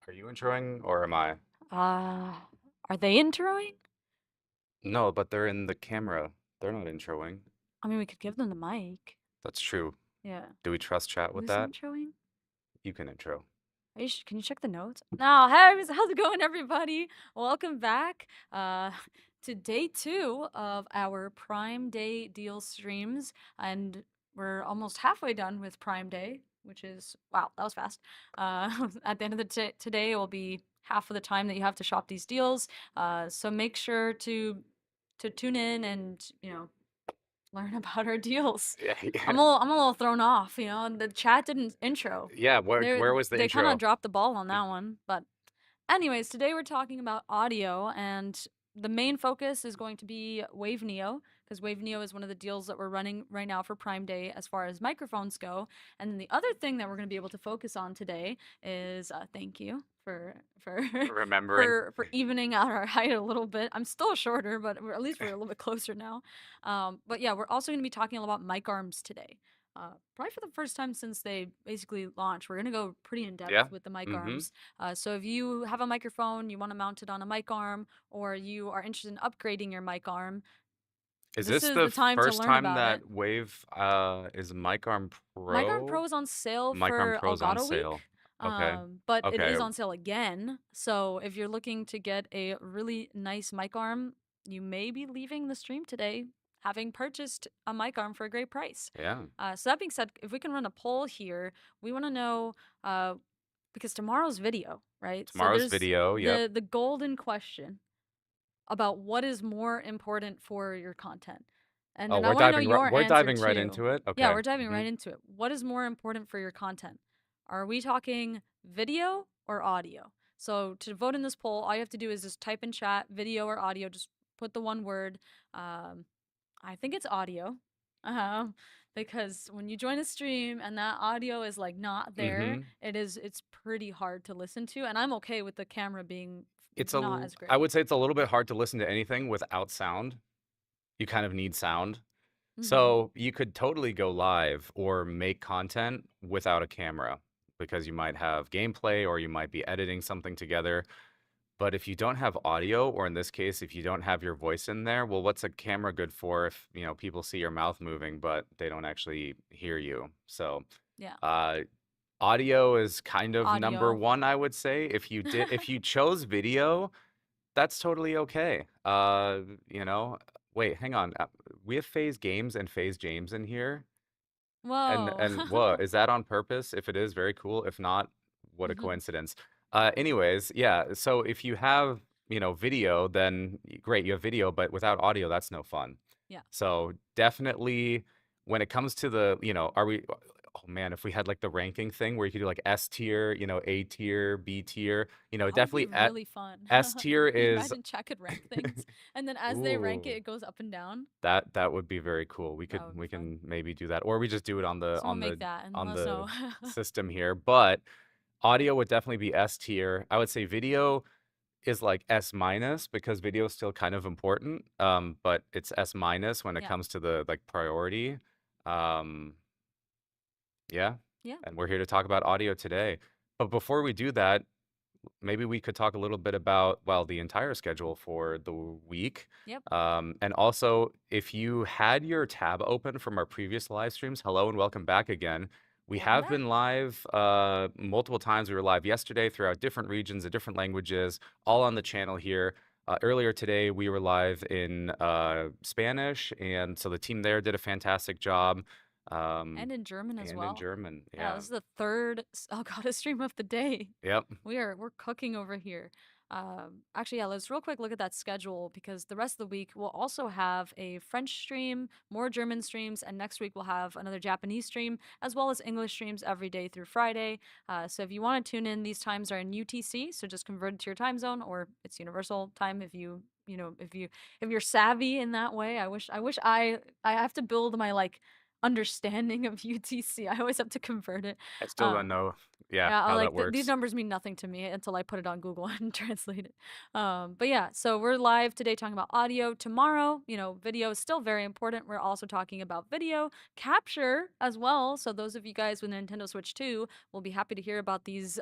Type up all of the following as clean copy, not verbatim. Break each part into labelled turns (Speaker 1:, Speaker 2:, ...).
Speaker 1: Are you introing or am I?
Speaker 2: Uh, are they introing?
Speaker 1: No, but they're in the camera. They're not introing.
Speaker 2: I mean, we could give them the mic.
Speaker 1: That's true.
Speaker 2: Yeah.
Speaker 1: Do we trust chat with
Speaker 2: Who's
Speaker 1: that?
Speaker 2: introing?
Speaker 1: You can intro.
Speaker 2: Can you check the notes? No, hey, how's it going, everybody? Welcome back to day 2 of our Prime Day deal streams. And we're almost halfway done with Prime Day, which is, wow, that was fast. At the end of the today, it will be half of the time that you have to shop these deals. So make sure to tune in and, learn about our deals.
Speaker 1: Yeah, yeah.
Speaker 2: I'm a little thrown off, the chat didn't intro.
Speaker 1: Yeah,
Speaker 2: They
Speaker 1: where was the
Speaker 2: they kind of
Speaker 1: intro?
Speaker 2: dropped the ball on that one. But anyways, today we're talking about audio, and the main focus is going to be Wave Neo, because Wave Neo is one of the deals that we're running right now for Prime Day as far as microphones go. And then the other thing that we're going to be able to focus on today is thank you for
Speaker 1: Remembering.
Speaker 2: for evening out our height a little bit. I'm still shorter, but at least we're a little bit closer now. But yeah, we're also going to be talking about mic arms today. Probably for the first time since they basically launched, we're going to go pretty in depth
Speaker 1: Yeah.
Speaker 2: with the mic
Speaker 1: Mm-hmm.
Speaker 2: arms. So if you have a microphone, you want to mount it on a mic arm, or you are interested in upgrading your mic arm,
Speaker 1: Is
Speaker 2: this
Speaker 1: this
Speaker 2: is
Speaker 1: the
Speaker 2: the time to
Speaker 1: first
Speaker 2: learn
Speaker 1: time
Speaker 2: about it.
Speaker 1: that Wave is Mic Arm
Speaker 2: Mic arm
Speaker 1: Pro?
Speaker 2: Pro is on sale
Speaker 1: Mic Arm
Speaker 2: for
Speaker 1: Pro's on
Speaker 2: Elgato
Speaker 1: sale.
Speaker 2: Week,
Speaker 1: Okay.
Speaker 2: but it
Speaker 1: Okay.
Speaker 2: is on sale again. So if you're looking to get a really nice mic arm, you may be leaving the stream today having purchased a mic arm for a great price.
Speaker 1: Yeah.
Speaker 2: So that being said, if we can run a poll here, we want to know uh, because tomorrow's video, right? So
Speaker 1: Tomorrow's
Speaker 2: there's
Speaker 1: video. Yep.
Speaker 2: the golden question about what is more important for your content. And
Speaker 1: Oh,
Speaker 2: then I want to know your
Speaker 1: we're
Speaker 2: answer
Speaker 1: diving right
Speaker 2: too.
Speaker 1: into it.
Speaker 2: Yeah,
Speaker 1: Okay.
Speaker 2: we're diving
Speaker 1: Mm-hmm.
Speaker 2: right into it. What is more important for your content? Are we talking video or audio? So to vote in this poll, all you have to do is just type in chat video or audio. Just put the one word. Um, I think it's audio. Um, because when you join a stream and that audio is like not there,
Speaker 1: Mm-hmm.
Speaker 2: it's pretty hard to listen to. And I'm okay with the camera being
Speaker 1: It's
Speaker 2: not as
Speaker 1: I
Speaker 2: great.
Speaker 1: would say it's a little bit hard to listen to anything without sound. You kind of need sound.
Speaker 2: Mm-hmm.
Speaker 1: So you could totally go live or make content without a camera because you might have gameplay or you might be editing something together. But if you don't have audio, or in this case, if you don't have your voice in there, well, what's a camera good for if, people see your mouth moving, but they don't actually hear you? So,
Speaker 2: Yeah,
Speaker 1: uh, audio is kind of number
Speaker 2: audio.
Speaker 1: one, I would say. If you chose video, that's totally okay. You know, wait, hang on. We have Phase Games and Phase James in here.
Speaker 2: Whoa.
Speaker 1: And what is that on purpose? If it is, very cool. If not, what a
Speaker 2: Mhm.
Speaker 1: coincidence. Anyways, yeah. So if you have, video, then great, you have video, but without audio, that's no fun.
Speaker 2: Yeah.
Speaker 1: So definitely when it comes to the, are we, oh man, if we had like the ranking thing where you could do like S tier, A tier, B tier,
Speaker 2: That would be
Speaker 1: definitely at
Speaker 2: really fun.
Speaker 1: S tier is,
Speaker 2: Imagine chat could rank things, and then as they rank it,
Speaker 1: ooh.
Speaker 2: it goes up and down.
Speaker 1: That would be very cool.
Speaker 2: That would be
Speaker 1: We
Speaker 2: fun.
Speaker 1: can maybe do that, or we just do it
Speaker 2: Someone make that and
Speaker 1: on
Speaker 2: let us
Speaker 1: the
Speaker 2: know.
Speaker 1: system here. But audio would definitely be S tier. I would say video is like S minus because video is still kind of important. But it's S minus when it
Speaker 2: Yeah.
Speaker 1: comes to the like priority. Um, yeah.
Speaker 2: Yeah.
Speaker 1: And we're here to talk about audio today. But before we do that, maybe we could talk a little bit about, well, the entire schedule for the week.
Speaker 2: Yep.
Speaker 1: And also, if you had your tab open from our previous live streams, hello and welcome back again. We
Speaker 2: Welcome
Speaker 1: have
Speaker 2: back.
Speaker 1: been live multiple times. We were live yesterday throughout different regions and different languages, all on the channel here. Earlier today, we were live in Spanish, and so the team there did a fantastic job. Um,
Speaker 2: And in German as
Speaker 1: and in
Speaker 2: well.
Speaker 1: German,
Speaker 2: Yeah,
Speaker 1: yeah.
Speaker 2: this is the third Elgato stream of the day.
Speaker 1: Yep.
Speaker 2: We're cooking over here. Actually, yeah, let's real quick look at that schedule because the rest of the week we'll also have a French stream, more German streams, and next week we'll have another Japanese stream as well as English streams every day through Friday. So if you want to tune in, these times are in UTC, so just convert it to your time zone, or it's universal time if if you're savvy in that way. I wish I have to build my like understanding of UTC. I always have to convert it.
Speaker 1: I still
Speaker 2: Uh,
Speaker 1: don't know, yeah,
Speaker 2: yeah, I
Speaker 1: how that
Speaker 2: like these
Speaker 1: works.
Speaker 2: numbers mean nothing to me until I put it on Google and translate it. But yeah, so we're live today talking about audio. Tomorrow, video is still very important. We're also talking about video capture as well. So those of you guys with Nintendo Switch 2 will be happy to hear about these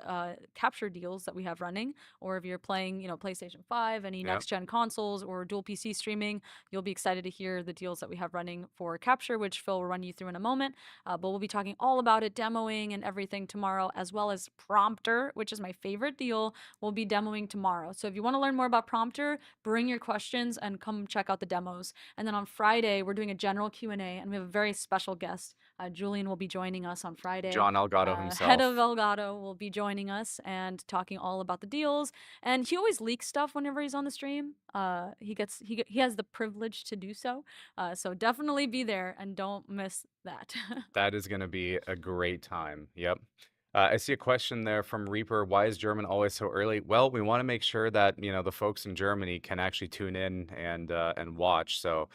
Speaker 2: capture deals that we have running. Or if you're playing, PlayStation 5, any
Speaker 1: Yep.
Speaker 2: next gen consoles, or dual PC streaming, you'll be excited to hear the deals that we have running for capture, which Phil will run you through in a moment. But we'll be talking all about it, demoing and everything tomorrow, as well as Prompter, which is my favorite deal. We'll be demoing tomorrow. So if you want to learn more about Prompter, bring your questions and come check out the demos. And then on Friday, we're doing a general Q&A, and we have a very special guest. Julian will be joining us on Friday.
Speaker 1: John Elgato
Speaker 2: Head of
Speaker 1: himself.
Speaker 2: Elgato will be joining us and talking all about the deals. And he always leaks stuff whenever he's on the stream. He has the privilege to do so. So definitely be there and don't miss that.
Speaker 1: That is gonna be a great time. Yep. I see a question there from Reaper. Why is German always so early? Well, we want to make sure that the folks in Germany can actually tune in and watch. So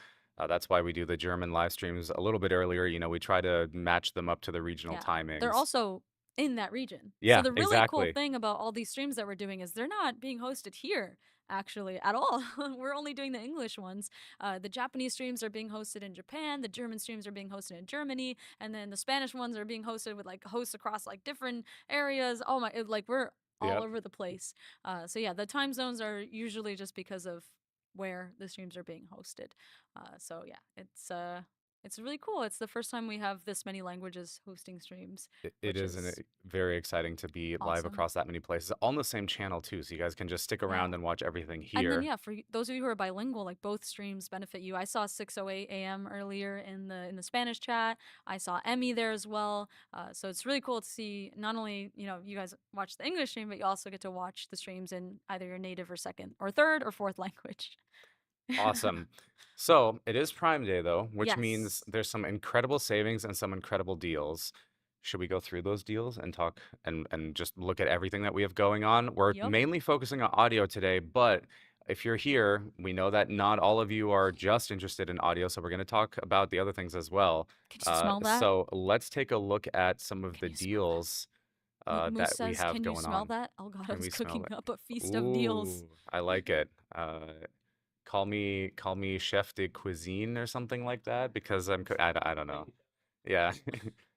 Speaker 1: that's why we do the German live streams a little bit earlier. We try to match them up to the regional
Speaker 2: Yeah. They're
Speaker 1: timings.
Speaker 2: also in that region. So
Speaker 1: Yeah,
Speaker 2: the really cool
Speaker 1: exactly.
Speaker 2: thing about all these streams that we're doing is they're not being hosted here actually at all. We're only doing the English ones. The Japanese streams are being hosted in Japan, the German streams are being hosted in Germany, and then the Spanish ones are being hosted with like hosts across like different areas. Oh my, like we're all
Speaker 1: Yep.
Speaker 2: over the place. So yeah, the time zones are usually just because of where the streams are being hosted. So yeah, it's really cool. It's the first time we have this many languages hosting streams,
Speaker 1: It
Speaker 2: which
Speaker 1: is
Speaker 2: is
Speaker 1: very exciting to be live
Speaker 2: awesome.
Speaker 1: across that many places on the same channel too, so you guys can just stick
Speaker 2: Yeah.
Speaker 1: around and watch everything
Speaker 2: And then
Speaker 1: here.
Speaker 2: yeah, for those of you who are bilingual, like both streams benefit you. I saw 6:08 a.m. earlier in the Spanish chat. I saw Emmy there as well. So it's really cool to see not only you guys watch the English stream, but you also get to watch the streams in either your native or second or third or fourth language.
Speaker 1: Awesome. So it is Prime Day though, which means
Speaker 2: Yes.
Speaker 1: there's some incredible savings and some incredible deals. Should we go through those deals and talk and just look at everything that we have going on? We're
Speaker 2: Yep.
Speaker 1: mainly focusing on audio today, but if you're here, we know that not all of you are just interested in audio, so we're going to talk about the other things as well.
Speaker 2: Can you smell that?
Speaker 1: So let's take a look at some of
Speaker 2: Can
Speaker 1: the
Speaker 2: you smell that?
Speaker 1: deals
Speaker 2: Moose
Speaker 1: that we
Speaker 2: says,
Speaker 1: have
Speaker 2: "Can you
Speaker 1: going
Speaker 2: smell
Speaker 1: on.
Speaker 2: that?
Speaker 1: Can
Speaker 2: Elgato's
Speaker 1: we smell
Speaker 2: cooking
Speaker 1: it?
Speaker 2: up a feast of deals."
Speaker 1: Ooh, I like it. Call me chef de cuisine or something like that because I don't know. Yeah.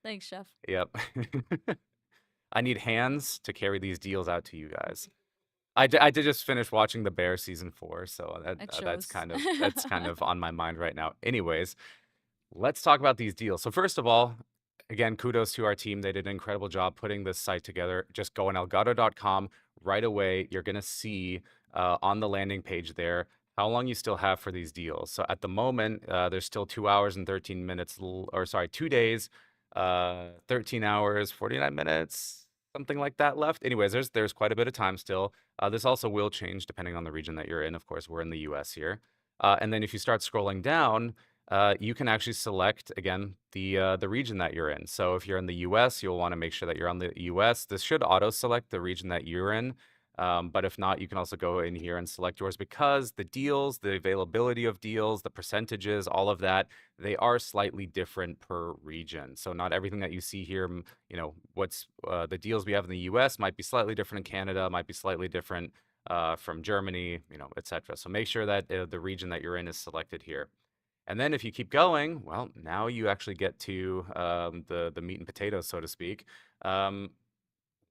Speaker 2: Thanks, chef.
Speaker 1: Yep. I need hands to carry these deals out to you guys. I did just finish watching The Bear season 4, so
Speaker 2: It
Speaker 1: that's
Speaker 2: shows.
Speaker 1: kind of on my mind right now. Anyways, let's talk about these deals. So first of all, again, kudos to our team. They did an incredible job putting this site together. Just go on elgato.com right away. You're going to see on the landing page there how long you still have for these deals. So at the moment, there's still 2 hours and 13 minutes, or sorry, 2 days, 13 hours, 49 minutes, something like that left. Anyways, there's quite a bit of time still. This also will change depending on the region that you're in. Of course, we're in the US here. And then if you start scrolling down, you can actually select again the region that you're in. So if you're in the U.S., you'll want to make sure that you're on the U.S. This should auto select the region that you're in. But if not, you can also go in here and select yours because the deals, the availability of deals, the percentages, all of that, they are slightly different per region. So not everything that you see here, what's the deals we have in the U.S. might be slightly different in Canada, might be slightly different from Germany, etc. So make sure that the region that you're in is selected here. And then if you keep going, well, now you actually get to the meat and potatoes, so to speak, um,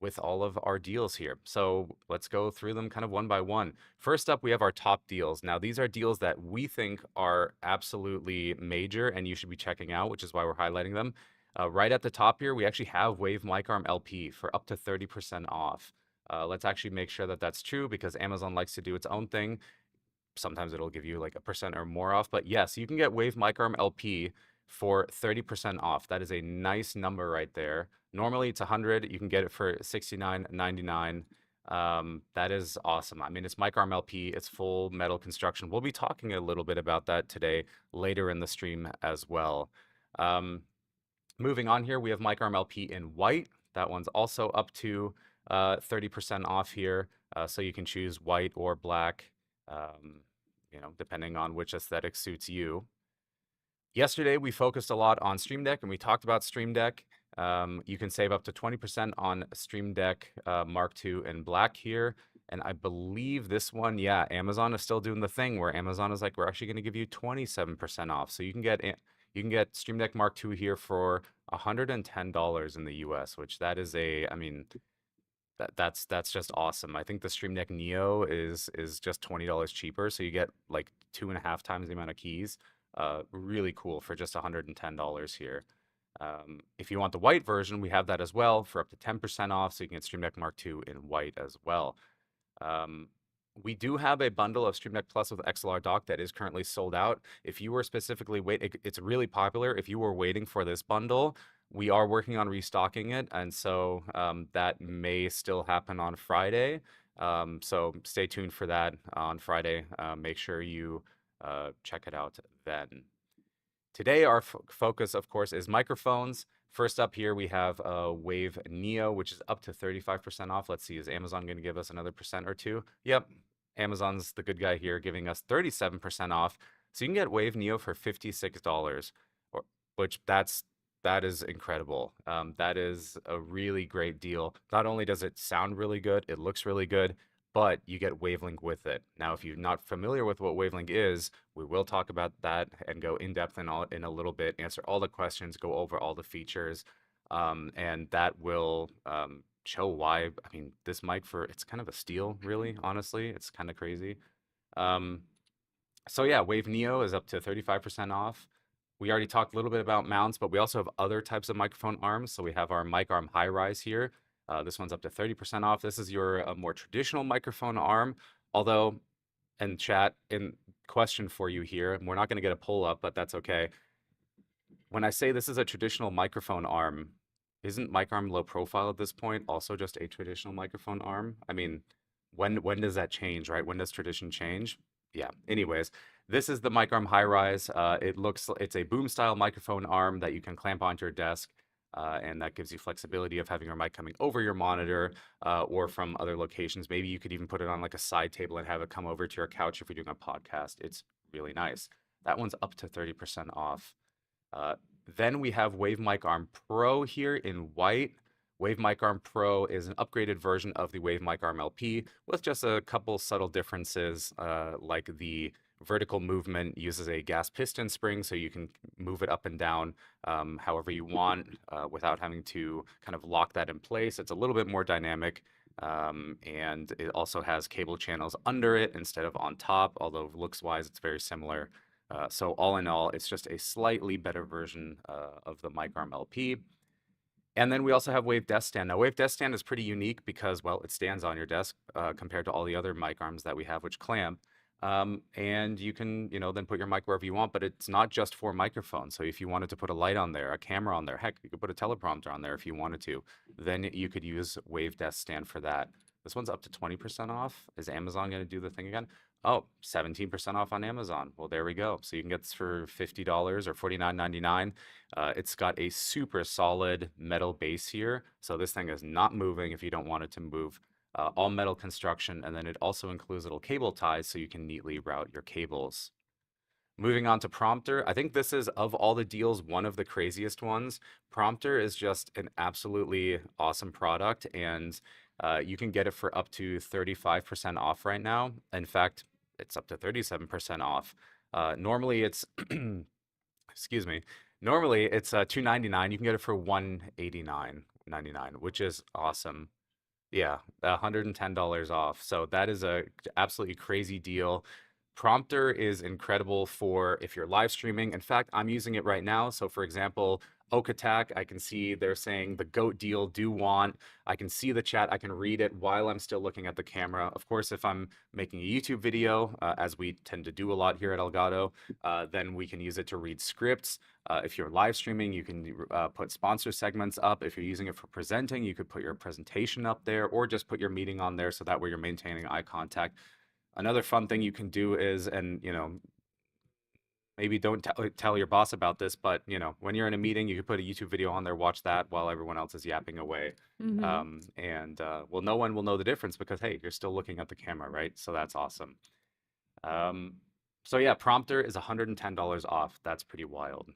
Speaker 1: with all of our deals here. So let's go through them kind of one by one. First up, we have our top deals. Now, these are deals that we think are absolutely major and you should be checking out, which is why we're highlighting them. Right at the top here, we actually have Wave Mic Arm LP for up to 30% off. Let's actually make sure that that's true because Amazon likes to do its own thing. Sometimes it'll give you like a percent or more off. But yes, you can get Wave Micarm LP for 30% off. That is a nice number right there. Normally it's 100. You can get it for 69.99. That is awesome. I mean, it's Micarm LP. It's full metal construction. We'll be talking a little bit about that today later in the stream as well. Um, Moving on here, we have Micarm LP in white. That one's also up to 30% off here. So you can choose white or black, depending on which aesthetic suits you. Yesterday, we focused a lot on Stream Deck and we talked about Stream Deck. You can save up to 20% on Stream Deck Mark II in black here. And I believe this one, yeah, Amazon is still doing the thing where Amazon is like, we're actually going to give you 27% off. So you can get Stream Deck Mark II here for $110 in the US, which that is I mean, that's just awesome. I think the Stream Deck Neo is just $20 cheaper, so you get like 2.5 times the amount of keys. Really cool for just $110 here. If you want the white version, we have that as well for up to 10% off, so you can get Stream Deck Mark II in white as well. Um, we do have a bundle of Stream Deck Plus with XLR dock that is currently sold out. If you were specifically it's really popular. If you were waiting for this bundle, we are working on restocking it, and so that may still happen on Friday. So stay tuned for that on Friday. Make sure you check it out then. Today, our focus, of course, is microphones. First up here, we have Wave Neo, which is up to 35% off. Let's see, is Amazon going to give us another percent or two? Yep, Amazon's the good guy here, giving us 37% off. So you can get Wave Neo for $56, or, which that is incredible. That is a really great deal. Not only does it sound really good, it looks really good, but you get Wavelink with it. Now, if you're not familiar with what Wavelink is, we will talk about that and go in depth in a little bit, answer all the questions, go over all the features, and that will show why. I mean, this mic it's kind of a steal, really. Honestly, it's kind of crazy. Um, so yeah, Wave Neo is up to 35% off. We already talked a little bit about mounts, but we also have other types of microphone arms. So we have our mic arm high rise here. This one's up to 30% off. This is your more traditional microphone arm. Although, in chat, in question for you here, and we're not going to get a pull up, but that's okay. When I say this is a traditional microphone arm, isn't mic arm low profile at this point also just a traditional microphone arm? I mean, when does that change, right? When does tradition change? Yeah. Anyways, this is the mic arm high rise. It's a boom style microphone arm that you can clamp onto your desk. And that gives you flexibility of having your mic coming over your monitor or from other locations. Maybe you could even put it on like a side table and have it come over to your couch if you're doing a podcast. It's really nice. That one's up to 30% off. Uh, then we have Wave Mic Arm Pro here in white. Wave Mic Arm Pro is an upgraded version of the Wave Mic Arm LP with just a couple subtle differences, like the vertical movement uses a gas piston spring, so you can move it up and down however you want without having to kind of lock that in place. It's a little bit more dynamic. And it also has cable channels under it instead of on top, although looks wise, it's very similar. So all in all, it's just a slightly better version of the mic arm LP. And then we also have Wave Desk Stand. Now, Wave Desk Stand is pretty unique because, well, it stands on your desk compared to all the other mic arms that we have, which clamp. And you can, then put your mic wherever you want, but it's not just for microphones. So if you wanted to put a light on there, a camera on there, heck, you could put a teleprompter on there if you wanted to. Then you could use Wave Desk Stand for that. This one's up to 20% off. Is Amazon going to do the thing again? Oh, 17% off on Amazon. Well, there we go. So you can get this for $50 or $49.99. It's got a super solid metal base here. So this thing is not moving if you don't want it to move. All metal construction, and then it also includes little cable ties so you can neatly route your cables. Moving on to Prompter, I think this is, of all the deals, one of the craziest ones. Prompter is just an absolutely awesome product, and you can get it for up to 35% off right now. In fact, it's up to 37% off. Normally it's, excuse me, normally it's $299. You can get it for $189.99, which is awesome. Yeah, $110 off. So that is a absolutely crazy deal. Prompter is incredible for if you're live streaming. In fact, I'm using it right now. So for example, Oak Attack, I can see they're saying the GOAT deal do want. I can see the chat. I can read it while I'm still looking at the camera. Of course, if I'm making a YouTube video, as we tend to do a lot here at Elgato, then we can use it to read scripts. If you're live streaming, you can put sponsor segments up. If you're using it for presenting, you could put your presentation up there or just put your meeting on there so that way you're maintaining eye contact. Another fun thing you can do is, and maybe don't tell your boss about this, but when you're in a meeting, you can put a YouTube video on there, watch that while everyone else is yapping away.
Speaker 2: Mm-hmm.
Speaker 1: Well, no one will know the difference because, hey, you're still looking at the camera, right? So that's awesome. Um, So yeah, prompter is $110 off. That's pretty wild.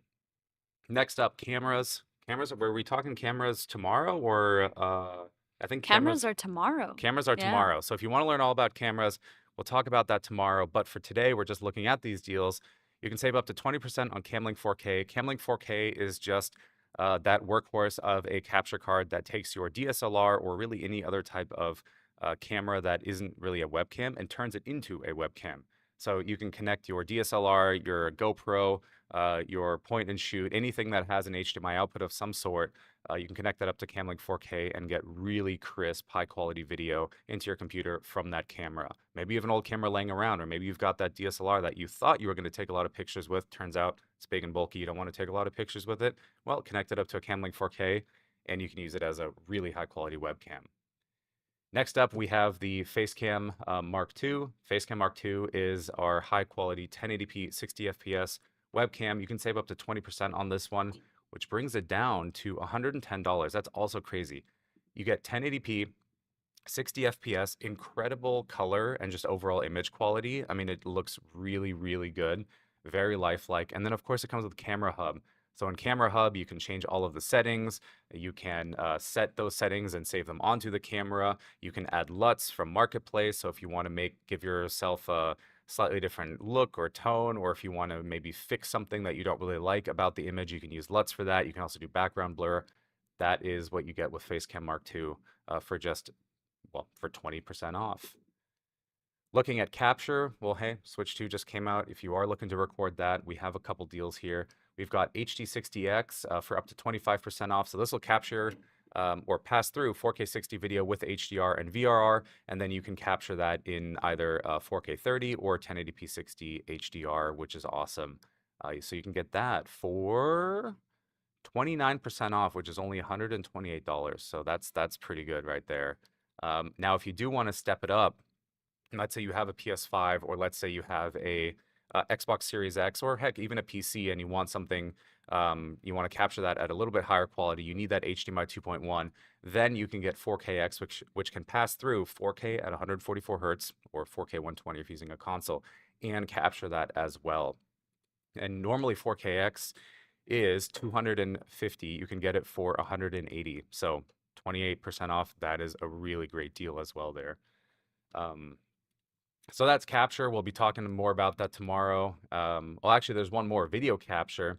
Speaker 1: Next up, cameras. Cameras, were we talking cameras tomorrow or I think
Speaker 2: Cameras
Speaker 1: cameras
Speaker 2: are tomorrow.
Speaker 1: Cameras are
Speaker 2: Yeah.
Speaker 1: tomorrow. So if you want to learn all about cameras, we'll talk about that tomorrow. But for today, we're just looking at these deals. You can save up to 20% on Camlink 4K. Camlink 4K is just that workhorse of a capture card that takes your DSLR or really any other type of camera that isn't really a webcam and turns it into a webcam. So you can connect your DSLR, your GoPro, your point and shoot, anything that has an HDMI output of some sort. You can connect that up to Camlink 4K and get really crisp, high quality video into your computer from that camera. Maybe you have an old camera laying around, or maybe you've got that DSLR that you thought you were going to take a lot of pictures with. Turns out it's big and bulky. You don't want to take a lot of pictures with it. Well, connect it up to a Camlink 4K and you can use it as a really high quality webcam. Next up, we have the Facecam Mark II. Facecam Mark II is our high quality 1080p 60 FPS webcam. You can save up to 20% on this one, which brings it down to $110. That's also crazy. You get 1080p 60 FPS, incredible color and just overall image quality. I mean, it looks really, really good, very lifelike. And then, of course, it comes with Camera Hub. So in Camera Hub, you can change all of the settings. You can set those settings and save them onto the camera. You can add LUTs from Marketplace. So if you want to give yourself a slightly different look or tone, or if you want to maybe fix something that you don't really like about the image, you can use LUTs for that. You can also do background blur. That is what you get with Facecam Mark II for just for 20% off. Looking at capture, well, hey, Switch 2 just came out. If you are looking to record that, we have a couple deals here. We've got HD60X for up to 25% off. So this will capture or pass through 4K 60 video with HDR and VRR, and then you can capture that in either 4K 30 or 1080p 60 HDR, which is awesome. So you can get that for 29% off, which is only $128. So that's pretty good right there. Now, if you do want to step it up, let's say you have a PS5, or let's say you have a Xbox Series X, or heck, even a PC, and you want something, you want to capture that at a little bit higher quality, you need that HDMI 2.1, then you can get 4KX, which can pass through 4K at 144 hertz, or 4K 120 if using a console, and capture that as well. And normally 4KX is 250. You can get it for 180. So 28% off. That is a really great deal as well there. Um, so that's capture. We'll be talking more about that tomorrow. Well, actually, there's one more, video capture.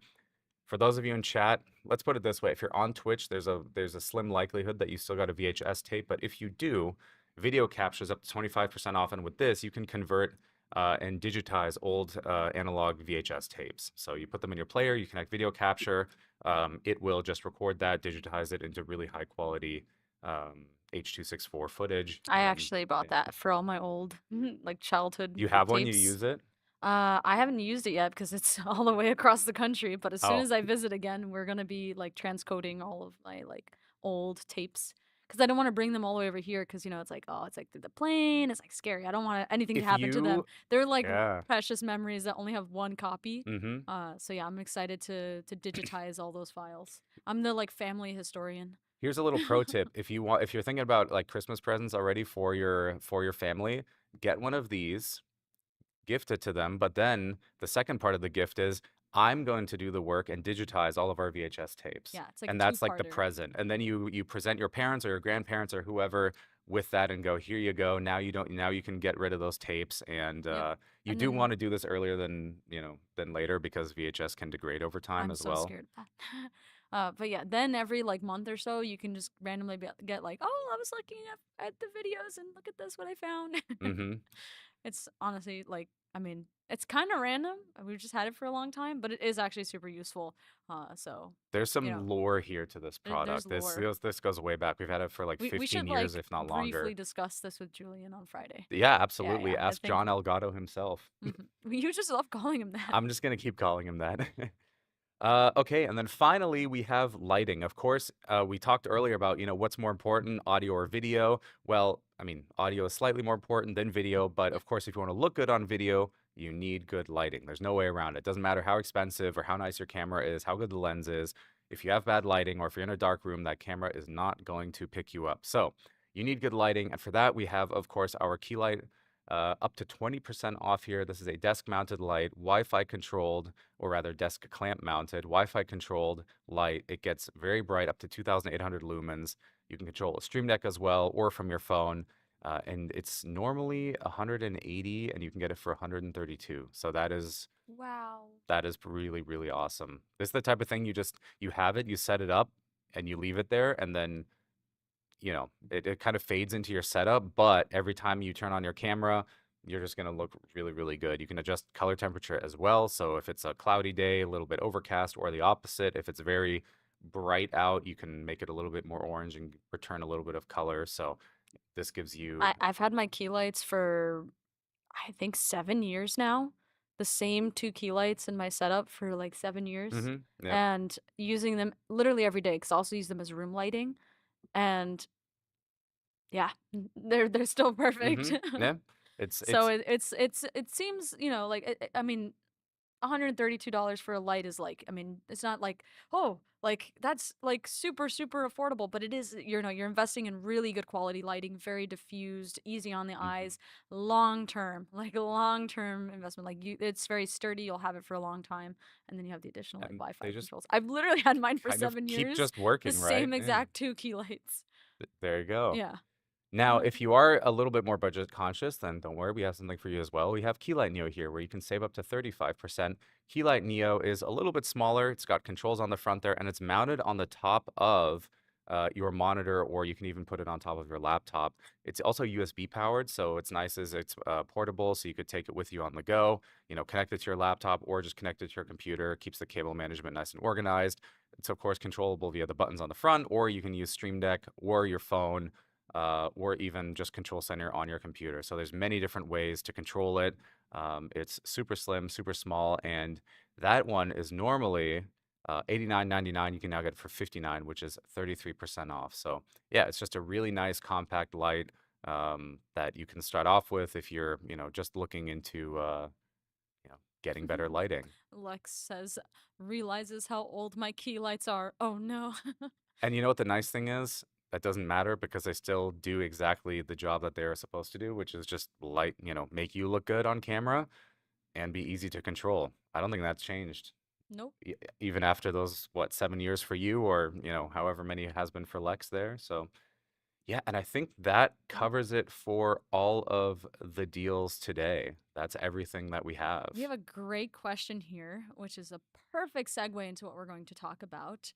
Speaker 1: For those of you in chat, let's put it this way: if you're on Twitch, there's a slim likelihood that you still got a VHS tape, but if you do, video capture is up to 25% off, and with this, you can convert and digitize old analog VHS tapes. So you put them in your player, you connect video capture, it will just record that, digitize it into really high quality H.264 footage.
Speaker 2: I actually bought
Speaker 1: Yeah.
Speaker 2: that for all my old like childhood
Speaker 1: You have one, you
Speaker 2: tapes.
Speaker 1: use it?
Speaker 2: I haven't used it yet because it's all the way across the country, but as soon
Speaker 1: Oh,
Speaker 2: as I visit again, we're gonna be like transcoding all of my like old tapes because I don't want to bring them all the way over here because it's like, oh, it's like through the plane, it's like scary. I don't want anything to
Speaker 1: if
Speaker 2: happen to them.
Speaker 1: you,
Speaker 2: They're like
Speaker 1: yeah.
Speaker 2: precious memories that only have one copy.
Speaker 1: Mm-hmm.
Speaker 2: So yeah, I'm excited to digitize all those files. I'm the like family historian.
Speaker 1: Here's a little pro tip. If you're thinking about like Christmas presents already for your family, get one of these, gift it to them, but then the second part of the gift is I'm going to do the work and digitize all of our VHS tapes.
Speaker 2: Yeah, it's like a
Speaker 1: And that's like the
Speaker 2: two-parter.
Speaker 1: present. And then you present your parents or your grandparents or whoever with that and go, here you go. Now you can get rid of those tapes. And
Speaker 2: Yep.
Speaker 1: you
Speaker 2: And
Speaker 1: do
Speaker 2: then
Speaker 1: want to do this earlier than later because VHS can degrade over time
Speaker 2: I'm
Speaker 1: as
Speaker 2: so
Speaker 1: well.
Speaker 2: scared of that. But yeah, then every like month or so, you can just randomly get like, oh, I was looking at the videos and look at this, what I found.
Speaker 1: Mm-hmm.
Speaker 2: It's honestly like, I mean, it's kind of random. We've just had it for a long time, but it is actually super useful. So,
Speaker 1: There's
Speaker 2: you know,
Speaker 1: some lore here to this
Speaker 2: there's
Speaker 1: product. This
Speaker 2: lore.
Speaker 1: this this goes way back. We've had it for like
Speaker 2: We
Speaker 1: 15
Speaker 2: should
Speaker 1: years,
Speaker 2: like
Speaker 1: if not
Speaker 2: briefly
Speaker 1: longer.
Speaker 2: discuss this with Julian on Friday.
Speaker 1: Yeah,
Speaker 2: Yeah,
Speaker 1: absolutely.
Speaker 2: yeah. I
Speaker 1: Ask
Speaker 2: think
Speaker 1: John Elgato himself.
Speaker 2: you just love calling him that.
Speaker 1: I'm just gonna keep calling him that. Okay, and then finally we have lighting. Of course, we talked earlier about, what's more important, audio or video. Well, I mean, audio is slightly more important than video, but
Speaker 2: Yeah,
Speaker 1: of course, if you want to look good on video, you need good lighting. There's no way around it. Doesn't matter how expensive or how nice your camera is, how good the lens is. If you have bad lighting or if you're in a dark room, that camera is not going to pick you up. So you need good lighting, and for that, we have, of course, our key light up to 20% off here. This is a desk mounted light, Wi-Fi controlled, or rather desk clamp mounted, Wi-Fi controlled light. It gets very bright, up to 2,800 lumens. You can control a Stream Deck as well, or from your phone. And it's normally 180, and you can get it for 132. So
Speaker 2: Wow.
Speaker 1: that is really, really awesome. This is the type of thing you have it, you set it up, and you leave it there, and then it kind of fades into your setup, but every time you turn on your camera, you're just going to look really, really good. You can adjust color temperature as well. So if it's a cloudy day, a little bit overcast, or the opposite, if it's very bright out, you can make it a little bit more orange and return a little bit of color. So this gives you,
Speaker 2: I've had my key lights for I think 7 years now. The same two key lights in my setup for like 7 years,
Speaker 1: yep,
Speaker 2: and using them literally every day because I also use them as room lighting. And yeah, they're still perfect.
Speaker 1: yeah. It's
Speaker 2: So
Speaker 1: it's
Speaker 2: it seems, like I mean, $132 for a light is like, I mean, it's not like, oh, like that's like super super affordable, but it is, you're investing in really good quality lighting, very diffused, easy on the
Speaker 1: mhm.
Speaker 2: eyes, long term, like a long term investment. Like it's very sturdy, you'll have it for a long time, and then you have the additional like
Speaker 1: And
Speaker 2: Wi-Fi
Speaker 1: they just
Speaker 2: controls. I've literally had mine for
Speaker 1: kind of
Speaker 2: 7
Speaker 1: keep
Speaker 2: years,
Speaker 1: just
Speaker 2: the
Speaker 1: working, right?
Speaker 2: same
Speaker 1: Yeah.
Speaker 2: exact two key lights.
Speaker 1: There you go.
Speaker 2: Yeah.
Speaker 1: Now, if you are a little bit more budget conscious, then don't worry, we have something for you as well. We have Keylight Neo here, where you can save up to 35%. Keylight Neo is a little bit smaller. It's got controls on the front there, and it's mounted on the top of your monitor, or you can even put it on top of your laptop. It's also USB powered, so it's nice as it's portable, so you could take it with you on the go, connect it to your laptop or just connect it to your computer. Keeps the cable management nice and organized. It's, of course, controllable via the buttons on the front, or you can use Stream Deck or your phone, or even just Control Center on your computer. So there's many different ways to control it. It's super slim, super small, and that one is normally $89.99. You can now get it for $59, which is 33% off. So yeah, it's just a really nice compact light that you can start off with if you're just looking into getting better lighting.
Speaker 2: Lex says, realizes how old my key lights are. Oh no.
Speaker 1: And you know what the nice thing is? That doesn't matter because they still do exactly the job that they're supposed to do, which is just make you look good on camera and be easy to control. I don't think that's changed.
Speaker 2: Nope.
Speaker 1: Even after those, what, 7 years for you, or, however many it has been for Lex there. So, yeah, and I think that
Speaker 2: Yep.
Speaker 1: covers it for all of the deals today. That's everything that we
Speaker 2: We
Speaker 1: have.
Speaker 2: have a great question here, which is a perfect segue into what we're going to talk about.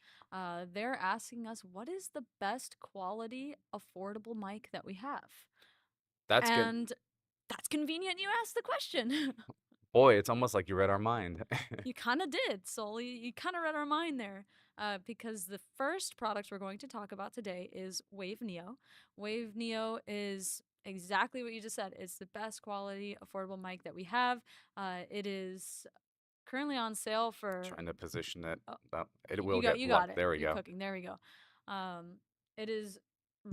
Speaker 2: They're asking us, what is the best quality, affordable mic that we have?
Speaker 1: That's good.
Speaker 2: And that's convenient you asked the question.
Speaker 1: Boy, it's almost like you read our mind.
Speaker 2: You kind of did, Sully. You kind of read our mind there. Because the first product we're going to talk about today is Wave Neo. Wave Neo is exactly what you just said. It's the best quality, affordable mic that we have. It is currently on sale for
Speaker 1: Trying to position it.
Speaker 2: oh,
Speaker 1: It will
Speaker 2: you got
Speaker 1: get
Speaker 2: you got
Speaker 1: blocked.
Speaker 2: it.
Speaker 1: There we
Speaker 2: You're
Speaker 1: go.
Speaker 2: cooking. There we go. It is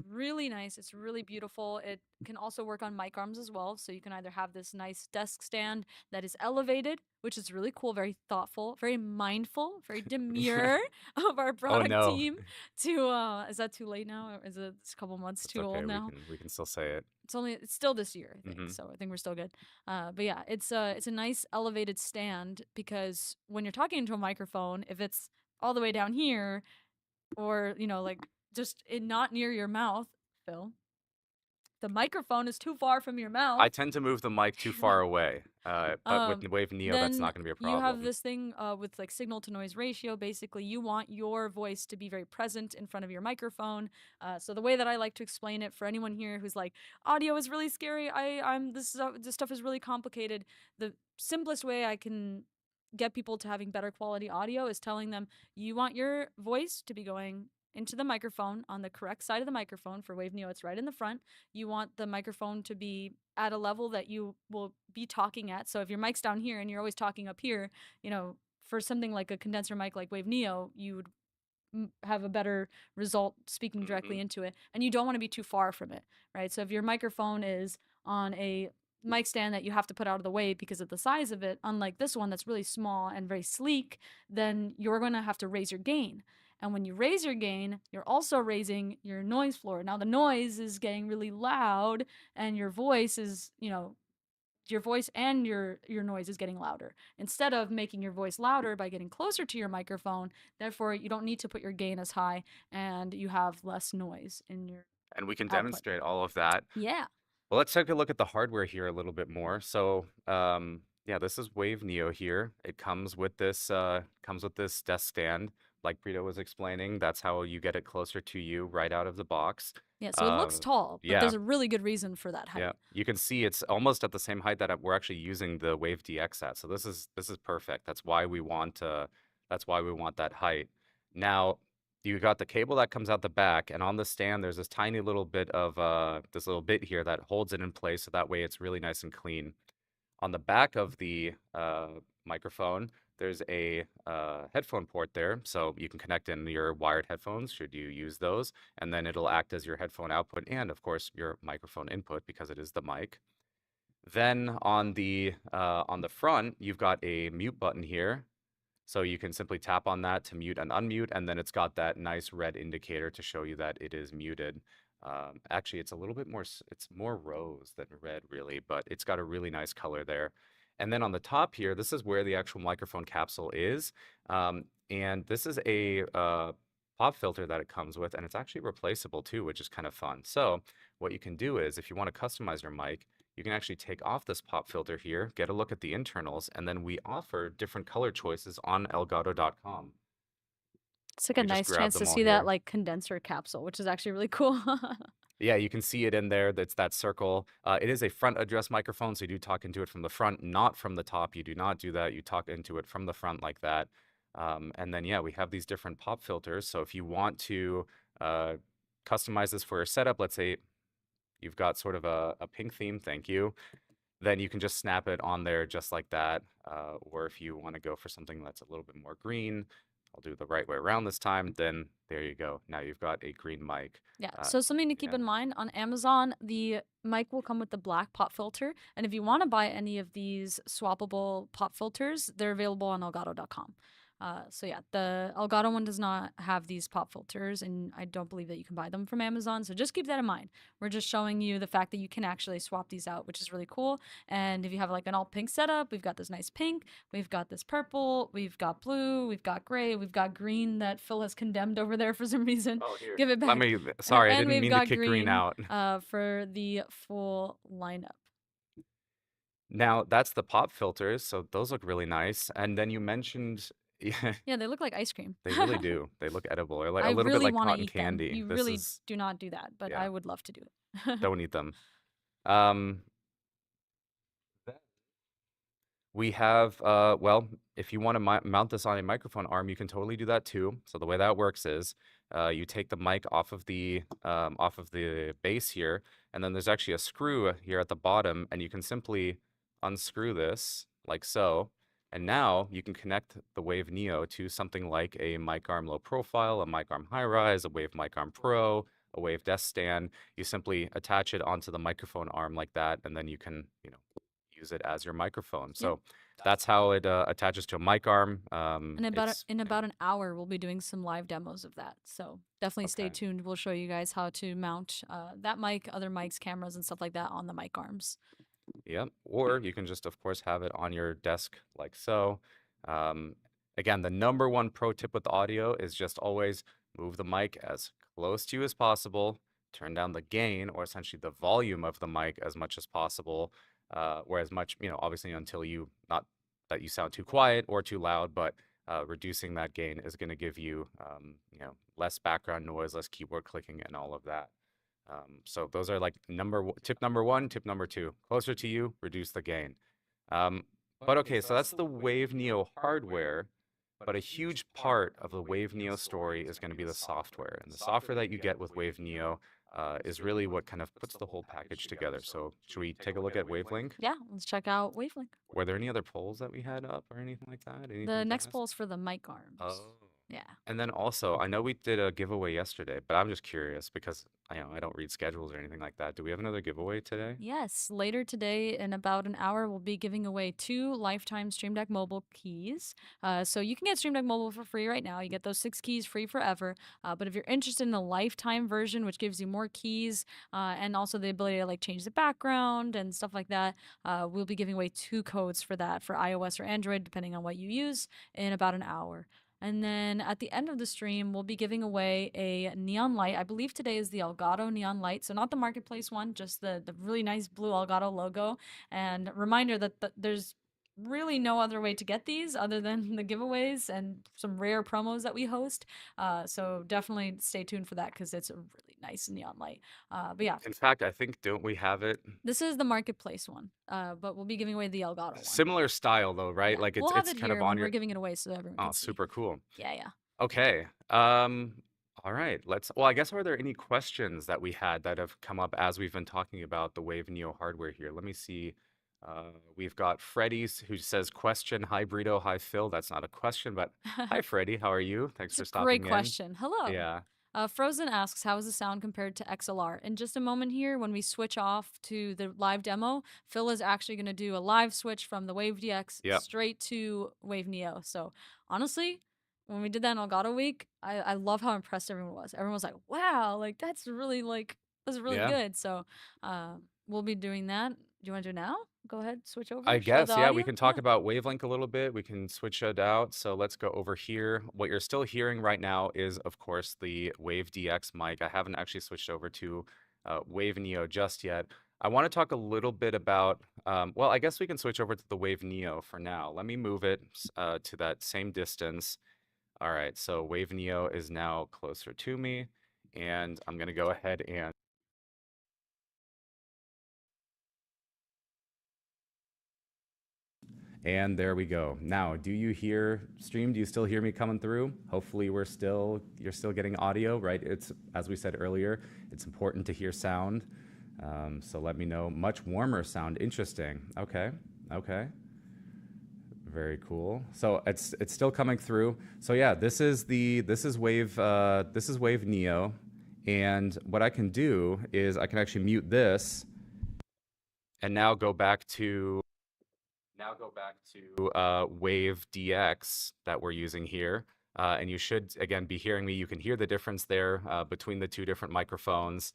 Speaker 2: really nice. It's really beautiful. It can also work on mic arms as well. So you can either have this nice desk stand that is elevated, which is really cool, very thoughtful, very mindful, very demure of our
Speaker 1: Oh
Speaker 2: product
Speaker 1: no.
Speaker 2: team. To is that too late now? Or is it a couple months
Speaker 1: It's
Speaker 2: too
Speaker 1: okay.
Speaker 2: old
Speaker 1: We
Speaker 2: now?
Speaker 1: can we can still say it.
Speaker 2: It's still this year, I think.
Speaker 1: Hmm.
Speaker 2: So I think we're still good. But yeah, it's a nice elevated stand because when you're talking into a microphone, if it's all the way down here or like just not near your mouth, Phil, the microphone is too far from your mouth.
Speaker 1: I tend to move the mic too far away, but with
Speaker 2: um,
Speaker 1: Wave Neo, that's
Speaker 2: then
Speaker 1: not going to be a
Speaker 2: you have
Speaker 1: problem.
Speaker 2: this thing with like signal to noise ratio. Basically, you want your voice to be very present in front of your microphone. So the way that I like to explain it for anyone here who's like, audio is really scary. This stuff is really complicated. The simplest way I can get people to having better quality audio is telling them you want your voice to be going into the microphone on the correct side of the microphone. For Wave Neo, it's right in the front. You want the microphone to be at a level that you will be talking at. So if your mic's down here and you're always talking up here, for something like a condenser mic like Wave Neo, you would have a better result speaking
Speaker 1: Hmm.
Speaker 2: directly into it. And you don't want to be too far from it, right? So if your microphone is on a mic stand that you have to put out of the way because of the size of it, unlike this one that's really small and very sleek, then you're going to have to raise your gain. And when you raise your gain, you're also raising your noise floor. Now the noise is getting really loud and your voice is, your voice and your noise is getting louder instead of making your voice louder by getting closer to your microphone. Therefore, you don't need to put your gain as high and you have less noise in your
Speaker 1: And we can
Speaker 2: output.
Speaker 1: demonstrate all of that.
Speaker 2: Yeah.
Speaker 1: Well, let's take a look at the hardware here a little bit more. So, yeah, this is Wave Neo here. It comes with this desk stand, like Prito was explaining. That's how you get it closer to you right out of the box.
Speaker 2: Yeah, so it looks
Speaker 1: Uh,
Speaker 2: tall, but
Speaker 1: yeah,
Speaker 2: there's a really good reason for that
Speaker 1: yeah.
Speaker 2: height.
Speaker 1: You can see it's almost at the same height that we're actually using the Wave DX at. So this is perfect. That's why we want that height. Now, you got the cable that comes out the back, and on the stand there's this tiny little bit of this little bit here that holds it in place so that way it's really nice and clean. On the back of the microphone, there's a headphone port there, so you can connect in your wired headphones should you use those, and then it'll act as your headphone output and, of course, your microphone input because it is the mic. Then on the front, you've got a mute button here, so you can simply tap on that to mute and unmute, and then it's got that nice red indicator to show you that it is muted. Actually, it's a little bit more, it's more rose than red, really, but it's got a really nice color there. And then on the top here, this is where the actual microphone capsule is. And this is a pop filter that it comes with, and it's actually replaceable too, which is kind of fun. So what you can do is if you want to customize your mic, you can actually take off this pop filter here, get a look at the internals, and then we offer different color choices on Elgato.com.
Speaker 2: It's like
Speaker 1: Let
Speaker 2: a
Speaker 1: me just
Speaker 2: nice
Speaker 1: grab
Speaker 2: chance to
Speaker 1: them all
Speaker 2: see that
Speaker 1: here.
Speaker 2: like condenser capsule, which is actually really cool.
Speaker 1: Yeah, you can see it in there. That's that circle. It is a front address microphone, so you do talk into it from the front, not from the top. You do not do that. You talk into it from the front like that. And then, yeah, we have these different pop filters. So if you want to customize this for your setup, let's say you've got sort of a pink theme, thank you. Then you can just snap it on there just like that. Or if you want to go for something that's a little bit more green, I'll do the right way around this time. Then there you go. Now you've got a green mic.
Speaker 2: Yeah,
Speaker 1: Uh,
Speaker 2: so something to keep
Speaker 1: yeah.
Speaker 2: in mind on Amazon, the mic will come with the black pop filter. And if you want to buy any of these swappable pop filters, they're available on Elgato.com. So yeah, the Elgato one does not have these pop filters, and I don't believe that you can buy them from Amazon. So just keep that in mind. We're just showing you the fact that you can actually swap these out, which is really cool. And if you have like an all pink setup, we've got this nice pink, we've got this purple, we've got blue, we've got gray, we've got green that Phil has condemned over there for some reason.
Speaker 1: Oh, here.
Speaker 2: Give it
Speaker 1: Let
Speaker 2: back.
Speaker 1: me. Sorry, I
Speaker 2: And
Speaker 1: didn't
Speaker 2: we've
Speaker 1: mean to
Speaker 2: got
Speaker 1: kick green
Speaker 2: green
Speaker 1: out.
Speaker 2: for the full lineup.
Speaker 1: Now that's the pop filters, so those look really nice. And then you mentioned, yeah,
Speaker 2: Yeah, they look like ice cream.
Speaker 1: they really do. They look edible, or like a
Speaker 2: I
Speaker 1: little bit
Speaker 2: really
Speaker 1: like
Speaker 2: want to
Speaker 1: cotton
Speaker 2: eat them.
Speaker 1: candy.
Speaker 2: You
Speaker 1: This
Speaker 2: really
Speaker 1: is,
Speaker 2: do not do that, but
Speaker 1: yeah,
Speaker 2: I would love to do it.
Speaker 1: don't eat them. Um, We have, well, if you want to mount this on a microphone arm, you can totally do that too. So the way that works is, you take the mic off of the base here, and then there's actually a screw here at the bottom, and you can simply unscrew this like so. And now you can connect the Wave Neo to something like a mic arm low profile, a mic arm high rise, a Wave mic arm pro, a Wave desk stand. You simply attach it onto the microphone arm like that, and then you can, use it as your microphone.
Speaker 2: Yeah.
Speaker 1: So that's how it attaches to a mic arm.
Speaker 2: And
Speaker 1: It's
Speaker 2: in about an hour, we'll be doing some live demos of that. So definitely stay
Speaker 1: okay.
Speaker 2: tuned. We'll show you guys how to mount that mic, other mics, cameras, and stuff like that on the mic arms.
Speaker 1: Yep. Or you can just, of course, have it on your desk like so. Um, Again, the number one pro tip with audio is just always move the mic as close to you as possible. Turn down the gain, or essentially the volume of the mic, as much as possible. Or as much, obviously until you not that you sound too quiet or too loud, but reducing that gain is going to give you, less background noise, less keyboard clicking, and all of that. So those are like tip number one, tip number two. Closer to you, reduce the gain. Um, but okay, so that's the Wave Neo hardware. But a huge part of the Wave Neo story is going to be the software. And the software that you get with Wave Neo is really what kind of puts the whole package together. So should we take a look at Wavelink?
Speaker 2: Yeah, let's check out Wavelink.
Speaker 1: Were there any other polls that we had up or anything like that?
Speaker 2: The
Speaker 1: Anything to
Speaker 2: next
Speaker 1: ask?
Speaker 2: poll is for the mic arms.
Speaker 1: Oh.
Speaker 2: Yeah.
Speaker 1: And then also, I know we did a giveaway yesterday, but I'm just curious because I don't read schedules or anything like that. Do we have another giveaway today?
Speaker 2: Yes, later today in about an hour, we'll be giving away 2 lifetime Stream Deck Mobile keys. So you can get Stream Deck Mobile for free right now. You get those 6 keys free forever. But if you're interested in the lifetime version, which gives you more keys and also the ability to like change the background and stuff like that, we'll be giving away 2 codes for that for iOS or Android, depending on what you use, in about an hour. And then at the end of the stream, we'll be giving away a neon light. I believe today is the Elgato neon light. So not the marketplace one, just the really nice blue Elgato logo. And reminder that there's really no other way to get these other than the giveaways and some rare promos that we host. So definitely stay tuned for that because it's a really nice neon light. But yeah,
Speaker 1: In fact, I think don't we have it?
Speaker 2: this is the marketplace one. But we'll be giving away the Elgato one.
Speaker 1: Similar style though, right?
Speaker 2: Yeah,
Speaker 1: Like
Speaker 2: we'll have
Speaker 1: it's
Speaker 2: it
Speaker 1: kind of
Speaker 2: here
Speaker 1: on
Speaker 2: when we're
Speaker 1: your.
Speaker 2: giving it away so everyone
Speaker 1: Oh,
Speaker 2: can see.
Speaker 1: super cool.
Speaker 2: Yeah, yeah.
Speaker 1: Okay. All right. Well, I guess are there any questions that we had that have come up as we've been talking about the Wave Neo hardware here? Let me see. We've got Freddie's who says question, hi Brito, hi Phil. That's not a question, but hi Freddie, how are you? Thanks
Speaker 2: It's a
Speaker 1: for
Speaker 2: great
Speaker 1: stopping in.
Speaker 2: question. Hello.
Speaker 1: Yeah.
Speaker 2: Frozen asks, how is the sound compared to XLR? In just a moment here, when we switch off to the live demo, Phil is actually going to do a live switch from the Wave DX
Speaker 1: Yep.
Speaker 2: straight to Wave Neo. So honestly, when we did that in Elgato Week, I love how impressed everyone was. Everyone was like, wow, like that's really
Speaker 1: Yeah.
Speaker 2: good. So we'll be doing that. Do you want to do it now? Go ahead, switch over,
Speaker 1: I
Speaker 2: show the
Speaker 1: guess, yeah, we
Speaker 2: audio.
Speaker 1: can talk
Speaker 2: Yeah.
Speaker 1: about Wavelength a little bit. We can switch it out. So let's go over here. What you're still hearing right now is, of course, the Wave DX mic. I haven't actually switched over to Wave Neo just yet. I want to talk a little bit about, well, I guess we can switch over to the Wave Neo for now. Let me move it to that same distance. All right, so Wave Neo is now closer to me, and I'm going to go ahead and there we go. Now, do you hear stream? Do you still hear me coming through? Hopefully you're still getting audio, right? It's, as we said earlier, it's important to hear sound. So let me know. Much warmer sound. Interesting. Okay. Okay. Very cool. So it's still coming through. So yeah, this is Wave Neo, and what I can do is I can actually mute this and now go back to Wave DX that we're using here. And you should, again, be hearing me. You can hear the difference there between the two different microphones.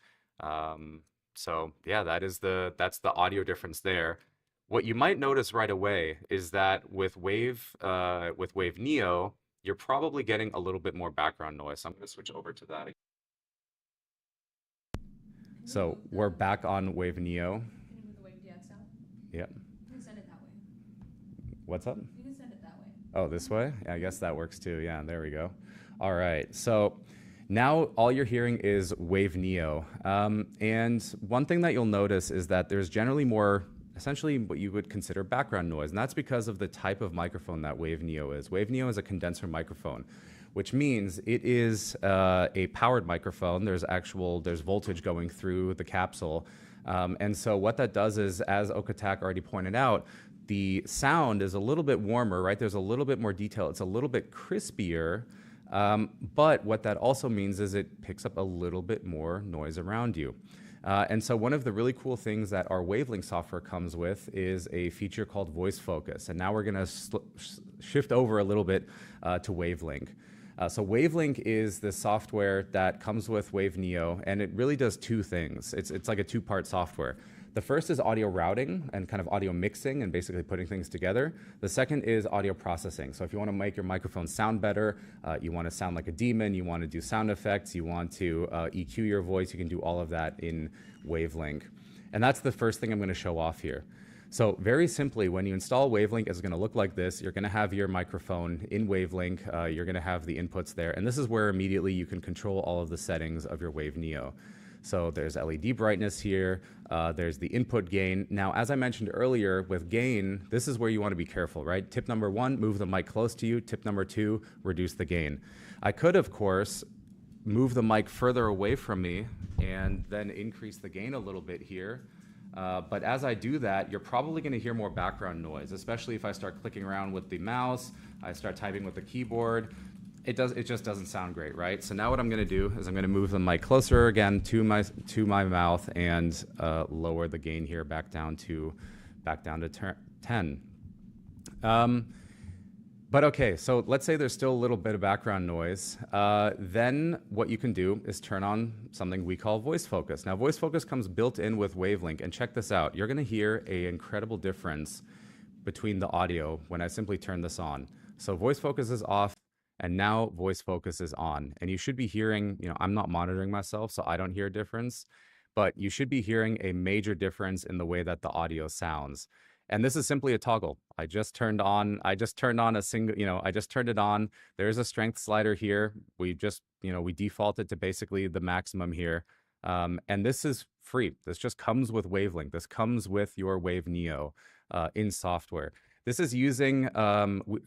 Speaker 1: So yeah, that's the audio difference there. What you might notice right away is that with Wave Neo, you're probably getting a little bit more background noise. So I'm going to switch over to that again. So we're back on Wave Neo.
Speaker 2: Can you move the Wave DX out?
Speaker 1: Yep.
Speaker 2: You can send it that way.
Speaker 1: What's up?
Speaker 2: You can send it that way.
Speaker 1: Oh, this way? Yeah, I guess that works too. Yeah, there we go. All right. So now all you're hearing is Wave Neo. And one thing that you'll notice is that there's generally more, essentially what you would consider background noise. And that's because of the type of microphone that Wave Neo is. Wave Neo is a condenser microphone, which means it is a powered microphone. There's voltage going through the capsule. And so what that does is, as Okatak already pointed out, the sound is a little bit warmer, right? There's a little bit more detail. It's a little bit crispier. But what that also means is it picks up a little bit more noise around you. And so one of the really cool things that our Wavelink software comes with is a feature called Voice Focus. And now we're going to shift over a little bit to Wavelink. So Wavelink is the software that comes with Wave Neo, and it really does two things. It's like a two-part software. The first is audio routing and kind of audio mixing and basically putting things together. The second is audio processing. So if you want to make your microphone sound better, you want to sound like a demon, you want to do sound effects, you want to EQ your voice, you can do all of that in Wavelink. And that's the first thing I'm going to show off here. So very simply, when you install Wavelink, it's going to look like this. You're going to have your microphone in Wavelink. You're going to have the inputs there. And this is where immediately you can control all of the settings of your Wave Neo. So there's LED brightness here. There's the input gain. Now, as I mentioned earlier, with gain, this is where you want to be careful, right? Tip number one, move the mic close to you. Tip number two, reduce the gain. I could, of course, move the mic further away from me and then increase the gain a little bit here. But as I do that, you're probably going to hear more background noise, especially if I start clicking around with the mouse, I start typing with the keyboard. it just doesn't sound great, right? So now what I'm going to do is I'm going to move the mic closer again to my mouth and lower the gain here back down to 10. Um, but okay, so let's say there's still a little bit of background noise. Then what you can do is turn on something we call voice focus. Now, voice focus comes built in with Wavelink, and check this out. You're going to hear an incredible difference between the audio when I simply turn this on. So voice focus is off, and now voice focus is on. And you should be hearing, I'm not monitoring myself, so I don't hear a difference, but you should be hearing a major difference in the way that the audio sounds. And this is simply a toggle. I just turned on a single, I just turned it on. There's a strength slider here. We defaulted to basically the maximum here. And this is free. This just comes with Wavelink. This comes with your Wave Neo in software. This is using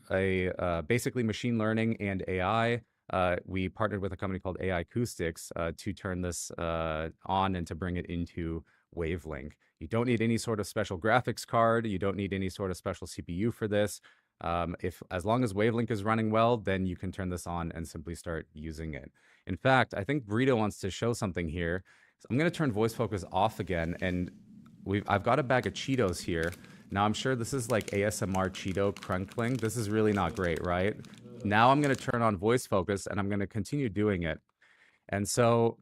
Speaker 1: basically machine learning and AI. We partnered with a company called AI Acoustics to turn this on and to bring it into Wavelink. You don't need any sort of special graphics card. You don't need any sort of special CPU for this. If as long as Wavelink is running well, then you can turn this on and simply start using it. In fact, I think Burrito wants to show something here. So I'm going to turn voice focus off again, and I've got a bag of Cheetos here. Now I'm sure this is like ASMR Cheeto crunkling. This is really not great, right? Now I'm going to turn on voice focus, and I'm going to continue doing it. And so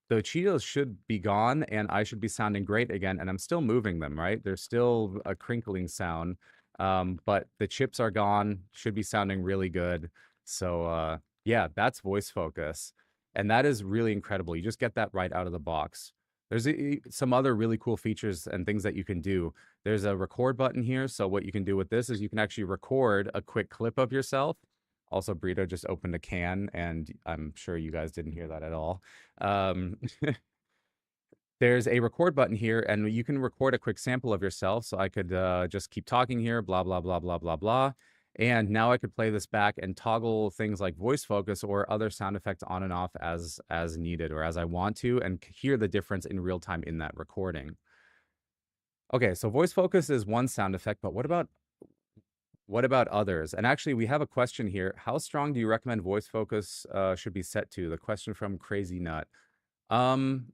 Speaker 1: the Cheetos should be gone and I should be sounding great again. And I'm still moving them, right? There's still a crinkling sound, but the chips are gone, should be sounding really good. So, yeah, that's voice focus. And that is really incredible. You just get that right out of the box. There's some other really cool features and things that you can do. There's a record button here. So, what you can do with this is you can actually record a quick clip of yourself. Also, Brito just opened a can, and I'm sure you guys didn't hear that at all. Um, there's a record button here, and you can record a quick sample of yourself. So I could just keep talking here, blah, blah, blah, blah, blah, blah. And now I could play this back and toggle things like voice focus or other sound effects on and off as needed or as I want to, and hear the difference in real time in that recording. Okay, so voice focus is one sound effect, but what about others? And actually, we have a question here. How strong do you recommend voice focus should be set to? The question from Crazy Nut. Um,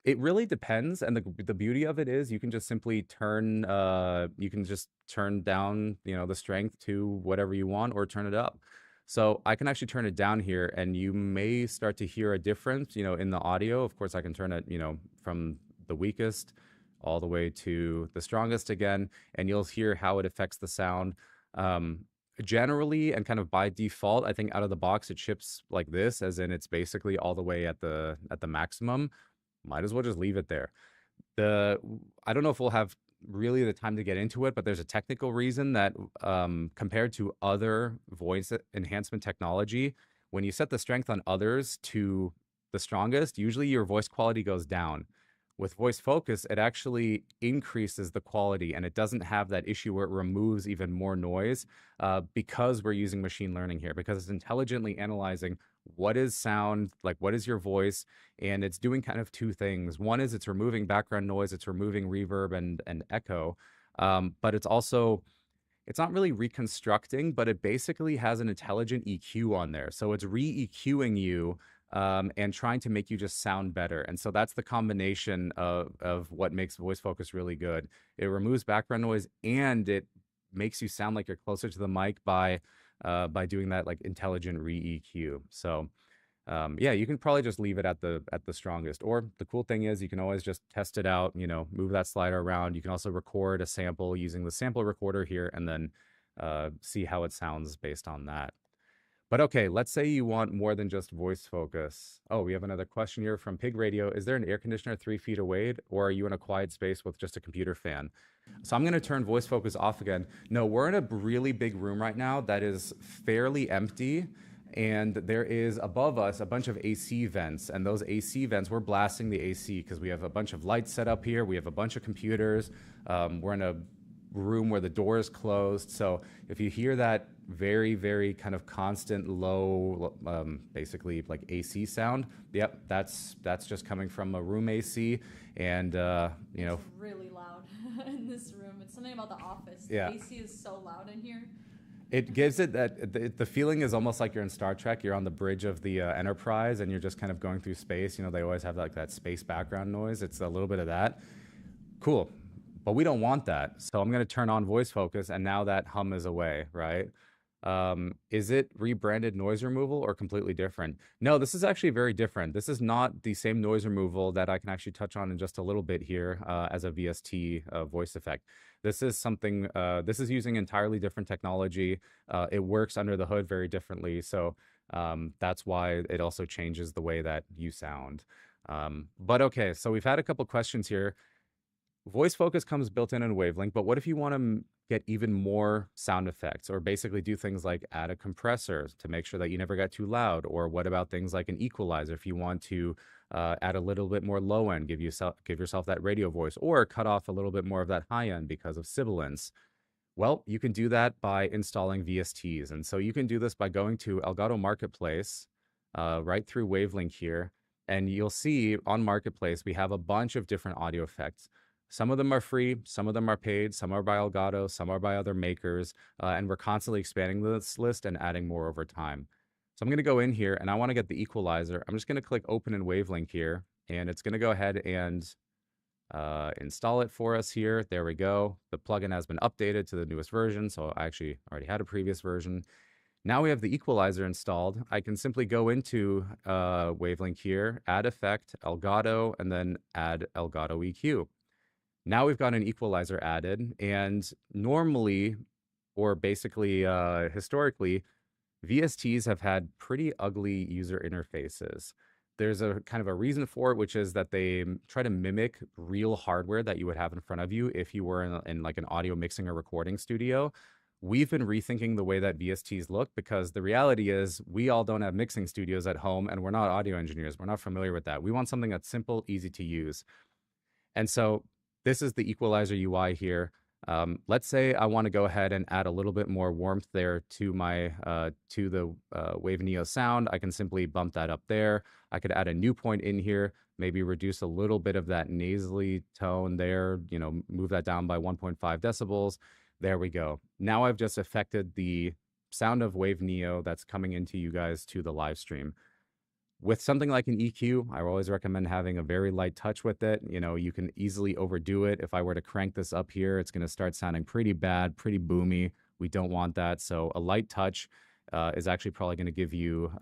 Speaker 1: it really depends, and the beauty of it is you can just simply you can just turn down, the strength to whatever you want or turn it up. So I can actually turn it down here, and you may start to hear a difference, in the audio. Of course, I can turn it, from the weakest all the way to the strongest again, and you'll hear how it affects the sound. Um, Generally and kind of by default, I think out of the box it ships like this, as in it's basically all the way at the maximum. Might as well just leave it there. The I don't know if we'll have really the time to get into it, but there's a technical reason that compared to other voice enhancement technology, when you set the strength on others to the strongest, usually your voice quality goes down. With voice focus, it actually increases the quality and it doesn't have that issue where it removes even more noise because we're using machine learning here, because it's intelligently analyzing what is sound, like what is your voice, and it's doing kind of two things. One is it's removing background noise, it's removing reverb and echo, but it's not really reconstructing, but it basically has an intelligent EQ on there. So it's re-EQing you and trying to make you just sound better. And so that's the combination of what makes voice focus really good. It removes background noise and it makes you sound like you're closer to the mic by doing that like intelligent re-EQ. So yeah, you can probably just leave it at the strongest. Or the cool thing is you can always just test it out, move that slider around. You can also record a sample using the sample recorder here and then see how it sounds based on that. But okay, let's say you want more than just voice focus. Oh, we have another question here from Pig Radio. Is there an air conditioner 3 feet away, or are you in a quiet space with just a computer fan? So I'm going to turn voice focus off again. No, we're in a really big room right now that is fairly empty. And there is above us a bunch of AC vents. And those AC vents, we're blasting the AC because we have a bunch of lights set up here. We have a bunch of computers. We're in a room where the door is closed. So if you hear that very, very kind of constant low, basically like AC sound, yep, that's just coming from a room AC. And,
Speaker 2: It's really loud in this room. It's something about the office. The
Speaker 1: yeah.
Speaker 2: AC is so loud in here.
Speaker 1: It gives it that the feeling is almost like you're in Star Trek. You're on the bridge of the Enterprise, and you're just kind of going through space. You know, they always have like that space background noise. It's a little bit of that. Cool. But we don't want that. So I'm going to turn on voice focus, and now that hum is away, right? Is it rebranded noise removal or completely different? No, this is actually very different. This is not the same noise removal that I can actually touch on in just a little bit here as a VST voice effect. This is something, this is using entirely different technology. It works under the hood very differently. So that's why it also changes the way that you sound. But okay, so we've had a couple questions here. Voice focus comes built in Wavelength, but what if you want to get even more sound effects or basically do things like add a compressor to make sure that you never get too loud? Or what about things like an equalizer if you want to add a little bit more low end, give yourself that radio voice, or cut off a little bit more of that high end because of sibilance? Well, you can do that by installing VSTs. And so you can do this by going to Elgato Marketplace, right through Wavelink here. And you'll see on Marketplace, we have a bunch of different audio effects. Some of them are free, some of them are paid, some are by Elgato, some are by other makers, and we're constantly expanding this list and adding more over time. So I'm going to go in here and I want to get the equalizer. I'm just going to click open in Wavelink here, and it's going to go ahead and install it for us here. There we go. The plugin has been updated to the newest version, so I actually already had a previous version. Now we have the equalizer installed. I can simply go into Wavelink here, add effect, Elgato, and then add Elgato EQ. Now we've got an equalizer added, and normally, or basically historically, VSTs have had pretty ugly user interfaces. There's a kind of a reason for it, which is that they try to mimic real hardware that you would have in front of you if you were in like an audio mixing or recording studio. We've been rethinking the way that VSTs look because the reality is we all don't have mixing studios at home and we're not audio engineers. We're not familiar with that. We want something that's simple, easy to use. And so this is the equalizer UI here. Let's say I want to go ahead and add a little bit more warmth there to my to the Wave Neo sound. I can simply bump that up there. I could add a new point in here, maybe reduce a little bit of that nasally tone there, you know, move that down by 1.5 decibels. There we go. Now I've just affected the sound of Wave Neo that's coming into you guys to the live stream. With something like an EQ, I always recommend having a very light touch with it. You know, you can easily overdo it. If I were to crank this up here, it's going to start sounding pretty bad, pretty boomy. We don't want that. So a light touch is actually probably going to give you,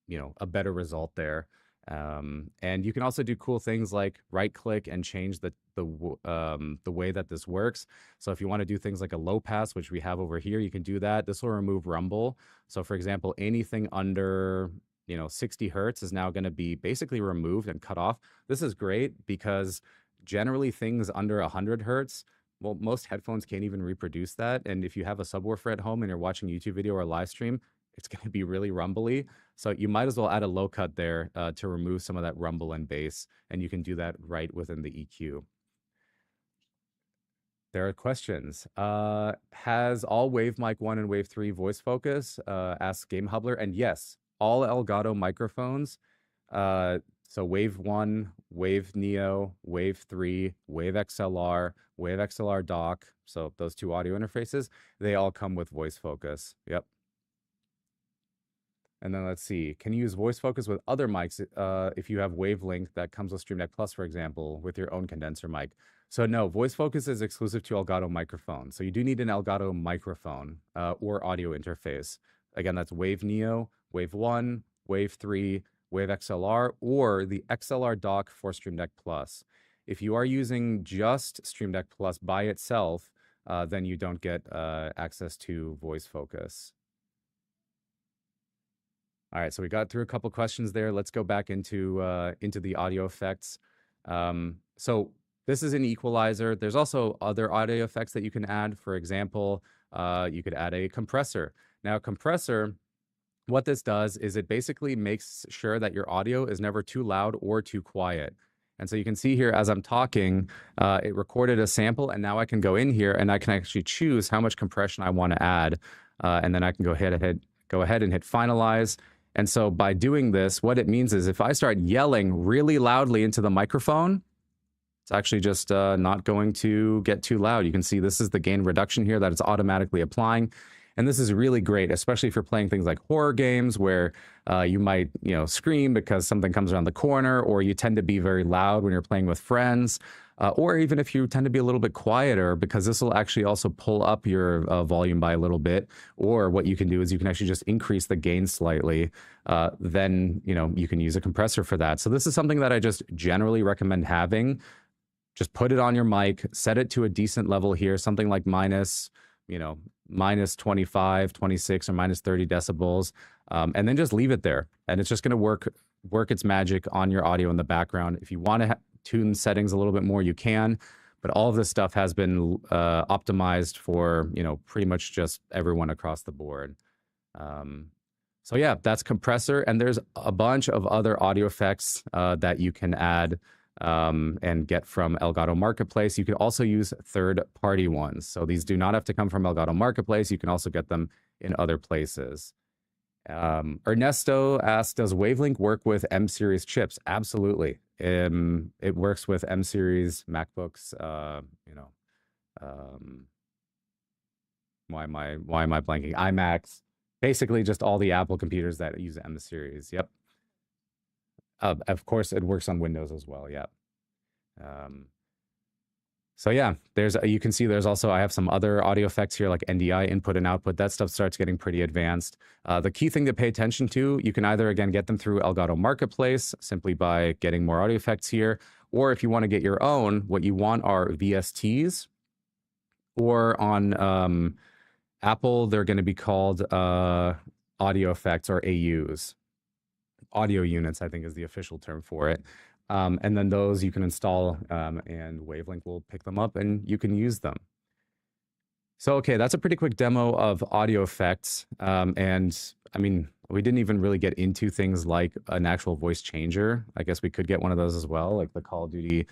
Speaker 1: you know, a better result there. And you can also do cool things like right click and change the way that this works. So if you want to do things like a low pass, which we have over here, you can do that. This will remove rumble. So for example, anything under 60 hertz is now going to be basically removed and cut off. This is great because generally things under 100 hertz, well, most headphones can't even reproduce that. And if you have a subwoofer at home and you're watching a YouTube video or a live stream, it's going to be really rumbly. So you might as well add a low cut there to remove some of that rumble and bass. And you can do that right within the EQ. There are questions. Has all Wave Mic 1 and Wave 3 voice focus? Asks Game Hubler. And yes, all Elgato microphones, so Wave 1, Wave Neo, Wave 3, Wave XLR dock, so those two audio interfaces, they all come with voice focus. Yep. And then let's see, can you use voice focus with other mics if you have Wavelength that comes with Stream Deck Plus, for example, with your own condenser mic? So no, voice focus is exclusive to Elgato microphones. So you do need an Elgato microphone or audio interface. Again, that's Wave Neo, Wave 1, Wave 3, Wave XLR, or the XLR dock for Stream Deck Plus. If you are using just Stream Deck Plus by itself, then you don't get access to voice focus. All right, so we got through a couple questions there. Let's go back into the audio effects. So this is an equalizer. There's also other audio effects that you can add. For example, you could add a compressor. Now, a compressor, what this does is it basically makes sure that your audio is never too loud or too quiet. And so you can see here as I'm talking, it recorded a sample, and now I can go in here and I can actually choose how much compression I want to add. And then I can go ahead and hit finalize. And so by doing this, what it means is if I start yelling really loudly into the microphone, it's actually just not going to get too loud. You can see this is the gain reduction here that it's automatically applying. And this is really great, especially if you're playing things like horror games where you might, scream because something comes around the corner, or you tend to be very loud when you're playing with friends. Or even if you tend to be a little bit quieter, because this will actually also pull up your volume by a little bit. Or what you can do is you can actually just increase the gain slightly. Then you can use a compressor for that. So this is something that I just generally recommend having. Just put it on your mic, set it to a decent level here, something like minus 25, 26, or minus 30 decibels, and then just leave it there. And it's just going to work its magic on your audio in the background. If you want to tune settings a little bit more, you can. But all of this stuff has been optimized for pretty much just everyone across the board. Um, so yeah, that's compressor, and there's a bunch of other audio effects that you can add and get from Elgato Marketplace. You can also use third-party ones. So these do not have to come from Elgato Marketplace. You can also get them in other places. Ernesto asked, does Wavelink work with M series chips? Absolutely. It works with M series MacBooks. Why am I blanking? iMacs. Basically, just all the Apple computers that use M series. Yep. Of course, it works on Windows as well. Yeah. So yeah, you can see there's also, I have some other audio effects here like NDI, input and output. That stuff starts getting pretty advanced. The key thing to pay attention to, you can either, again, get them through Elgato Marketplace simply by getting more audio effects here. Or if you want to get your own, what you want are VSTs, or on Apple, they're going to be called audio effects, or AUs. Audio units, I think, is the official term for it. And then those you can install, and Wavelink will pick them up and you can use them. So, okay, that's a pretty quick demo of audio effects. And I mean, we didn't even really get into things like an actual voice changer. I guess we could get one of those as well, like the Call of Duty.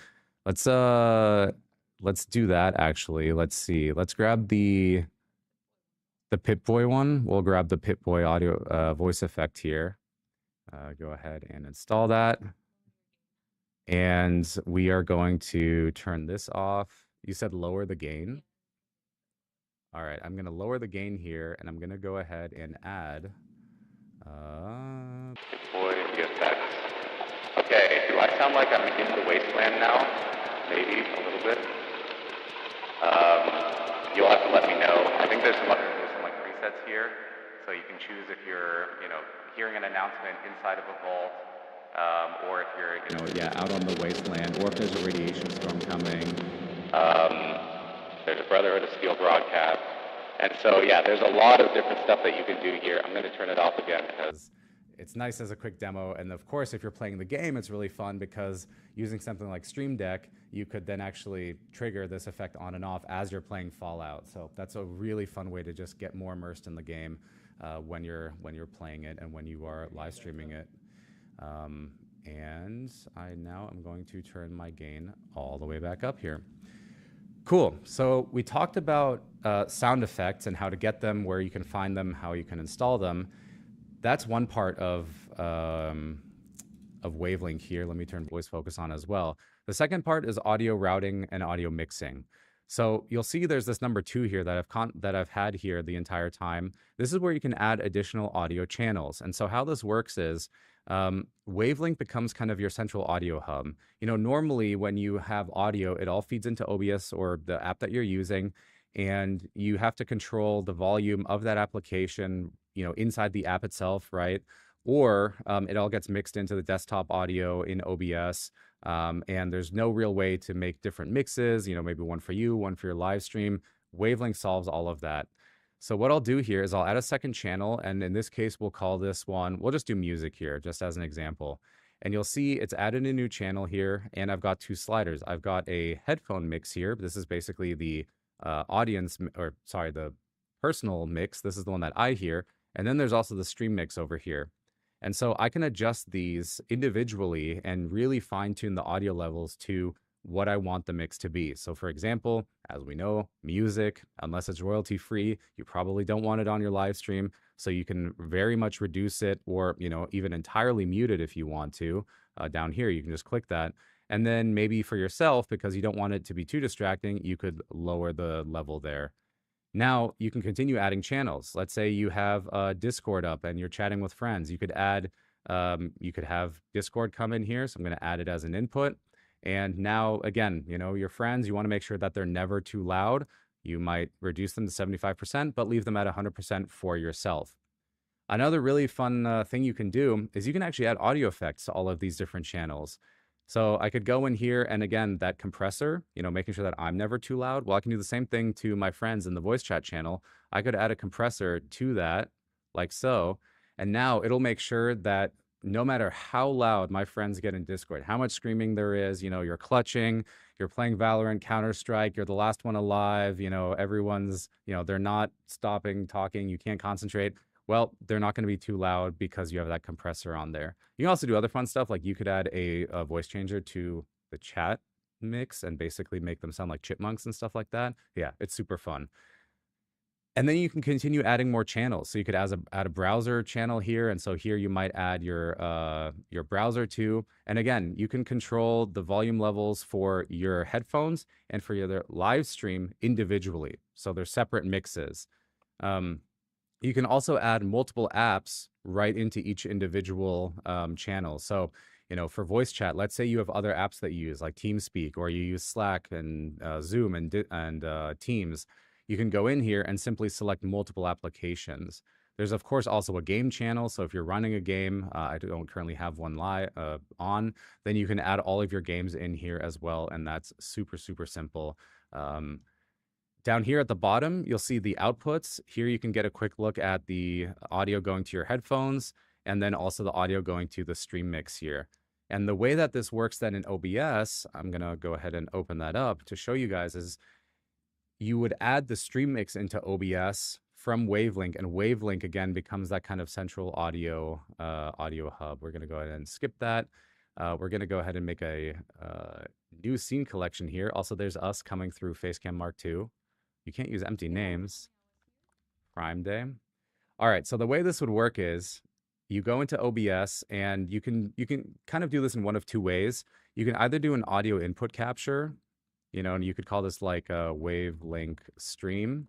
Speaker 1: Let's do that actually. Let's see. Let's grab the Pip-Boy one. We'll grab the Pip-Boy audio voice effect here. Go ahead and install that. And we are going to turn this off. You said lower the gain? All right, I'm going to lower the gain here, and I'm going to go ahead and add Pip-Boy effects. Okay, do I sound like I'm in the wasteland now? Maybe a little bit. You'll have to let me know. I think there's some presets here, so you can choose if you're, hearing an announcement inside of a vault, or if you're, out on the wasteland, or if there's a radiation storm coming. There's a Brotherhood of Steel broadcast. And so, yeah, there's a lot of different stuff that you can do here. I'm going to turn it off again because it's nice as a quick demo. And of course, if you're playing the game, it's really fun because using something like Stream Deck, you could then actually trigger this effect on and off as you're playing Fallout. So that's a really fun way to just get more immersed in the game when you're playing it and when you are live streaming it. And now I'm going to turn my gain all the way back up here. Cool. So we talked about sound effects and how to get them, where you can find them, how you can install them. That's one part of Wavelink here. Let me turn voice focus on as well. The second part is audio routing and audio mixing. So you'll see there's this number 2 here that I've had here the entire time. This is where you can add additional audio channels. And so how this works is Wavelink becomes kind of your central audio hub. Normally when you have audio, it all feeds into OBS or the app that you're using, and you have to control the volume of that application, inside the app itself, right? Or it all gets mixed into the desktop audio in OBS. And there's no real way to make different mixes, maybe one for you, one for your live stream. Wavelink solves all of that. So what I'll do here is I'll add a second channel, and in this case, we'll call this one, we'll just do music here, just as an example. And you'll see it's added a new channel here, and I've got 2 sliders. I've got a headphone mix here. This is basically the the personal mix. This is the one that I hear. And then there's also the stream mix over here. And so I can adjust these individually and really fine tune the audio levels to what I want the mix to be. So for example, as we know, music, unless it's royalty free, you probably don't want it on your live stream. So you can very much reduce it, or, even entirely mute it if you want to. Down here, you can just click that. And then maybe for yourself, because you don't want it to be too distracting, you could lower the level there. Now you can continue adding channels. Let's say you have Discord up and you're chatting with friends. You could have Discord come in here. So I'm going to add it as an input. And now, again, your friends, you want to make sure that they're never too loud. You might reduce them to 75%, but leave them at 100% for yourself. Another really fun thing you can do is you can actually add audio effects to all of these different channels. So I could go in here and again, that compressor, making sure that I'm never too loud. Well, I can do the same thing to my friends in the voice chat channel. I could add a compressor to that like so. And now it'll make sure that no matter how loud my friends get in Discord, how much screaming there is, you're clutching, you're playing Valorant, Counter-Strike, you're the last one alive, everyone's, they're not stopping talking, you can't concentrate. Well, they're not going to be too loud because you have that compressor on there. You can also do other fun stuff, like you could add a voice changer to the chat mix and basically make them sound like chipmunks and stuff like that. Yeah, it's super fun. And then you can continue adding more channels. So you could add a browser channel here, and so here you might add your browser too. And again, you can control the volume levels for your headphones and for your live stream individually. So they're separate mixes. You can also add multiple apps right into each individual channel. So, for voice chat, let's say you have other apps that you use, like TeamSpeak, or you use Slack and Zoom and Teams. You can go in here and simply select multiple applications. There's, of course, also a game channel. So if you're running a game, I don't currently have one live on, then you can add all of your games in here as well. And that's super, super simple. Down here at the bottom, you'll see the outputs. Here you can get a quick look at the audio going to your headphones and then also the audio going to the stream mix here. And the way that this works then in OBS, I'm going to go ahead and open that up to show you guys, is you would add the stream mix into OBS from Wavelink, and Wavelink again becomes that kind of central audio hub. We're going to go ahead and skip that. We're going to go ahead and make a new scene collection here. Also, there's us coming through Facecam Mark II. You can't use empty names. Prime Day. All right, so the way this would work is you go into OBS and you can kind of do this in one of two ways. You can either do an audio input capture, and you could call this like a Wavelink stream.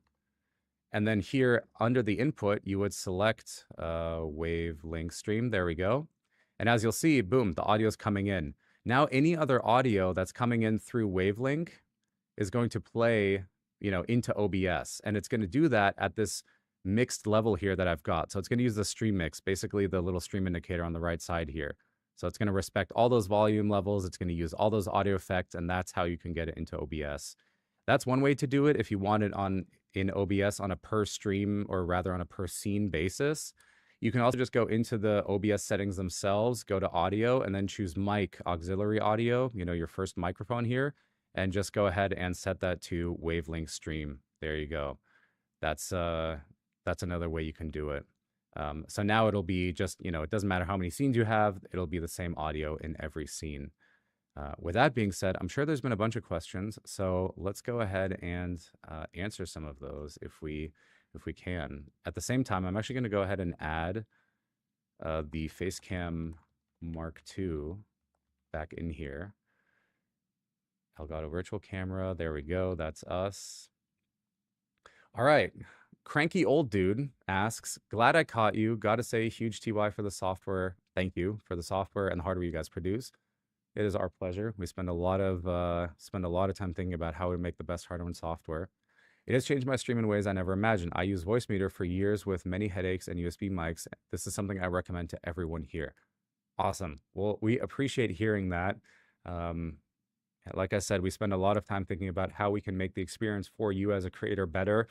Speaker 1: And then here under the input, you would select Wavelink stream. There we go. And as you'll see, boom, the audio is coming in. Now any other audio that's coming in through Wavelink is going to play into OBS. And it's going to do that at this mixed level here that I've got. So it's going to use the stream mix, basically the little stream indicator on the right side here. So it's going to respect all those volume levels. It's going to use all those audio effects, and that's how you can get it into OBS. That's one way to do it if you want it in OBS on a per stream, or rather on a per scene basis. You can also just go into the OBS settings themselves, go to audio, and then choose mic, auxiliary audio, your first microphone here, and just go ahead and set that to Wavelink stream. There you go. That's another way you can do it. So now it'll be just, it doesn't matter how many scenes you have, it'll be the same audio in every scene. With that being said, I'm sure there's been a bunch of questions, so let's go ahead and answer some of those if we can. At the same time, I'm actually going to go ahead and add the Facecam Mark II back in here. Elgato virtual camera. There we go. That's us. All right. Cranky Old Dude asks, glad I caught you. Gotta say, huge TY for the software. Thank you for the software and the hardware you guys produce. It is our pleasure. We spend a lot of time thinking about how we make the best hardware and software. It has changed my stream in ways I never imagined. I use Voicemeeter for years with many headaches and USB mics. This is something I recommend to everyone here. Awesome. Well, we appreciate hearing that. Like I said, we spend a lot of time thinking about how we can make the experience for you as a creator better,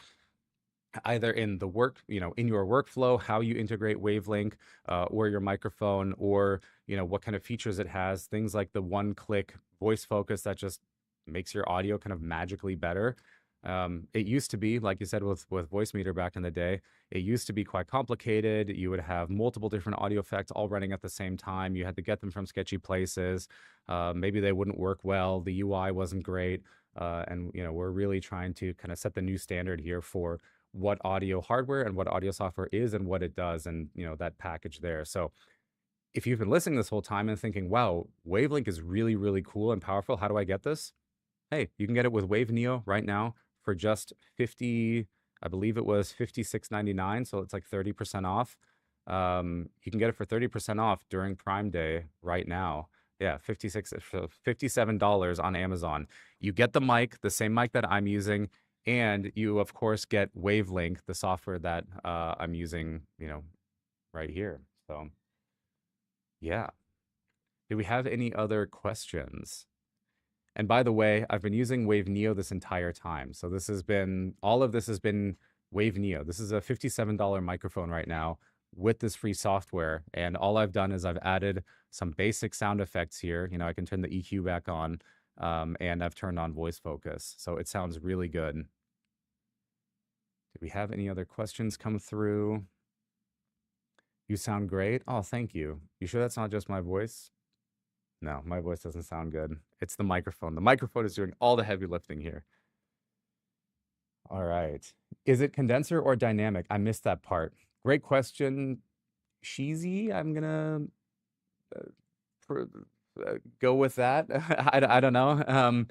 Speaker 1: either in the in your workflow, how you integrate Wavelink or your microphone, or what kind of features it has. Things like the one-click voice focus that just makes your audio kind of magically better. It used to be, like you said, with Voicemeeter back in the day, it used to be quite complicated. You would have multiple different audio effects all running at the same time. You had to get them from sketchy places. Maybe they wouldn't work well. The UI wasn't great. And we're really trying to kind of set the new standard here for what audio hardware and what audio software is and what it does, and that package there. So if you've been listening this whole time and thinking, wow, Wavelink is really, really cool and powerful, how do I get this? Hey, you can get it with Wave Neo right now for just $50 I believe it was 56.99, so it's like 30% off. You can get it for 30% off during Prime Day right now. Yeah, 56 so $57 on Amazon. You get the mic, the same mic that I'm using, and you of course get Wavelink, the software that I'm using, right here. So, yeah. Do we have any other questions? And by the way, I've been using Wave Neo this entire time. So all of this has been Wave Neo. This is a $57 microphone right now with this free software. And all I've done is I've added some basic sound effects here. I can turn the EQ back on, and I've turned on voice focus. So it sounds really good. Do we have any other questions come through? You sound great. Oh, thank you. You sure that's not just my voice? No, my voice doesn't sound good. It's the microphone. The microphone is doing all the heavy lifting here. All right. Is it condenser or dynamic? I missed that part. Great question, Sheezy. I'm gonna uh, go with that. I don't know.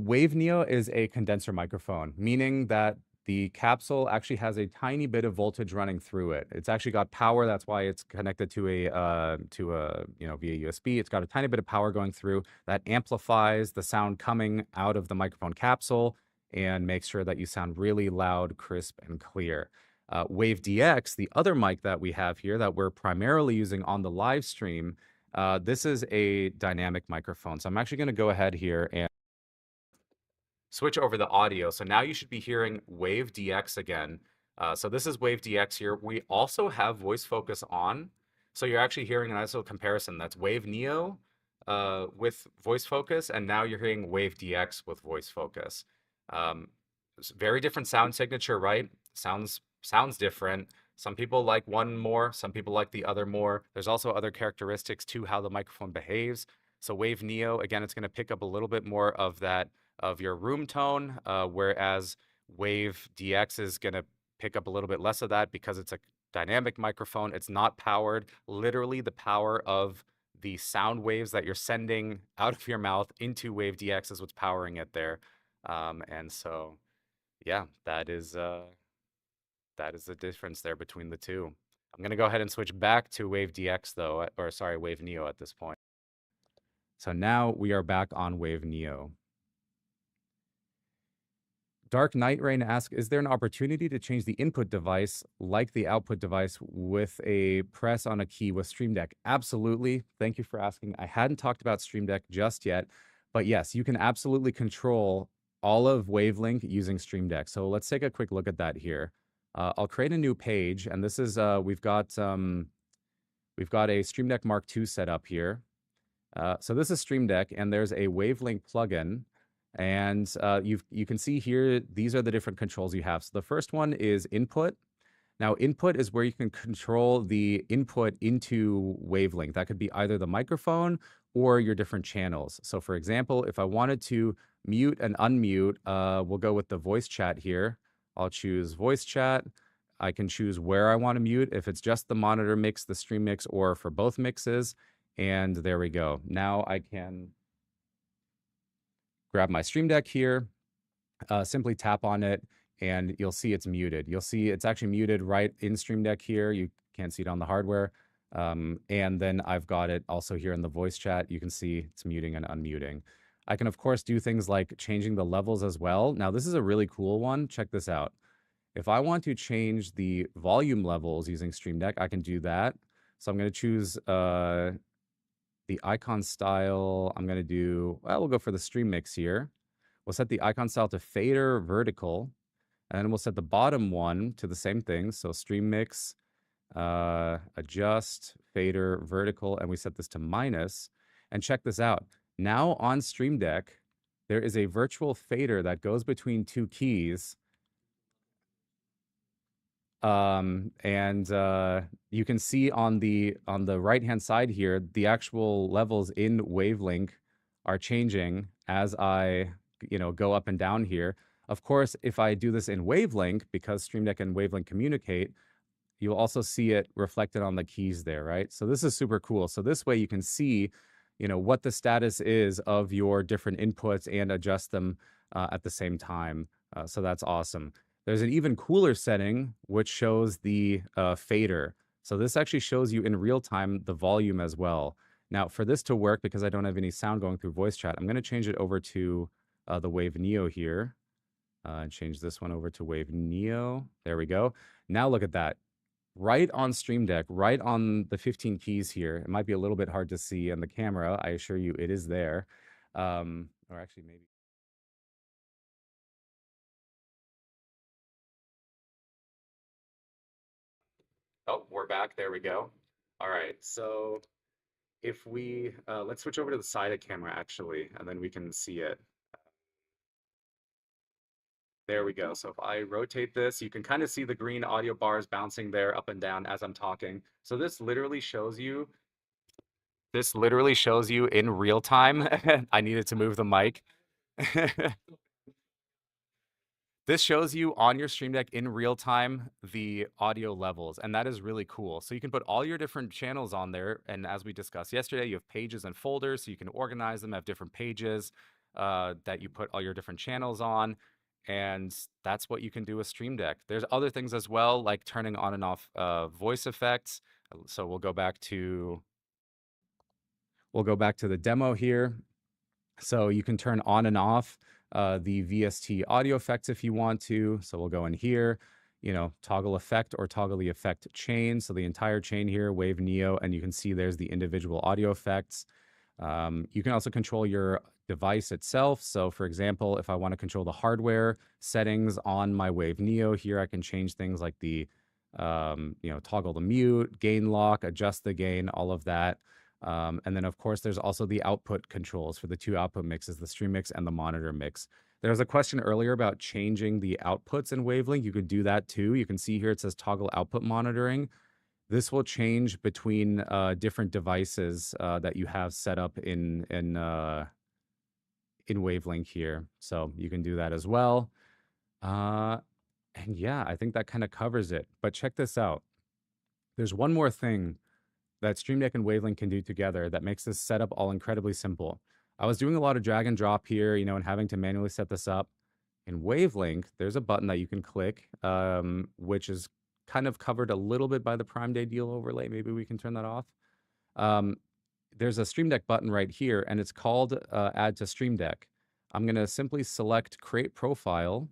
Speaker 1: Wave Neo is a condenser microphone, meaning that the capsule actually has a tiny bit of voltage running through it. It's actually got power. That's why it's connected to via USB. It's got a tiny bit of power going through that amplifies the sound coming out of the microphone capsule and makes sure that you sound really loud, crisp, and clear. Wave DX, the other mic that we have here that we're primarily using on the live stream, this is a dynamic microphone. So I'm actually going to go ahead here and switch over the audio. So now you should be hearing Wave DX again. So this is Wave DX here. We also have voice focus on. So you're actually hearing a nice little comparison. That's Wave Neo with voice focus, and now you're hearing Wave DX with voice focus. Very different sound signature, right? Sounds different. Some people like one more, some people like the other more. There's also other characteristics to how the microphone behaves. So Wave Neo, again, it's going to pick up a little bit more of that of your room tone, whereas Wave DX is going to pick up a little bit less of that because it's a dynamic microphone. It's not powered. Literally, the power of the sound waves that you're sending out of your mouth into Wave DX is what's powering it there. And so, yeah, that is the difference there between the two. I'm going to go ahead and switch back to Wave DX though, or sorry, Wave Neo at this point. So now we are back on Wave Neo. Dark Knight Rain asks, is there an opportunity to change the input device like the output device with a press on a key with Stream Deck? Absolutely. Thank you for asking. I hadn't talked about Stream Deck just yet, but yes, you can absolutely control all of Wavelink using Stream Deck. So let's take a quick look at that here. I'll create a new page, and this is we've got a Stream Deck Mark II set up here. So this is Stream Deck, and there's a Wavelink plugin. And you can see here, these are the different controls you have. So the first one is input. Now, input is where you can control the input into Wavelink. That could be either the microphone or your different channels. So for example, if I wanted to mute and unmute, we'll go with the voice chat here. I'll choose voice chat. I can choose where I want to mute, if it's just the monitor mix, the stream mix, or for both mixes. And there we go. Now I can grab my Stream Deck here, simply tap on it, and you'll see it's muted. You'll see it's actually muted right in Stream Deck here. You can't see it on the hardware. And then I've got it also here in the voice chat. You can see it's muting and unmuting. I can, of course, do things like changing the levels as well. Now, this is a really cool one. Check this out. If I want to change the volume levels using Stream Deck, I can do that. So I'm going to choose the icon style. I'm going to do, well, we'll go for the stream mix here. We'll set the icon style to fader vertical, and then we'll set the bottom one to the same thing. So stream mix, adjust, fader vertical, and we set this to minus. And check this out. Now on Stream Deck, there is a virtual fader that goes between two keys. You can see on the right-hand side here, the actual levels in Wavelink are changing as I, go up and down here. Of course, if I do this in Wavelink, because Stream Deck and Wavelink communicate, you'll also see it reflected on the keys there, right? So this is super cool. So this way you can see, what the status is of your different inputs and adjust them at the same time. So that's awesome. There's an even cooler setting which shows the fader. So this actually shows you in real time the volume as well. Now, for this to work, because I don't have any sound going through voice chat, I'm going to change it over to the Wave Neo here. And change this one over to Wave Neo. There we go. Now look at that. Right on Stream Deck, right on the 15 keys here. It might be a little bit hard to see on the camera. I assure you it is there. Or actually maybe. Oh, we're back. There we go. All right. So if we, let's switch over to the side of camera actually, and then we can see it. There we go. So if I rotate this, you can kind of see the green audio bars bouncing there up and down as I'm talking. So this literally shows you in real time. I needed to move the mic. This shows you on your Stream Deck in real time the audio levels, and that is really cool. So you can put all your different channels on there, and as we discussed yesterday, you have pages and folders, so you can organize them, have different pages that you put all your different channels on, and that's what you can do with Stream Deck. There's other things as well, like turning on and off voice effects. So we'll go back to the demo here. So you can turn on and off the VST audio effects if you want to. So we'll go in here, toggle effect or toggle the effect chain. So the entire chain here, Wave Neo, and you can see there's the individual audio effects. You can also control your device itself. So for example, if I want to control the hardware settings on my Wave Neo here, I can change things like the, toggle the mute, gain lock, adjust the gain, all of that. And then, of course, there's also the output controls for the two output mixes, the stream mix and the monitor mix. There was a question earlier about changing the outputs in Wavelink. You could do that too. You can see here it says toggle output monitoring. This will change between different devices that you have set up in Wavelink here. So you can do that as well. And yeah, I think that kind of covers it. But check this out. There's one more thing that Stream Deck and Wavelink can do together that makes this setup all incredibly simple. I was doing a lot of drag and drop here, and having to manually set this up. In Wavelink, there's a button that you can click, which is kind of covered a little bit by the Prime Day deal overlay. Maybe we can turn that off. There's a Stream Deck button right here, and it's called Add to Stream Deck. I'm going to simply select Create Profile,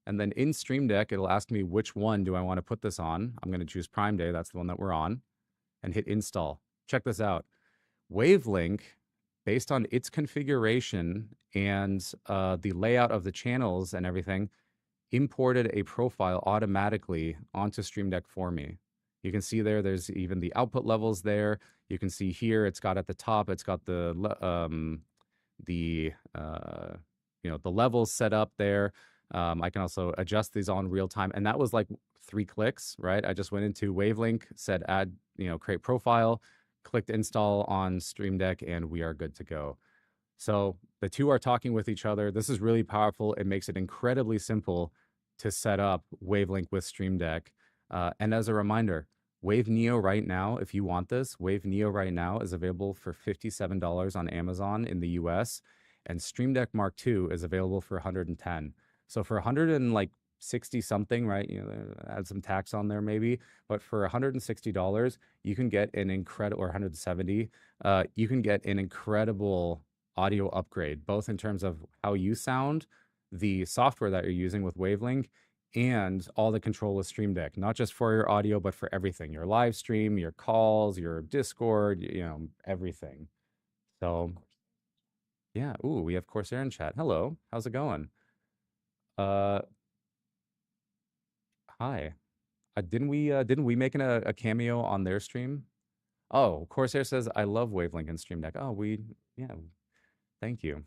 Speaker 1: and then in Stream Deck, it'll ask me which one do I want to put this on. I'm going to choose Prime Day. That's the one that we're on. And hit install. Check this out. Wavelink, based on its configuration and the layout of the channels and everything, imported a profile automatically onto Stream Deck for me. You can see there's even the output levels there. You can see here, it's got at the top, it's got the levels set up there. I can also adjust these on real time. And that was like 3 clicks, right? I just went into Wavelink, said add, create profile, clicked install on Stream Deck, and we are good to go. So the two are talking with each other. This is really powerful. It makes it incredibly simple to set up Wavelink with Stream Deck. And as a reminder, Wave Neo right now, if you want this, Wave Neo right now is available for $57 on Amazon in the US, and Stream Deck Mark II is available for 110. So for 160 something, right? Add some tax on there maybe, but for $160, you can get an incredible, or 170, you can get an incredible audio upgrade, both in terms of how you sound, the software that you're using with Wavelink, and all the control with Stream Deck, not just for your audio, but for everything, your live stream, your calls, your Discord, everything. So yeah. Ooh, we have Corsair in chat. Hello, how's it going? Uh, Hi. Didn't we make a cameo on their stream? Oh, Corsair says I love Wavelink and Stream Deck. Oh, yeah, thank you.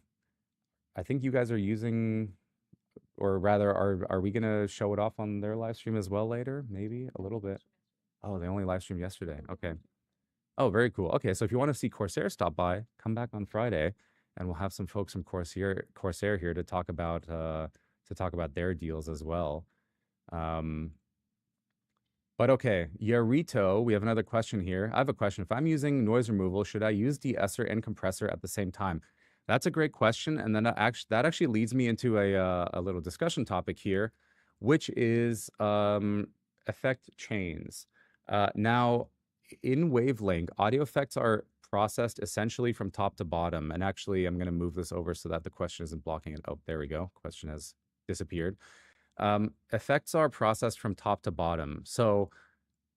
Speaker 1: I think you guys are using, or rather, are we gonna show it off on their live stream as well later? Maybe a little bit. Oh, they only live streamed yesterday. Okay. Oh, very cool. Okay, so if you want to see Corsair stop by, come back on Friday, and we'll have some folks from Corsair here to talk about their deals as well. But okay, Yarito, we have another question here. I have a question. If I'm using noise removal, should I use de-esser and compressor at the same time? That's a great question, and then that actually leads me into a little discussion topic here, which is effect chains. Now, in wavelength, audio effects are processed essentially from top to bottom. And actually, I'm going to move this over so that the question isn't blocking it. Oh, there we go. Question has disappeared. Effects are processed from top to bottom. So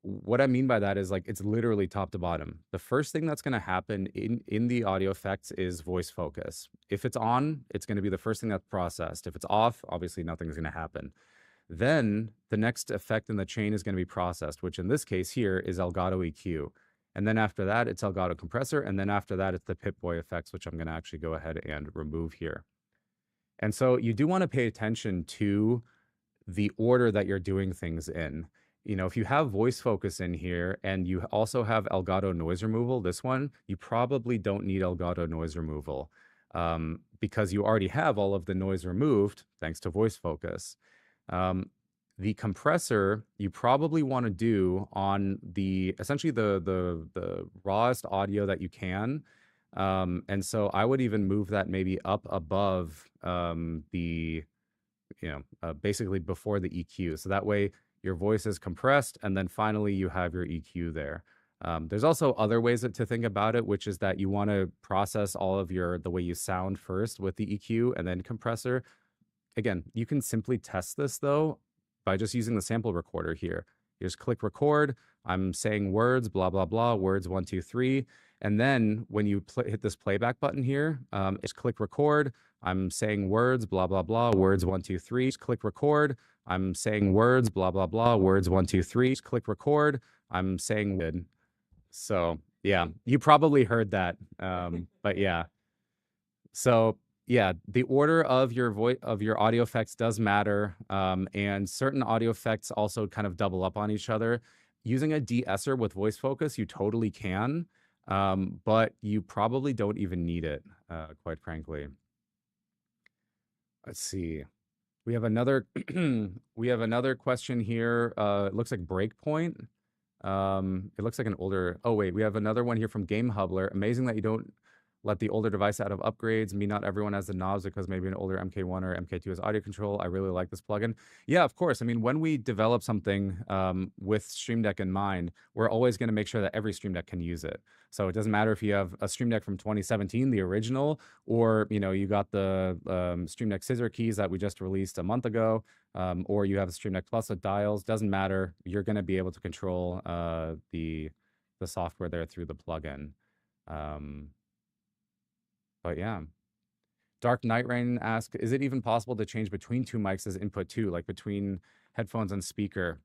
Speaker 1: what I mean by that is like it's literally top to bottom. The first thing that's going to happen in the audio effects is voice focus. If it's on, it's going to be the first thing that's processed. If it's off, obviously nothing's going to happen. Then the next effect in the chain is going to be processed, which in this case here is Elgato EQ. And then after that, it's Elgato compressor. And then after that, it's the Pip-Boy effects, which I'm going to actually go ahead and remove here. And so you do want to pay attention to the order that you're doing things in. You know, if you have voice focus in here and you also have Elgato noise removal, this one, you probably don't need Elgato noise removal because you already have all of the noise removed thanks to voice focus. Um, the compressor you probably want to do on the essentially the rawest audio that you can. And so I would even move that maybe up above the basically before the EQ. So that way your voice is compressed and then finally you have your EQ there. There's also other ways to think about it, which is that you want to process all of the way you sound first with the EQ and then compressor. Again, you can simply test this though by just using the sample recorder here. You just click record. I'm saying words, blah, blah, blah, words 1, 2, 3. And then when you hit this playback button here, just click record. I'm saying words, blah, blah, blah, words 1, 2, 3. Just click record. I'm saying words, blah, blah, blah, words 1, 2, 3. Just click record. I'm saying good. So yeah, you probably heard that. But yeah. So yeah, the order of your voice of your audio effects does matter, and certain audio effects also kind of double up on each other. Using a de-esser with voice focus, you totally can, but you probably don't even need it, quite frankly. Let's see. We have another we have another question here. It looks like breakpoint. It looks like an older. Oh wait, we have another one here from Game Hubler. Amazing that you don't let the older device out of upgrades. Me, not everyone has the knobs because maybe an older MK1 or MK2 has audio control. I really like this plugin. Yeah, of course. I mean, when we develop something with Stream Deck in mind, we're always going to make sure that every Stream Deck can use it. So it doesn't matter if you have a Stream Deck from 2017, the original, or you got the Stream Deck scissor keys that we just released a month ago, or you have a Stream Deck Plus with dials. Doesn't matter. You're going to be able to control the software there through the plugin. But yeah. Dark Night Rain asks, is it even possible to change between two mics as input too, like between headphones and speaker?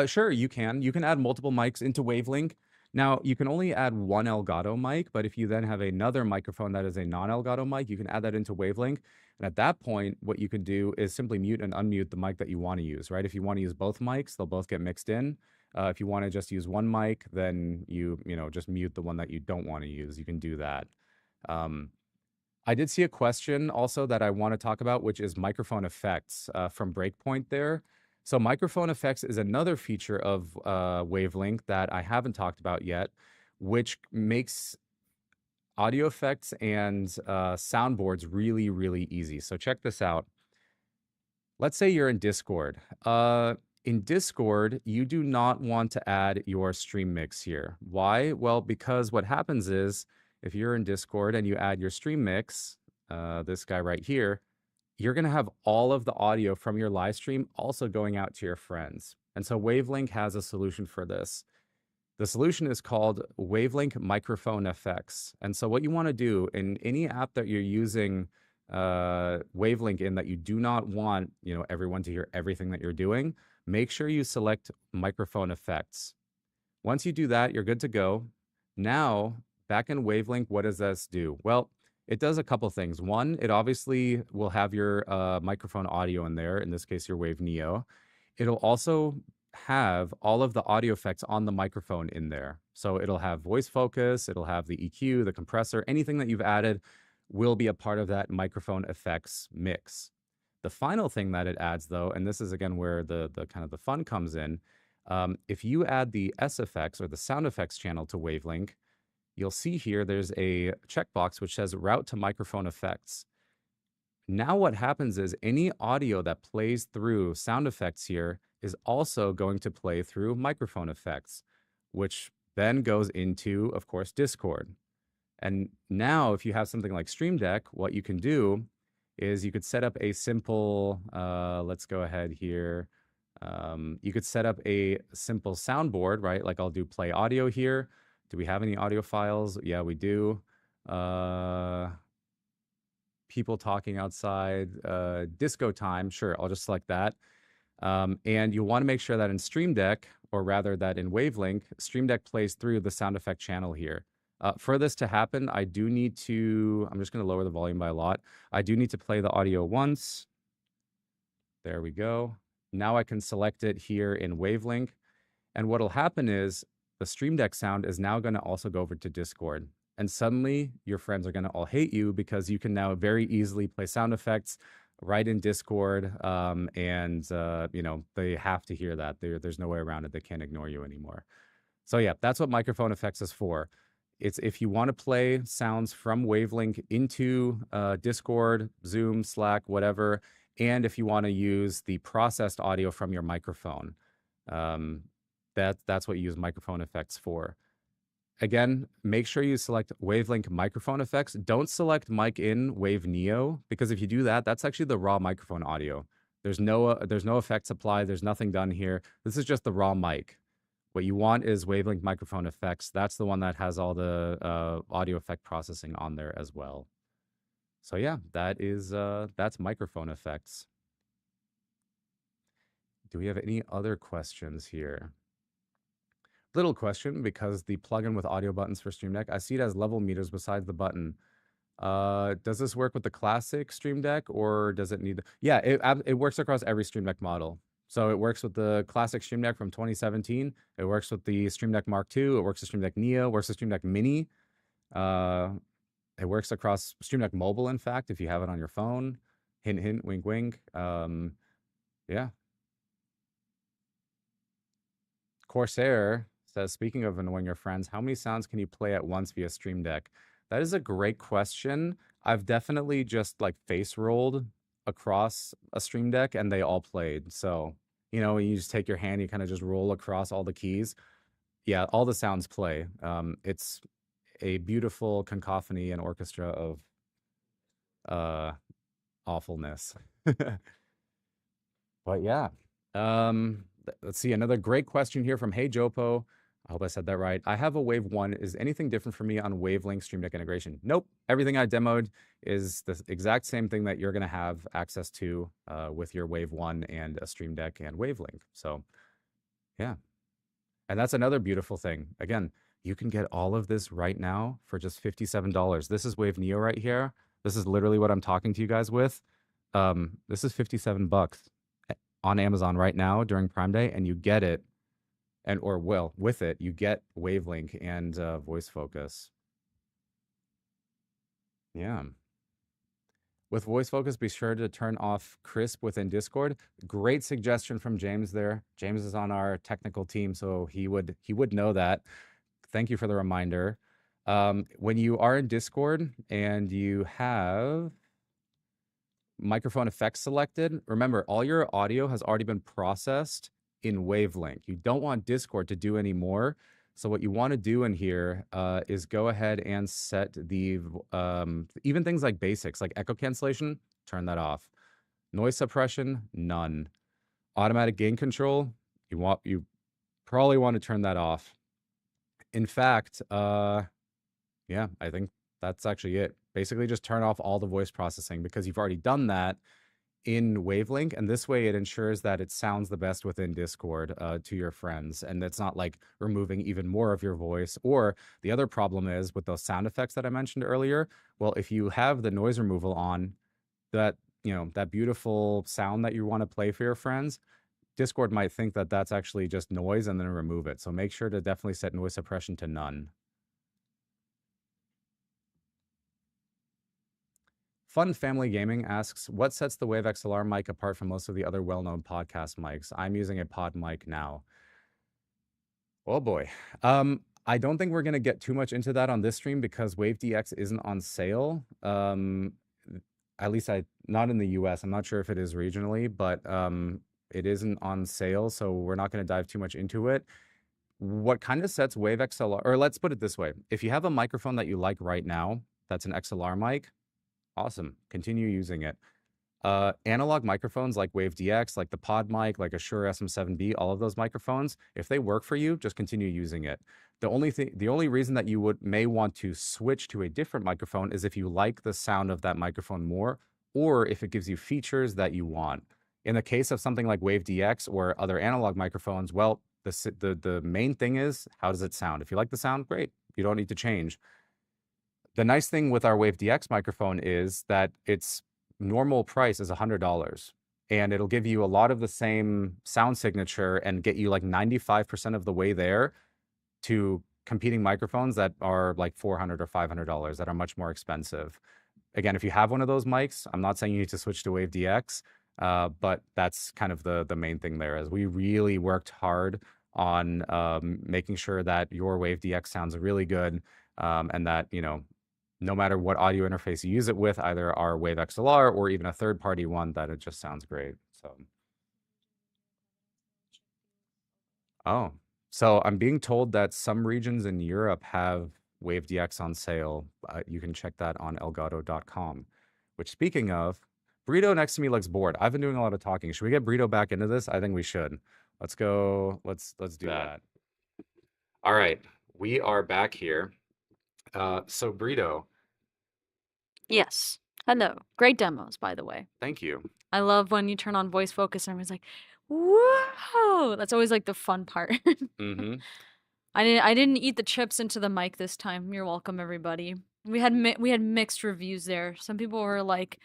Speaker 1: Sure, you can. You can add multiple mics into Wavelink. Now, you can only add one Elgato mic, but if you then have another microphone that is a non-Elgato mic, you can add that into Wavelink. And at that point, what you can do is simply mute and unmute the mic that you want to use, right? If you want to use both mics, they'll both get mixed in. If you want to just use one mic, then you just mute the one that you don't want to use. You can do that. I did see a question also that I want to talk about, which is microphone effects from Breakpoint there. So microphone effects is another feature of Wavelink that I haven't talked about yet, which makes audio effects and soundboards really, really easy. So check this out. Let's say you're in Discord. In Discord, you do not want to add your stream mix here. Why? Well, because what happens is if you're in Discord and you add your stream mix, this guy right here, you're going to have all of the audio from your live stream also going out to your friends. And so Wavelink has a solution for this. The solution is called Wavelink Microphone Effects. And so what you want to do in any app that you're using Wavelink in that you do not want, everyone to hear everything that you're doing, make sure you select microphone effects. Once you do that, you're good to go. Now, back in Wavelink, what does this do? Well, it does a couple things. One, it obviously will have your microphone audio in there, in this case, your Wave Neo. It'll also have all of the audio effects on the microphone in there. So it'll have voice focus, it'll have the EQ, the compressor, anything that you've added will be a part of that microphone effects mix. The final thing that it adds, though, and this is again where the kind of the fun comes in, if you add the S effects or the sound effects channel to Wavelink, you'll see here there's a checkbox which says route to microphone effects. Now what happens is any audio that plays through sound effects here is also going to play through microphone effects, which then goes into, of course, Discord. And now if you have something like Stream Deck, what you can do is you could set up a simple, let's go ahead here. You could set up a simple soundboard, right? Like I'll do play audio here. Do we have any audio files? Yeah, we do. People talking outside, disco time. Sure, I'll just select that. And you want to make sure that in Stream Deck, or rather that in Wavelink, Stream Deck plays through the sound effect channel here. For this to happen, I do need to, I'm just going to lower the volume by a lot. I do need to play the audio once. There we go. Now I can select it here in Wavelink. And what'll happen is the Stream Deck sound is now going to also go over to Discord. And suddenly your friends are going to all hate you because you can now very easily play sound effects right in Discord. You know, they have to hear that. There's no way around it. They can't ignore you anymore. So yeah, that's what microphone effects is for. It's if you want to play sounds from Wavelink into Discord, Zoom, Slack, whatever, and if you want to use the processed audio from your microphone. Um, that's what you use microphone effects for. Again, make sure you select Wavelink microphone effects. Don't select mic in Wave Neo, because if you do that, that's actually the raw microphone audio. There's no effects applied. There's nothing done here. This is just the raw mic. What you want is Wavelink microphone effects. That's the one that has all the audio effect processing on there as well. So yeah, that's microphone effects. Do we have any other questions here? Little question, because the plugin with audio buttons for Stream Deck, I see it as level meters besides the button. Does this work with the classic Stream Deck, or does it need? Yeah, it works across every Stream Deck model. So it works with the classic Stream Deck from 2017. It works with the Stream Deck Mark II. It works with Stream Deck Neo. It works with Stream Deck Mini. It works across Stream Deck Mobile, in fact, if you have it on your phone. Hint, hint, wink, wink. Yeah. Corsair says, speaking of annoying your friends, how many sounds can you play at once via Stream Deck? That is a great question. I've definitely just like face rolled across a Stream Deck and they all played. So, you know, you just take your hand, you kind of just roll across all the keys. Yeah, all the sounds play. It's a beautiful cacophony and orchestra of uh awfulness. But yeah. Let's see, another great question here from Hey Jopo. I hope I said that right. I have a Wave 1. Is anything different for me on Wavelink Stream Deck integration? Nope. Everything I demoed is the exact same thing that you're going to have access to with your Wave 1 and a Stream Deck and Wavelink. So, yeah. And that's another beautiful thing. Again, you can get all of this right now for just $57. This is Wave Neo right here. This is literally what I'm talking to you guys with. This is 57 bucks on Amazon right now during Prime Day, and you get it, with it, you get Wavelink and voice focus. Yeah. With voice focus, be sure to turn off crisp within Discord. Great suggestion from James there. James is on our technical team, so he would know that. Thank you for the reminder. When you are in Discord and you have microphone effects selected, remember all your audio has already been processed in Wavelink. You don't want Discord to do any more. So what you want to do in here is go ahead and set the even things like basics, like echo cancellation, turn that off. Noise suppression, none. Automatic gain control, you probably want to turn that off. In fact, yeah, I think that's actually it. Basically, just turn off all the voice processing because you've already done that in Wavelink, and this way it ensures that it sounds the best within Discord to your friends, and it's not like removing even more of your voice. Or the other problem is with those sound effects that I mentioned earlier. Well, if you have the noise removal on, that that beautiful sound that you want to play for your friends, Discord might think that that's actually just noise and then remove it. So make sure to definitely set noise suppression to none. Fun Family Gaming asks, what sets the Wave XLR mic apart from most of the other well-known podcast mics? I'm using a pod mic now. Oh boy. I don't think we're gonna get too much into that on this stream because Wave DX isn't on sale. At least not in the US. I'm not sure if it is regionally, but it isn't on sale, so we're not gonna dive too much into it. What kind of sets Wave XLR, or let's put it this way: if you have a microphone that you like right now, that's an XLR mic, awesome. Continue using it. Analog microphones like Wave DX, like the Pod mic, like a Shure SM7B, all of those microphones, if they work for you, just continue using it. The only reason that you may want to switch to a different microphone is if you like the sound of that microphone more, or if it gives you features that you want. In the case of something like Wave DX or other analog microphones, well, the main thing is, how does it sound? If you like the sound, great. You don't need to change. The nice thing with our Wave DX microphone is that its normal price is $100, and it'll give you a lot of the same sound signature and get you like 95% of the way there to competing microphones that are like $400 or $500 that are much more expensive. Again, if you have one of those mics, I'm not saying you need to switch to Wave DX, but that's kind of the main thing there. Is we really worked hard on making sure that your Wave DX sounds really good, and that, no matter what audio interface you use it with, either our Wave XLR or even a third-party one, that it just sounds great. So, oh, so I'm being told that some regions in Europe have Wave DX on sale. You can check that on Elgato.com. Which, speaking of, Burrito next to me looks bored. I've been doing a lot of talking. Should we get Burrito back into this? I think we should. Let's go. Let's do that. All right, we are back here. So Burrito,
Speaker 2: Yes. Hello. Great demos, by the way.
Speaker 1: thank you.
Speaker 2: I love when you turn on voice focus and everyone's like, whoa! That's always like the fun part.
Speaker 1: Mm-hmm.
Speaker 2: I didn't eat the chips into the mic this time. You're welcome, everybody. We had mixed reviews there. Some people were like,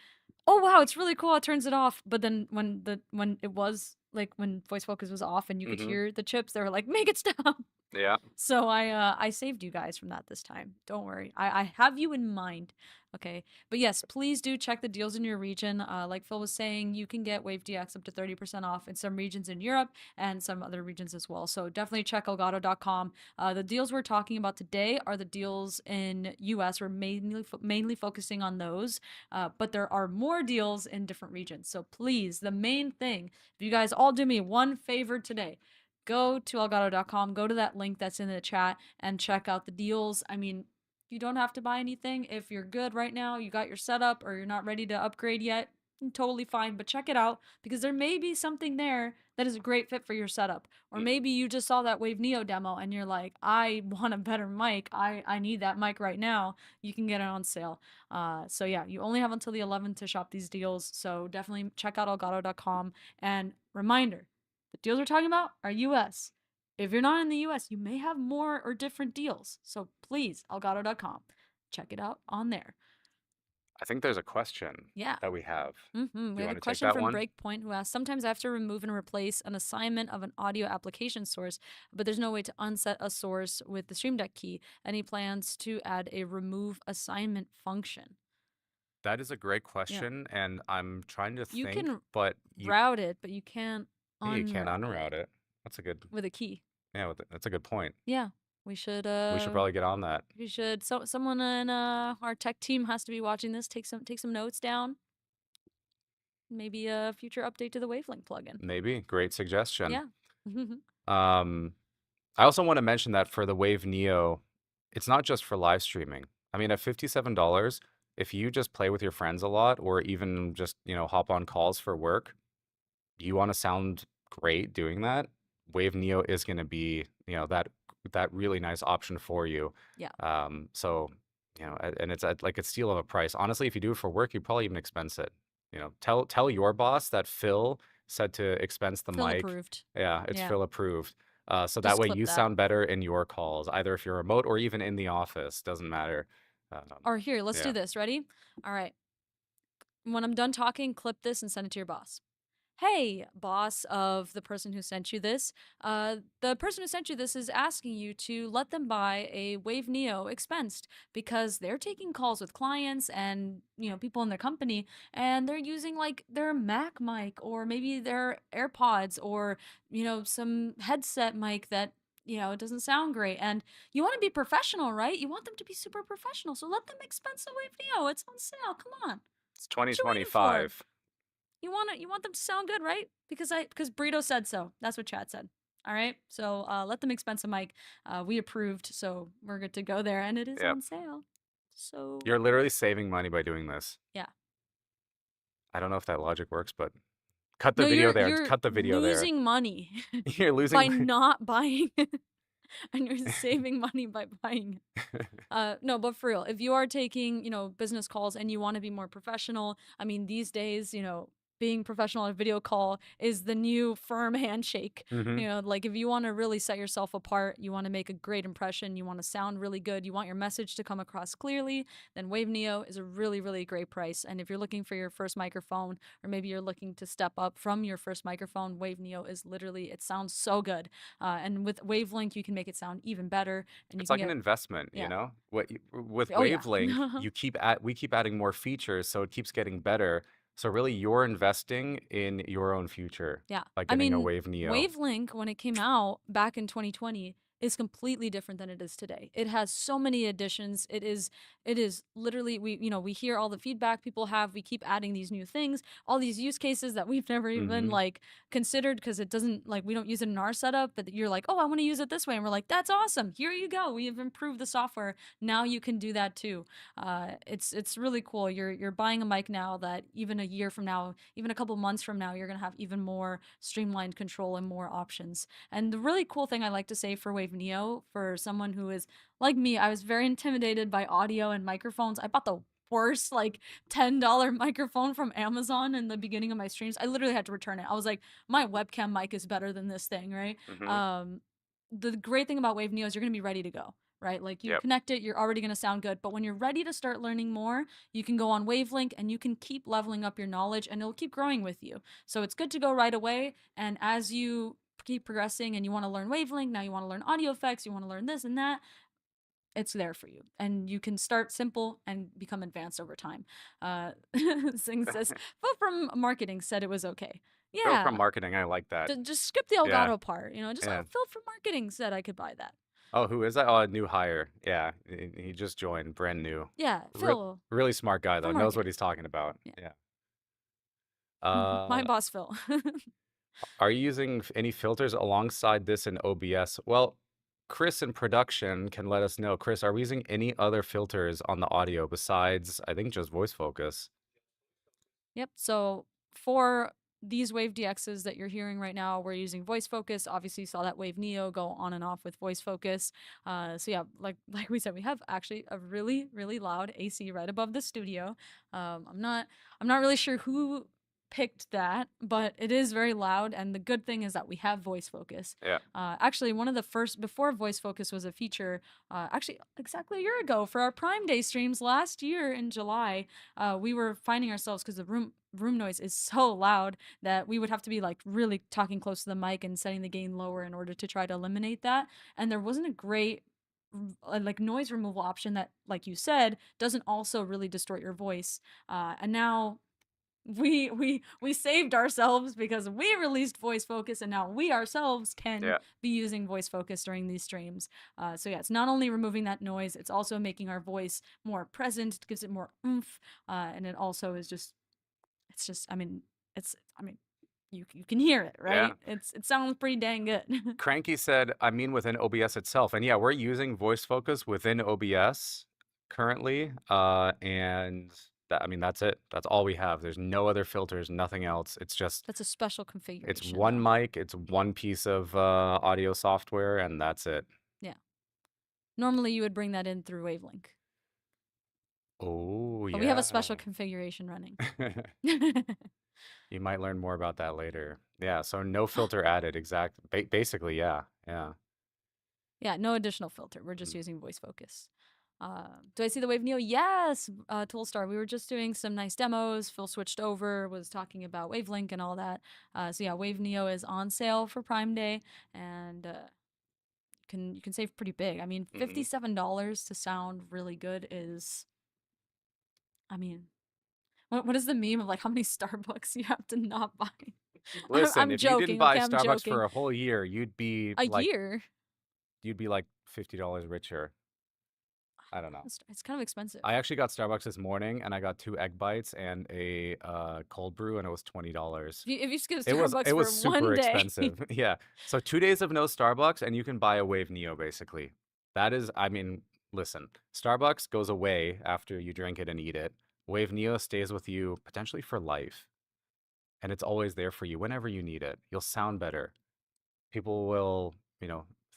Speaker 2: "Oh wow, it's really cool. It turns it off." But then when it was like when voice focus was off and you could
Speaker 1: Mm-hmm.
Speaker 2: hear the chips, they were like, "Make it stop."
Speaker 1: Yeah.
Speaker 2: So I saved you guys from that this time. Don't worry. I have you in mind. Okay. But yes, please do check the deals in your region. Like Phil was saying, you can get Wave DX up to 30% off in some regions in Europe and some other regions as well. So definitely check elgato.com. The deals we're talking about today are the deals in US. We're mainly focusing on those. But there are more deals in different regions. So please, the main thing, if you guys all do me one favor today, go to elgato.com, go to that link that's in the chat, and check out the deals. I mean, you don't have to buy anything. If you're good right now, you got your setup, or you're not ready to upgrade yet, totally fine. But check it out because there may be something there that is a great fit for your setup. Or maybe you just saw that Wave Neo demo and you're like, I want a better mic. I need that mic right now. You can get it on sale. So yeah, you only have until the 11th to shop these deals. So definitely check out elgato.com. And reminder, the deals we're talking about are US. If you're not in the US, you may have more or different deals. So please, elgato.com. Check it out on there.
Speaker 1: I think there's a question
Speaker 2: Yeah.
Speaker 1: that we have.
Speaker 2: We
Speaker 1: Do you
Speaker 2: have a
Speaker 1: want to take
Speaker 2: question
Speaker 1: that
Speaker 2: from
Speaker 1: one?
Speaker 2: Breakpoint who asks, sometimes I have to remove and replace an assignment of an audio application source, but there's no way to unset a source with the Stream Deck key. Any plans to add a remove assignment function?
Speaker 1: That is a great
Speaker 2: Yeah.
Speaker 1: question, and I'm trying to
Speaker 2: You
Speaker 1: think,
Speaker 2: can
Speaker 1: but
Speaker 2: route it, but you can't
Speaker 1: yeah, you can't
Speaker 2: unroute
Speaker 1: unroute
Speaker 2: it
Speaker 1: it. That's a good,
Speaker 2: with a key.
Speaker 1: yeah, that's a good point.
Speaker 2: Yeah. We should
Speaker 1: We should probably get on that.
Speaker 2: so someone in our tech team has to be watching this. Take some notes down. Maybe a future update to the Wavelength plugin.
Speaker 1: Maybe. Great suggestion.
Speaker 2: Yeah.
Speaker 1: Um, I also want to mention that for the Wave Neo, it's not just for live streaming. I mean, at $57, if you just play with your friends a lot or even just, hop on calls for work, you want to sound great doing that, Wave Neo is going to be, that really nice option for you.
Speaker 2: Yeah.
Speaker 1: So, and it's at like a steal of a price. Honestly, if you do it for work, you probably even expense it. Tell your boss that Phil said to expense the
Speaker 2: Phil
Speaker 1: mic.
Speaker 2: approved.
Speaker 1: Yeah, it's
Speaker 2: Yeah.
Speaker 1: Phil approved. So that
Speaker 2: Just
Speaker 1: way
Speaker 2: clip
Speaker 1: you
Speaker 2: that.
Speaker 1: sound better in your calls, either if you're remote or even in the office. Doesn't matter.
Speaker 2: Or here, let's
Speaker 1: Yeah.
Speaker 2: do this. Ready? All right. When I'm done talking, clip this and send it to your boss. Hey, boss of the person who sent you this. The person who sent you this is asking you to let them buy a Wave Neo expensed because they're taking calls with clients and, people in their company, and they're using like their Mac mic or maybe their AirPods or, some headset mic that it doesn't sound great. And you want to be professional, right? You want them to be super professional. So let them expense the Wave Neo. It's on sale. Come on.
Speaker 1: It's
Speaker 2: What you waiting for?
Speaker 1: 2025.
Speaker 2: You want them to sound good, right? Because Burrito said so. That's what Chad said. All right. So let them expense a mic. We approved, so we're good to go there, and it is
Speaker 1: Yep.
Speaker 2: on sale. So
Speaker 1: You're literally saving money by doing this.
Speaker 2: yeah.
Speaker 1: I don't know if that logic works, but cut the
Speaker 2: No,
Speaker 1: video there.
Speaker 2: you're
Speaker 1: Cut the video there.
Speaker 2: losing money
Speaker 1: You're
Speaker 2: by
Speaker 1: losing.
Speaker 2: not buying it, and you're saving money by buying it. No, but for real, if you are taking, business calls and you want to be more professional, I mean, these days, being professional on a video call is the new firm handshake.
Speaker 1: hmm
Speaker 2: Like if you want to really set yourself apart, you want to make a great impression, you want to sound really good, you want your message to come across clearly, then Wave Neo is a really, really great price. And if you're looking for your first microphone, or maybe you're looking to step up from your first microphone, Wave Neo is literally, it sounds so good. And with Wavelink, you can make it sound even better, and you
Speaker 1: It's
Speaker 2: can
Speaker 1: like an
Speaker 2: get,
Speaker 1: investment, you
Speaker 2: yeah.
Speaker 1: know? With
Speaker 2: Oh yeah.
Speaker 1: Wavelink, we keep adding more features, so it keeps getting better. So really, you're investing in your own future
Speaker 2: Yeah.
Speaker 1: by
Speaker 2: I
Speaker 1: getting a
Speaker 2: mean,
Speaker 1: Wave Neo.
Speaker 2: Wavelink, when it came out back in 2020, is completely different than it is today. It has so many additions. It is literally, we hear all the feedback people have. We keep adding these new things, all these use cases that we've never even
Speaker 1: hmm
Speaker 2: like considered, because it doesn't, like, we don't use it in our setup, but you're like, "Oh, I want to use it this way." And we're like, "That's awesome. Here you go. We have improved the software. Now you can do that too." It's really cool. You're buying a mic now that even a year from now, even a couple months from now, you're gonna have even more streamlined control and more options. And the really cool thing I like to say for Wave Neo, for someone who is like me, I was very intimidated by audio and microphones. I bought the worst like $10 microphone from Amazon in the beginning of my streams. I literally had to return it. I was like, my webcam mic is better than this thing, right?
Speaker 1: hmm
Speaker 2: Um, the great thing about Wave Neo is you're gonna be ready to go, right? Like you
Speaker 1: Yep.
Speaker 2: connect it, you're already gonna sound good. But when you're ready to start learning more, you can go on Wavelink and you can keep leveling up your knowledge and it'll keep growing with you. So it's good to go right away. And as you keep progressing and you want to learn Wavelink, now you want to learn audio effects, you want to learn this and that, it's there for you. And you can start simple and become advanced over time. Sing says, Phil from marketing said it was okay.
Speaker 1: Phil from
Speaker 2: Yeah,
Speaker 1: marketing, I like that.
Speaker 2: just skip the
Speaker 1: Yeah,
Speaker 2: Elgato part, just
Speaker 1: yeah.
Speaker 2: Phil from marketing said I could buy that.
Speaker 1: Oh, who is that? Oh, a new hire. Yeah, he just joined, brand new.
Speaker 2: Yeah,
Speaker 1: Real,
Speaker 2: Phil
Speaker 1: really smart guy though.
Speaker 2: from
Speaker 1: Knows what
Speaker 2: marketing.
Speaker 1: he's talking about.
Speaker 2: Yeah.
Speaker 1: Yeah.
Speaker 2: My
Speaker 1: Uh,
Speaker 2: boss Phil.
Speaker 1: Are you using any filters alongside this in OBS? Well, Chris in production can let us know. Chris, are we using any other filters on the audio besides, I think, just voice focus?
Speaker 2: Yep. So for these Wave DXs that you're hearing right now, we're using voice focus. Obviously, you saw that Wave Neo go on and off with voice focus. So yeah, like we said, we have actually a really really loud AC right above the studio. I'm not really sure who picked that, but it is very loud. And the good thing is that we have voice focus.
Speaker 1: Yeah.
Speaker 2: Actually, one of the first before voice focus was a feature. Actually, exactly a year ago for our Prime Day streams last year in July, we were finding ourselves, because the room noise is so loud, that we would have to be like really talking close to the mic and setting the gain lower in order to try to eliminate that. And there wasn't a great like noise removal option that, like you said, doesn't also really distort your voice. And now we saved ourselves because we released voice focus, and now we ourselves can
Speaker 1: Yeah.
Speaker 2: be using voice focus during these streams. So yeah, it's not only removing that noise, it's also making our voice more present. It gives it more oomph, and it also is just, it's just, I mean, you can hear it,
Speaker 1: Yeah.
Speaker 2: right? It sounds pretty dang good.
Speaker 1: Cranky said, I mean, within OBS itself. And yeah, we're using voice focus within OBS currently. And that, I mean, that's it. That's all we have. There's no other filters, nothing else. It's just,
Speaker 2: That's a special
Speaker 1: it's
Speaker 2: configuration
Speaker 1: one
Speaker 2: though.
Speaker 1: mic, it's one piece of audio software, and that's it.
Speaker 2: Yeah. Normally you would bring that in through Wavelink,
Speaker 1: Oh,
Speaker 2: but we have a
Speaker 1: yeah.
Speaker 2: special configuration running.
Speaker 1: You might learn more about that later. Yeah, so no filter added, basically, yeah, yeah.
Speaker 2: Yeah, no additional filter. We're just
Speaker 1: Mm,
Speaker 2: using voice focus. Do I see the Wave Neo? Yes, Toolstar. We were just doing some nice demos. Phil switched over, was talking about Wavelink and all that. So yeah, Wave Neo is on sale for Prime Day, and you can save pretty big. I mean,
Speaker 1: mhm.
Speaker 2: $57 to sound really good is. I mean, what is the meme of like how many Starbucks you have to not buy?
Speaker 1: Listen,
Speaker 2: I'm
Speaker 1: if you didn't
Speaker 2: joking.
Speaker 1: buy
Speaker 2: Okay, I'm
Speaker 1: Starbucks
Speaker 2: joking.
Speaker 1: for a whole year, you'd be
Speaker 2: A
Speaker 1: like,
Speaker 2: year.
Speaker 1: you'd be like $50 richer. I don't know.
Speaker 2: It's kind of expensive.
Speaker 1: I actually got Starbucks this morning and I got 2 egg bites and a cold brew and it was $20.
Speaker 2: If you skip
Speaker 1: It
Speaker 2: Starbucks
Speaker 1: was
Speaker 2: for
Speaker 1: super
Speaker 2: one day.
Speaker 1: expensive. Yeah. So 2 days of no Starbucks and you can buy a Wave Neo basically. That is, I mean, listen, Starbucks goes away after you drink it and eat it. Wave Neo stays with you potentially for life. And it's always there for you whenever you need it. You'll sound better. People will,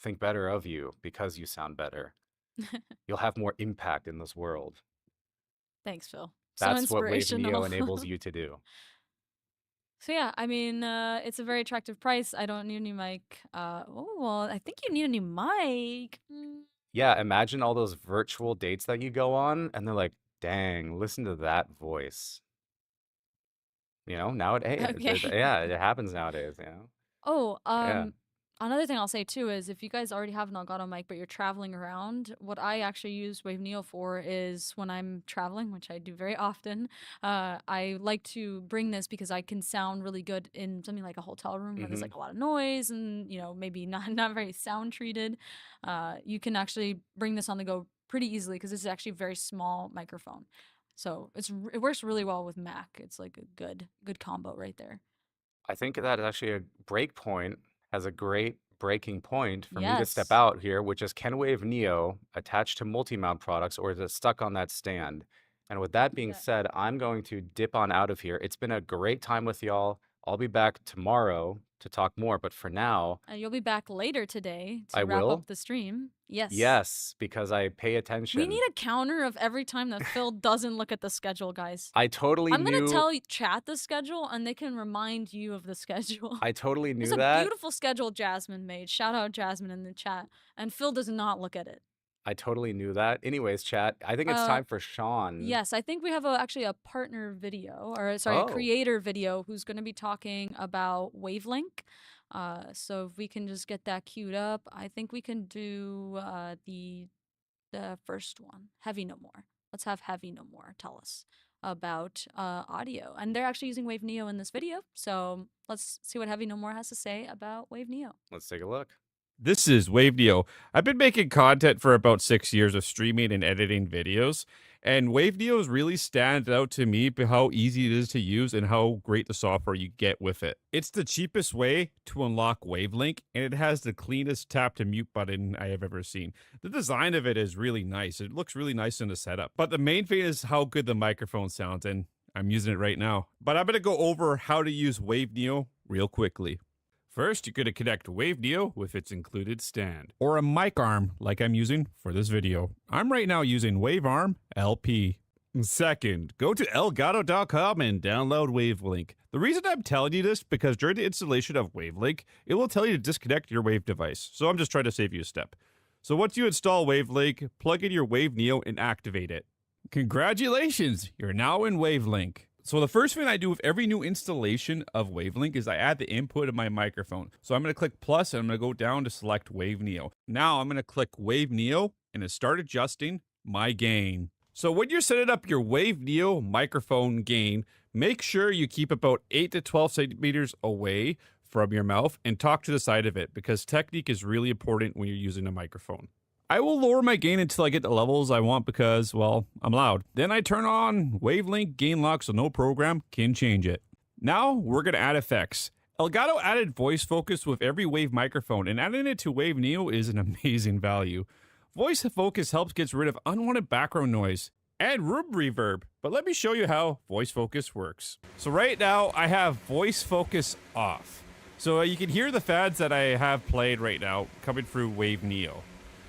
Speaker 1: think better of you because you sound better. You'll have more impact in this world.
Speaker 2: Thanks, Phil. So
Speaker 1: That's what Wave Neo
Speaker 2: inspirational.
Speaker 1: enables you to do.
Speaker 2: So yeah, I mean, it's a very attractive price. I don't need a new mic. Oh well, I think you need a new mic.
Speaker 1: Yeah, imagine all those virtual dates that you go on, and they're like, dang, listen to that voice. Nowadays,
Speaker 2: Okay.
Speaker 1: yeah, it happens nowadays,
Speaker 2: Oh,
Speaker 1: Yeah.
Speaker 2: another thing I'll say too is if you guys already have an Elgato mic but you're traveling around, what I actually use Wave Neo for is when I'm traveling, which I do very often. I like to bring this because I can sound really good in something like a hotel room where there's
Speaker 1: hmm
Speaker 2: like a lot of noise and maybe not very sound treated. You can actually bring this on the go pretty easily because this is actually a very small microphone. So it works really well with Mac. It's like a good combo right there.
Speaker 1: I think that actually a break point has a great breaking point for me to step
Speaker 2: Yes.
Speaker 1: out here, which is can Wave Neo attached to multi-mount products or is it stuck on that stand? And with that being
Speaker 2: Yeah.
Speaker 1: said, I'm going to dip on out of here. It's been a great time with y'all. I'll be back tomorrow to talk more, but for now,
Speaker 2: You'll be back later today
Speaker 1: I
Speaker 2: to wrap up
Speaker 1: will.
Speaker 2: the stream. Yes.
Speaker 1: Yes, because I pay
Speaker 2: We need
Speaker 1: attention.
Speaker 2: a counter of every time that Phil doesn't look at the schedule, guys.
Speaker 1: I totally
Speaker 2: I'm gonna
Speaker 1: knew
Speaker 2: tell chat the schedule and they can remind you of the schedule.
Speaker 1: I totally
Speaker 2: It's
Speaker 1: knew
Speaker 2: a
Speaker 1: that.
Speaker 2: beautiful schedule Jasmine made. Shout out Jasmine in the chat. And Phil does not look at it.
Speaker 1: I totally knew that. Anyways, chat, I think it's
Speaker 2: Uh
Speaker 1: time for Sean.
Speaker 2: yes, I think we have actually a partner video, or sorry, a
Speaker 1: Oh,
Speaker 2: creator video who's going to be talking about Wavelink. So if we can just get that queued up, I think we can do the first one, Heavy No More. Let's have Heavy No More tell us about audio. And they're actually using Wave Neo in this video. So let's see what Heavy No More has to say about Wave Neo.
Speaker 1: let's take a look.
Speaker 3: This is Waveneo. I've been making content for about 6 years of streaming and editing videos, and Waveneos really stand out to me by how easy it is to use and how great the software you get with it. It's the cheapest way to unlock Wavelink, and it has the cleanest tap to mute button I have ever seen. The design of it is really nice. It looks really nice in the setup, but the main thing is how good the microphone sounds, and I'm using it right now. But I'm going to go over how to use Waveneo real quickly. First, you're going to connect Wave Neo with its included stand, or a mic arm like I'm using for this video. I'm right now using Wave Arm LP. Second, go to elgato.com and download Wavelink. The reason I'm telling you this because during the installation of Wavelink, it will tell you to disconnect your Wave device. So I'm just trying to save you a step. So once you install Wavelink, plug in your Wave Neo and activate it. Congratulations, you're now in Wavelink. So the first thing I do with every new installation of Wavelink is I add the input of my microphone. So I'm going to click plus and I'm going to go down to select Wave Neo. Now I'm going to click Wave Neo and start adjusting my gain. So when you're setting up your Wave Neo microphone gain, make sure you keep about 8 to 12 centimeters away from your mouth and talk to the side of it because technique is really important when you're using a microphone. I will lower my gain until I get the levels I want because, well, I'm loud. Then I turn on Wavelink gain lock so no program can change it. Now we're going to add effects. Elgato added voice focus with every Wave microphone, and adding it to Wave Neo is an amazing value. Voice focus helps get rid of unwanted background noise and room reverb, but let me show you how voice focus works. So right now I have voice focus off. So you can hear the fans that I have played right now coming through Wave Neo.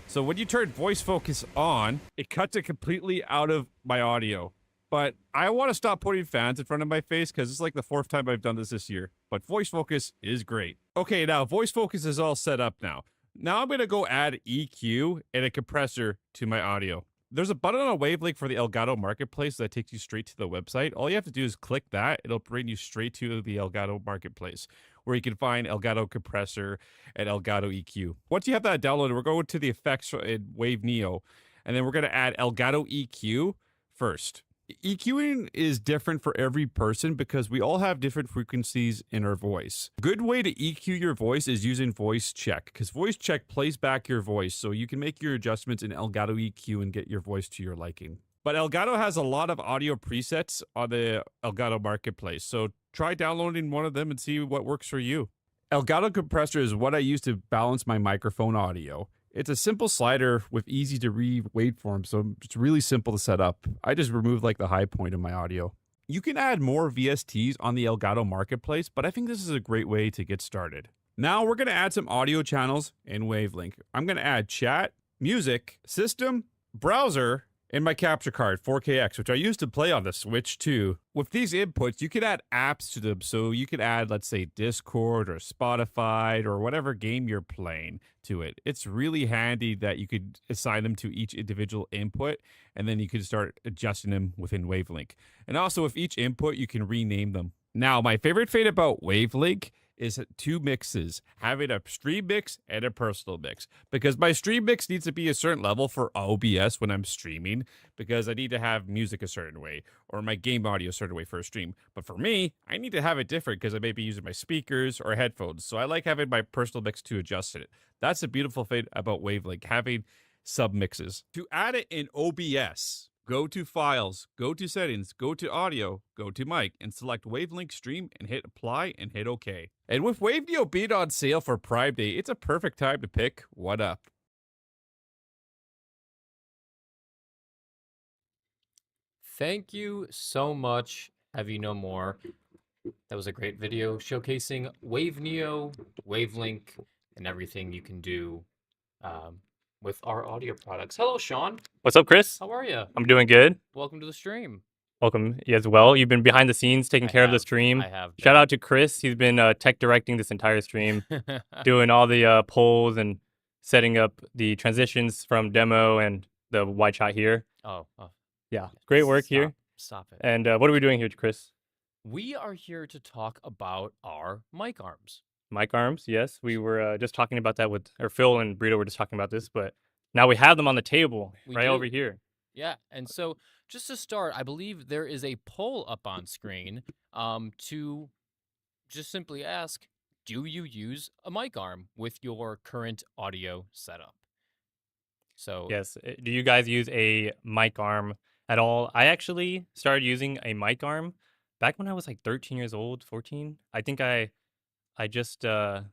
Speaker 3: So when you turn voice focus on, it cuts it completely out of my audio. But I want to stop putting fans in front of my face because it's like the 4th time I've done this year. But voice focus is great. Okay, now voice focus is all set up now. Now I'm going to go add EQ and a compressor to my audio. There's a button on a Wavelink for the Elgato Marketplace that takes you straight to the website. All you have to do is click that. It'll bring you straight to the Elgato Marketplace, where you can find Elgato Compressor and Elgato EQ. Once you have that downloaded, we're going to the effects in Wave Neo, and then we're going to add Elgato EQ first. EQing is different for every person because we all have different frequencies in our voice. A good way to EQ your voice is using voice check because voice check plays back your voice so you can make your adjustments in Elgato EQ and get your voice to your liking. But Elgato has a lot of audio presets on the Elgato marketplace, so try downloading one of them and see what works for you. Elgato compressor is what I use to balance my microphone audio. It's a simple slider with easy to read waveforms, so it's really simple to set up. I just removed like the high point of my audio. You can add more VSTs on the Elgato marketplace, but I think this is a great way to get started. Now we're going to add some audio channels in Wavelink. I'm going to add chat, music, system, browser, and my capture card 4KX, which I used to play on the Switch too. With these inputs, you can add apps to them. So you can add, let's say, Discord or Spotify or whatever game you're playing to it. It's really handy that you could assign them to each individual input, and then you can start adjusting them within Wavelink. And also with each input, you can rename them. Now, my favorite thing about Wavelink is two mixes, having a stream mix and a personal mix, because my stream mix needs to be a certain level for OBS when I'm streaming, because I need to have music a certain way or my game audio a certain way for a stream. But for me, I need to have it different because I may be using my speakers or headphones, so I like having my personal mix to adjust it. That's a beautiful thing about Wavelink, having sub mixes. To add it in OBS, go to Files, go to Settings, go to Audio, go to Mic, and select Wavelink Stream and hit Apply and hit OK. And with Waveneo being on sale for Prime Day, it's a perfect time to pick one up.
Speaker 4: Thank you so much, Have You No More. That was a great video showcasing Waveneo, Wavelink, and everything you can do with our audio products. Hello, Sean.
Speaker 5: What's up, Chris?
Speaker 4: How are you?
Speaker 5: I'm doing good.
Speaker 4: Welcome to the stream.
Speaker 5: Welcome you as well. You've been behind the scenes taking care of the stream.
Speaker 4: I have.
Speaker 5: Shout out to Chris. He's been tech directing this entire stream, doing all the polls and setting up the transitions from demo and the wide shot here.
Speaker 4: Oh,
Speaker 5: Yeah, great work here.
Speaker 4: Stop it.
Speaker 5: And what are we doing here, Chris?
Speaker 4: We are here to talk about our mic arms.
Speaker 5: Mic arms, yes. We were just talking about that with, or Phil and Brito were just talking about this, but now we have them on the table right over here.
Speaker 4: Yeah, and so just to start, I believe there is a poll up on screen to just simply ask, do you use a mic arm with your current audio setup? So
Speaker 5: yes, do you guys use a mic arm at all? I actually started using a mic arm back when I was like 13 years old, 14. I think I just I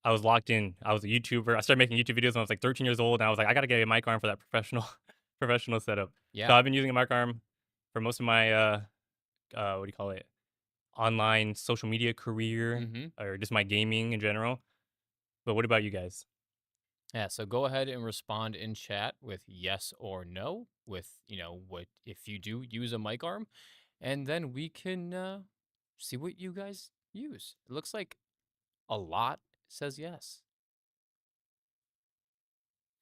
Speaker 5: was locked in. I was a YouTuber. I started making YouTube videos when I was like 13 years old, and I was like, I gotta get a mic arm for that professional setup.
Speaker 4: yeah,
Speaker 5: So I've been using a mic arm for most of my what do you call it? Online social media career, or just my gaming in general. But what about you guys?
Speaker 4: Yeah, so go ahead and respond in chat with yes or no with, what if you do use a mic arm, and then we can see what you guys use. It looks like a lot says yes.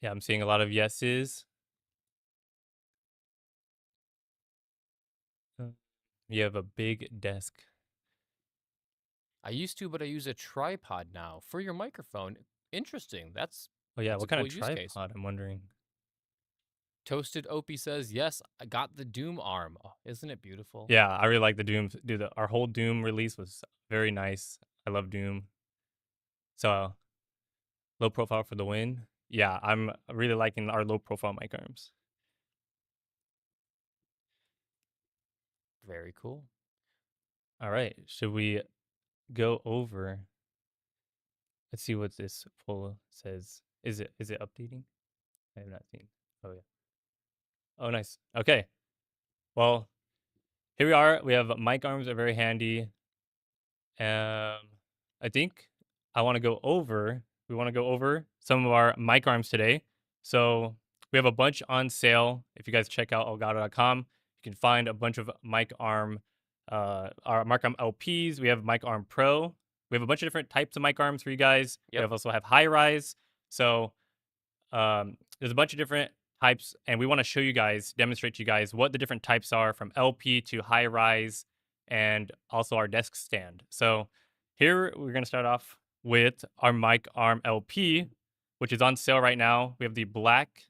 Speaker 5: Yeah, I'm seeing a lot of yeses. You have a big desk.
Speaker 4: I used to, but I use a tripod now for your microphone. Interesting.
Speaker 5: Oh yeah,
Speaker 4: That's a
Speaker 5: what kind
Speaker 4: cool
Speaker 5: of
Speaker 4: use case.
Speaker 5: tripod? I'm wondering.
Speaker 4: Toasted Opie says, yes, I got the Doom arm. Oh, isn't it beautiful?
Speaker 5: Yeah, I really like the Doom. Dude, our whole Doom release was very nice. I love Doom. So, low profile for the win. Yeah, I'm really liking our low profile mic arms.
Speaker 4: Very cool.
Speaker 5: All right, should we go over? Let's see what this poll says. Is it updating? I have not seen. Oh yeah. Oh nice. Okay. Well, here we are. We have mic arms are very handy. I think I want to go over. We want to go over some of our mic arms today. So we have a bunch on sale. If you guys check out elgato.com, you can find a bunch of mic arm, our mic arm LPs. We have mic arm Pro. We have a bunch of different types of mic arms for you guys.
Speaker 4: Yep.
Speaker 5: We also have high rise. So there's a bunch of different types, and we want to show you guys, demonstrate to you guys what the different types are from LP to high rise, and also our desk stand. So here we're going to start off with our mic arm LP, which is on sale right now. We have the black,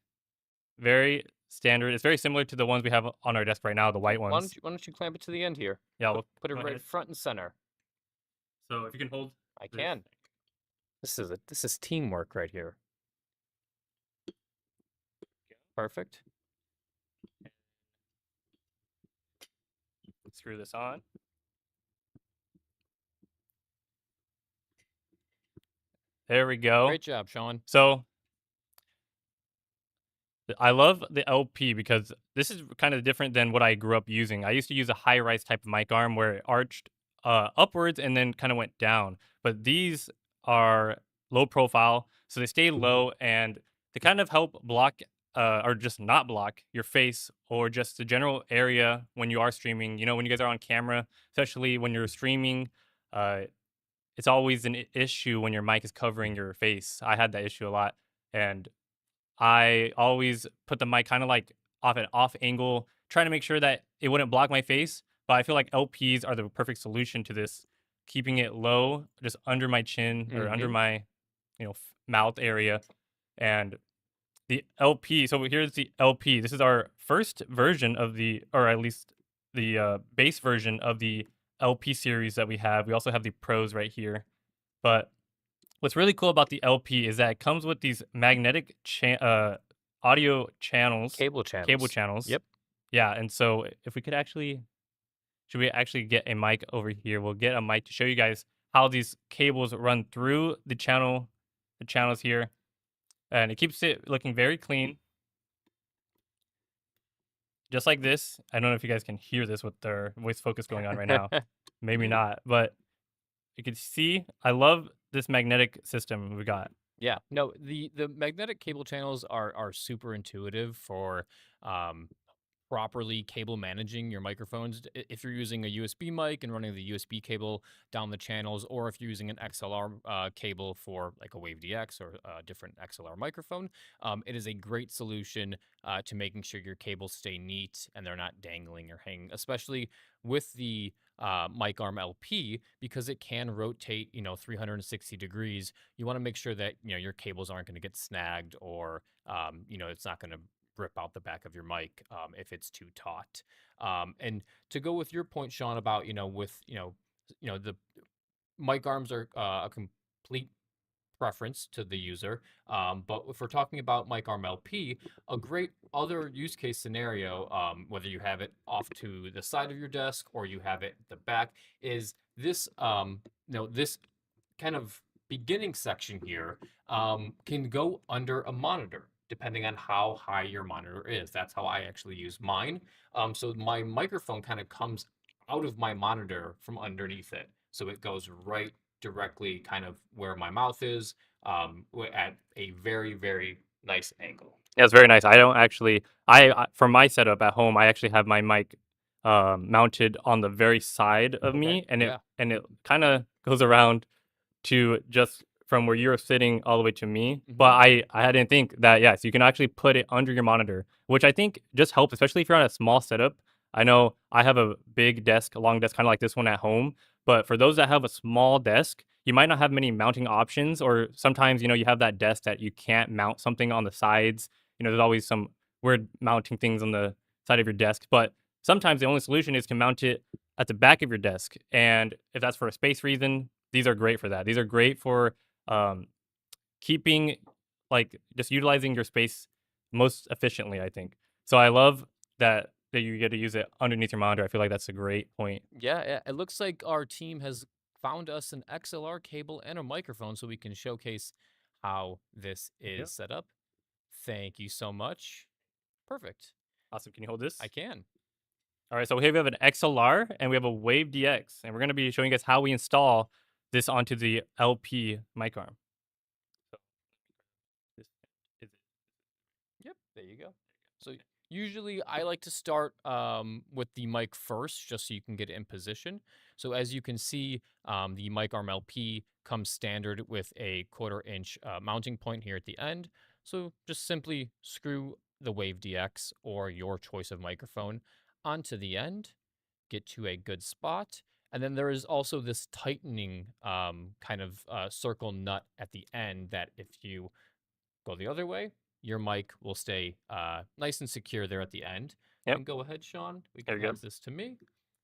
Speaker 5: very standard. It's very similar to the ones we have on our desk right now, the white
Speaker 4: Why
Speaker 5: ones.
Speaker 4: why don't you clamp it to the end here?
Speaker 5: Yeah,
Speaker 4: Put,
Speaker 5: we'll
Speaker 4: put it
Speaker 5: go
Speaker 4: right
Speaker 5: ahead.
Speaker 4: front and center.
Speaker 5: So if you can hold
Speaker 4: I
Speaker 5: this.
Speaker 4: can. This is teamwork right here. Perfect.
Speaker 5: Screw this on. There we go.
Speaker 4: Great job, Sean.
Speaker 5: So I love the LP because this is kind of different than what I grew up using. I used to use a high rise type of mic arm where it arched upwards and then kind of went down. But these are low profile, so they stay low and they kind of help block or just not block your face or just the general area when you are streaming. You know, when you guys are on camera, especially when you're streaming, uh, it's always an issue when your mic is covering your face. I had that issue a lot. And I always put the mic kind of like off an off angle, trying to make sure that it wouldn't block my face. But I feel like LPs are the perfect solution to this, keeping it low, just under my chin or under my, mouth area. And the LP. So here's the LP. This is our first version of the, or at least the base version of the LP series that we have. We also have the Pros right here, but what's really cool about the LP is that it comes with these magnetic audio channels,
Speaker 4: Cable channels.
Speaker 5: cable channels.
Speaker 4: Yep.
Speaker 5: Yeah, and so if we could actually, should we actually get a mic over here? We'll get a mic to show you guys how these cables run through the channels here, and it keeps it looking very clean, just like this. I don't know if you guys can hear this with their voice focus going on right now. Maybe not, but you can see I love this magnetic system we got.
Speaker 4: Yeah, no, the magnetic cable channels are super intuitive for properly cable managing your microphones. If you're using a USB mic and running the USB cable down the channels, or if you're using an XLR cable for like a Wave DX or a different XLR microphone, it is a great solution to making sure your cables stay neat and they're not dangling or hanging, especially with the mic arm LP, because it can rotate, 360 degrees. You want to make sure that, your cables aren't going to get snagged or, it's not going to rip out the back of your mic if it's too taut. And to go with your point, Sean, about, the mic arms are a complete preference to the user. But if we're talking about mic arm LP, a great other use case scenario, whether you have it off to the side of your desk or you have it at the back, is this, this kind of beginning section here can go under a monitor depending on how high your monitor is. That's how I actually use mine. So my microphone kind of comes out of my monitor from underneath it. So it goes right directly kind of where my mouth is at a very, very nice angle.
Speaker 5: Yeah, it's very nice. I don't actually, for my setup at home, I actually have my mic mounted on the very side of me, and
Speaker 4: yeah.
Speaker 5: it kind of goes around to just from where you're sitting all the way to me. But I didn't think that, yes, you can actually put it under your monitor, which I think just helps, especially if you're on a small setup. I know I have a big desk, a long desk, kind of like this one at home. But for those that have a small desk, you might not have many mounting options, or sometimes, you have that desk that you can't mount something on the sides. There's always some weird mounting things on the side of your desk. But sometimes the only solution is to mount it at the back of your desk. And if that's for a space reason, these are great for that. These are great for keeping, like, just utilizing your space most efficiently, I think. So I love that you get to use it underneath your monitor. I feel like that's a great point.
Speaker 4: Yeah, it looks like our team has found us an XLR cable and a microphone so we can showcase how this is set up. Thank you so much. Perfect.
Speaker 5: Awesome. Can you hold this?
Speaker 4: I can.
Speaker 5: All right, so here we have an XLR and we have a Wave DX, and we're going to be showing you guys how we install this onto the LP mic arm. So, this is it.
Speaker 4: Yep, there you go. So usually I like to start with the mic first, just so you can get it in position. So as you can see, the mic arm LP comes standard with a 1/4 inch mounting point here at the end. So just simply screw the Wave DX or your choice of microphone onto the end, get to a good spot. And then there is also this tightening kind of circle nut at the end that if you go the other way, your mic will stay nice and secure there at the end.
Speaker 5: Yep.
Speaker 4: And go ahead, Sean. We
Speaker 5: There
Speaker 4: can
Speaker 5: we go.
Speaker 4: pass this to me.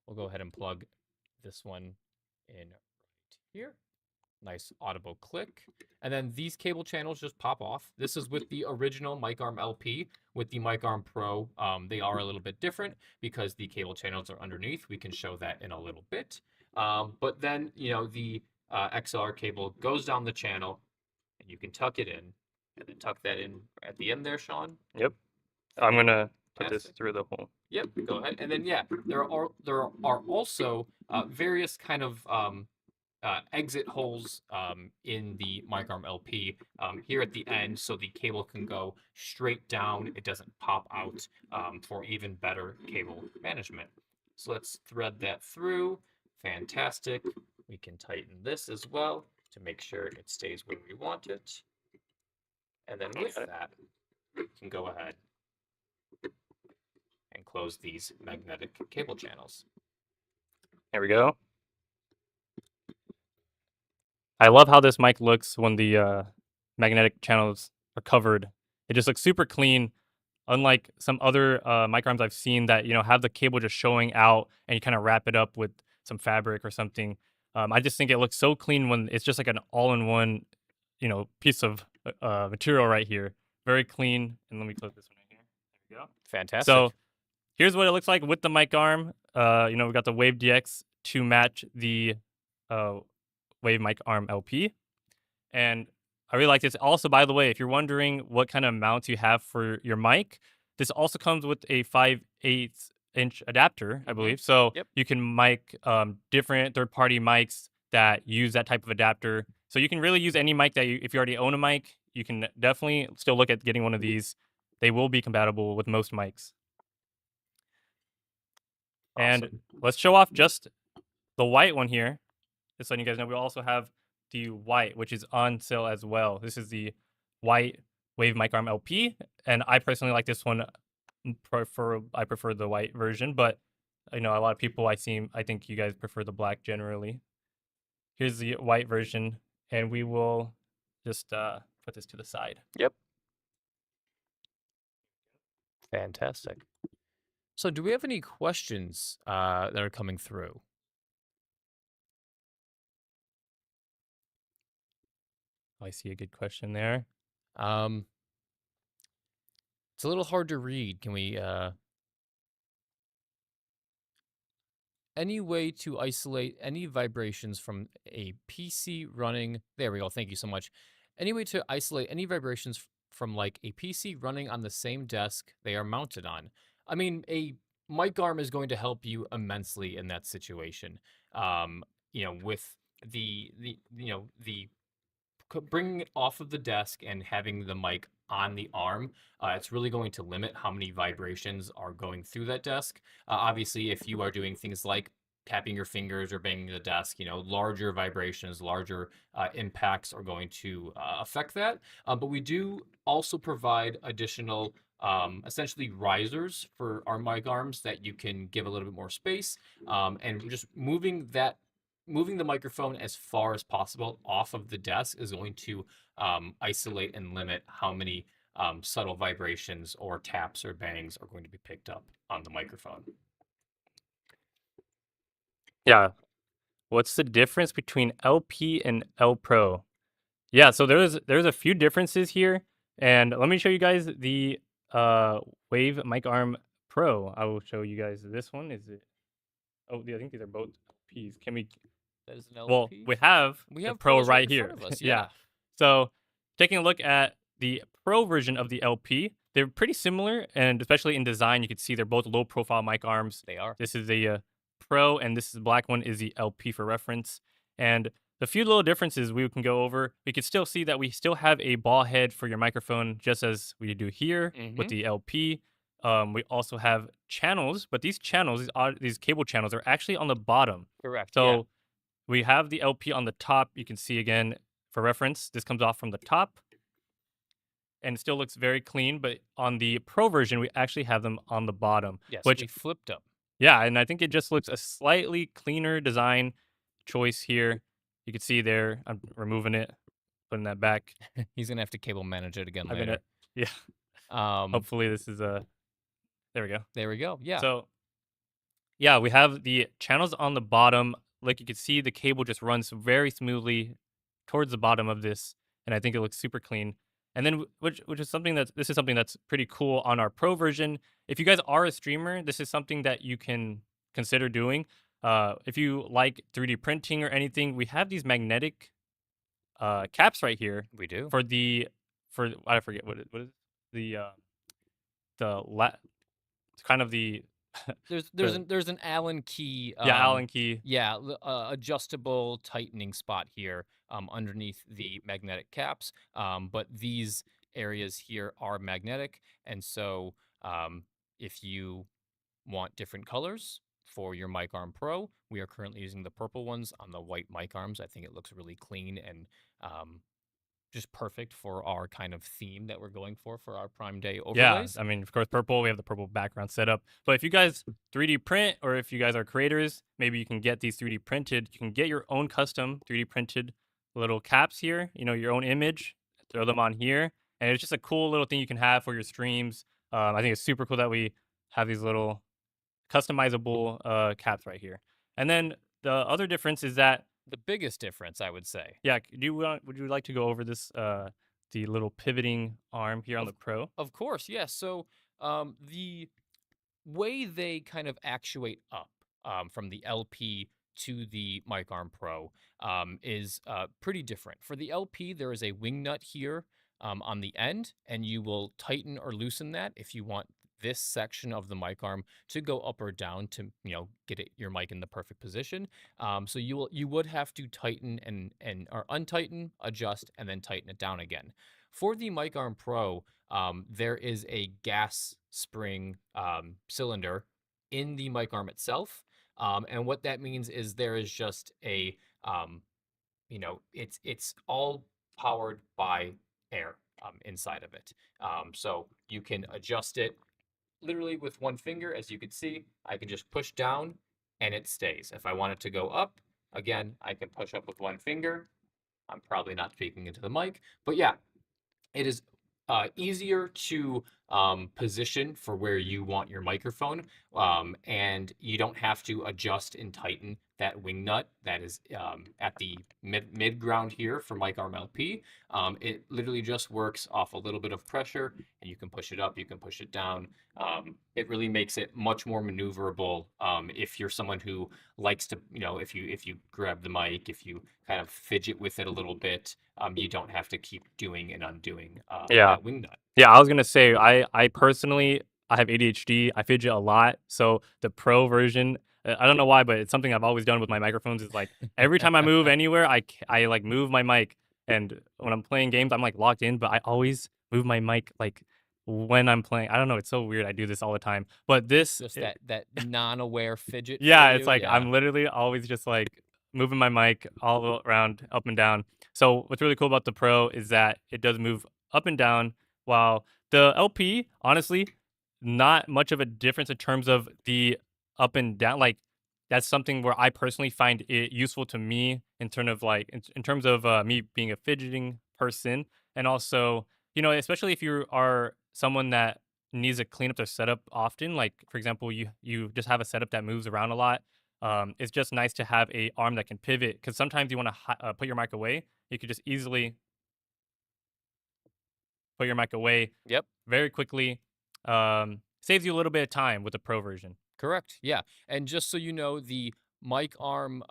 Speaker 4: We'll go ahead and plug this one in right here. Nice audible click. And then these cable channels just pop off. This is with the original mic arm LP. With the mic arm Pro, they are a little bit different because the cable channels are underneath. We can show that in a little bit. But then, the XLR cable goes down the channel, and you can tuck it in, and then tuck that in at the end there, Sean.
Speaker 5: Yep. I'm gonna put this
Speaker 4: Fantastic.
Speaker 5: through the hole.
Speaker 4: Yep, go ahead. And then there are also various kind of exit holes in the microarm LP here at the end, so the cable can go straight down. It doesn't pop out for even better cable management. So let's thread that through. Fantastic. We can tighten this as well to make sure it stays where we want it. And then with that, we can go ahead and close these magnetic cable channels.
Speaker 5: There we go. I love how this mic looks when the magnetic channels are covered. It just looks super clean, unlike some other mic arms I've seen that have the cable just showing out and you kind of wrap it up with some fabric or something. I just think it looks so clean when it's just like an all-in-one, piece of material right here. Very clean. And let me close this one right here. There we go.
Speaker 4: Fantastic.
Speaker 5: So here's what it looks like with the mic arm. We got the Wave DX to match the Wave mic arm LP. And I really like this. Also, by the way, if you're wondering what kind of mounts you have for your mic, this also comes with a 5/8 inch adapter, I believe. So
Speaker 4: Yep.
Speaker 5: you can mic different third-party mics that use that type of adapter. So you can really use any mic that if you already own a mic, you can definitely still look at getting one of these. They will be compatible with most mics. And
Speaker 4: Awesome.
Speaker 5: let's show off just the white one here. Just letting you guys know, we also have the white, which is on sale as well. This is the white Wave mic arm LP, and I personally like this one. I prefer the white version, but a lot of people I think you guys prefer the black generally. Here's the white version, and we will just put this to the side.
Speaker 4: Yep. Fantastic. So do we have any questions that are coming through?
Speaker 5: I see a good question there.
Speaker 4: It's a little hard to read. Can we any way to isolate any vibrations from a PC running? There we go. Thank you so much. Any way to isolate any vibrations from like a PC running on the same desk they are mounted on? I mean, a mic arm is going to help you immensely in that situation. With the bringing it off of the desk and having the mic on the arm, it's really going to limit how many vibrations are going through that desk. Obviously, if you are doing things like tapping your fingers or banging the desk, larger vibrations, larger impacts are going to affect that. But we do also provide additional essentially risers for our mic arms that you can give a little bit more space, and just moving the microphone as far as possible off of the desk is going to isolate and limit how many subtle vibrations or taps or bangs are going to be picked up on the microphone.
Speaker 5: Yeah. What's the difference between LP and L Pro? Yeah, so there's a few differences here, and let me show you guys the Wave mic arm Pro. I will show you guys this one. Is it? Oh, I think these are both LPs. Can we?
Speaker 4: That is an LP.
Speaker 5: Well, we have the Pro
Speaker 4: Pros
Speaker 5: right
Speaker 4: in
Speaker 5: here.
Speaker 4: front of us,
Speaker 5: Yeah. So taking a look at the Pro version of the LP, they're pretty similar, and especially in design, you can see they're both low-profile mic arms.
Speaker 4: They are.
Speaker 5: This is the Pro, and this is the black one is the LP for reference. And the few little differences we can go over, we can still see that we still have a ball head for your microphone, just as we do here with the LP. We also have channels, but these channels, these cable channels, are actually on the bottom.
Speaker 4: Correct.
Speaker 5: So we have the LP on the top. You can see again for reference, this comes off from the top, and it still looks very clean. But on the Pro version, we actually have them on the bottom.
Speaker 4: Yes,
Speaker 5: which
Speaker 4: we flipped them.
Speaker 5: Yeah, and I think it just looks a slightly cleaner design choice here. You can see there, I'm removing it, putting that back.
Speaker 4: He's gonna have to cable manage it again
Speaker 5: I'm
Speaker 4: later.
Speaker 5: gonna Yeah.
Speaker 4: Um,
Speaker 5: Hopefully this is a. There we go.
Speaker 4: there we go. Yeah.
Speaker 5: So yeah, we have the channels on the bottom. Like you can see, the cable just runs very smoothly towards the bottom of this, and I think it looks super clean. And then, which is something that's this is something that's pretty cool on our pro version. If you guys are a streamer, this is something that you can consider doing. If you like 3D printing or anything, we have these magnetic caps right here
Speaker 4: We do.
Speaker 5: for the for I forget what is the it's kind of the the
Speaker 4: There's an Allen key,
Speaker 5: yeah, Allen key.
Speaker 4: yeah, adjustable tightening spot here underneath the magnetic caps. But these areas here are magnetic, and so if you want different colors for your mic arm pro, we are currently using the purple ones on the white mic arms. I think it looks really clean and just perfect for our kind of theme that we're going for our Prime Day
Speaker 5: Yeah,
Speaker 4: overlays.
Speaker 5: I mean, of course, purple. We have the purple background setup. But if you guys 3D print, or if you guys are creators, maybe you can get these 3D printed. You can get your own custom 3D printed little caps here. You know, your own image. Throw them on here, and it's just a cool little thing you can have for your streams. I think it's super cool that we have these little customizable caps right here. And then the other difference is that
Speaker 4: The biggest difference, I would say.
Speaker 5: yeah, would you like to go over this the little pivoting arm here on the Pro?
Speaker 4: Of course, yes. So the way they kind of actuate up from the LP to the Mic Arm Pro is pretty different. For the LP, there is a wing nut here on the end, and you will tighten or loosen that if you want this section of the mic arm to go up or down to get your mic in the perfect position. So you would have to tighten and or untighten, adjust, and then tighten it down again. For the Mic Arm Pro, there is a gas spring cylinder in the mic arm itself. And what that means is there is just a, it's all powered by air inside of it. So you can adjust it literally with one finger. As you can see, I can just push down and it stays. If I want it to go up, again, I can push up with one finger. I'm probably not speaking into the mic, but yeah, it is easier to position for where you want your microphone, and you don't have to adjust and tighten that wing nut that is at the mid ground here for mic arm LP. It literally just works off a little bit of pressure, and you can push it up, you can push it down. It really makes it much more maneuverable if you're someone who likes to, if you grab the mic, if you kind of fidget with it a little bit, you don't have to keep doing and undoing
Speaker 5: Yeah.
Speaker 4: that wing nut.
Speaker 5: Yeah, I was gonna say I personally I have ADHD. I fidget a lot, so the Pro version. I don't know why, but it's something I've always done with my microphones. Is like every time I move anywhere, I like move my mic, and when I'm playing games, I'm like locked in, but I always move my mic like when I'm playing. I don't know. It's so weird. I do this all the time, but this
Speaker 4: Just that non-aware fidget.
Speaker 5: yeah,
Speaker 4: for
Speaker 5: it's
Speaker 4: you,
Speaker 5: like
Speaker 4: yeah.
Speaker 5: I'm literally always just like moving my mic all around, up and down. So what's really cool about the Pro is that it does move up and down, while the LP, honestly, not much of a difference in terms of the up and down. Like that's something where I personally find it useful to me in terms of like in terms of me being a fidgeting person, and also especially if you are someone that needs to clean up their setup often. Like for example, you just have a setup that moves around a lot. It's just nice to have a arm that can pivot because sometimes you want to put your mic away. You could just easily put your mic away
Speaker 4: Yep.
Speaker 5: very quickly. Saves you a little bit of time with the Pro version.
Speaker 4: Correct. Yeah. And just so you know, the mic arm,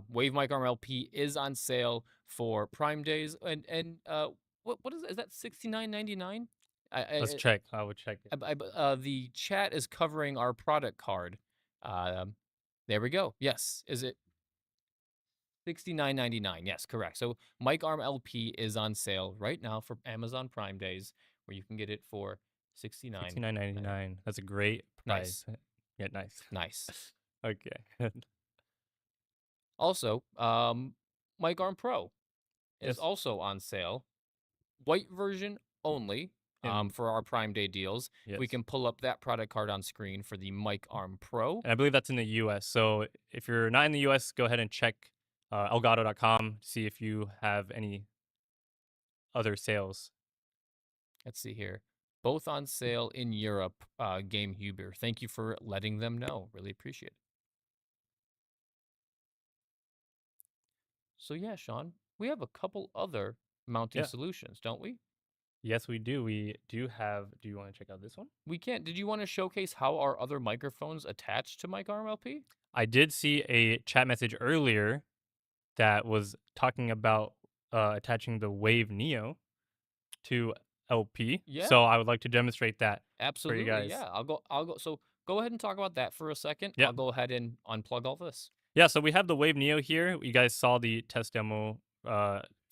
Speaker 4: Wave Mic Arm LP is on sale for Prime Days. And what is that? $69.99?
Speaker 5: Let's check. I would check it.
Speaker 4: The chat is covering our product card. There we go. Yes. Is it $69.99? Yes, correct. So Mic Arm LP is on sale right now for Amazon Prime Days, where you can get it for
Speaker 5: $69.99. That's a great price.
Speaker 4: Nice.
Speaker 5: Yeah, nice.
Speaker 4: Nice.
Speaker 5: Okay.
Speaker 4: Also, Mic Arm Pro is
Speaker 5: Yes.
Speaker 4: also on sale. White version only for our Prime Day deals.
Speaker 5: Yes.
Speaker 4: We can pull up that product card on screen for the Mic Arm Pro.
Speaker 5: And I believe that's in the US. So if you're not in the US, go ahead and check Elgato.com to see if you have any other sales.
Speaker 4: Let's see here. Both on sale in Europe, Game Huber. Thank you for letting them know. Really appreciate it. So yeah, Sean, we have a couple other mounting
Speaker 5: Yeah.
Speaker 4: solutions, don't we?
Speaker 5: Yes, we do. We do have. Do you want to check out this one?
Speaker 4: We can't. Did you want to showcase how our other microphones attach to Mic Arm LP?
Speaker 5: I did see a chat message earlier that was talking about attaching the Wave Neo to LP.
Speaker 4: Yeah,
Speaker 5: So I would like to demonstrate that for you
Speaker 4: absolutely.
Speaker 5: guys.
Speaker 4: Yeah, I'll go. So go ahead and talk about that for a second.
Speaker 5: Yeah.
Speaker 4: I'll go ahead and unplug all this.
Speaker 5: Yeah, so we have the Wave Neo here. You guys saw the test demo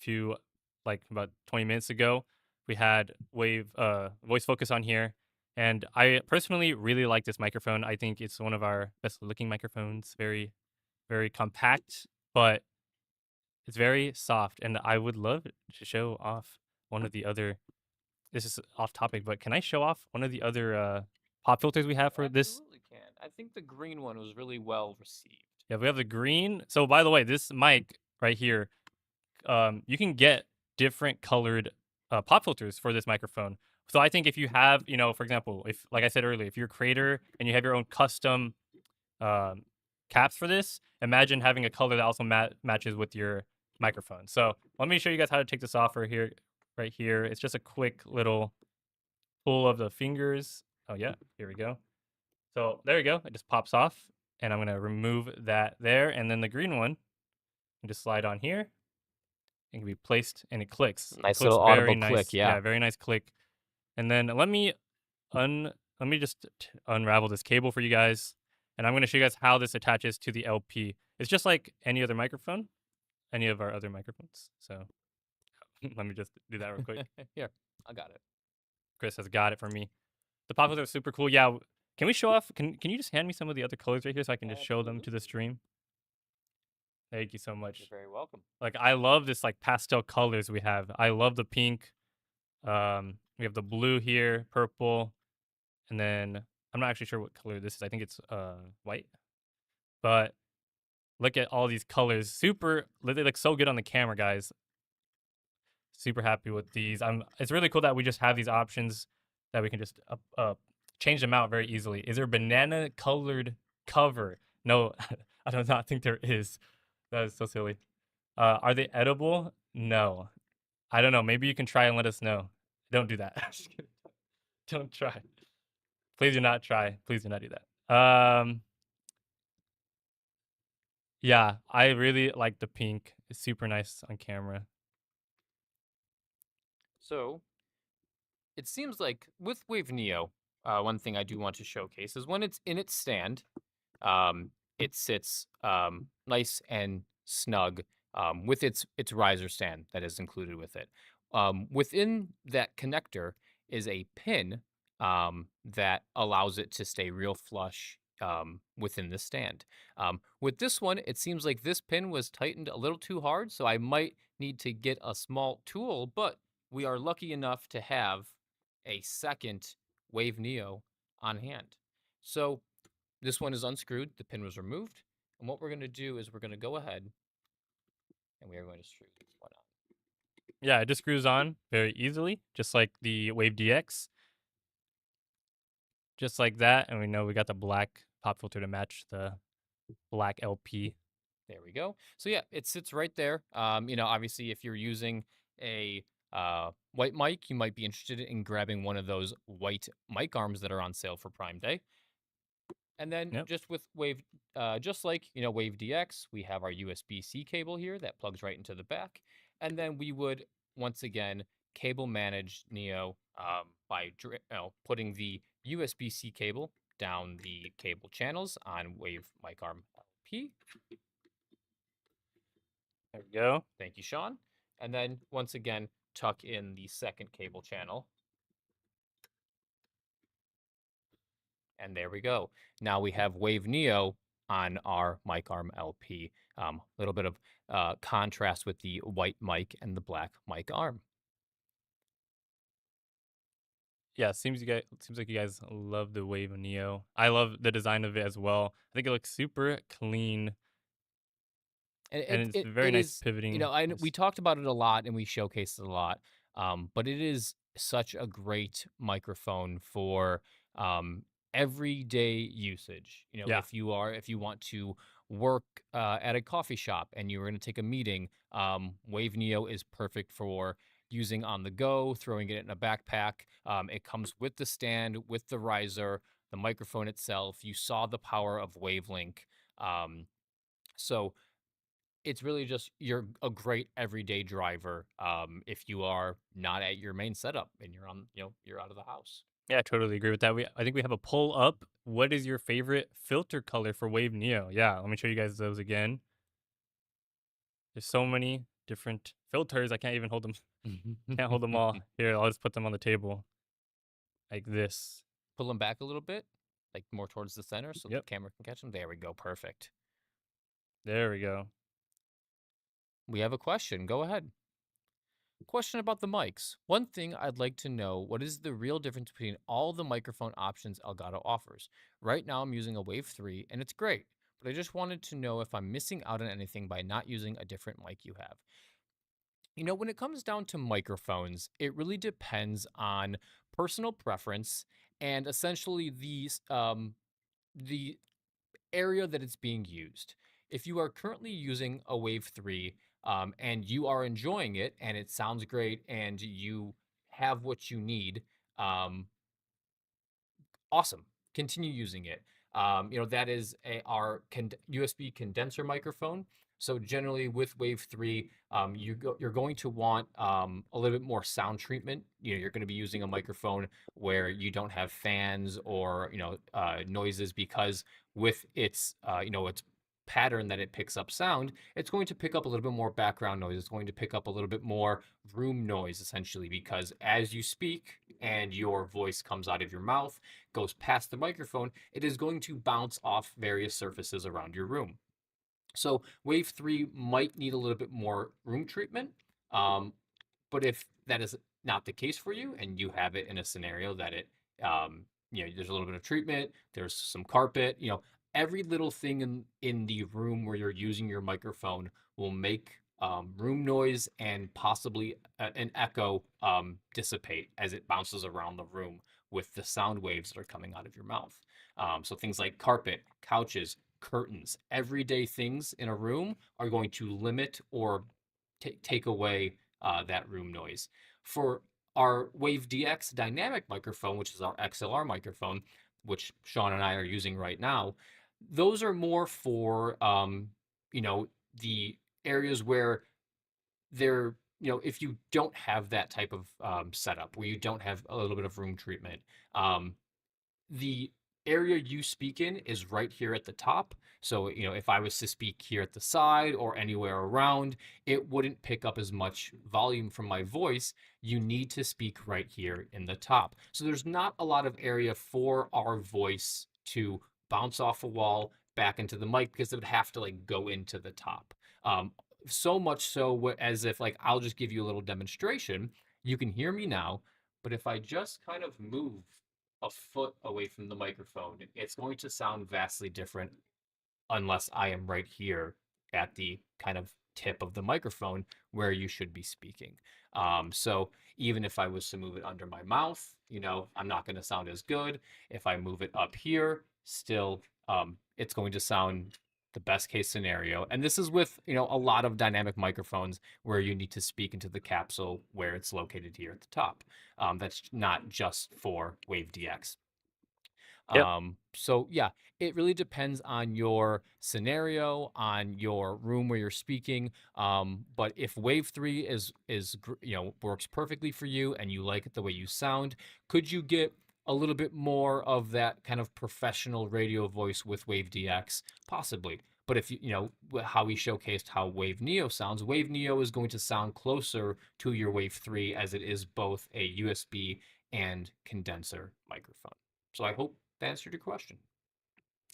Speaker 5: few like about 20 minutes ago. We had Wave voice focus on here. And I personally really like this microphone. I think it's one of our best looking microphones. Very, very compact, but it's very soft. And I would love to show off one of the other, this is off topic, but can I show off one of the other pop filters we have for this?
Speaker 4: Absolutely can. I think the green one was really well received.
Speaker 5: Yeah, we have the green. So by the way, this mic right here, you can get different colored pop filters for this microphone. So I think if you have, for example, if like I said earlier, if you're a creator and you have your own custom um, caps for this, imagine having a color that also matches with your microphone. So let me show you guys how to take this off right here. It's just a quick little pull of the fingers. Oh yeah, here we go. So there you go. It just pops off, and I'm gonna remove that there, and then the green one, you just slide on here. It can be placed, and it clicks. It
Speaker 4: Nice
Speaker 5: clicks
Speaker 4: little
Speaker 5: very
Speaker 4: audible click.
Speaker 5: nice.
Speaker 4: Yeah.
Speaker 5: Yeah, very nice click. And then let me just unravel this cable for you guys, and I'm gonna show you guys how this attaches to the LP. It's just like any other microphone, any of our other microphones. So let me just do that real quick.
Speaker 4: Here, I got it.
Speaker 5: Chris has got it for me. The pop filters are super cool. Yeah, can we show off? Can you just hand me some of the other colors right here so I can just show them to the stream? Thank you so
Speaker 4: You're
Speaker 5: much.
Speaker 4: very welcome.
Speaker 5: Like I love this like pastel colors we have. I love the pink. We have the blue here, purple, and then I'm not actually sure what color this is. I think it's white. But look at all these colors. They look so good on the camera, guys. Super happy with these. It's really cool that we just have these options that we can just change them out very easily. Is there a banana colored cover? No, I do not think there is. That is so silly. Are they edible? No. I don't know. Maybe you can try and let us know. Don't do that. Just kidding. Don't try. Please do not try. Please do not do that. Yeah, I really like the pink. It's super nice on camera.
Speaker 4: So it seems like with Wave Neo, one thing I do want to showcase is when it's in its stand, it sits nice and snug with its riser stand that is included with it. Within that connector is a pin that allows it to stay real flush within the stand. With this one, it seems like this pin was tightened a little too hard, so I might need to get a small tool, but we are lucky enough to have a second Wave Neo on hand. So this one is unscrewed, the pin was removed, and what we're going to do is we're going to go ahead and we are going to screw this one on.
Speaker 5: Yeah, it just screws on very easily, just like the Wave DX. Just like that, and we know we got the black pop filter to match the black LP.
Speaker 4: There we go. So yeah, it sits right there. Obviously, if you're using a white mic, you might be interested in grabbing one of those white mic arms that are on sale for Prime Day. And then
Speaker 5: Yep.
Speaker 4: just with Wave, just like Wave DX, we have our USB-C cable here that plugs right into the back, and then we would once again cable manage Neo by putting the USB-C cable down the cable channels on Wave mic arm LP.
Speaker 5: There we go.
Speaker 4: Thank you, Sean. And then once again, tuck in the second cable channel. And there we go. Now we have Wave Neo on our mic arm LP. A little bit of contrast with the white mic and the black mic arm.
Speaker 5: Yeah, seems like you guys love the Wave Neo. I love the design of it as well. I think it looks super clean, and
Speaker 4: And
Speaker 5: it's very
Speaker 4: it
Speaker 5: nice
Speaker 4: is,
Speaker 5: pivoting.
Speaker 4: we talked about it a lot and we showcased it a lot. But it is such a great microphone for um, everyday usage. You know,
Speaker 5: Yeah,
Speaker 4: if you want to work at a coffee shop and you're going to take a meeting, Wave Neo is perfect for using on the go, throwing it in a backpack. It comes with the stand, with the riser, the microphone itself. You saw the power of Wavelink. Um, so it's really just you're a great everyday driver if you are not at your main setup and you're on, you're out of the house.
Speaker 5: yeah, I totally agree with that. I think we have a poll up. What is your favorite filter color for Wave Neo? Yeah, let me show you guys those again. There's so many different filters. I can't even hold them. Can't hold them all. Here, I'll just put them on the table like this.
Speaker 4: Pull them back a little bit, like more towards the center so the
Speaker 5: Yep,
Speaker 4: camera can catch them. There we go. Perfect.
Speaker 5: there we go.
Speaker 4: We have a question. Go ahead. Question about the mics. One thing I'd like to know, what is the real difference between all the microphone options Elgato offers? Right now I'm using a Wave 3 and it's great, but I just wanted to know if I'm missing out on anything by not using a different mic you have. When it comes down to microphones, it really depends on personal preference and essentially the area that it's being used. If you are currently using a Wave 3 and you are enjoying it and it sounds great and you have what you need, um, awesome. Continue using it. That is our USB condenser microphone. So generally with Wave 3, you're going to want a little bit more sound treatment. You're going to be using a microphone where you don't have fans or, noises because with its pattern that it picks up sound, it's going to pick up a little bit more background noise. It's going to pick up a little bit more room noise essentially because as you speak and your voice comes out of your mouth, goes past the microphone, it is going to bounce off various surfaces around your room. So Wave 3 might need a little bit more room treatment. Um, but if that is not the case for you and you have it in a scenario that there's a little bit of treatment, there's some carpet, every little thing in the room where you're using your microphone will make room noise and possibly an echo dissipate as it bounces around the room with the sound waves that are coming out of your mouth. So things like carpet, couches, curtains, everyday things in a room are going to limit or take away that room noise. For our Wave DX dynamic microphone, which is our XLR microphone, which Sean and I are using right now, those are more for the areas where if you don't have that type of setup, where you don't have a little bit of room treatment, um, the area you speak in is right here at the top. So, if I was to speak here at the side or anywhere around, it wouldn't pick up as much volume from my voice. You need to speak right here in the top. So there's not a lot of area for our voice to bounce off a wall back into the mic because it would have to like go into the top. Um, so much so as if like I'll just give you a little demonstration. You can hear me now, but if I just kind of move a foot away from the microphone, it's going to sound vastly different unless I am right here at the kind of tip of the microphone where you should be speaking. So even if I was to move it under my mouth, I'm not going to sound as good. If I move it up here, still, it's going to sound the best case scenario. And this is with, a lot of dynamic microphones where you need to speak into the capsule where it's located here at the top. That's not just for Wave DX.
Speaker 5: Yep.
Speaker 4: So yeah, it really depends on your scenario, on your room where you're speaking. But if Wave 3 works perfectly for you and you like it the way you sound, could you get a little bit more of that kind of professional radio voice with Wave DX? Possibly. But if how we showcased how Wave Neo sounds, Wave Neo is going to sound closer to your Wave 3 as it is both a USB and condenser microphone. So I hope that answered your question.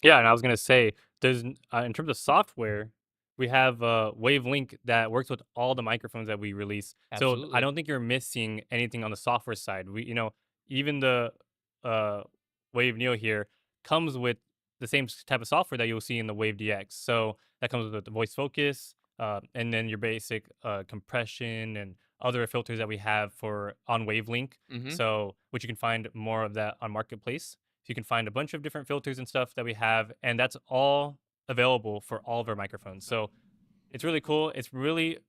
Speaker 5: Yeah, and I was gonna say, in terms of software, we have Wavelink that works with all the microphones that we release. So I
Speaker 4: Absolutely.
Speaker 5: don't think you're missing anything on the software side. Even the uh, Wave Neo here comes with the same type of software that you'll see in the Wave DX. So that comes with the voice focus, and then your basic compression and other filters that we have for on Wavelink.
Speaker 4: Mm-hmm.
Speaker 5: So, which you can find more of that on Marketplace. So you can find a bunch of different filters and stuff that we have, and that's all available for all of our microphones. So it's really cool. It's really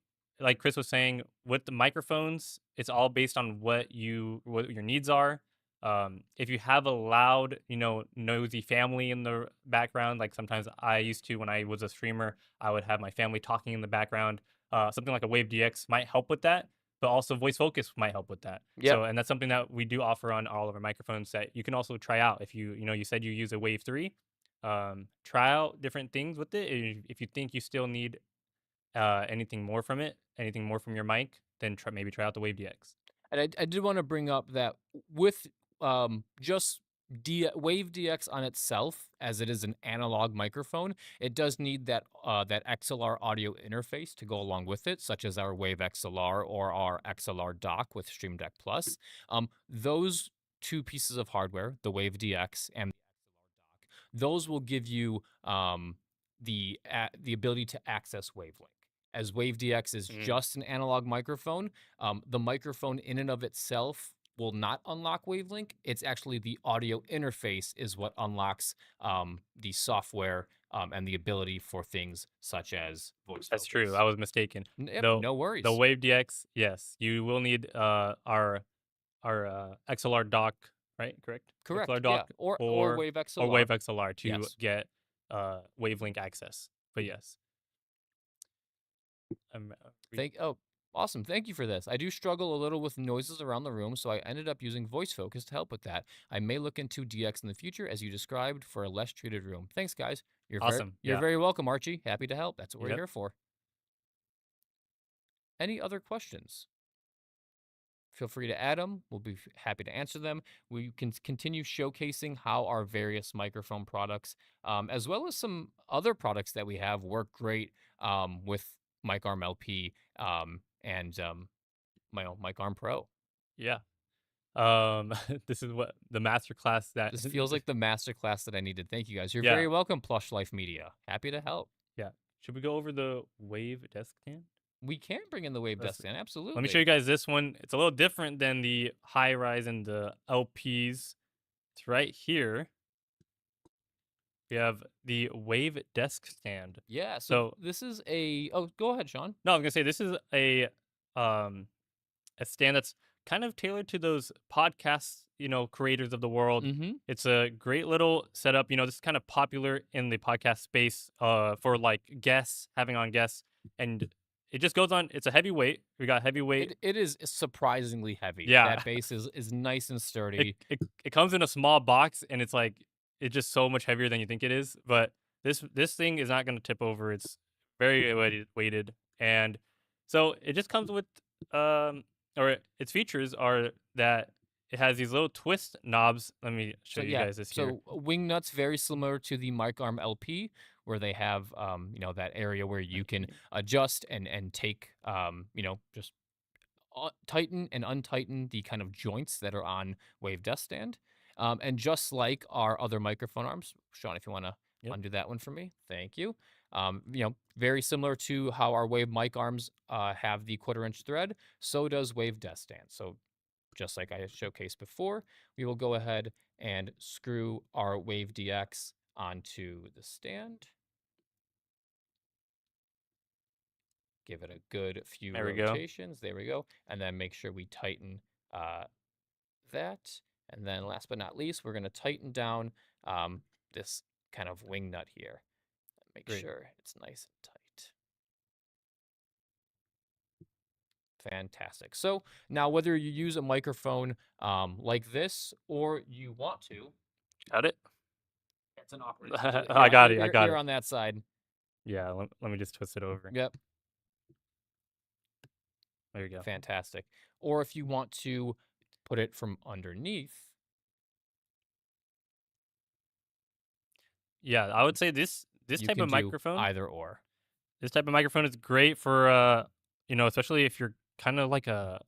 Speaker 5: like Chris was saying with the microphones, it's all based on what your needs are. If you have a loud, nosy family in the background, like sometimes I used to when I was a streamer, I would have my family talking in the background. Something like a Wave DX might help with that, but also voice focus might help with that.
Speaker 4: Yep.
Speaker 5: So, and that's something that we do offer on all of our microphones that you can also try out. If you said you use a Wave 3, try out different things with it. If you think you still need anything more from it, anything more from your mic, then maybe try out the Wave DX.
Speaker 4: And I did want to bring up that with just Wave DX on itself, as it is an analog microphone, it does need that XLR audio interface to go along with it, such as our Wave XLR or our XLR dock with Stream Deck Plus. Those two pieces of hardware, the Wave DX and the XLR dock, those will give you the ability to access Wavelink. As Wave DX is just an analog microphone, the microphone in and of itself will not unlock Wavelink. It's actually the audio interface is what unlocks the software and the ability for things such as voice.
Speaker 5: That's true.
Speaker 4: focus.
Speaker 5: I was mistaken.
Speaker 4: Yep,
Speaker 5: Though
Speaker 4: no worries.
Speaker 5: the Wave DX, yes, you will need our XLR dock, right? Correct.
Speaker 4: Correct.
Speaker 5: XLR
Speaker 4: Yeah.
Speaker 5: dock
Speaker 4: Or Wave XLR.
Speaker 5: or Wave XLR to
Speaker 4: Yes.
Speaker 5: get Wavelink access. But yes.
Speaker 4: Awesome. Thank you for this. I do struggle a little with noises around the room, so I ended up using voice focus to help with that. I may look into DX in the future, as you described, for a less treated room. Thanks, guys.
Speaker 5: Awesome.
Speaker 4: You're very welcome, Archie. Happy to help. That's what we're
Speaker 5: Yep.
Speaker 4: here for. Any other questions? Feel free to add them. We'll be happy to answer them. We can continue showcasing how our various microphone products, as well as some other products that we have, work great with MicArm LP and my own MicArm Pro.
Speaker 5: Yeah. This is what the masterclass that
Speaker 4: This feels like the masterclass that I needed. Thank you, guys. You're
Speaker 5: Yeah.
Speaker 4: very welcome, Plush Life Media. Happy to help.
Speaker 5: Yeah. Should we go over the Wave desk stand?
Speaker 4: We can bring in the Wave
Speaker 5: Let's-
Speaker 4: desk stand, absolutely.
Speaker 5: Let me show you guys this one. It's a little different than the high rise and the LPs. It's right here. We have the Wave desk stand.
Speaker 4: Yeah.
Speaker 5: So
Speaker 4: this is a. Oh, go ahead, Sean.
Speaker 5: no, I was gonna say this is a stand that's kind of tailored to those podcast, creators of the world.
Speaker 4: Mm-hmm.
Speaker 5: It's a great little setup. This is kind of popular in the podcast space for like guests, having on guests, and it just goes on. It's a heavy weight. We got heavy weight.
Speaker 4: It is surprisingly heavy.
Speaker 5: Yeah.
Speaker 4: That base is nice and sturdy.
Speaker 5: It comes in a small box, and it's just so much heavier than you think it is. But this thing is not going to tip over. It's very weighted, and so it just comes with or its features are that it has these little twist knobs. Let me show you guys this here.
Speaker 4: So wing nuts very similar to the MicArm LP, where they have that area where you can adjust and take just tighten and untighten the kind of joints that are on Wave Desk Stand. And just like our other microphone arms, Sean, if you want to undo that one for me, thank you. Very similar to how our Wave mic arms have the 1/4-inch thread, so does Wave Desk Stand. So just like I showcased before, we will go ahead and screw our Wave DX onto the stand. Give it a good few rotations. There we go. And then make sure we tighten that. And then last but not least, we're going to tighten down this kind of wing nut here. Make sure it's nice and tight. Fantastic. So now whether you use a microphone like this or you want to.
Speaker 5: Got it?
Speaker 4: It's an awkward.
Speaker 5: I got it.
Speaker 4: You're on that side.
Speaker 5: Yeah, let me just twist it over.
Speaker 4: Yep.
Speaker 5: There you go.
Speaker 4: Fantastic. Or if you want to put it from underneath.
Speaker 5: Yeah, I would say this type of microphone.
Speaker 4: Either or.
Speaker 5: This type of microphone is great for especially if you're kind of like a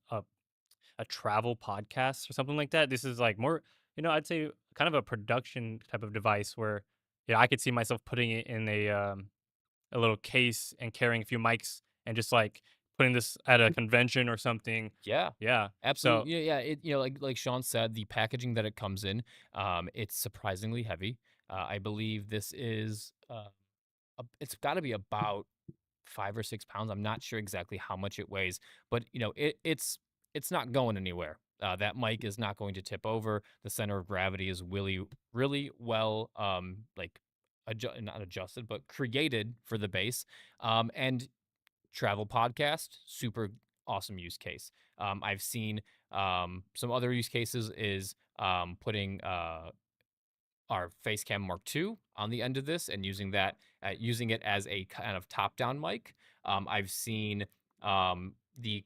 Speaker 5: travel podcast or something like that. This is like more, I'd say kind of a production type of device where I could see myself putting it in a little case and carrying a few mics and just like putting this at a convention or something.
Speaker 4: Yeah.
Speaker 5: Yeah. So
Speaker 4: Absolutely. Yeah, yeah. Like Sean said, the packaging that it comes in, it's surprisingly heavy. I believe this is it's got to be about 5 or 6 pounds. I'm not sure exactly how much it weighs, but it's not going anywhere. That mic is not going to tip over. The center of gravity is really well like not adjusted, but created for the bass. And travel podcast, super awesome use case. I've seen some other use cases is putting our Facecam Mark II on the end of this and using it as a kind of top-down mic. I've seen the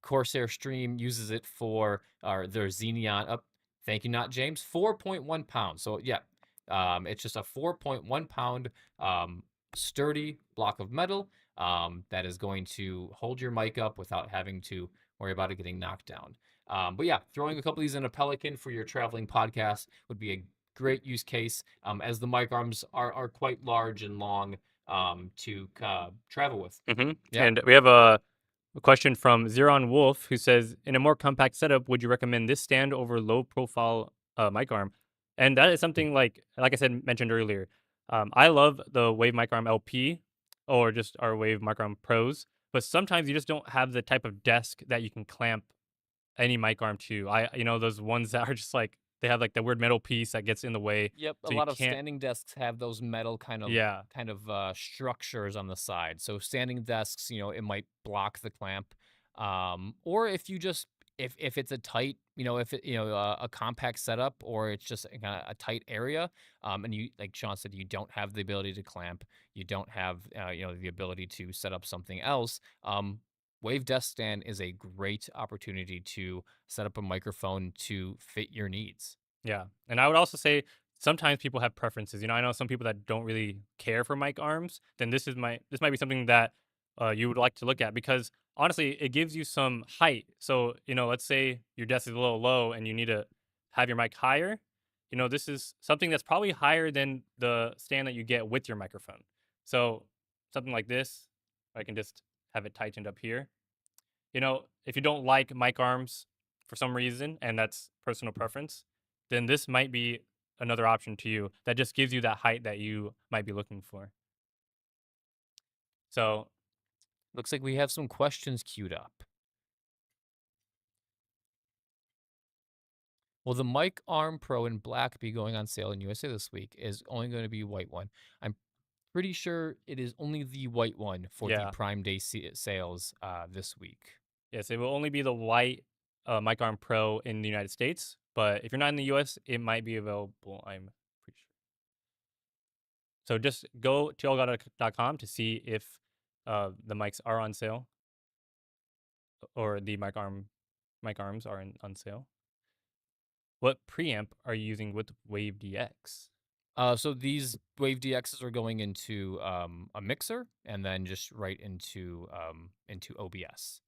Speaker 4: Corsair Stream uses it for their Xenon. Up, thank you, not James. 4.1 pounds. So yeah, it's just a 4.1 pound sturdy block of metal that is going to hold your mic up without having to worry about it getting knocked down. But yeah, throwing a couple of these in a Pelican for your traveling podcast would be a great use case, as the mic arms are quite large and long to travel with. Yeah.
Speaker 5: and we have a question from Zeron Wolf who says, in a more compact setup, would you recommend this stand over low profile mic arm? And that is something like I said mentioned earlier. I love the Wave mic arm LP or just our Wave mic arm Pros, but sometimes you just don't have the type of desk that you can clamp any mic arm to. Those ones that are just like they have like the weird metal piece that gets in the way,
Speaker 4: Yep, a
Speaker 5: so you
Speaker 4: lot of
Speaker 5: can't.
Speaker 4: standing desks have those metal
Speaker 5: Yeah,
Speaker 4: structures on the side. So standing desks, it might block the clamp. Or if you just if it's a tight, if it a compact setup or it's just a tight area, and you like Sean said, you don't have the ability to clamp, you don't have the ability to set up something else. Wave Desk Stand is a great opportunity to set up a microphone to fit your needs.
Speaker 5: yeah. And I would also say sometimes people have preferences. I know some people that don't really care for mic arms. Then this might be something that you would like to look at because honestly, it gives you some height. So let's say your desk is a little low and you need to have your mic higher. This is something that's probably higher than the stand that you get with your microphone. So something like this, I can just have it tightened up here. If you don't like mic arms for some reason, and that's personal preference, then this might be another option to you that just gives you that height that you might be looking for. So,
Speaker 4: Looks like we have some questions queued up. Will the Mic Arm Pro in black be going on sale in USA this week? Is only going to be white one. I'm pretty sure it is only the white one for the
Speaker 5: yeah.
Speaker 4: Prime Day sales this week.
Speaker 5: Yes, it will only be the white Mic Arm Pro in the United States, but if you're not in the US, it might be available, I'm pretty sure. So just go to elgato.com to see if the mics are on sale or the mic arms are on sale. What preamp are you using with Wave DX?
Speaker 4: So these Wave DXs are going into a mixer and then just right into OBS.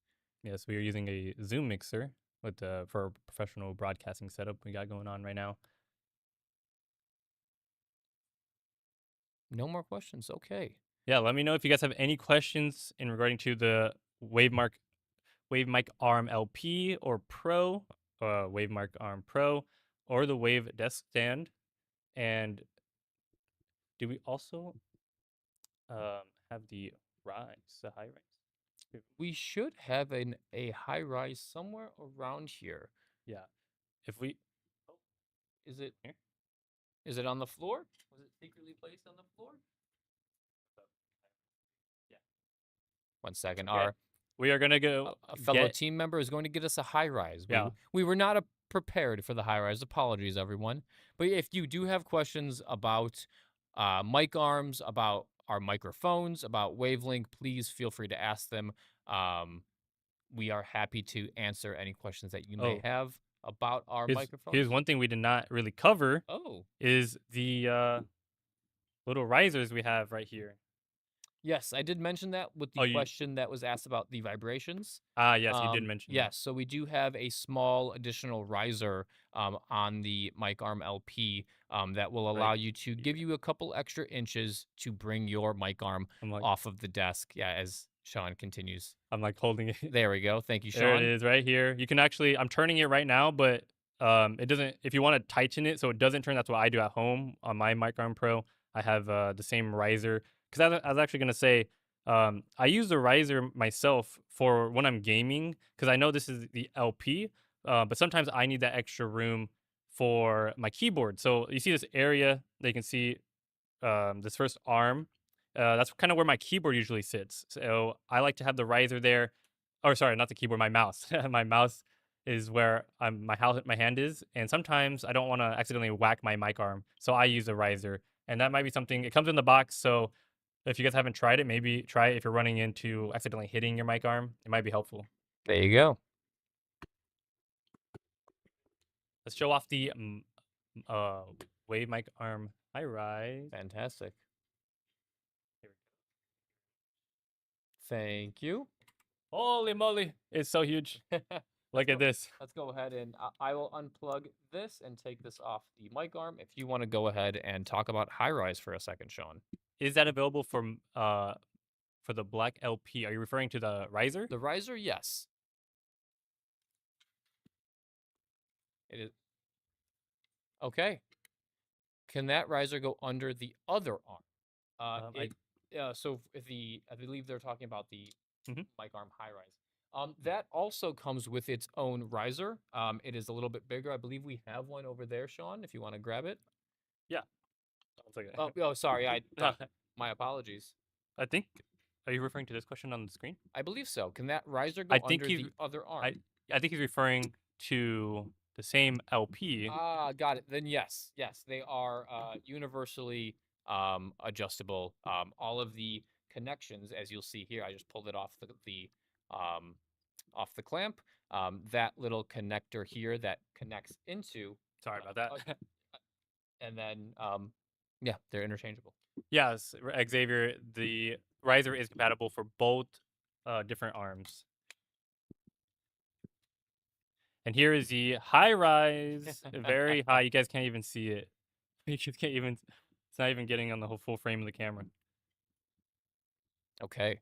Speaker 5: Yes, we are using a Zoom mixer for our professional broadcasting setup we got going on right now.
Speaker 4: No more questions. Okay.
Speaker 5: Yeah, let me know if you guys have any questions in regarding to the Wave Mic Arm LP or Pro, Wave Mic Arm Pro, or the Wave Desk Stand. And do we also have the high rise?
Speaker 4: We should have a high rise somewhere around here.
Speaker 5: Yeah. If we
Speaker 4: Is it
Speaker 5: here?
Speaker 4: is it on the floor? Was it secretly placed on the floor?
Speaker 5: Yeah.
Speaker 4: 1 second.
Speaker 5: Okay. We are gonna go
Speaker 4: A fellow team member is going to get us a high rise.
Speaker 5: Yeah.
Speaker 4: We were not prepared for the high rise. Apologies, everyone. But if you do have questions about mic arms, about our microphones, about Wavelink, please feel free to ask them. We are happy to answer any questions that you may have about our microphones.
Speaker 5: Here's one thing we did not really cover.
Speaker 4: Oh,
Speaker 5: Is the little risers we have right here.
Speaker 4: yes, I did mention that with the question that was asked about the vibrations.
Speaker 5: Yes, you did mention
Speaker 4: yes, so we do have a small additional riser on the mic arm LP that will allow you to give you a couple extra inches to bring your mic arm off of the desk. Yeah, as Sean continues.
Speaker 5: I'm like holding it.
Speaker 4: There we go. Thank you,
Speaker 5: There it
Speaker 4: Sean.
Speaker 5: is right here. You can actually, I'm turning it right now, but it doesn't, if you want to tighten it so it doesn't turn, that's what I do at home on my Micron Pro. I have the same riser. Because I was actually going to say, I use the riser myself for when I'm gaming, because I know this is the LP, but sometimes I need that extra room for my keyboard. So you see this area that you can see, this first arm. That's kind of where my keyboard usually sits. So I like to have the riser there. Or sorry, not the keyboard, my mouse. My mouse is where my hand is, and sometimes I don't want to accidentally whack my mic arm, so I use a riser, and that might be something. It comes in the box, so if you guys haven't tried it, maybe try it if you're running into accidentally hitting your mic arm. It might be helpful.
Speaker 4: There you go.
Speaker 5: Let's show off the Wave mic arm high rise.
Speaker 4: Fantastic. Thank you.
Speaker 5: Holy moly, it's so huge. Look at this.
Speaker 4: Let's go ahead and I will unplug this and take this off the mic arm. If you want to go ahead and talk about high rise for a second, Sean.
Speaker 5: Is that available for the black LP? Are you referring to the riser?
Speaker 4: The riser, yes. It is. Okay. Can that riser go under the other arm? So I believe they're talking about the
Speaker 5: Mhm.
Speaker 4: mic arm high rise. That also comes with its own riser. It is a little bit bigger. I believe we have one over there, Sean, if you want to grab it.
Speaker 5: Yeah. Sounds like
Speaker 4: Oh,
Speaker 5: it.
Speaker 4: oh, sorry.
Speaker 5: No,
Speaker 4: My apologies.
Speaker 5: I think. Are you referring to this question on the screen?
Speaker 4: I believe so. Can that riser go
Speaker 5: I think
Speaker 4: under
Speaker 5: he's.
Speaker 4: the other arm?
Speaker 5: I think he's referring to the same LP.
Speaker 4: Ah, got it. Then yes, they are universally adjustable. All of the connections, as you'll see here, I just pulled it off the clamp. That little connector here that connects into.
Speaker 5: Sorry about that.
Speaker 4: And then yeah, they're interchangeable.
Speaker 5: Yes, Xavier. The riser is compatible for both different arms. And here is the high rise, very high. You guys can't even see it. You just can't even. It's not even getting on the whole full frame of the camera.
Speaker 4: Okay.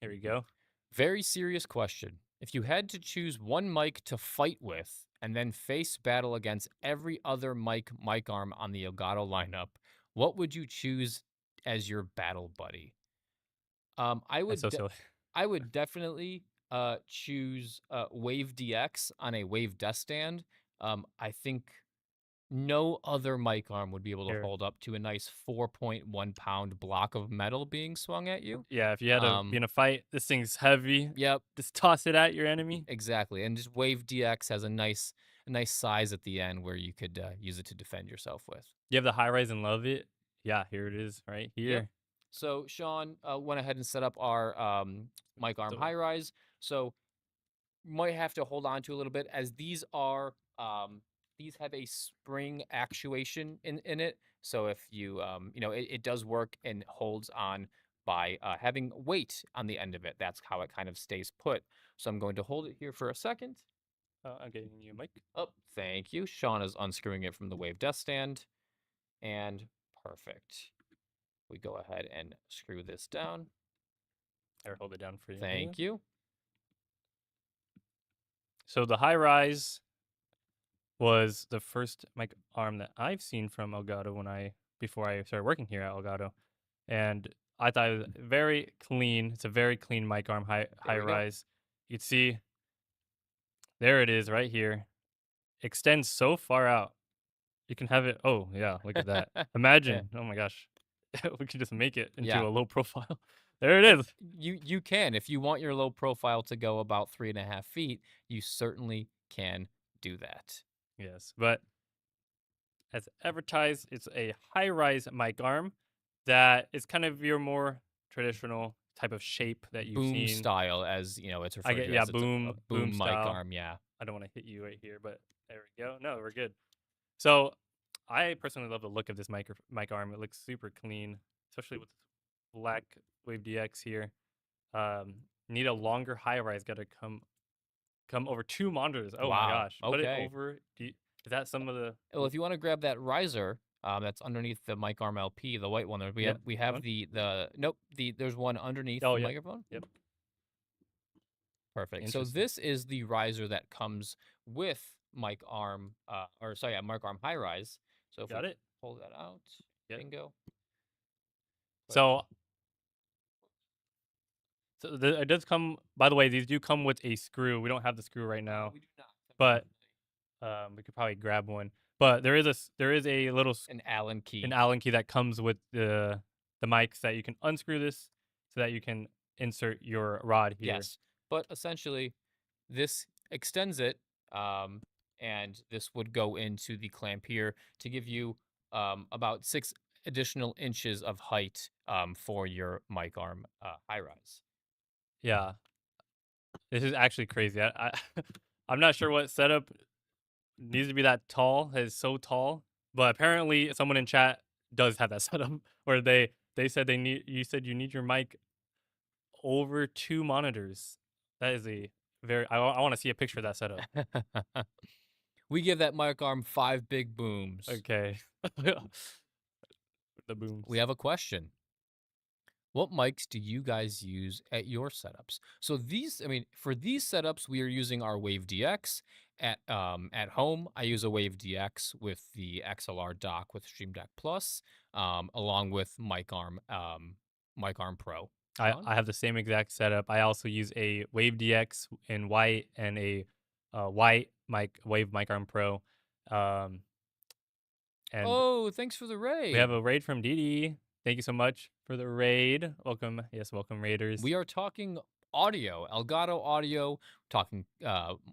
Speaker 5: Here we go.
Speaker 4: Very serious question. If you had to choose one mic to fight with and then face battle against every other mic arm on the Elgato lineup, what would you choose as your battle buddy? I
Speaker 5: That's so silly.
Speaker 4: I would definitely choose Wave DX on a Wave desk stand. I think no other mic arm would be able to
Speaker 5: Here.
Speaker 4: hold up to a nice 4.1 pound block of metal being swung at you.
Speaker 5: Yeah, if you had to be in a fight, this thing's heavy.
Speaker 4: Yep,
Speaker 5: Just toss it at your enemy.
Speaker 4: exactly. And just Wave DX has a nice size at the end where you could use it to defend yourself with.
Speaker 5: You have the high rise and love it. Yeah, here it is, right here.
Speaker 4: Yep. So Sean went ahead and set up our mic arm high rise. So might have to hold on to a little bit as these have a spring actuation in it. So if you it does work and holds on by having weight on the end of it. That's how it kind of stays put. So I'm going to hold it here for a second.
Speaker 5: I'm getting you, Mike.
Speaker 4: Oh, thank you. Sean is unscrewing it from the Wave desk stand. And perfect. We go ahead and screw this down.
Speaker 5: I'll hold it down for you.
Speaker 4: Thank you.
Speaker 5: So the high rise was the first mic arm that I've seen from Elgato before I started working here at Elgato, and I thought it was very clean. It's a very clean mic arm, high rise. You can see there it is right here. Extends so far out. You can have it. Oh yeah, look at that. Imagine. Oh my gosh, we could just make it into a low profile. There it is.
Speaker 4: You can, if you want your low profile to go about 3.5 feet, you certainly can do that.
Speaker 5: Yes, but as advertised, it's a high-rise mic arm that is kind of your more traditional type of shape that you've
Speaker 4: boom
Speaker 5: seen.
Speaker 4: style, as you know, it's referred to
Speaker 5: yeah,
Speaker 4: as
Speaker 5: boom,
Speaker 4: a boom mic
Speaker 5: style.
Speaker 4: arm. Yeah,
Speaker 5: I don't want to hit you right here, but there we go. No, we're good. So I personally love the look of this mic arm. It looks super clean, especially with black Wave DX here. Need a longer high rise. Got to come over 2 monitors. Oh
Speaker 4: wow.
Speaker 5: my gosh!
Speaker 4: Okay.
Speaker 5: Put it over. Is that some of the?
Speaker 4: Well, if you want to grab that riser, That's underneath the mic arm LP, the white one. There
Speaker 5: Yep.
Speaker 4: we
Speaker 5: that
Speaker 4: have
Speaker 5: one?
Speaker 4: nope, there's one underneath
Speaker 5: Oh,
Speaker 4: the
Speaker 5: yep.
Speaker 4: microphone.
Speaker 5: Yep.
Speaker 4: Perfect. So
Speaker 5: Interesting.
Speaker 4: this is the riser that comes with mic arm, or sorry, yeah, mic arm high rise. So if we
Speaker 5: Got it?
Speaker 4: pull that out,
Speaker 5: Yep.
Speaker 4: bingo. Put-
Speaker 5: So it does come. By the way, these do come with a screw. We don't have the screw right now,
Speaker 4: we do not,
Speaker 5: but we could probably grab one. But there is a little
Speaker 4: an Allen key.
Speaker 5: an Allen key that comes with the mics that you can unscrew this so that you can insert your rod here.
Speaker 4: Yes, but essentially, this extends it, and this would go into the clamp here to give you about 6 additional inches of height for your mic arm high rise.
Speaker 5: Yeah, this is actually crazy. I'm not sure what setup needs to be that tall. It's so tall, but apparently someone in chat does have that setup where they said they need. You said you need your mic over 2 monitors. That is a very. I want to see a picture of that setup.
Speaker 4: We give that mic arm 5 big booms.
Speaker 5: Okay. The booms.
Speaker 4: We have a question. What mics do you guys use at your setups? So these, I mean, for these setups, we are using our Wave DX. At home, I use a Wave DX with the XLR dock with Stream Deck Plus, along with Mic Arm Pro. Sean?
Speaker 5: I have the same exact setup. I also use a Wave DX in white and a white Wave Mic Arm Pro. And
Speaker 4: Oh, thanks for the raid.
Speaker 5: we have a raid from Didi. Thank you so much for the raid. Welcome. Yes, welcome, Raiders.
Speaker 4: We are talking audio, Elgato audio, we're talking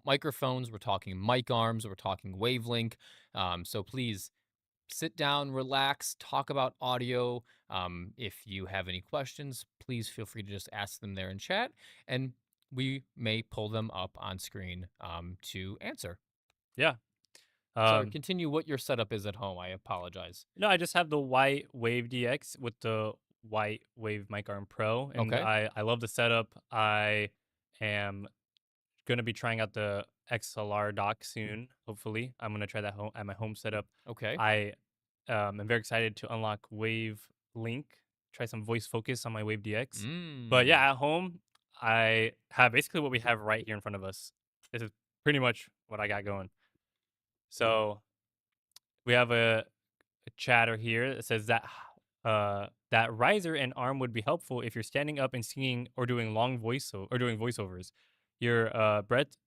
Speaker 4: microphones, we're talking mic arms, we're talking wavelink. So please sit down, relax, talk about audio. If you have any questions, please feel free to just ask them there in chat, and we may pull them up on screen to answer.
Speaker 5: Yeah.
Speaker 4: Sorry, continue what your setup is at home. I apologize.
Speaker 5: No, I just have the white Wave DX with the white Wave Mic Arm Pro, and
Speaker 4: Okay.
Speaker 5: I love the setup. I am gonna be trying out the XLR dock soon. Hopefully, I'm gonna try that at my home setup.
Speaker 4: Okay.
Speaker 5: I am very excited to unlock Wave Link, try some voice focus on my Wave DX. But yeah, at home, I have basically what we have right here in front of us. This is pretty much what I got going. So we have a chatter here that says that that riser and arm would be helpful if you're standing up and singing or doing doing voiceovers. Your breath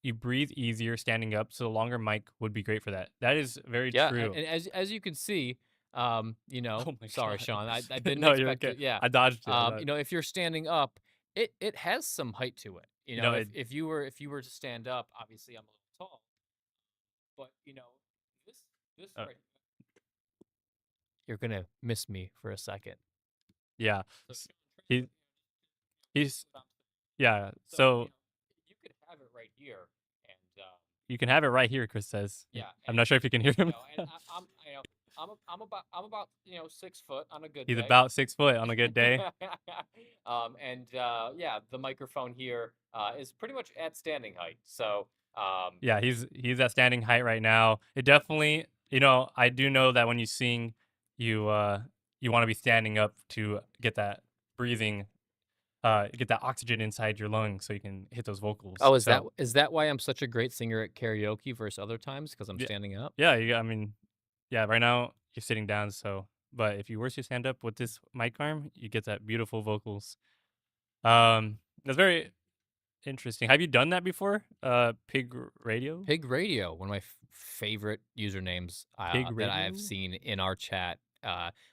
Speaker 5: you breathe easier standing up, so the longer mic would be great for that. That is very
Speaker 4: Yeah,
Speaker 5: true.
Speaker 4: and as you can see, you know,
Speaker 5: Oh my
Speaker 4: sorry,
Speaker 5: God.
Speaker 4: Sean, I didn't
Speaker 5: No, you're
Speaker 4: expect
Speaker 5: okay.
Speaker 4: it. Yeah,
Speaker 5: I dodged it.
Speaker 4: you know, if you're standing up, it has some height to it. You
Speaker 5: You
Speaker 4: know,
Speaker 5: know, it,
Speaker 4: if you were to stand up, obviously I'm a little tall, but you know, this
Speaker 5: Uh,
Speaker 4: right, you're gonna miss me for a second.
Speaker 5: yeah.
Speaker 4: So,
Speaker 5: S-
Speaker 4: Sean,
Speaker 5: He, he's
Speaker 4: so
Speaker 5: yeah.
Speaker 4: you
Speaker 5: So
Speaker 4: know, you could have it right here, and
Speaker 5: you can have it right here, Chris says.
Speaker 4: yeah,
Speaker 5: I'm
Speaker 4: and
Speaker 5: not sure if you can hear
Speaker 4: you
Speaker 5: him.
Speaker 4: know, and you know, I'm about 6 foot on a good
Speaker 5: He's
Speaker 4: day.
Speaker 5: about 6 foot on a good day.
Speaker 4: And yeah, the microphone here is pretty much at standing height. So
Speaker 5: Yeah, he's at standing height right now. It definitely, you know, I do know that when you sing, you want to be standing up to get that breathing, get that oxygen inside your lungs so you can hit those vocals.
Speaker 4: oh,
Speaker 5: So,
Speaker 4: is that why I'm such a great singer at karaoke versus other times? Because I'm
Speaker 5: yeah,
Speaker 4: standing up.
Speaker 5: yeah, I mean, yeah, right now you're sitting down, so but if you were to stand up with this mic arm, you get that beautiful vocals. That's very interesting. Have you done that before? Pig Radio?
Speaker 4: Pig Radio, one of my favorite usernames
Speaker 5: Pig
Speaker 4: that I
Speaker 5: Radio?
Speaker 4: have seen in our chat.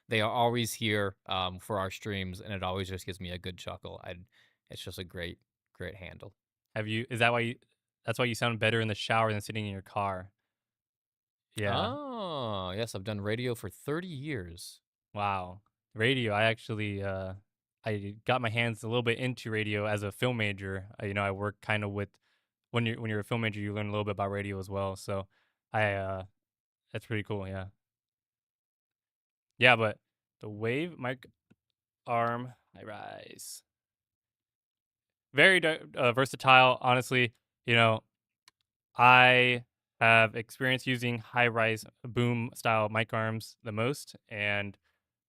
Speaker 4: They are always here for our streams, and it always just gives me a good chuckle. It's just a great handle.
Speaker 5: Have you is that why you that's why you sound better in the shower than sitting in your car? Yeah.
Speaker 4: Oh, yes, I've done radio for 30 years.
Speaker 5: Wow. Radio, I actually I got my hands a little bit into radio as a film major. You know, I work kind of with when you're a film major, you learn a little bit about radio as well. So I that's pretty cool, yeah. Yeah, but the wave mic arm I rise. Very versatile, honestly. You know, I have experience using high-rise boom style mic arms the most, and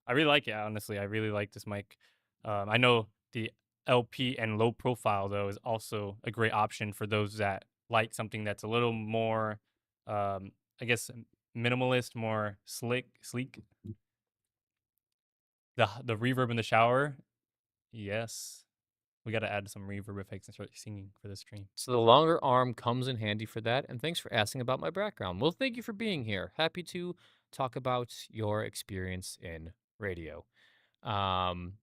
Speaker 5: I really like it. Honestly, I really like this mic. I know the LP and low profile though is also a great option for those that like something that's a little more, I guess, minimalist, more sleek. The reverb in the shower, yes, we got to add some reverb effects and start singing for this stream.
Speaker 4: So the longer arm comes in handy for that. And thanks for asking about my background. Well, thank you for being here. Happy to talk about your experience in radio. Um,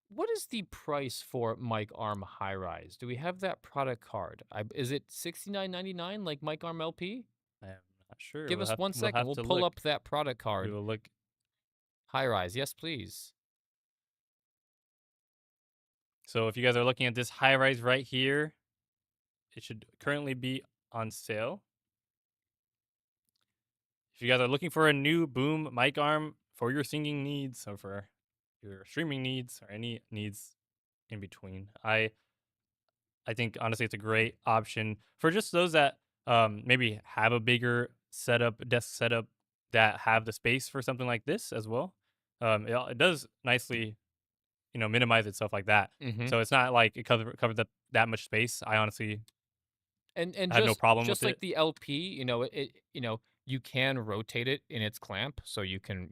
Speaker 4: what is the price for Mic Arm High Rise? Do we have that product card? Is it $69.99 like Mic Arm LP?
Speaker 5: I'm not sure.
Speaker 4: Give us one
Speaker 5: We'll
Speaker 4: second.
Speaker 5: have
Speaker 4: We'll
Speaker 5: to
Speaker 4: pull
Speaker 5: look.
Speaker 4: up that product
Speaker 5: We
Speaker 4: card.
Speaker 5: will look.
Speaker 4: High Rise, yes, please.
Speaker 5: So if you guys are looking at this high rise right here, it should currently be on sale. If you guys are looking for a new boom mic arm for your singing needs or for your streaming needs or any needs in between, I think honestly it's a great option for just those that maybe have a bigger setup, desk setup, that have the space for something like this as well. It does nicely, minimize itself like that.
Speaker 4: Mm-hmm.
Speaker 5: So it's not like it covers up that much space. I honestly
Speaker 4: And
Speaker 5: had no problem with
Speaker 4: just like
Speaker 5: it.
Speaker 4: the LP, you can rotate it in its clamp, so you can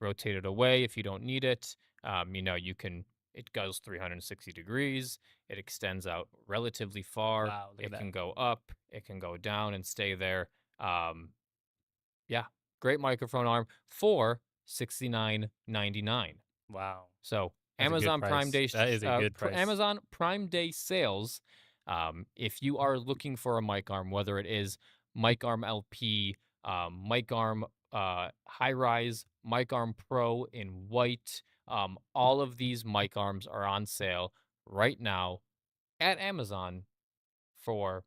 Speaker 4: rotate it away if you don't need it. You can it goes 360 degrees. It extends out relatively far.
Speaker 5: Wow, look at
Speaker 4: It
Speaker 5: that.
Speaker 4: can go up. It can go down and stay there. Um, yeah, great microphone arm for 69.99.
Speaker 5: Wow.
Speaker 4: So
Speaker 5: That's a good
Speaker 4: Amazon Prime
Speaker 5: price.
Speaker 4: Day,
Speaker 5: That is a good price.
Speaker 4: Amazon Prime Day sales. If you are looking for a mic arm, whether it is mic arm LP, mic arm high rise, mic arm Pro in white, all of these mic arms are on sale right now at Amazon for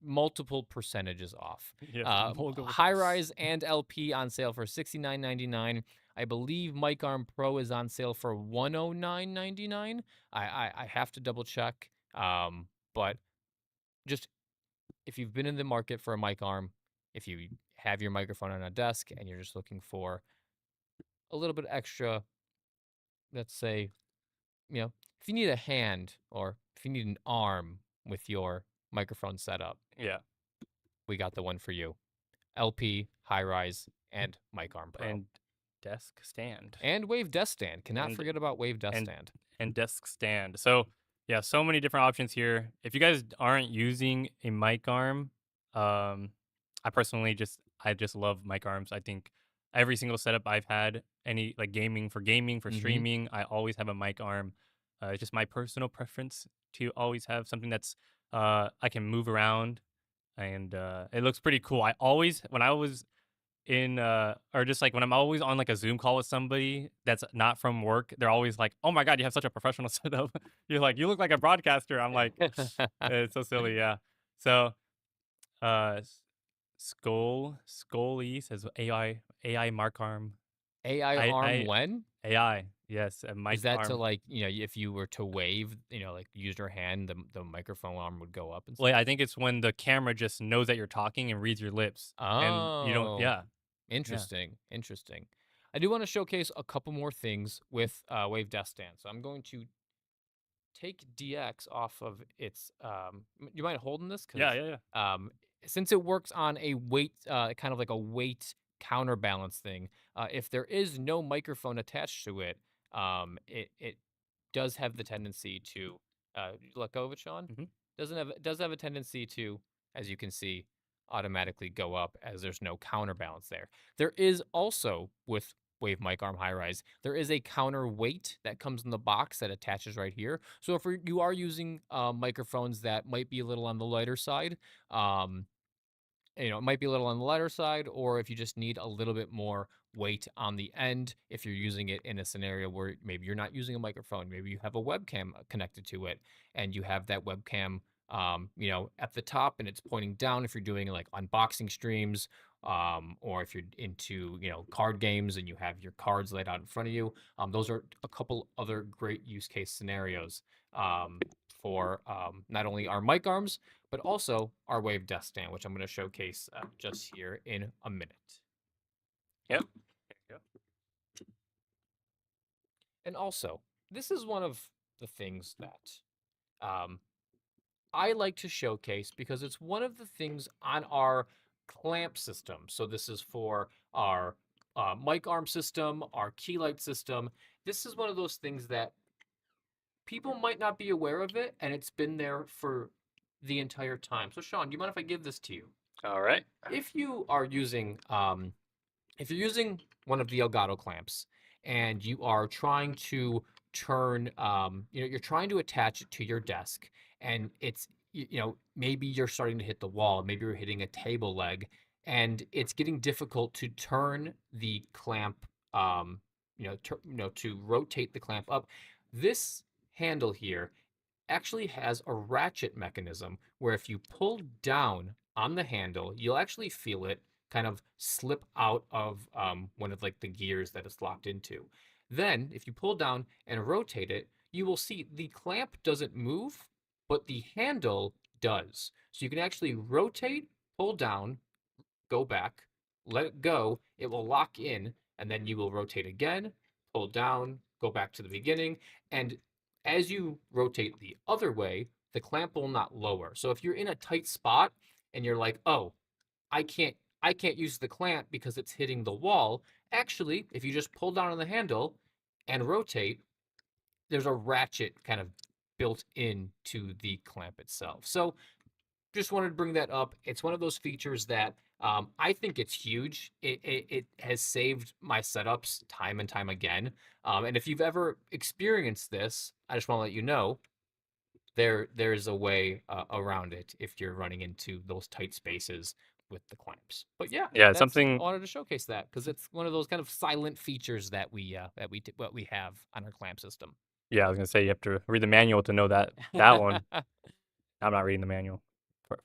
Speaker 4: multiple percentages off.
Speaker 5: Yes, multiple.
Speaker 4: High rise and LP on sale for $69.99. I believe Mic Arm Pro is on sale for $109.99. I have to double check. But just if you've been in the market for a mic arm, if you have your microphone on a desk and you're just looking for a little bit extra, let's say, if you need a hand or if you need an arm with your microphone setup,
Speaker 5: Yeah.
Speaker 4: we got the one for you. LP, high rise, and mic arm pro.
Speaker 5: And desk stand.
Speaker 4: And Wave Desk Stand. Cannot
Speaker 5: And-
Speaker 4: forget about Wave Desk
Speaker 5: and-
Speaker 4: Stand.
Speaker 5: And desk stand. So yeah, so many different options here. If you guys aren't using a mic arm, I personally I just love mic arms. I think every single setup I've had, any like gaming for
Speaker 4: Mhm.
Speaker 5: streaming, I always have a mic arm. It's just my personal preference to always have something that's I can move around, and it looks pretty cool. I always when I was in or just like when I'm always on like a Zoom call with somebody that's not from work, they're always like, "Oh my god, you have such a professional setup." You're like, "You look like a broadcaster." I'm like, it's so silly, yeah. So, Scully says AI mark arm.
Speaker 4: AI arm when?
Speaker 5: AI, yes, a mic
Speaker 4: Is that
Speaker 5: arm.
Speaker 4: to like, if you were to wave, like use your hand, the microphone arm would go up and stuff?
Speaker 5: Well, I think it's when the camera just knows that you're talking and reads your lips. And you don't,
Speaker 4: Oh.
Speaker 5: yeah.
Speaker 4: Interesting. Interesting. I do want to showcase a couple more things with Wave Desk Stand. So I'm going to take DX off of its. You mind holding this?
Speaker 5: Yeah.
Speaker 4: Since it works on a weight, kind of like a weight counterbalance thing. If there is no microphone attached to it, it does have the tendency to let go of it, Sean.
Speaker 5: Mhm.
Speaker 4: Does have a tendency to, as you can see, automatically go up as there's no counterbalance there. There is also with Wave Mic Arm High Rise, there is a counterweight that comes in the box that attaches right here. So if you are using microphones that might be a little on the lighter side, it might be a little on the lighter side, or if you just need a little bit more weight on the end, if you're using it in a scenario where maybe you're not using a microphone, maybe you have a webcam connected to it, and you have that webcam, at the top and it's pointing down if you're doing like unboxing streams, or if you're into, card games and you have your cards laid out in front of you. Those are a couple other great use case scenarios for not only our mic arms, but also our Wave desk stand, which I'm going to showcase just here in a minute.
Speaker 5: Yep. There you
Speaker 4: And also, this is one of the things that um, I like to showcase because it's one of the things on our clamp system. So this is for our mic arm system, our key light system. This is one of those things that people might not be aware of it, and it's been there for the entire time. So Sean, do you mind if I give this to you?
Speaker 5: go. All right.
Speaker 4: If you are using if you're using one of the Elgato clamps and you are trying to turn, you're trying to attach it to your desk, and it's, maybe you're starting to hit the wall, maybe you're hitting a table leg, and it's getting difficult to turn the clamp, to rotate the clamp up. This handle here actually has a ratchet mechanism where if you pull down on the handle, you'll actually feel it kind of slip out of one of like the gears that it's locked into. Then, if you pull down and rotate it, you will see the clamp doesn't move, but the handle does. So you can actually rotate, pull down, go back, let it go, it will lock in, and then you will rotate again, pull down, go back to the beginning, and as you rotate the other way, the clamp will not lower. So if you're in a tight spot and you're like, "Oh, I can't use the clamp because it's hitting the wall." Actually, if you just pull down on the handle and rotate, there's a ratchet kind of built into the clamp itself. So just wanted to bring that up. It's one of those features that I think it's huge. It has saved my setups time and time again. And if you've ever experienced this, I just want to let you know there's a way around it if you're running into those tight spaces with the clamps. But yeah,
Speaker 5: Yeah,
Speaker 4: that's I
Speaker 5: something.
Speaker 4: wanted to showcase that because it's one of those kind of silent features that what we have on our clamp system.
Speaker 5: Yeah, I was gonna say you have to read the manual to know that one. I'm not reading the manual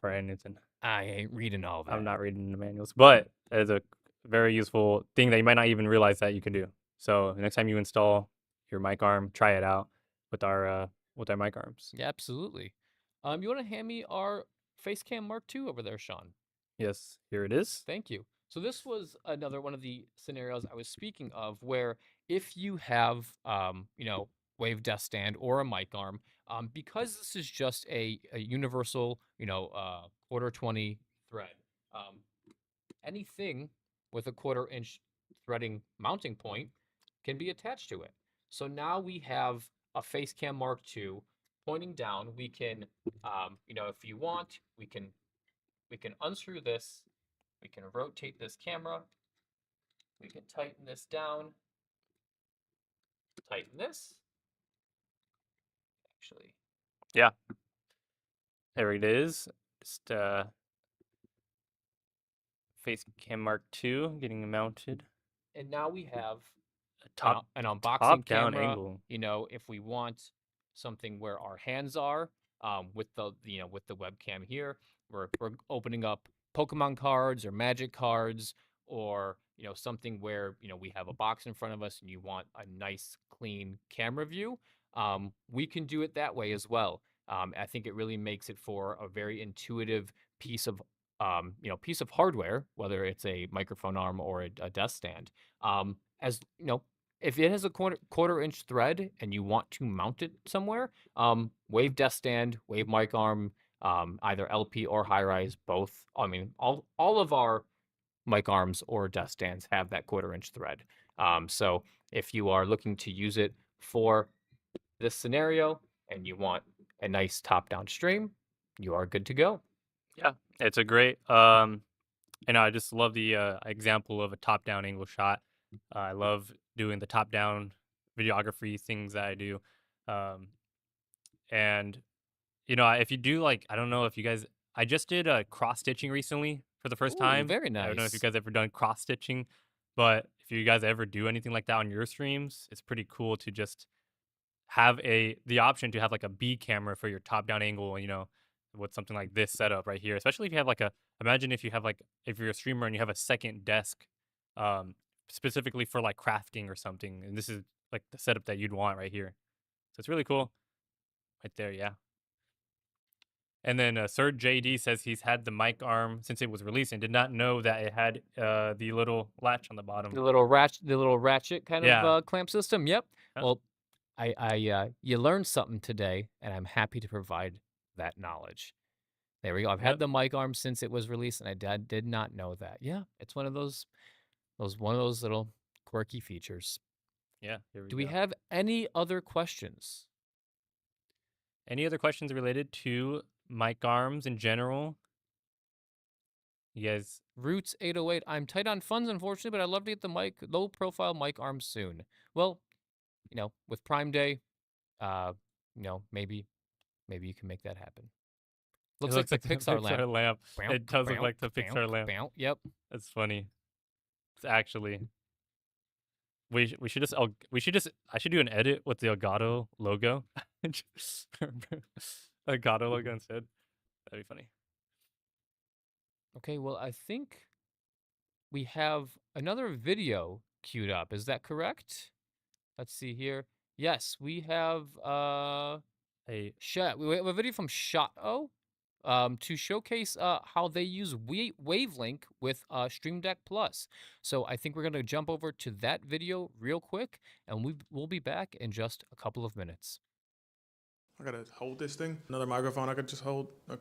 Speaker 5: for anything.
Speaker 4: I ain't reading all
Speaker 5: I'm
Speaker 4: that.
Speaker 5: not reading the manuals, but it is a very useful thing that you might not even realize that you can do. So next time you install your mic arm, try it out with our mic arms.
Speaker 4: Yeah, absolutely. You want to hand me our Facecam Mark II over there, Sean?
Speaker 5: Yes, here it is.
Speaker 4: Thank you. So this was another one of the scenarios I was speaking of, where if you have, Wave desk stand or a mic arm, because this is just a universal, quarter 20 thread, um, anything with a quarter-inch threading mounting point can be attached to it. So now we have a Facecam Mark II pointing down. We can, if you want, we can unscrew this. We can rotate this camera. We can tighten this down. Tighten this. Actually,
Speaker 5: Yeah, there it is. Just face cam mark 2 getting mounted.
Speaker 4: and now we have
Speaker 5: A top
Speaker 4: an unboxing
Speaker 5: top down
Speaker 4: camera.
Speaker 5: angle.
Speaker 4: If we want something where our hands are, with the webcam here, we're opening up Pokemon cards or Magic cards, or something where we have a box in front of us and you want a nice clean camera view. We can do it that way as well. I think it really makes it for a very intuitive piece of piece of hardware, whether it's a microphone arm or a desk stand. As you know, if it has a quarter inch thread and you want to mount it somewhere, Wave desk stand, Wave mic arm, either LP or high rise, both. I mean, all of our mic arms or desk stands have that quarter-inch thread. So if you are looking to use it for this scenario and you want a nice top-down stream, you are good to go.
Speaker 5: Yeah, it's a great and I just love the example of a top down angle shot. I love doing the top down videography things that I do. Um, and if you do like, I don't know if you guys, I just did cross stitching recently for the first
Speaker 4: Ooh,
Speaker 5: time.
Speaker 4: very
Speaker 5: I don't know if you
Speaker 4: nice.
Speaker 5: guys ever done cross stitching, but if you guys ever do anything like that on your streams, it's pretty cool to just have the option to have like a B camera for your top down angle, with something like this setup right here. Especially if you have like imagine if you have like, if you're a streamer and you have a second desk, um, specifically for like crafting or something. And this is like the setup that you'd want right here. So it's really cool right there. Yeah. And then Sir JD says he's had the mic arm since it was released and did not know that it had the little latch on the bottom.
Speaker 4: The little ratchet kind of
Speaker 5: Yeah.
Speaker 4: clamp system. Yep.
Speaker 5: That's-
Speaker 4: Well, you learned something today, and I'm happy to provide that knowledge. There we go. I've
Speaker 5: Yep.
Speaker 4: had the mic arm since it was released, and did not know that. Yeah, it's one of those little quirky features.
Speaker 5: Yeah. Here we
Speaker 4: Do
Speaker 5: go.
Speaker 4: we have any other questions?
Speaker 5: Any other questions related to mic arms in general? You guys,
Speaker 4: Roots 808. I'm tight on funds, unfortunately, but I'd love to get the low profile mic arm soon. Well, with Prime Day, uh, maybe you can make that happen.
Speaker 5: it
Speaker 4: Looks like
Speaker 5: looks
Speaker 4: the
Speaker 5: like the
Speaker 4: Pixar
Speaker 5: Pixar
Speaker 4: lamp.
Speaker 5: lamp.
Speaker 4: Bow,
Speaker 5: It does look
Speaker 4: bow,
Speaker 5: like the
Speaker 4: bow,
Speaker 5: Pixar lamp.
Speaker 4: bow. Yep.
Speaker 5: That's funny. It's actually. We should just I should do an edit with the Elgato logo. Just Elgato logo instead. That'd be funny.
Speaker 4: Okay, well, I think we have another video queued up. Is that correct? Let's see here. Yes, we have
Speaker 5: Hey,
Speaker 4: we have a video from Shot-O to showcase how they use Wavelink with Stream Deck Plus. So I think we're going to jump over to that video real quick, and we'll be back in just a couple of minutes.
Speaker 6: I gotta hold this thing. Another microphone I could just hold. Okay.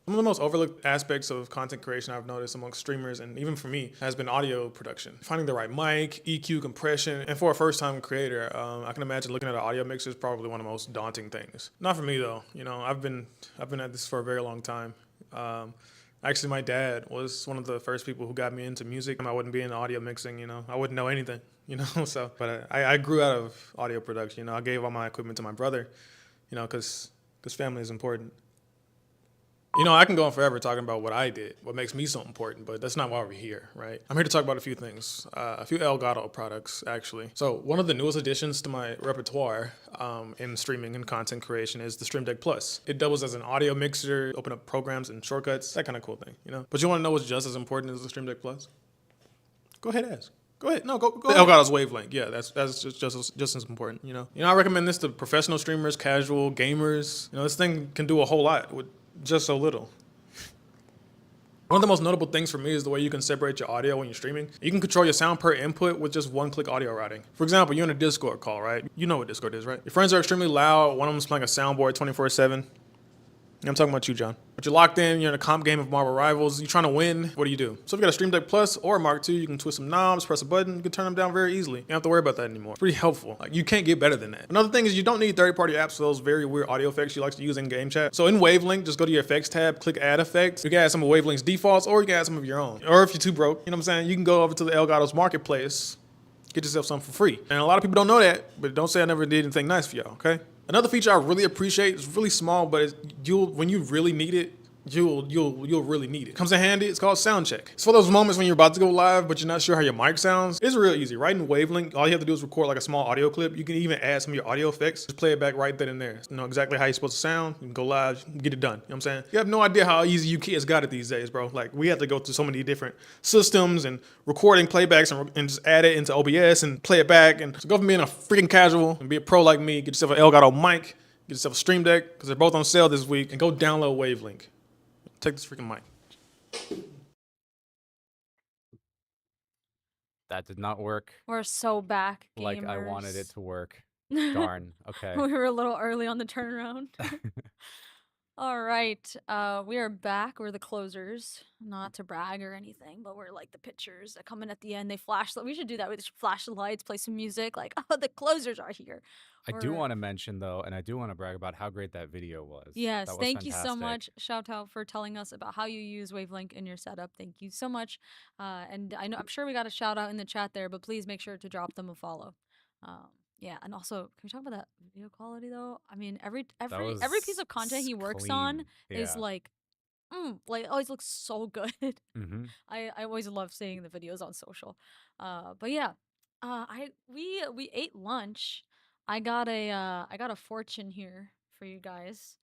Speaker 6: Some of the most overlooked aspects of content creation I've noticed amongst streamers, and even for me, has been audio production. Finding the right mic, EQ, compression, and for a first-time creator, I can imagine looking at an audio mixer is probably one of the most daunting things. Not for me though. I've been at this for a very long time. Actually, my dad was one of the first people who got me into music. I wouldn't be in audio mixing. I wouldn't know anything. So, but I grew out of audio production. I gave all my equipment to my brother. Because family is important. I can go on forever talking about what I did, what makes me so important, but that's not why we're here, right? I'm here to talk about a few things, a few Elgato products, actually. So one of the newest additions to my repertoire in streaming and content creation is the Stream Deck Plus. It doubles as an audio mixer, open up programs and shortcuts, that kind of cool thing, But you want to know what's just as important as the Stream Deck Plus? Go ahead, ask. Go ahead. No, go ahead. Elgato's Wavelength. Yeah, that's just as important. I recommend this to professional streamers, casual gamers. This thing can do a whole lot with just so little. One of the most notable things for me is the way you can separate your audio when you're streaming. You can control your sound per input with just one-click audio routing. For example, you're in a Discord call, right? You know what Discord is, right? Your friends are extremely loud. One of them's playing a soundboard 24/7. I'm talking about you, John. But you're locked in, you're in a comp game of Marvel Rivals, you're trying to win, what do? So if you got a Stream Deck Plus or a Mark II, you can twist some knobs, press a button, you can turn them down very easily. You don't have to worry about that anymore. It's pretty helpful. You can't get better than that. Another thing is you don't need third-party apps for those very weird audio effects you like to use in game chat. So in Wavelink, just go to your effects tab, click add effects. You can add some of Wavelink's defaults or you can add some of your own. Or if you're too broke, you know what I'm saying, you can go over to the Elgato's marketplace, get yourself something for free. And a lot of people don't know that, but don't say I never did anything nice for y'all, okay? Another feature I really appreciate is really small, but when you really need it, you'll really need it. Comes in handy. It's called sound check. It's for those moments when you're about to go live, but you're not sure how your mic sounds. It's real easy. Right in Wavelength, all you have to do is record like a small audio clip. You can even add some of your audio effects. Just play it back right then and there. You know exactly how you're supposed to sound. You can go live, get it done. You know what I'm saying? You have no idea how easy you kids got it these days, bro. Like we have to go through so many different systems and recording playbacks and just add it into OBS and play it back. And so go from being a freaking casual and be a pro like me, get yourself an Elgato mic, get yourself a Stream Deck, because they're both on sale this week, and go download Wavelength. Take this freaking mic.
Speaker 1: That did not work
Speaker 2: We're so back, gamers.
Speaker 1: like I wanted it to work. Darn. Okay.
Speaker 2: We were a little early on the turnaround. All right, we are back. We're the closers. Not to brag or anything, but we're like the pitchers that come in at the end. They flash. We should do that. We should flash the lights, play some music. Like, oh, the closers are here.
Speaker 1: I do want to mention though, and I do want to brag about how great that video was.
Speaker 2: Yes,
Speaker 1: That was
Speaker 2: thank you so
Speaker 1: fantastic.
Speaker 2: much. Shout out for telling us about how you use Wavelength in your setup. Thank you so much. And I'm sure we got a shout out in the chat there, but please make sure to drop them a follow. Yeah, and also, can we talk about that video quality though? I mean, every piece of content he works on is like always looks so good.
Speaker 1: Mm-hmm.
Speaker 2: I always love seeing the videos on social. But yeah, we ate lunch. I got a fortune here for you guys.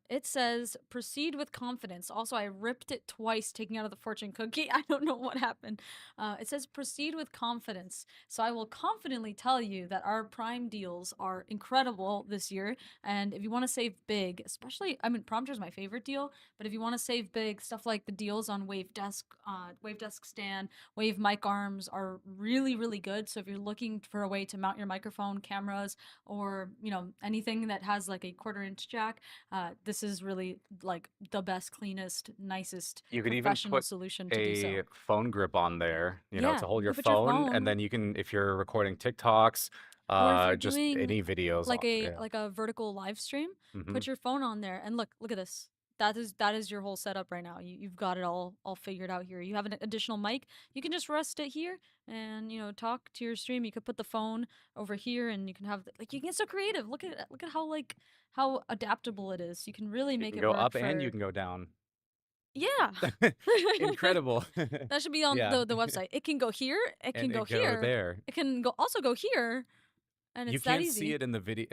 Speaker 2: It says proceed with confidence. Also, I ripped it twice, taking out of the fortune cookie. I don't know what happened. It says proceed with confidence. So I will confidently tell you that our Prime deals are incredible this year. And if you want to save big, especially, I mean, Prompter is my favorite deal, but if you want to save big, stuff like the deals on Wave Desk Stand, Wave mic arms are really, really good. So if you're looking for a way to mount your microphone, cameras, or, anything that has like a 1/4 inch jack, this is really like the best, cleanest, nicest,
Speaker 1: You could even
Speaker 2: professional
Speaker 1: put
Speaker 2: solution to do
Speaker 1: a
Speaker 2: so.
Speaker 1: phone grip on there, to
Speaker 2: Yeah,
Speaker 1: hold
Speaker 2: you
Speaker 1: your
Speaker 2: can put your
Speaker 1: phone, and
Speaker 2: phone,
Speaker 1: then you can, if you're recording TikToks,
Speaker 2: or if you're
Speaker 1: just
Speaker 2: doing
Speaker 1: any videos on,
Speaker 2: like a
Speaker 1: yeah.
Speaker 2: like a vertical live stream,
Speaker 1: Hmm.
Speaker 2: put your phone on there and look at this. That is your whole setup right now. You've got it all figured out here. You have an additional mic. You can just rest it here and talk to your stream. You could put the phone over here and you can have like you can get so creative. Look at how adaptable it is. You can really
Speaker 1: You
Speaker 2: make
Speaker 1: can
Speaker 2: it
Speaker 1: go
Speaker 2: work
Speaker 1: up and you
Speaker 2: for
Speaker 1: can go down.
Speaker 2: yeah.
Speaker 1: Incredible.
Speaker 2: That should be on
Speaker 1: Yeah.
Speaker 2: the website. It can go here, it
Speaker 1: And
Speaker 2: can go
Speaker 1: it go
Speaker 2: here,
Speaker 1: there.
Speaker 2: it can go also go here, and
Speaker 1: You
Speaker 2: it's that
Speaker 1: can't see
Speaker 2: easy.
Speaker 1: it in the video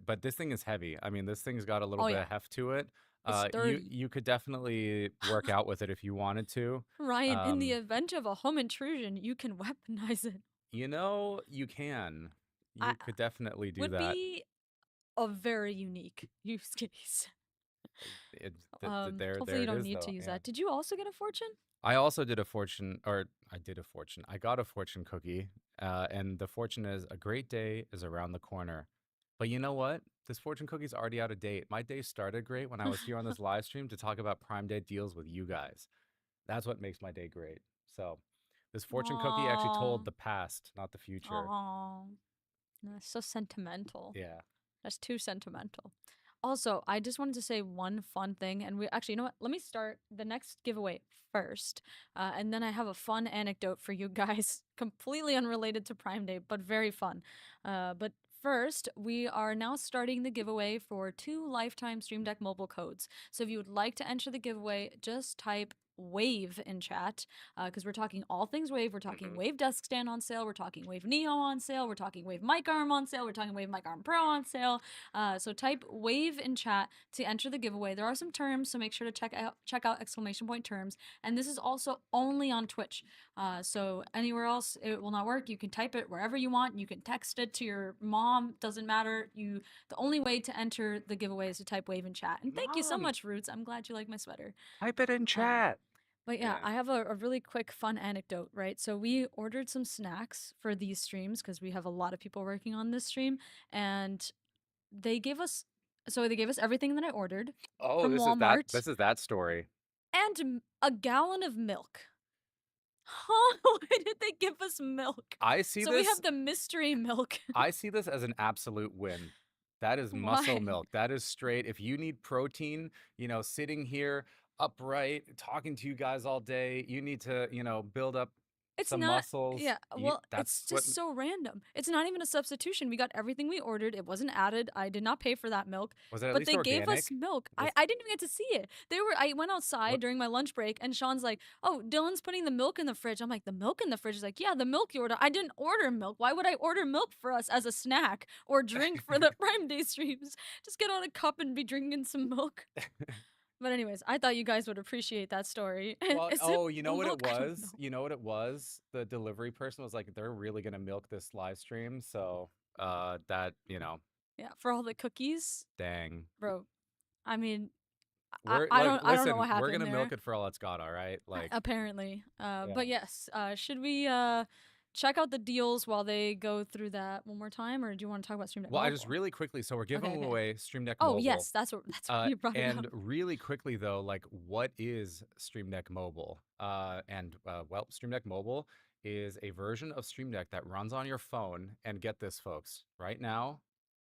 Speaker 1: but this thing is heavy. I mean, this thing's got a little
Speaker 2: Oh
Speaker 1: bit
Speaker 2: yeah,
Speaker 1: of heft to it.
Speaker 2: it's
Speaker 1: You
Speaker 2: sturdy.
Speaker 1: you could definitely work out with it if you wanted to.
Speaker 2: Ryan, in the
Speaker 1: Um,
Speaker 2: event of a home intrusion, you can weaponize it.
Speaker 1: you can.
Speaker 2: I
Speaker 1: You could definitely do
Speaker 2: would
Speaker 1: that.
Speaker 2: be a very unique use case. Hopefully
Speaker 1: There
Speaker 2: you
Speaker 1: it
Speaker 2: don't
Speaker 1: is
Speaker 2: need to
Speaker 1: though.
Speaker 2: use
Speaker 1: Yeah.
Speaker 2: that. Did you also get a fortune?
Speaker 1: I also did a fortune, or I did a fortune. I got a fortune cookie, and the fortune is a great day is around the corner. But you know what? This fortune cookie's already out of date. My day started great when I was here on this live stream to talk about Prime Day deals with you guys. That's what makes my day great. So, this fortune cookie actually
Speaker 2: Oh,
Speaker 1: told the past, not the future.
Speaker 2: oh, that's so sentimental.
Speaker 1: Yeah.
Speaker 2: That's too sentimental. Also, I just wanted to say one fun thing, and we actually, you know what? Let me start the next giveaway first, and then I have a fun anecdote for you guys, completely unrelated to Prime Day, but very fun. But first, we are now starting the giveaway for 2 lifetime Stream Deck mobile codes. So if you would like to enter the giveaway, just type Wave in chat, because we're talking all things Wave. We're talking
Speaker 1: Hmm.
Speaker 2: Wave Desk Stand on sale. We're talking Wave Neo on sale. We're talking Wave Mic Arm on sale. We're talking Wave Mic Arm Pro on sale. So type Wave in chat to enter the giveaway. There are some terms, so make sure to check out exclamation point terms. And this is also only on Twitch. So anywhere else it will not work. You can type it wherever you want. You can text it to your mom. Doesn't matter. The only way to enter the giveaway is to type Wave in chat. And thank you so
Speaker 1: Mom,
Speaker 2: much, Roots. I'm glad you like my sweater.
Speaker 1: type it in
Speaker 2: Um,
Speaker 1: chat.
Speaker 2: but yeah,
Speaker 1: Yeah.
Speaker 2: I have a really quick fun anecdote, right? So we ordered some snacks for these streams because we have a lot of people working on this stream, and they gave us they gave us everything that I ordered
Speaker 1: Oh,
Speaker 2: from Walmart
Speaker 1: this is that story.
Speaker 2: and a gallon of milk. Huh? Why did they give us milk?
Speaker 1: I see
Speaker 2: So we
Speaker 1: this
Speaker 2: have the mystery milk.
Speaker 1: I see this as an absolute win. That is muscle
Speaker 2: Why?
Speaker 1: milk. That is straight. If you need protein, sitting here upright, talking to you guys all day, you need to, build up
Speaker 2: It's
Speaker 1: some
Speaker 2: not,
Speaker 1: muscles.
Speaker 2: yeah, well, it's
Speaker 1: That's what
Speaker 2: just so random. It's not even a substitution. We got everything we ordered. It wasn't added. I did not pay for that milk,
Speaker 1: was it at
Speaker 2: but
Speaker 1: least
Speaker 2: they gave us
Speaker 1: organic?
Speaker 2: milk. I,
Speaker 1: Was
Speaker 2: I didn't even get to see it. I went outside
Speaker 1: what
Speaker 2: during my lunch break and Sean's like, oh, Dylan's putting the milk in the fridge. I'm like, the milk in the fridge? He's like, yeah, the milk you ordered. I didn't order milk. Why would I order milk for us as a snack or drink for the Prime Day streams? Just get on a cup and be drinking some milk. But anyways, I thought you guys would appreciate that story.
Speaker 1: Well,
Speaker 2: Is it
Speaker 1: oh, you know what it
Speaker 2: milk? I don't
Speaker 1: was?
Speaker 2: know.
Speaker 1: You know what it was? The delivery person was like, they're really gonna milk this live stream, so that,
Speaker 2: Yeah, for all the cookies,
Speaker 1: dang.
Speaker 2: bro. I mean, I,
Speaker 1: We're
Speaker 2: I
Speaker 1: like,
Speaker 2: don't I don't know
Speaker 1: listen,
Speaker 2: what
Speaker 1: we're
Speaker 2: happened
Speaker 1: gonna milk
Speaker 2: there.
Speaker 1: it for all it's got, all right? Like,
Speaker 2: Apparently.
Speaker 1: yeah.
Speaker 2: But yes, should we check out the deals while they go through that one more time, or do you want to talk about Stream Deck
Speaker 1: Well, I just
Speaker 2: Mobile?
Speaker 1: really quickly, so we're
Speaker 2: Okay,
Speaker 1: giving
Speaker 2: okay.
Speaker 1: away Stream Deck
Speaker 2: Oh
Speaker 1: Mobile.
Speaker 2: yes, that's why you brought it up.
Speaker 1: And really quickly though, like what is Stream Deck Mobile? Well, Stream Deck Mobile is a version of Stream Deck that runs on your phone. And get this, folks, right now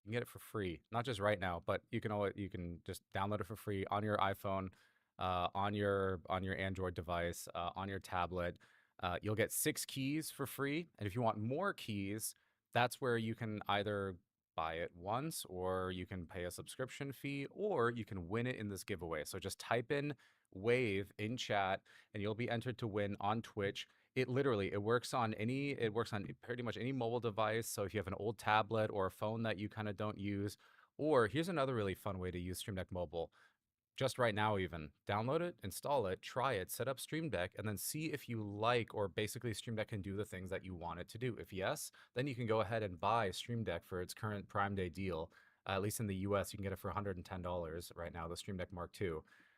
Speaker 1: you can get it for free. Not just right now, but you can just download it for free on your iPhone, on your Android device, on your tablet. You'll get 6 keys for free, and if you want more keys, that's where you can either buy it once, or you can pay a subscription fee, or you can win it in this giveaway. So just type in Wave in chat, and you'll be entered to win on Twitch. It works on pretty much any mobile device. So if you have an old tablet or a phone that you kind of don't use, Or here's another really fun way to use Stream Deck Mobile. Just right now, even download it, install it, try it, set up Stream Deck, and then see if you like, or basically Stream Deck can do the things that you want it to do. If yes, then you can go ahead and buy Stream Deck for its current Prime Day deal. At least in the US, you can get it for $110 right now, the Stream Deck Mark II.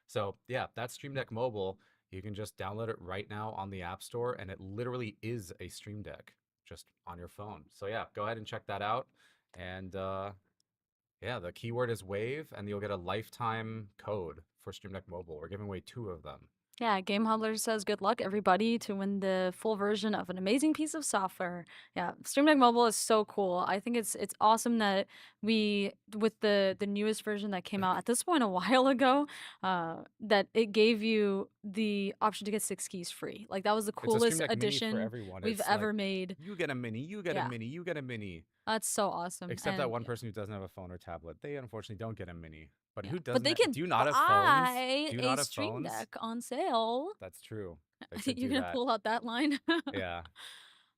Speaker 1: So yeah, that's Stream Deck Mobile. You can just download it right now on the App Store, and it literally is a Stream Deck just on your phone. So yeah, go ahead and check that out. And yeah, the keyword is Wave, and you'll get a lifetime code for Stream Deck Mobile. We're giving away 2 of them.
Speaker 2: Yeah, Game Huddler says good luck everybody to win the full version of an amazing piece of software. Yeah, Stream Deck Mobile is so cool. I think it's awesome that we with the newest version that came out at this point a while ago, that it gave you the option to get 6 keys free. Like that was the
Speaker 1: It's a Stream
Speaker 2: coolest
Speaker 1: Deck Mini for
Speaker 2: addition
Speaker 1: everyone.
Speaker 2: we've
Speaker 1: It's
Speaker 2: ever
Speaker 1: like,
Speaker 2: made.
Speaker 1: you get a mini, you get a
Speaker 2: Yeah.
Speaker 1: mini, you get a mini.
Speaker 2: That's so awesome.
Speaker 1: Except that
Speaker 2: And
Speaker 1: one
Speaker 2: yeah.
Speaker 1: person who doesn't have a phone or tablet. They unfortunately don't get a mini. But
Speaker 2: Yeah.
Speaker 1: who
Speaker 2: But
Speaker 1: doesn't
Speaker 2: they
Speaker 1: ha-
Speaker 2: can
Speaker 1: do you not have phones?
Speaker 2: buy
Speaker 1: Do you
Speaker 2: a
Speaker 1: not have
Speaker 2: Stream
Speaker 1: phones?
Speaker 2: Deck on sale.
Speaker 1: That's true. They
Speaker 2: I
Speaker 1: could
Speaker 2: think you're
Speaker 1: do
Speaker 2: gonna
Speaker 1: that.
Speaker 2: pull out that line.
Speaker 1: Yeah.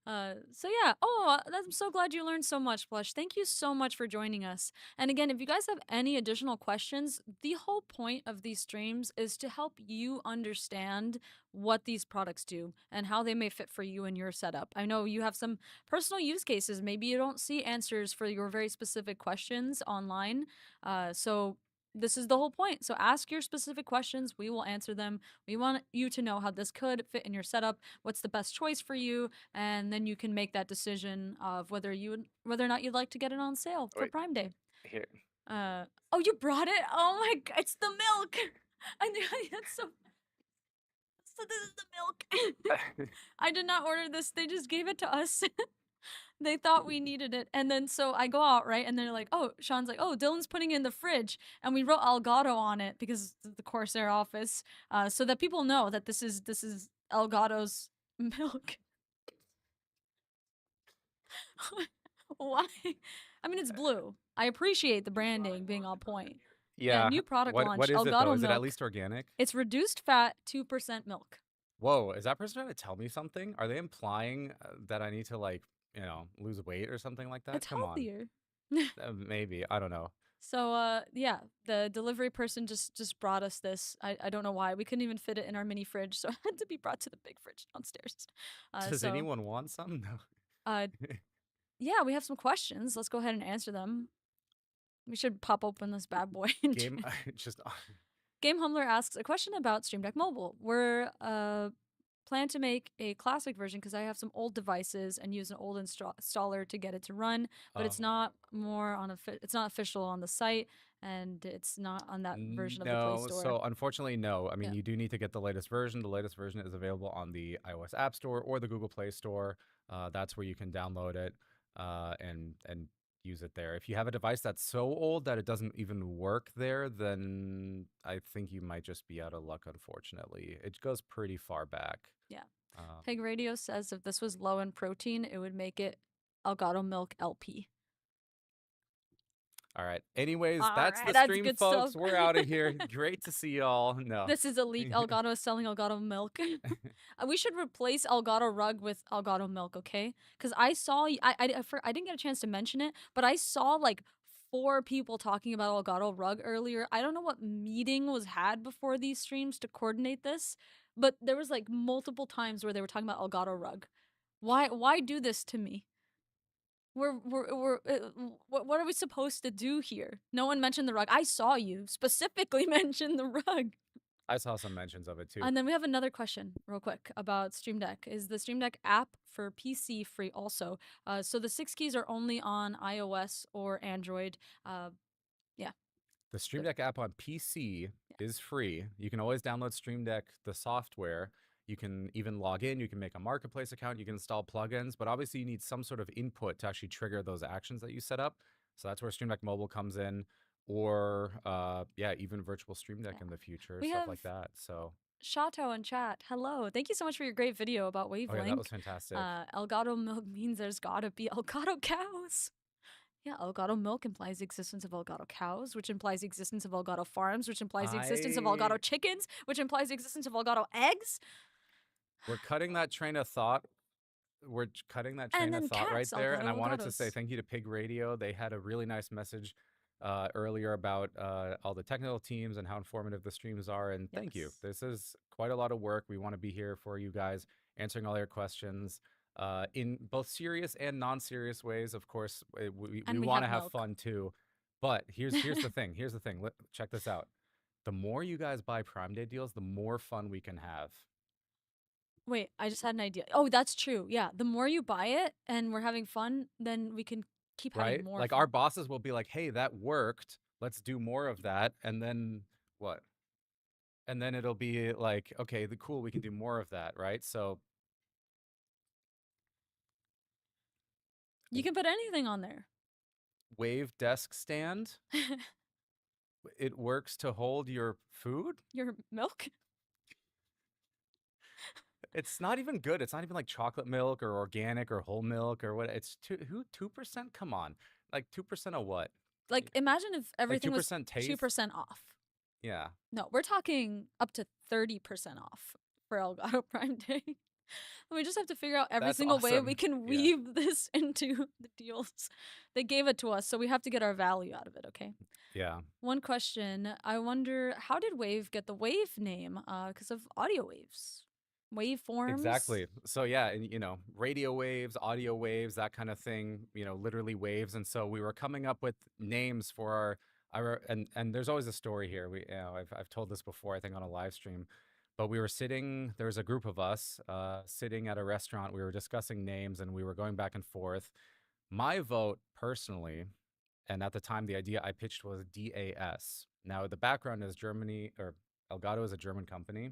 Speaker 2: So yeah. Oh, I'm so glad you learned so much, Blush. Thank you so much for joining us. And again, if you guys have any additional questions, the whole point of these streams is to help you understand what these products do and how they may fit for you and your setup. I know you have some personal use cases. Maybe you don't see answers for your very specific questions online. So this is the whole point. So ask your specific questions. We will answer them. We want you to know how this could fit in your setup, what's the best choice for you, and then you can make that decision of whether or not you'd like to get it on sale for
Speaker 1: Wait.
Speaker 2: Prime Day.
Speaker 1: Here.
Speaker 2: Oh, you brought it? Oh my god, it's the milk. I think that's so. So this is the milk. I did not order this. They just gave it to us. They thought we needed it. And then so I go out, right? And they're like, oh, Sean's like, oh, Dylan's putting it in the fridge. And we wrote Elgato on it because the Corsair office, so that people know that this is Elgato's milk. Why? I mean, it's blue. I appreciate the branding being on point.
Speaker 1: Yeah.
Speaker 2: New product launch,
Speaker 1: What is it
Speaker 2: Elgato
Speaker 1: though? Is it at
Speaker 2: milk.
Speaker 1: least organic?
Speaker 2: It's reduced fat, 2% milk.
Speaker 1: Whoa, is that person trying to tell me something? Are they implying that I need to like, lose weight or something like that?
Speaker 2: It's
Speaker 1: Come
Speaker 2: healthier.
Speaker 1: Maybe. I don't know.
Speaker 2: So yeah, the delivery person just brought us this. I don't know why. We couldn't even fit it in our mini fridge, so it had to be brought to the big fridge downstairs.
Speaker 1: Does
Speaker 2: so,
Speaker 1: anyone want some? No.
Speaker 2: yeah, we have some questions. Let's go ahead and answer them. We should pop open this bad boy. and
Speaker 1: Game just
Speaker 2: Game Humbler asks a question about Stream Deck Mobile. We're plan to make a classic version because I have some old devices and use an old installer to get it to run, but it's not it's not official on the site and it's not on that version of the Play Store.
Speaker 1: So unfortunately, no. I mean,
Speaker 2: Yeah.
Speaker 1: you do need to get the latest version. The latest version is available on the iOS App Store or the Google Play Store. That's where you can download it and use it there. If you have a device that's so old that it doesn't even work there, then I think you might just be out of luck, unfortunately. It goes pretty far back.
Speaker 2: Yeah. Peg Radio says if this was low in protein, it would make it Elgato Milk LP.
Speaker 1: All right. Anyways,
Speaker 2: All
Speaker 1: that's
Speaker 2: right,
Speaker 1: the
Speaker 2: that's
Speaker 1: stream,
Speaker 2: good
Speaker 1: folks.
Speaker 2: stuff.
Speaker 1: We're out of here. Great to see y'all. No.
Speaker 2: This is a leak. Elgato is selling Elgato Milk. We should replace Elgato Rug with Elgato Milk, okay? Because I saw, I didn't get a chance to mention it, but I saw like 4 people talking about Elgato Rug earlier. I don't know what meeting was had before these streams to coordinate this, but there was like multiple times where they were talking about Elgato Rug. Why do this to me? What are we supposed to do here? No one mentioned the rug. I saw you specifically mention the rug.
Speaker 1: I saw some mentions of it too.
Speaker 2: And then we have another question real quick about Stream Deck. Is the Stream Deck app for PC free also? So the 6 keys are only on iOS or Android. Yeah.
Speaker 1: The Stream Deck app on PC is free. You can always download Stream Deck, the software. You can even log in. You can make a marketplace account. You can install plugins. But obviously, you need some sort of input to actually trigger those actions that you set up. So that's where Stream Deck Mobile comes in. Or, even virtual Stream Deck in the future, stuff like that. So
Speaker 2: Shato in chat, hello. Thank you so much for your great video about Wavelength.
Speaker 1: Oh, yeah, that was fantastic.
Speaker 2: Elgato Milk means there's gotta be Elgato cows. Yeah, Elgato Milk implies the existence of Elgato cows, which implies the existence of Elgato farms, which implies the existence of Elgato chickens, which implies the existence of Elgato eggs.
Speaker 1: We're cutting that train of thought. We're cutting that train of thought right there. And I wanted to say thank you to Pig Radio. They had a really nice message earlier about all the technical teams and how informative the streams are. And thank you.
Speaker 2: Yes.
Speaker 1: This is quite a lot of work. We want to be here for you guys, answering all your questions in both serious and non-serious ways. Of course, we
Speaker 2: And we
Speaker 1: want to
Speaker 2: have
Speaker 1: have
Speaker 2: milk.
Speaker 1: fun too. But here's the thing. Here's the thing. Check this out. The more you guys buy Prime Day deals, the more fun we can have.
Speaker 2: Wait, I just had an idea. Oh, that's true. Yeah, the more you buy it and we're having fun, then we can keep having
Speaker 1: Right?
Speaker 2: more
Speaker 1: Like
Speaker 2: fun.
Speaker 1: our bosses will be like, "Hey, that worked. Let's do more of that." And then what? And then it'll be like, "Okay, the cool, we can do more of that," right? So
Speaker 2: You can put anything on there.
Speaker 1: Wave desk stand, it works to hold your food.
Speaker 2: Your milk?
Speaker 1: It's not even good. It's not even like chocolate milk or organic or whole milk or what. It's 2%? Come on. Like 2% of what?
Speaker 2: Like, imagine if
Speaker 1: Like
Speaker 2: everything was
Speaker 1: 2% taste?
Speaker 2: 2% off.
Speaker 1: Yeah.
Speaker 2: No, we're talking up to 30% off for Elgato Prime Day. We just have to figure out every
Speaker 1: That's
Speaker 2: single way we
Speaker 1: awesome.
Speaker 2: can
Speaker 1: Yeah.
Speaker 2: weave this into the deals. They gave it to us, so we have to get our value out of it, okay?
Speaker 1: Yeah.
Speaker 2: One question. I wonder, how did Wave get the Wave name? Because of audio waves. Waveforms?
Speaker 1: Exactly. So yeah, and radio waves, audio waves, that kind of thing, literally waves. And so we were coming up with names for and there's always a story here. I've told this before, I think on a live stream, but we were sitting, there was a group of us sitting at a restaurant. We were discussing names and we were going back and forth. My vote personally, and at the time the idea I pitched was DAS. Now the background is Germany, or Elgato is a German company.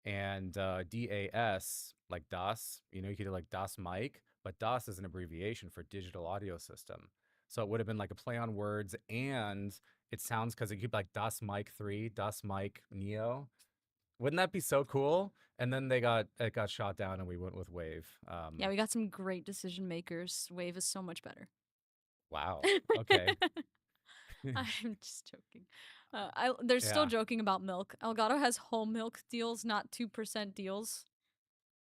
Speaker 1: And DAS, like DAS, you could do like DAS mic, but DAS is an abbreviation for digital audio system. So it would have been like a play on words, and it sounds, because it could be like DAS mic 3, DAS mic Neo. Wouldn't that be so cool? And then it got shot down, and we went with Wave.
Speaker 2: Yeah, we got some great decision makers. Wave is so much better.
Speaker 1: Wow. Okay.
Speaker 2: I'm just joking. They're still
Speaker 1: Yeah.
Speaker 2: joking about milk. Elgato has whole milk deals, not 2% deals.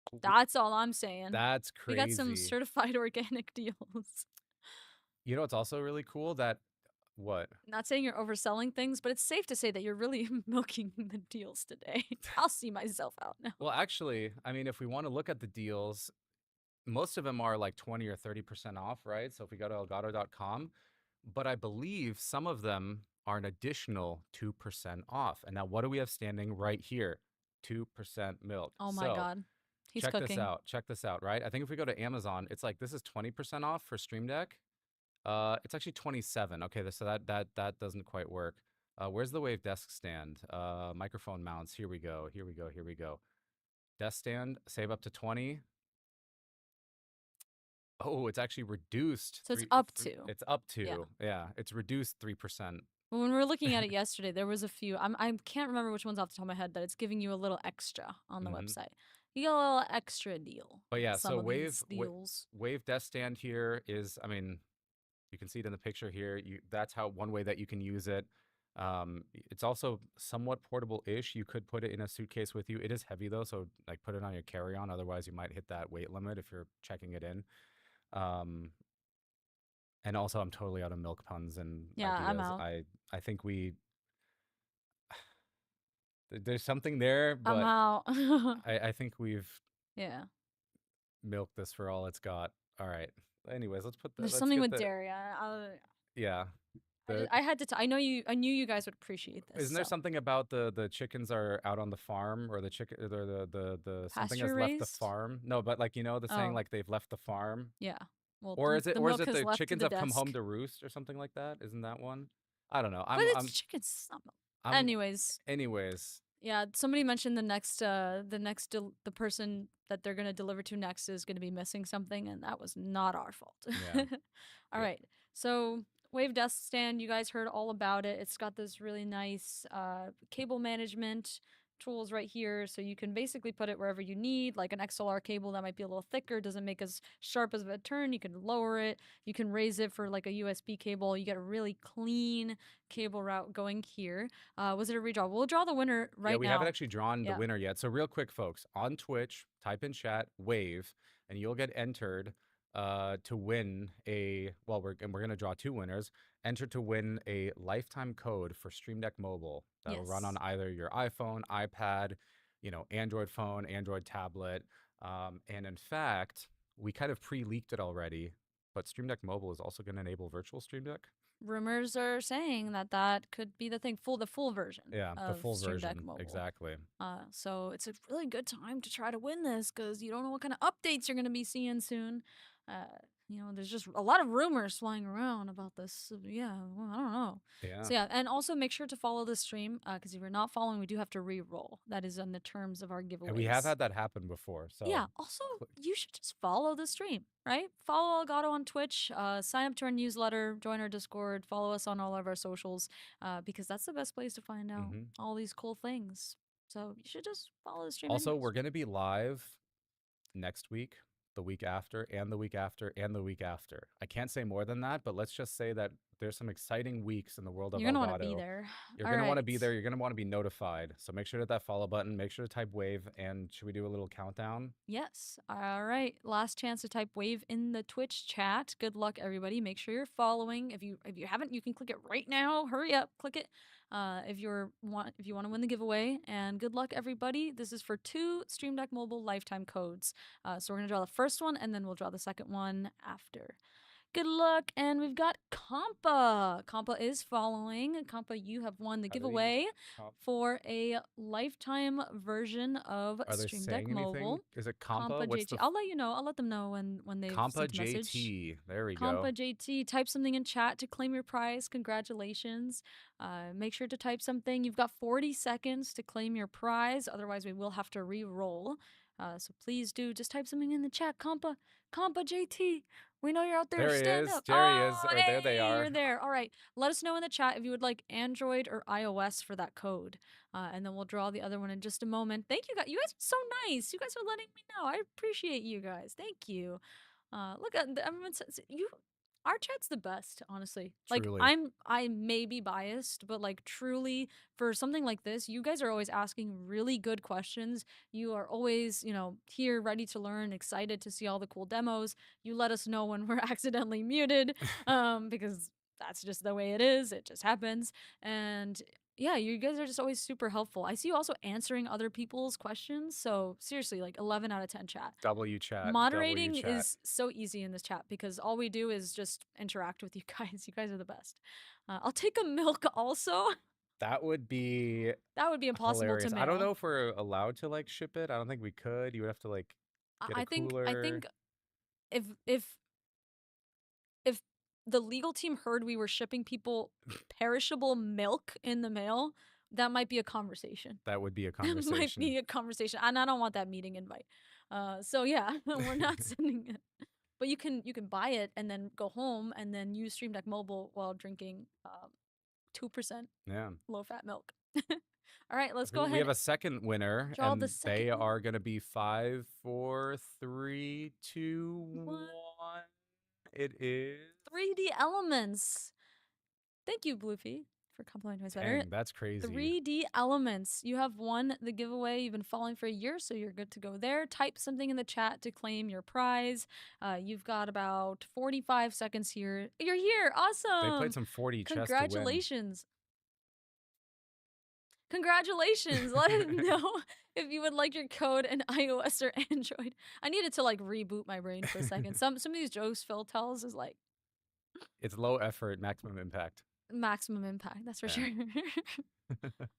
Speaker 1: W-
Speaker 2: That's all I'm saying.
Speaker 1: That's
Speaker 2: We got some
Speaker 1: crazy.
Speaker 2: certified organic deals.
Speaker 1: You know, it's also really cool that what?
Speaker 2: Not saying you're overselling things, but it's safe to say that you're really milking the deals today. I'll see myself out now.
Speaker 1: Well, actually, I mean, if we want to look at the deals, most of them are like 20 or 30% off, right? So if we go to elgato.com, but I believe some of them are an additional 2% off. And now what do we have standing right here? 2% milk.
Speaker 2: Oh my
Speaker 1: So
Speaker 2: God. He's
Speaker 1: check this
Speaker 2: cooking.
Speaker 1: out. Check this out, right? I think if we go to Amazon, it's like this is 20% off for Stream Deck. It's actually 27. Okay, so that doesn't quite work. Where's the Wave desk stand? Microphone mounts. Here we go. Here we go. Here we go. Desk stand, save up to 20. Oh, it's actually reduced.
Speaker 2: So it's up to.
Speaker 1: It's up
Speaker 2: Yeah.
Speaker 1: to. Yeah, it's reduced 3%.
Speaker 2: When we were looking at it yesterday, there was a few. I can't remember which ones off the top of my head that it's giving you a little extra on the
Speaker 1: Mhm.
Speaker 2: website. You get a little extra deal.
Speaker 1: But yeah,
Speaker 2: Some
Speaker 1: so
Speaker 2: of these deals.
Speaker 1: Wave desk stand here is, I mean, you can see it in the picture here. That's how one way that you can use it. It's also somewhat portable-ish. You could put it in a suitcase with you. It is heavy though, so like put it on your carry-on. Otherwise, you might hit that weight limit if you're checking it in. And also, I'm totally out of milk puns and
Speaker 2: Yeah,
Speaker 1: ideas.
Speaker 2: I'm out.
Speaker 1: I think there's something there,
Speaker 2: I'm
Speaker 1: but
Speaker 2: out.
Speaker 1: I think we've
Speaker 2: Yeah.
Speaker 1: milked this for all it's got. All right. Anyways, let's
Speaker 2: There's
Speaker 1: let's
Speaker 2: something
Speaker 1: get
Speaker 2: with
Speaker 1: the
Speaker 2: dairy.
Speaker 1: yeah. The
Speaker 2: I had to. I know you. I knew you guys would appreciate this.
Speaker 1: Isn't there
Speaker 2: so.
Speaker 1: something about the chickens are out on the farm, or the chicken, or the something has
Speaker 2: Pasture
Speaker 1: left the
Speaker 2: raised?
Speaker 1: farm? No, but like the saying,
Speaker 2: Oh.
Speaker 1: like they've left the farm,
Speaker 2: Yeah. Well,
Speaker 1: or is it
Speaker 2: the
Speaker 1: or is
Speaker 2: milk
Speaker 1: it
Speaker 2: has
Speaker 1: the
Speaker 2: left to
Speaker 1: chickens
Speaker 2: the
Speaker 1: have come home
Speaker 2: desk.
Speaker 1: to roost or something like that? Isn't that one? I don't know.
Speaker 2: But it's chicken. It's not milk.
Speaker 1: I'm
Speaker 2: Anyways, yeah. Somebody mentioned the person that they're gonna deliver to next is gonna be missing something, and that was not our fault.
Speaker 1: Yeah.
Speaker 2: All
Speaker 1: Yeah.
Speaker 2: right. So Wave desk stand, you guys heard all about it. It's got this really nice cable management tools right here, so you can basically put it wherever you need, like an XLR cable that might be a little thicker, doesn't make as sharp as a turn. You can lower it, you can raise it for like a USB cable. You get a really clean cable route going here. Was it a redraw? We'll draw the winner right
Speaker 1: Yeah, we
Speaker 2: now.
Speaker 1: haven't actually drawn the
Speaker 2: Yeah.
Speaker 1: winner yet. So real quick, folks, on Twitch, type in chat wave, and you'll get entered to win a we're gonna draw 2 winners. Enter to win a lifetime code for Stream Deck Mobile that'll run on
Speaker 2: Yes.
Speaker 1: either your iPhone, iPad, Android phone, Android tablet. And in fact, we kind of pre-leaked it already, but Stream Deck Mobile is also going to enable virtual Stream Deck.
Speaker 2: Rumors are saying that that could be the thing, the full version
Speaker 1: Yeah, the
Speaker 2: of
Speaker 1: full
Speaker 2: Stream Deck
Speaker 1: version,
Speaker 2: Mobile.
Speaker 1: exactly.
Speaker 2: So it's a really good time to try to win this because you don't know what kind of updates you're going to be seeing soon. There's just a lot of rumors flying around about this. So yeah, well, I don't know.
Speaker 1: Yeah.
Speaker 2: So yeah, and also make sure to follow the stream because if you're not following, we do have to re-roll. That is in the terms of our giveaways.
Speaker 1: And we have had that happen before. So
Speaker 2: yeah. Also, you should just follow the stream, right? Follow Elgato on Twitch. Sign up to our newsletter. Join our Discord. Follow us on all of our socials because that's the best place to find out all these cool things. So you should just follow the stream.
Speaker 1: Also,
Speaker 2: anyways.
Speaker 1: we're going to be live next week, the week after, and the week after, and the week after. I can't say more than that, but let's just say that there's some exciting weeks in the world of
Speaker 2: You're gonna
Speaker 1: Elgato.
Speaker 2: want to be there.
Speaker 1: You're going to want to be there. You're going to want to be notified. So make sure to hit that follow button. Make sure to type wave. And should we do a little countdown?
Speaker 2: Yes. All right. Last chance to type wave in the Twitch chat. Good luck, everybody. Make sure you're following. If you haven't, you can click it right now. Hurry up, click it. If you want to win the giveaway. And good luck, everybody. This is for 2 Stream Deck Mobile lifetime codes. So we're gonna draw the first one, and then we'll draw the second one after. Good luck, and we've got Compa. Compa is following. Compa, you have won the giveaway for a lifetime version of
Speaker 1: Are they
Speaker 2: Stream
Speaker 1: saying
Speaker 2: Deck Mobile.
Speaker 1: anything? Is it Compa? What's
Speaker 2: JT. I'll let you know. I'll let them know when they've
Speaker 1: Compa
Speaker 2: sent a message.
Speaker 1: JT? There we
Speaker 2: Compa
Speaker 1: go.
Speaker 2: JT, type something in chat to claim your prize. Congratulations. Make sure to type something. You've got 40 seconds to claim your prize. Otherwise, we will have to re-roll. So please do just type something in the chat. Compa JT. We know you're out there.
Speaker 1: There he
Speaker 2: Stand
Speaker 1: is.
Speaker 2: up.
Speaker 1: There he is.
Speaker 2: Oh,
Speaker 1: Or there they
Speaker 2: hey,
Speaker 1: are.
Speaker 2: You're there. All right. Let us know in the chat if you would like Android or iOS for that code. And then we'll draw the other one in just a moment. Thank you guys. You guys are so nice. You guys are letting me know. I appreciate you guys. Thank you. Look at everyone says you. Our chat's the best, honestly.
Speaker 1: Truly.
Speaker 2: Like I may be biased, but like truly for something like this, you guys are always asking really good questions. You are always, here ready to learn, excited to see all the cool demos. You let us know when we're accidentally muted, because that's just the way it is. It just happens. And yeah, you guys are just always super helpful. I see you also answering other people's questions. So seriously, like 11 out of 10 chat.
Speaker 1: W chat.
Speaker 2: Moderating
Speaker 1: W chat.
Speaker 2: is so easy in this chat because all we do is just interact with you guys. You guys are the best. I'll take a milk also.
Speaker 1: That would be
Speaker 2: impossible
Speaker 1: hilarious.
Speaker 2: to mail.
Speaker 1: I don't know if we're allowed to like ship it. I don't think we could. You would have to like get a cooler.
Speaker 2: I think if the legal team heard we were shipping people perishable milk in the mail, that might be a conversation.
Speaker 1: That would be a conversation.
Speaker 2: That might be a conversation, and I don't want that meeting invite. So yeah, we're not sending it. But you can buy it and then go home and then use Stream Deck Mobile while drinking 2% low fat milk. All right, let's go ahead.
Speaker 1: We have a second winner,
Speaker 2: Draw
Speaker 1: and
Speaker 2: the second
Speaker 1: they
Speaker 2: winner.
Speaker 1: are going to be 5, 4, 3, 2, 1. It is
Speaker 2: 3D Elements. Thank you, Bluefy, for complimenting my sweater.
Speaker 1: Dang, that's crazy.
Speaker 2: 3D Elements. You have won the giveaway. You've been following for a year, so you're good to go there. Type something in the chat to claim your prize. You've got about 45 seconds here. You're here. Awesome.
Speaker 1: They played some 4D chess to win.
Speaker 2: Congratulations. Congratulations. Let us know if you would like your code in iOS or Android. I needed to like reboot my brain for a second. Some of these jokes Phil tells is like
Speaker 1: It's low effort, maximum impact.
Speaker 2: maximum impact, that's for sure.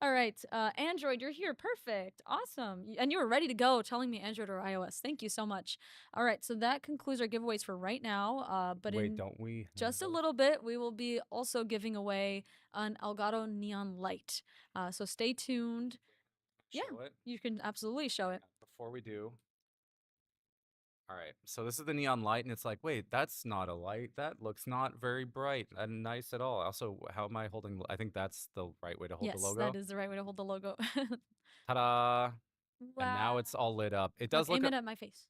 Speaker 2: All right, Android, you're here. Perfect. Awesome. And you were ready to go telling me Android or iOS. Thank you so much. All right, so that concludes our giveaways for right now. But
Speaker 1: wait,
Speaker 2: in
Speaker 1: don't we?
Speaker 2: just a little bit, we will be also giving away an Elgato Neon Light. So stay tuned.
Speaker 1: Show it?
Speaker 2: You can absolutely show it.
Speaker 1: Before we do. All right, so this is the neon light, and it's like, wait, that's not a light. That looks not very bright and nice at all. Also, how am I holding? I think that's the right way to hold the logo.
Speaker 2: Yes, that is the right way to hold the logo.
Speaker 1: Ta-da!
Speaker 2: Wow.
Speaker 1: And now it's all lit up. It does
Speaker 2: aim
Speaker 1: look.
Speaker 2: it at my face.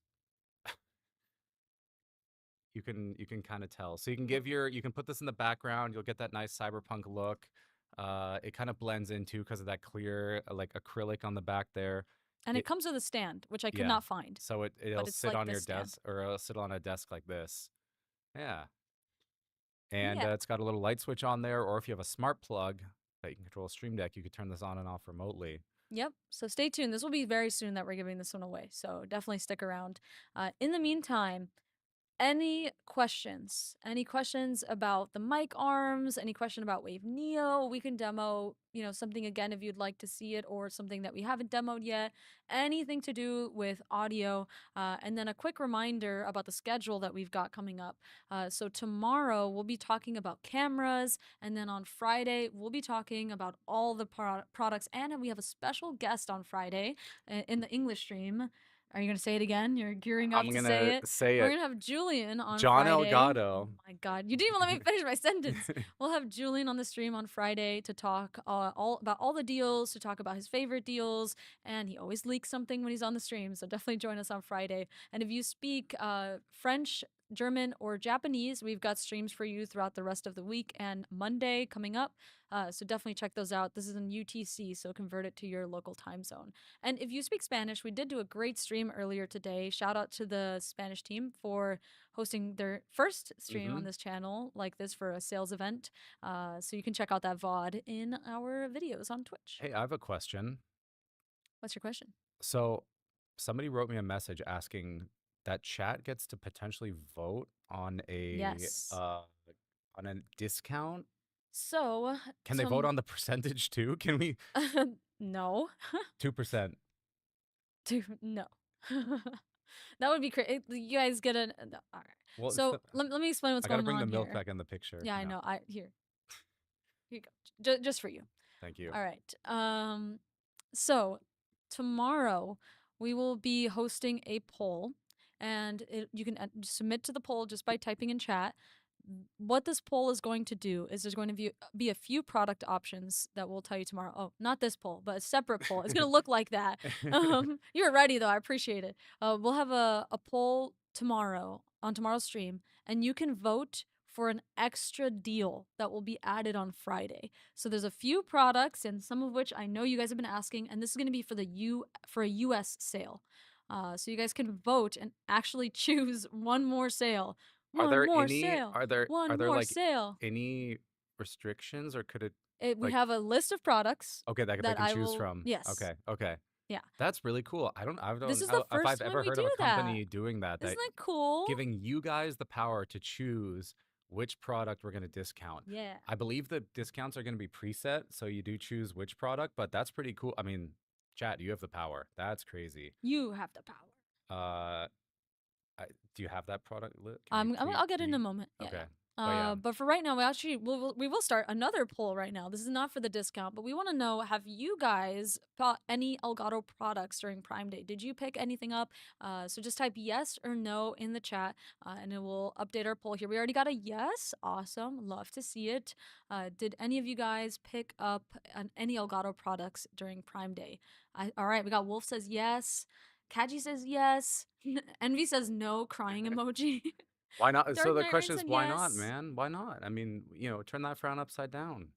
Speaker 1: You can kind of tell. So you can put this in the background. You'll get that nice cyberpunk look. It kind of blends in too because of that clear like acrylic on the back there.
Speaker 2: And it
Speaker 1: It
Speaker 2: comes with a stand, which I could
Speaker 1: yeah.
Speaker 2: not find,
Speaker 1: So it'll
Speaker 2: but it's
Speaker 1: sit
Speaker 2: like
Speaker 1: on
Speaker 2: this
Speaker 1: your
Speaker 2: stand.
Speaker 1: desk, or it'll sit on a desk like this. Yeah. And
Speaker 2: Yeah.
Speaker 1: it's got a little light switch on there, or if you have a smart plug that you can control a Stream Deck, you could turn this on and off remotely.
Speaker 2: Yep. So stay tuned. This will be very soon that we're giving this one away. So definitely stick around. In the meantime, any questions? Any questions about the mic arms? Any question about Wave Neo? We can demo, something again if you'd like to see it, or something that we haven't demoed yet. Anything to do with audio. And then a quick reminder about the schedule that we've got coming up. So tomorrow we'll be talking about cameras, and then on Friday we'll be talking about all the products. And we have a special guest on Friday in the English stream. Are you going to say it again? You're gearing up
Speaker 1: I'm
Speaker 2: to
Speaker 1: gonna
Speaker 2: say it.
Speaker 1: say
Speaker 2: We're
Speaker 1: it.
Speaker 2: going to have Julian on
Speaker 1: John
Speaker 2: Friday.
Speaker 1: Elgato.
Speaker 2: Oh my God. You didn't even let me finish my sentence. We'll have Julian on the stream on Friday to talk all about all the deals, to talk about his favorite deals. And he always leaks something when he's on the stream. So definitely join us on Friday. And if you speak French, German, or Japanese, we've got streams for you throughout the rest of the week and Monday coming up. So definitely check those out. This is in UTC, so convert it to your local time zone. And if you speak Spanish, we did do a great stream earlier today. Shout out to the Spanish team for hosting their first stream on this channel like this for a sales event. So you can check out that VOD in our videos on Twitch.
Speaker 1: Hey, I have a question.
Speaker 2: What's your question?
Speaker 1: So somebody wrote me a message asking that chat gets to potentially vote on
Speaker 2: Yes.
Speaker 1: on a discount.
Speaker 2: So
Speaker 1: Can they vote on the percentage too? Can we
Speaker 2: no.
Speaker 1: 2%?
Speaker 2: No. That would be crazy. You guys get an. All right.
Speaker 1: Well,
Speaker 2: So let me explain what's
Speaker 1: I gotta
Speaker 2: going
Speaker 1: bring the
Speaker 2: on
Speaker 1: milk
Speaker 2: here.
Speaker 1: back in the picture.
Speaker 2: Yeah, I
Speaker 1: No,
Speaker 2: know. Here you go. Just for you.
Speaker 1: thank you.
Speaker 2: All right. So tomorrow we will be hosting a poll, and you can submit to the poll just by typing in chat. What this poll is going to do is there's going to be a few product options that we'll tell you tomorrow. Oh, not this poll, but a separate poll. It's going to look like that. You were ready, though. I appreciate it. We'll have a poll tomorrow on tomorrow's stream, and you can vote for an extra deal that will be added on Friday. So there's a few products, and some of which I know you guys have been asking, and this is going to be for a US sale. So you guys can vote and actually choose one more sale.
Speaker 1: Are
Speaker 2: One
Speaker 1: there
Speaker 2: more
Speaker 1: any
Speaker 2: sale.
Speaker 1: are there
Speaker 2: One
Speaker 1: are there
Speaker 2: more
Speaker 1: like
Speaker 2: sale.
Speaker 1: any restrictions, or could it
Speaker 2: We
Speaker 1: like
Speaker 2: have a list of products
Speaker 1: okay that they
Speaker 2: that
Speaker 1: can
Speaker 2: I
Speaker 1: choose
Speaker 2: will.
Speaker 1: from?
Speaker 2: Yes.
Speaker 1: Okay.
Speaker 2: Yeah.
Speaker 1: That's really cool. I
Speaker 2: This
Speaker 1: don't
Speaker 2: is the
Speaker 1: know if
Speaker 2: first
Speaker 1: I've
Speaker 2: one
Speaker 1: ever
Speaker 2: we
Speaker 1: heard of
Speaker 2: do
Speaker 1: a
Speaker 2: that.
Speaker 1: company doing that,
Speaker 2: Isn't that cool?
Speaker 1: giving you guys the power to choose which product we're going to discount.
Speaker 2: Yeah.
Speaker 1: I believe the discounts are going to be preset, so you do choose which product, but that's pretty cool. I mean, chat, you have the power. That's crazy.
Speaker 2: You have the power.
Speaker 1: Uh, do you have that product lit? Can you
Speaker 2: I'll get it in a
Speaker 1: tweet?
Speaker 2: moment. Yeah.
Speaker 1: Okay.
Speaker 2: Yeah.
Speaker 1: But yeah,
Speaker 2: But for right now, we will start another poll right now. This is not for the discount, but we want to know: have you guys bought any Elgato products during Prime Day? Did you pick anything up? So just type yes or no in the chat, and it will update our poll here. We already got a yes. Awesome, love to see it. Did any of you guys pick up any Elgato products during Prime Day? All right, we got Wolf says yes. Kaji says yes. Envy says no, crying emoji.
Speaker 1: why not?
Speaker 2: Dark
Speaker 1: So the
Speaker 2: Knight
Speaker 1: question
Speaker 2: Rain
Speaker 1: is,
Speaker 2: said
Speaker 1: why not,
Speaker 2: yes.
Speaker 1: man? Why not? I mean, turn that frown upside down.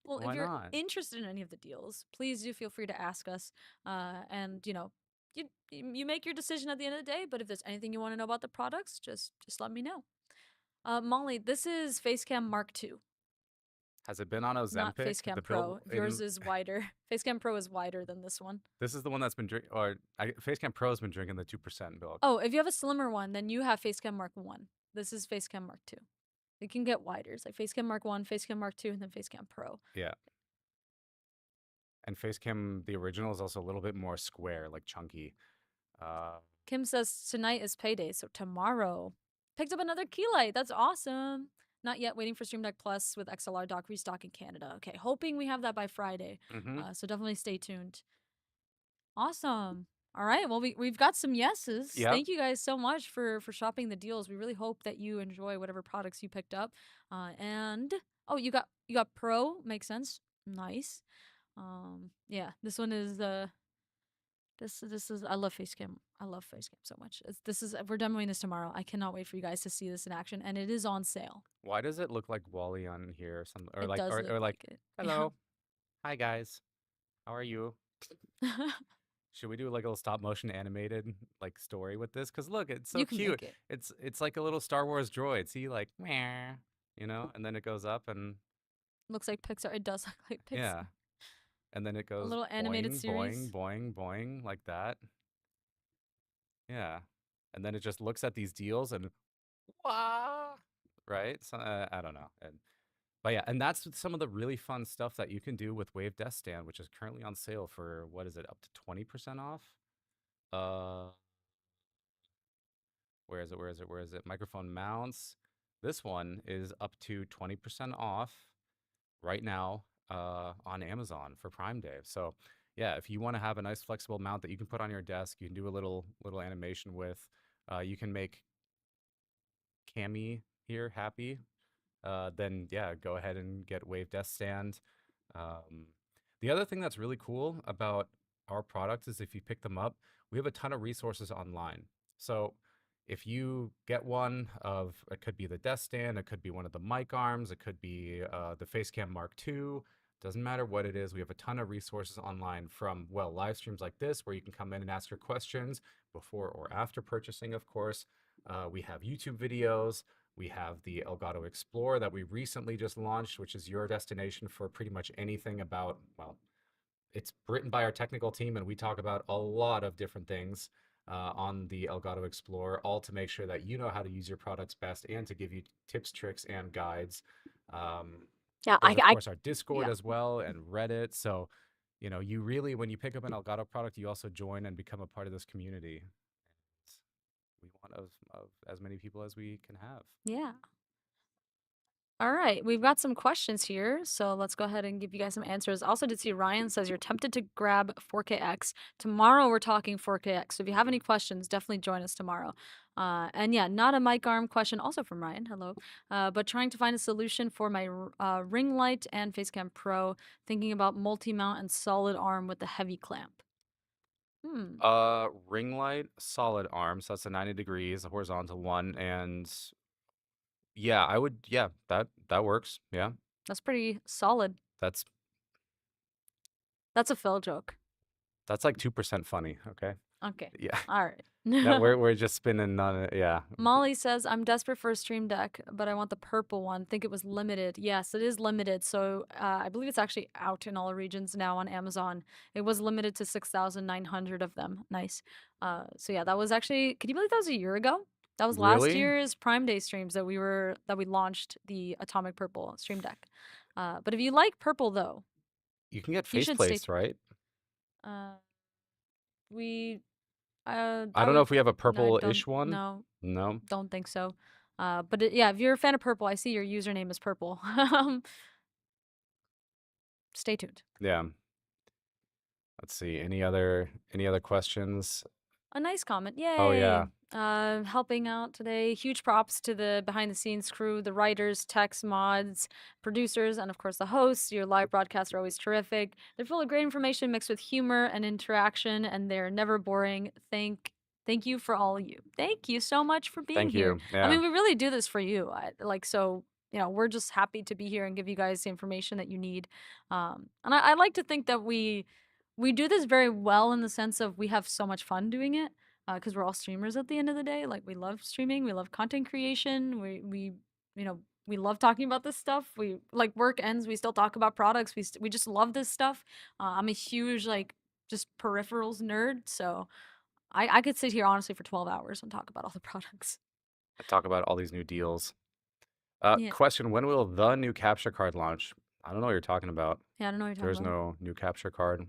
Speaker 2: Well, if
Speaker 1: Why
Speaker 2: you're
Speaker 1: not?
Speaker 2: interested in any of the deals, please do feel free to ask us. And you make your decision at the end of the day. But if there's anything you want to know about the products, just let me know. Molly, this is Facecam Mark II,
Speaker 1: Has it been on
Speaker 2: not
Speaker 1: Ozempic?
Speaker 2: Facecam
Speaker 1: The
Speaker 2: Pro.
Speaker 1: pill
Speaker 2: Yours
Speaker 1: in
Speaker 2: is wider. Facecam Pro is wider than this one.
Speaker 1: this is the one that's been drink or Facecam Pro has been drinking the 2% milk.
Speaker 2: Oh, if you have a slimmer one, then you have Facecam Mark I. This is Facecam Mark II. It can get wider. It's like Facecam Mark I, Facecam Mark II, and then Facecam Pro.
Speaker 1: Yeah. And Facecam, the original, is also a little bit more square, like chunky.
Speaker 2: Kim says tonight is payday, so tomorrow. Picked up another key light. That's awesome. Not yet. Waiting for Stream Deck Plus with XLR dock restock in Canada. Okay, hoping we have that by Friday. So definitely stay tuned. Awesome. All right. Well, we've got some yeses.
Speaker 1: Yep.
Speaker 2: Thank you guys so much for shopping the deals. We really hope that you enjoy whatever products you picked up. And oh, you got Pro. Makes sense. Nice. Yeah. This one is this is I love Facecam. I love Facecam so much. We're demoing this tomorrow. I cannot wait for you guys to see this in action, and it is on sale.
Speaker 1: Why does it look like Wally on here or something? Or
Speaker 2: It
Speaker 1: like
Speaker 2: does
Speaker 1: or
Speaker 2: look
Speaker 1: like
Speaker 2: like it.
Speaker 1: hello. Hi guys. How are you? Should we do like a little stop motion animated like story with this? Because look, it's so
Speaker 2: You can
Speaker 1: cute.
Speaker 2: make it.
Speaker 1: It's like a little Star Wars droid. See, like, meh, and then it goes up and
Speaker 2: Looks like Pixar. It does look like Pixar.
Speaker 1: yeah, and then it
Speaker 2: A
Speaker 1: goes
Speaker 2: little animated
Speaker 1: boing,
Speaker 2: series.
Speaker 1: boing, boing, boing, like that. Yeah, and then it just looks at these deals and wah, right? So, I don't know. But yeah, and that's some of the really fun stuff that you can do with Wave Desk Stand, which is currently on sale for what is it, up to 20% off? Uh, where is it? Where is it? Where is it? Microphone mounts. This one is up to 20% off right now on Amazon for Prime Day. So yeah, if you want to have a nice flexible mount that you can put on your desk, you can do a little animation with. You can make Cammy here happy. Then yeah, go ahead and get Wave Desk Stand. Um, the other thing that's really cool about our products is if you pick them up, we have a ton of resources online. So if you get one of, it could be the desk stand, it could be one of the mic arms, it could be the Facecam Mark II, doesn't matter what it is. We have a ton of resources online from, well, live streams like this where you can come in and ask your questions before or after purchasing, of course. We have YouTube videos. We have the Elgato Explorer that we recently just launched, which is your destination for pretty much anything about, well, it's written by our technical team, and we talk about a lot of different things on the Elgato Explorer, all to make sure that you know how to use your products best and to give you tips, tricks, and guides.
Speaker 2: Yeah,
Speaker 1: There's, of course, our
Speaker 2: yeah.
Speaker 1: Discord as well and Reddit. So, you really, when you pick up an Elgato product, you also join and become a part of this community. We want of as many people as we can have.
Speaker 2: Yeah. All right, we've got some questions here, so let's go ahead and give you guys some answers. Also, did see Ryan says you're tempted to grab 4KX. Tomorrow we're talking 4KX, so if you have any questions, definitely join us tomorrow. And yeah, not a mic arm question, also from Ryan, hello. But trying to find a solution for my ring light and Facecam Pro, thinking about multi-mount and solid arm with the heavy clamp.
Speaker 1: Ring light, solid arm, so that's a 90 degrees, a horizontal one, and yeah, that works. Yeah.
Speaker 2: That's pretty solid.
Speaker 1: That's
Speaker 2: That's a Phil joke.
Speaker 1: that's like 2% funny, okay?
Speaker 2: Okay.
Speaker 1: Yeah.
Speaker 2: All right.
Speaker 1: No, we're just spinning on it. Yeah.
Speaker 2: Molly says, I'm desperate for a Stream Deck, but I want the purple one. Think it was limited. Yes, it is limited. So I believe it's actually out in all regions now on Amazon. It was limited to 6,900 of them. Nice. So yeah, that was actually, can you believe that was a year ago? That was last
Speaker 1: Really?
Speaker 2: year's Prime Day streams that we launched the Atomic Purple Stream Deck. But if you like purple though,
Speaker 1: You can get
Speaker 2: you should stay
Speaker 1: faceplates, right?
Speaker 2: we
Speaker 1: I
Speaker 2: I
Speaker 1: don't know
Speaker 2: would
Speaker 1: if we have a
Speaker 2: no, I don't
Speaker 1: purple-ish one.
Speaker 2: no,
Speaker 1: No.
Speaker 2: don't think so. But yeah, if you're a fan of purple, I see your username is purple. Stay tuned.
Speaker 1: Yeah. Let's see. Any other questions?
Speaker 2: A nice comment.
Speaker 1: Oh yeah.
Speaker 2: Yay. Helping out today. Huge props to the behind the scenes crew, the writers, techs, mods, producers, and of course the hosts. Your live broadcasts are always terrific. They're full of great information mixed with humor and interaction, and they're never boring. Thank you for all of you. Thank you so much for being
Speaker 1: Thank
Speaker 2: here.
Speaker 1: you.
Speaker 2: I
Speaker 1: Yeah.
Speaker 2: mean, we really do this for you. So, we're just happy to be here and give you guys the information that you need. And I like to think that we do this very well in the sense of we have so much fun doing it because we're all streamers at the end of the day. Like we love streaming, we love content creation. We love talking about this stuff. We like work ends, we still talk about products. We just love this stuff. I'm a huge just peripherals nerd, so I could sit here honestly for 12 hours and talk about all the products.
Speaker 1: Talk about all these new deals.
Speaker 2: Yeah.
Speaker 1: Question, when will the new capture card launch? I don't know what you're talking about.
Speaker 2: Yeah, I don't know what you're talking
Speaker 1: There's
Speaker 2: about.
Speaker 1: no new capture card.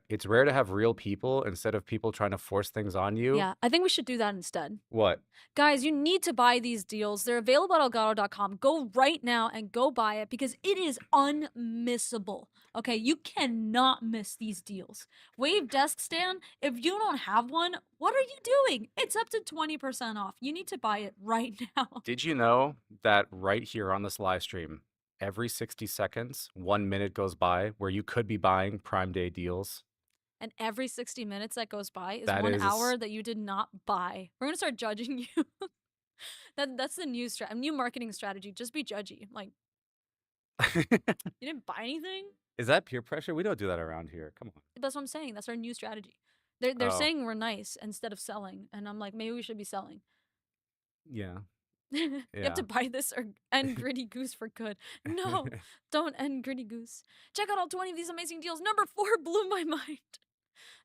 Speaker 1: It's rare to have real people instead of people trying to force things on you.
Speaker 2: Yeah, I think we should do that instead.
Speaker 1: What?
Speaker 2: Guys, you need to buy these deals. They're available at Elgato.com. Go right now and go buy it because it is unmissable. Okay, you cannot miss these deals. Wave Desk Stand, if you don't have one, what are you doing? It's up to 20% off. You need to buy it right now.
Speaker 1: Did you know that right here on this live stream, every 60 seconds, 1 minute goes by where you could be buying Prime Day deals?
Speaker 2: And every 60 minutes that goes by is
Speaker 1: That
Speaker 2: 1
Speaker 1: is-
Speaker 2: hour that you did not buy. We're gonna start judging you. That's the new marketing strategy. Just be judgy. Like, you didn't buy anything?
Speaker 1: Is that peer pressure? We don't do that around here. Come on.
Speaker 2: That's what I'm saying. That's our new strategy. They're
Speaker 1: Oh,
Speaker 2: saying we're nice instead of selling, and I'm like, maybe we should be selling.
Speaker 1: yeah.
Speaker 2: You have to
Speaker 1: Yeah.
Speaker 2: buy this or end Gritty Goose for good. No, don't end Gritty Goose. Check out all 20 of these amazing deals. Number 4 blew my mind.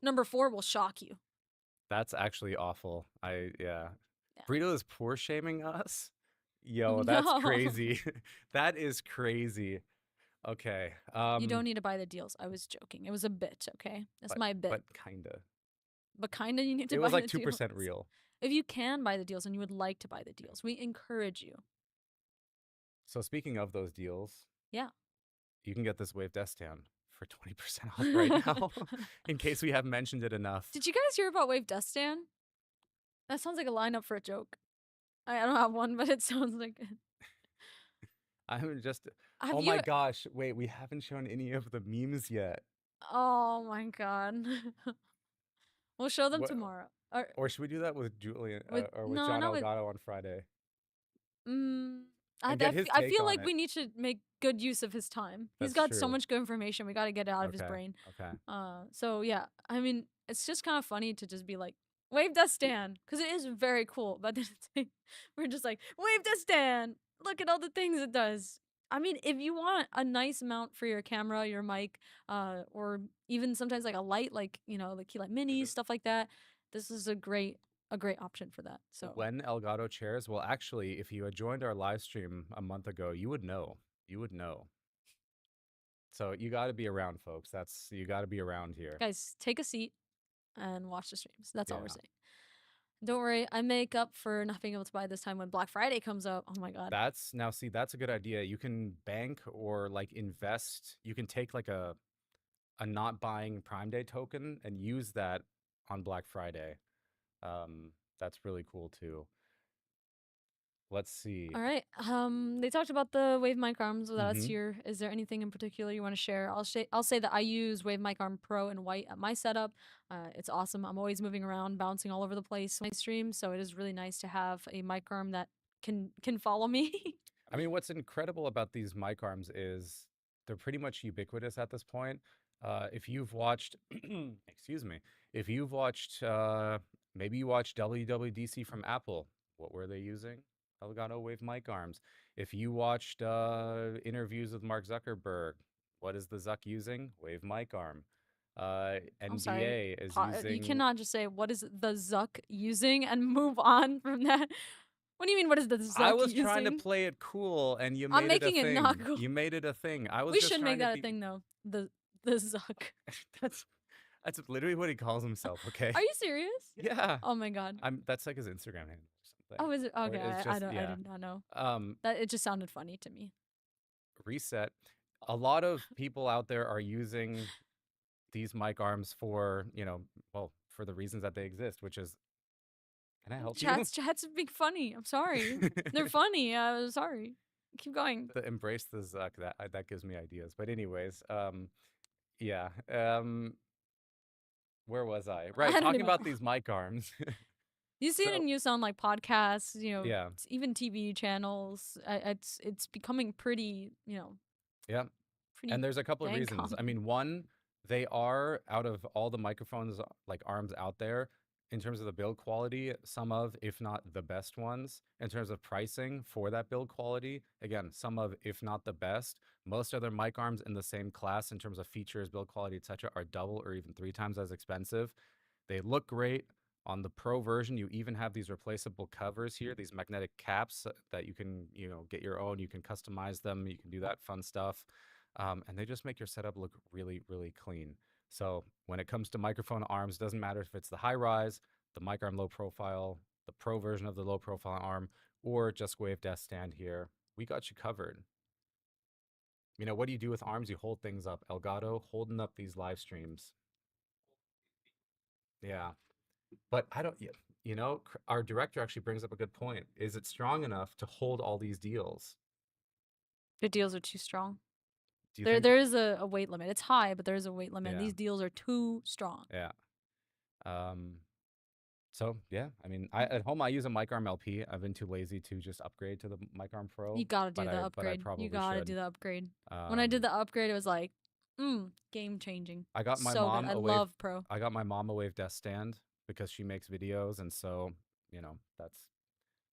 Speaker 2: Number 4 will shock you.
Speaker 1: That's actually awful. Yeah.
Speaker 2: Yeah.
Speaker 1: Burrito is poor shaming us? Yo, that's
Speaker 2: No.
Speaker 1: crazy. That is crazy. Okay.
Speaker 2: You don't need to buy the deals. I was joking. It was a bit, okay? That's my bit.
Speaker 1: But kinda.
Speaker 2: But kinda you need to
Speaker 1: It
Speaker 2: buy
Speaker 1: was like
Speaker 2: the
Speaker 1: 2%
Speaker 2: deals.
Speaker 1: real.
Speaker 2: If you can buy the deals and you would like to buy the deals, we encourage you.
Speaker 1: So speaking of those deals,
Speaker 2: Yeah.
Speaker 1: you can get this Wave desk stand for 20% off right now, in case we haven't mentioned it enough.
Speaker 2: Did you guys hear about Wave Death Stand? That sounds like a lineup for a joke. I don't have one, but it sounds like it.
Speaker 1: I'm just.
Speaker 2: Have
Speaker 1: Oh
Speaker 2: you?
Speaker 1: my gosh! Wait, we haven't shown any of the memes yet.
Speaker 2: Oh my god. We'll show them
Speaker 1: What-
Speaker 2: tomorrow.
Speaker 1: Or should we do that with Julian
Speaker 2: With-
Speaker 1: or with
Speaker 2: no,
Speaker 1: John
Speaker 2: not with-
Speaker 1: Elgato on Friday?
Speaker 2: I,
Speaker 1: And get
Speaker 2: I
Speaker 1: his
Speaker 2: I
Speaker 1: take
Speaker 2: feel
Speaker 1: on
Speaker 2: like
Speaker 1: it.
Speaker 2: we need to make good use of his time. He's
Speaker 1: That's
Speaker 2: got so
Speaker 1: true.
Speaker 2: much good information. We got to get it out of his
Speaker 1: Okay,
Speaker 2: brain.
Speaker 1: Okay.
Speaker 2: So yeah, I mean, it's just kind of funny to just be like, Wave Death Stand, because it is very cool. But then we're just like, Wave Death Stand, look at all the things it does. I mean, if you want a nice mount for your camera, your mic, or even sometimes like a light, like the Key Light Mini, stuff like that, this is a great option for that. So
Speaker 1: When Elgato chairs, well, actually, if you had joined our live stream a month ago, you would know. You would know. So you got to be around, folks. You got to be around here.
Speaker 2: guys, take a seat and watch the streams. That's all we're
Speaker 1: Yeah.
Speaker 2: saying. Don't worry, I make up for not being able to buy this time when Black Friday comes up. Oh my god.
Speaker 1: That's a good idea. You can bank or like invest. You can take like a not buying Prime Day token and use that on Black Friday. That's really cool too. Let's see.
Speaker 2: All right. They talked about the Wave mic arms without us
Speaker 1: Mhm.
Speaker 2: here. Is there anything in particular you want to share? I'll say that I use Wave mic arm Pro in white at my setup. It's awesome. I'm always moving around, bouncing all over the place on my stream, so it is really nice to have a mic arm that can follow me.
Speaker 1: I mean, what's incredible about these mic arms is they're pretty much ubiquitous at this point. If you've watched, excuse me, if you've watched, maybe you watched WWDC from Apple, what were they using? Elgato Wave mic arms. If you watched interviews with Mark Zuckerberg, what is the Zuck using? Wave mic arm.
Speaker 2: I'm sorry.
Speaker 1: NBA is using.
Speaker 2: You cannot just say what is the Zuck using and move on from that. What do you mean? What is the Zuck
Speaker 1: I was
Speaker 2: using?
Speaker 1: trying to play it cool, and you
Speaker 2: I'm
Speaker 1: made it a
Speaker 2: making
Speaker 1: thing.
Speaker 2: it not cool.
Speaker 1: You made it a thing. I was.
Speaker 2: We
Speaker 1: just
Speaker 2: should
Speaker 1: trying
Speaker 2: make
Speaker 1: to
Speaker 2: that a
Speaker 1: be-
Speaker 2: thing though. The Zuck.
Speaker 1: That's literally what he calls himself. Okay.
Speaker 2: Are you serious?
Speaker 1: Yeah.
Speaker 2: Oh my god.
Speaker 1: That's like his Instagram handle or something.
Speaker 2: Oh, is it?
Speaker 1: Or
Speaker 2: Okay,
Speaker 1: it's
Speaker 2: I
Speaker 1: just-
Speaker 2: don't. I
Speaker 1: yeah.
Speaker 2: did not know.
Speaker 1: Um,
Speaker 2: That it just sounded funny to me.
Speaker 1: reset. A lot of people out there are using these mic arms for, well, for the reasons that they exist, which is, can I help
Speaker 2: Chats being funny. I'm sorry. They're funny. Sorry. Keep going.
Speaker 1: The embrace the Zuck, that gives me ideas. But anyways, yeah. Where was I? Right,
Speaker 2: I don't
Speaker 1: talking
Speaker 2: even
Speaker 1: about
Speaker 2: know.
Speaker 1: these mic arms.
Speaker 2: You see it in
Speaker 1: So-
Speaker 2: use on like podcasts,
Speaker 1: Yeah.
Speaker 2: even TV channels. It's becoming pretty,
Speaker 1: Yeah.
Speaker 2: pretty.
Speaker 1: And there's a couple of
Speaker 2: dang
Speaker 1: reasons. I
Speaker 2: common.
Speaker 1: mean, one, they are out of all the microphones, like arms out there, in terms of the build quality, some of, if not the best ones. In terms of pricing for that build quality, again, some of, if not the best. Most other mic arms in the same class in terms of features, build quality, etc., are double or even 3 times as expensive. They look great. On the Pro version, you even have these replaceable covers here, these magnetic caps that you can, get your own. You can customize them. You can do that fun stuff. And they just make your setup look really, really clean. So when it comes to microphone arms, doesn't matter if it's the high rise, the mic arm low profile, the Pro version of the low profile arm, or just Wave desk stand here. We got you covered. What do you do with arms? You hold things up. Elgato holding up these live streams. Yeah. But I don't, our director actually brings up a good point. Is it strong enough to hold all these deals?
Speaker 2: The deals are too strong.
Speaker 1: Do you think?
Speaker 2: There is a weight limit. It's high, but there is a weight limit.
Speaker 1: Yeah.
Speaker 2: These deals are too strong.
Speaker 1: Yeah. So yeah, I mean, at home I use a mic arm LP. I've been too lazy to just upgrade to the mic arm Pro.
Speaker 2: You gotta do
Speaker 1: but
Speaker 2: the
Speaker 1: I
Speaker 2: upgrade.
Speaker 1: probably
Speaker 2: You gotta
Speaker 1: should.
Speaker 2: do the upgrade. When I did the upgrade, it was like, Game changing.
Speaker 1: I got my
Speaker 2: So good.
Speaker 1: mom
Speaker 2: I
Speaker 1: a wave.
Speaker 2: love Pro.
Speaker 1: I got my mom a wave desk stand because she makes videos, and so that's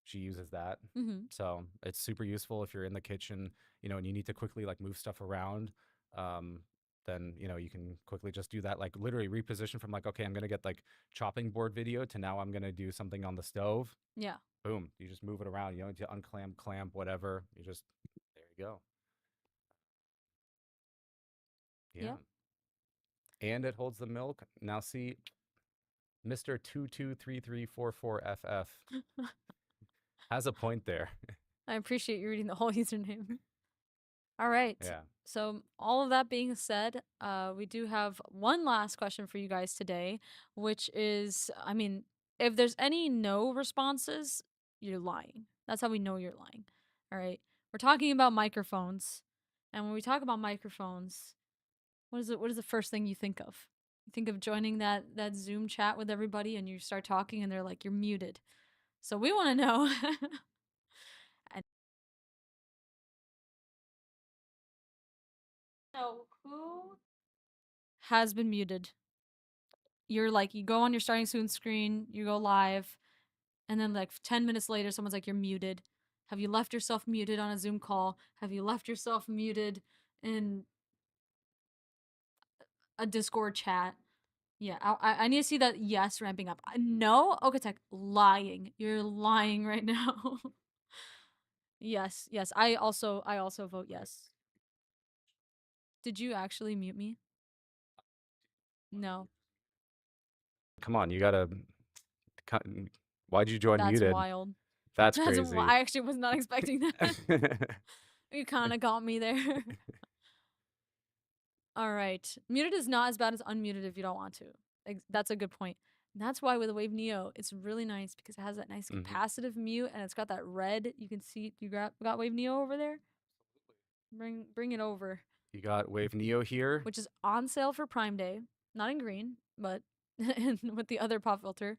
Speaker 1: she uses that.
Speaker 2: Mm-hmm.
Speaker 1: So it's super useful if you're in the kitchen, and you need to quickly like move stuff around. Um, then you can quickly just do that, like literally reposition from like, okay, I'm gonna get like chopping board video to now I'm gonna do something on the stove.
Speaker 2: Yeah.
Speaker 1: Boom, you just move it around. You don't need to unclamp, clamp, whatever. You just there you go. Yeah,
Speaker 2: Yep.
Speaker 1: and it holds the milk. Now see, Mister 223344FF has a point there.
Speaker 2: I appreciate you reading the whole username. All right.
Speaker 1: Yeah.
Speaker 2: So, all of that being said, we do have one last question for you guys today, which is, I mean, if there's any no responses, you're lying. That's how we know you're lying. All right. We're talking about microphones. And when we talk about microphones, what is the first thing you think of? You think of joining that Zoom chat with everybody and you start talking and they're like, you're muted. So we want to know. And so who has been muted? You're like, you go on your starting soon screen, you go live, and then like 10 minutes later, someone's like, you're muted. Have you left yourself muted on a Zoom call? Have you left yourself muted in a Discord chat? Yeah, I need to see that yes ramping up. No? Okay, Tech, lying. You're lying right now. Yes, yes. I also vote yes. Did you actually mute me? No.
Speaker 1: Come on, you gotta. Why'd you join
Speaker 2: That's
Speaker 1: muted?
Speaker 2: wild.
Speaker 1: That's
Speaker 2: That's
Speaker 1: crazy.
Speaker 2: I actually was not expecting that. You kind of got me there. All right. Muted is not as bad as unmuted if you don't want to. That's a good point. And that's why with the Wave Neo, it's really nice because it has that nice
Speaker 1: Mhm.
Speaker 2: capacitive mute and it's got that red. You can see you got Wave Neo over there. Bring it over,
Speaker 1: You got Wave Neo here.
Speaker 2: which is on sale for Prime Day. Not in green, but with the other pop filter,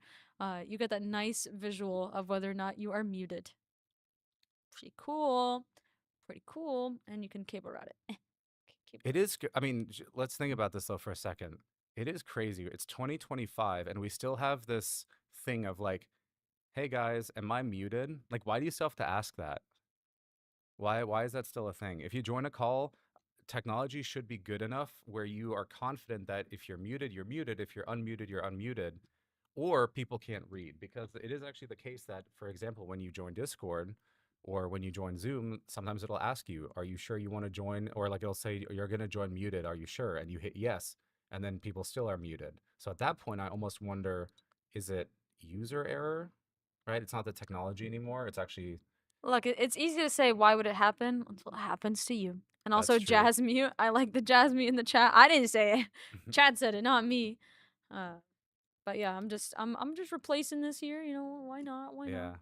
Speaker 2: you get that nice visual of whether or not you are muted. Pretty cool. Pretty cool. And you can cable route it.
Speaker 1: It is. I mean, let's think about this though for a second. It is crazy. It's 2025, and we still have this thing of like, "Hey guys, am I muted?" Like, why do you still have to ask that? Why is that still a thing? If you join a call, technology should be good enough where you are confident that if you're muted, you're muted. If you're unmuted, you're unmuted. Or people can't read, because it is actually the case that, for example, when you join Discord or when you join Zoom, sometimes it'll ask you, "Are you sure you want to join?" Or like it'll say, "You're going to join muted. Are you sure?" And you hit yes, and then people still are muted. So at that point, I almost wonder, is it user error? Right? It's not the technology anymore. It's actually
Speaker 2: Look, it's easy to say why would it happen until it happens to you. And
Speaker 1: that's
Speaker 2: also
Speaker 1: true.
Speaker 2: jazz mute. I like the jazz mute in the chat. I didn't say it. Chad said it, not me. But yeah, I'm just replacing this here. You know why not? Why not?
Speaker 1: Yeah.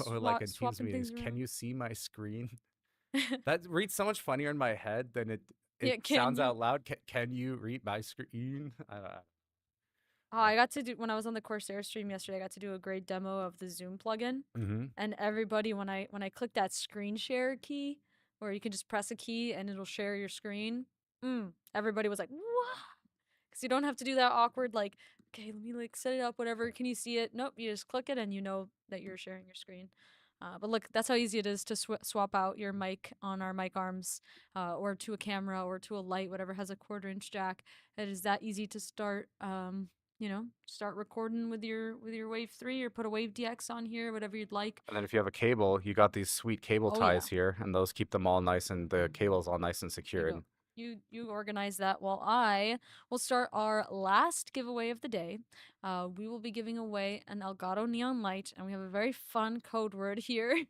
Speaker 1: Or like in Teams
Speaker 2: Swapping
Speaker 1: meetings,
Speaker 2: things
Speaker 1: can
Speaker 2: around.
Speaker 1: you see my screen? That reads so much funnier in my head than it
Speaker 2: Yeah, can
Speaker 1: sounds
Speaker 2: you?
Speaker 1: out loud. Can you read my screen?
Speaker 2: Oh, I got to do when I was on the Coursera stream yesterday. I got to do a great demo of the Zoom plugin,
Speaker 1: Mm-hmm.
Speaker 2: and everybody when I click that screen share key, where you can just press a key and it'll share your screen. Everybody was like, "What?" Because you don't have to do that awkward like, okay, let me like set it up, whatever. Can you see it? Nope, you just click it and you know that you're sharing your screen. But look, that's how easy it is to swap out your mic on our mic arms, or to a camera or to a light, whatever has a 1/4 inch jack. It is that easy to start. Start recording with your Wave 3 or put a Wave DX on here, whatever you'd like.
Speaker 1: And then if you have a cable, you got these sweet cable
Speaker 2: Oh yeah.
Speaker 1: ties here, and those keep them all nice and the cables all nice and
Speaker 2: There you
Speaker 1: secured.
Speaker 2: go. You organize that while I will start our last giveaway of the day. We will be giving away an Elgato neon light, and we have a very fun code word here.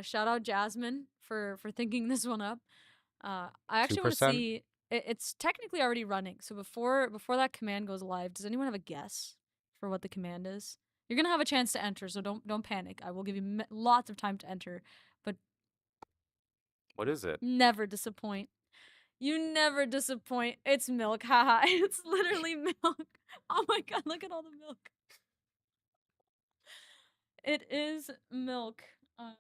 Speaker 2: Shout out Jasmine for thinking this one up. I actually want to
Speaker 1: 2%?
Speaker 2: see. It's technically already running, so before that command goes live, does anyone have a guess for what the command is? You're gonna have a chance to enter, so don't panic. I will give you lots of time to enter, but
Speaker 1: What is it?
Speaker 2: never disappoint. You never disappoint. It's milk. Haha. It's literally milk. Oh my god, look at all the milk. It is milk. Alright,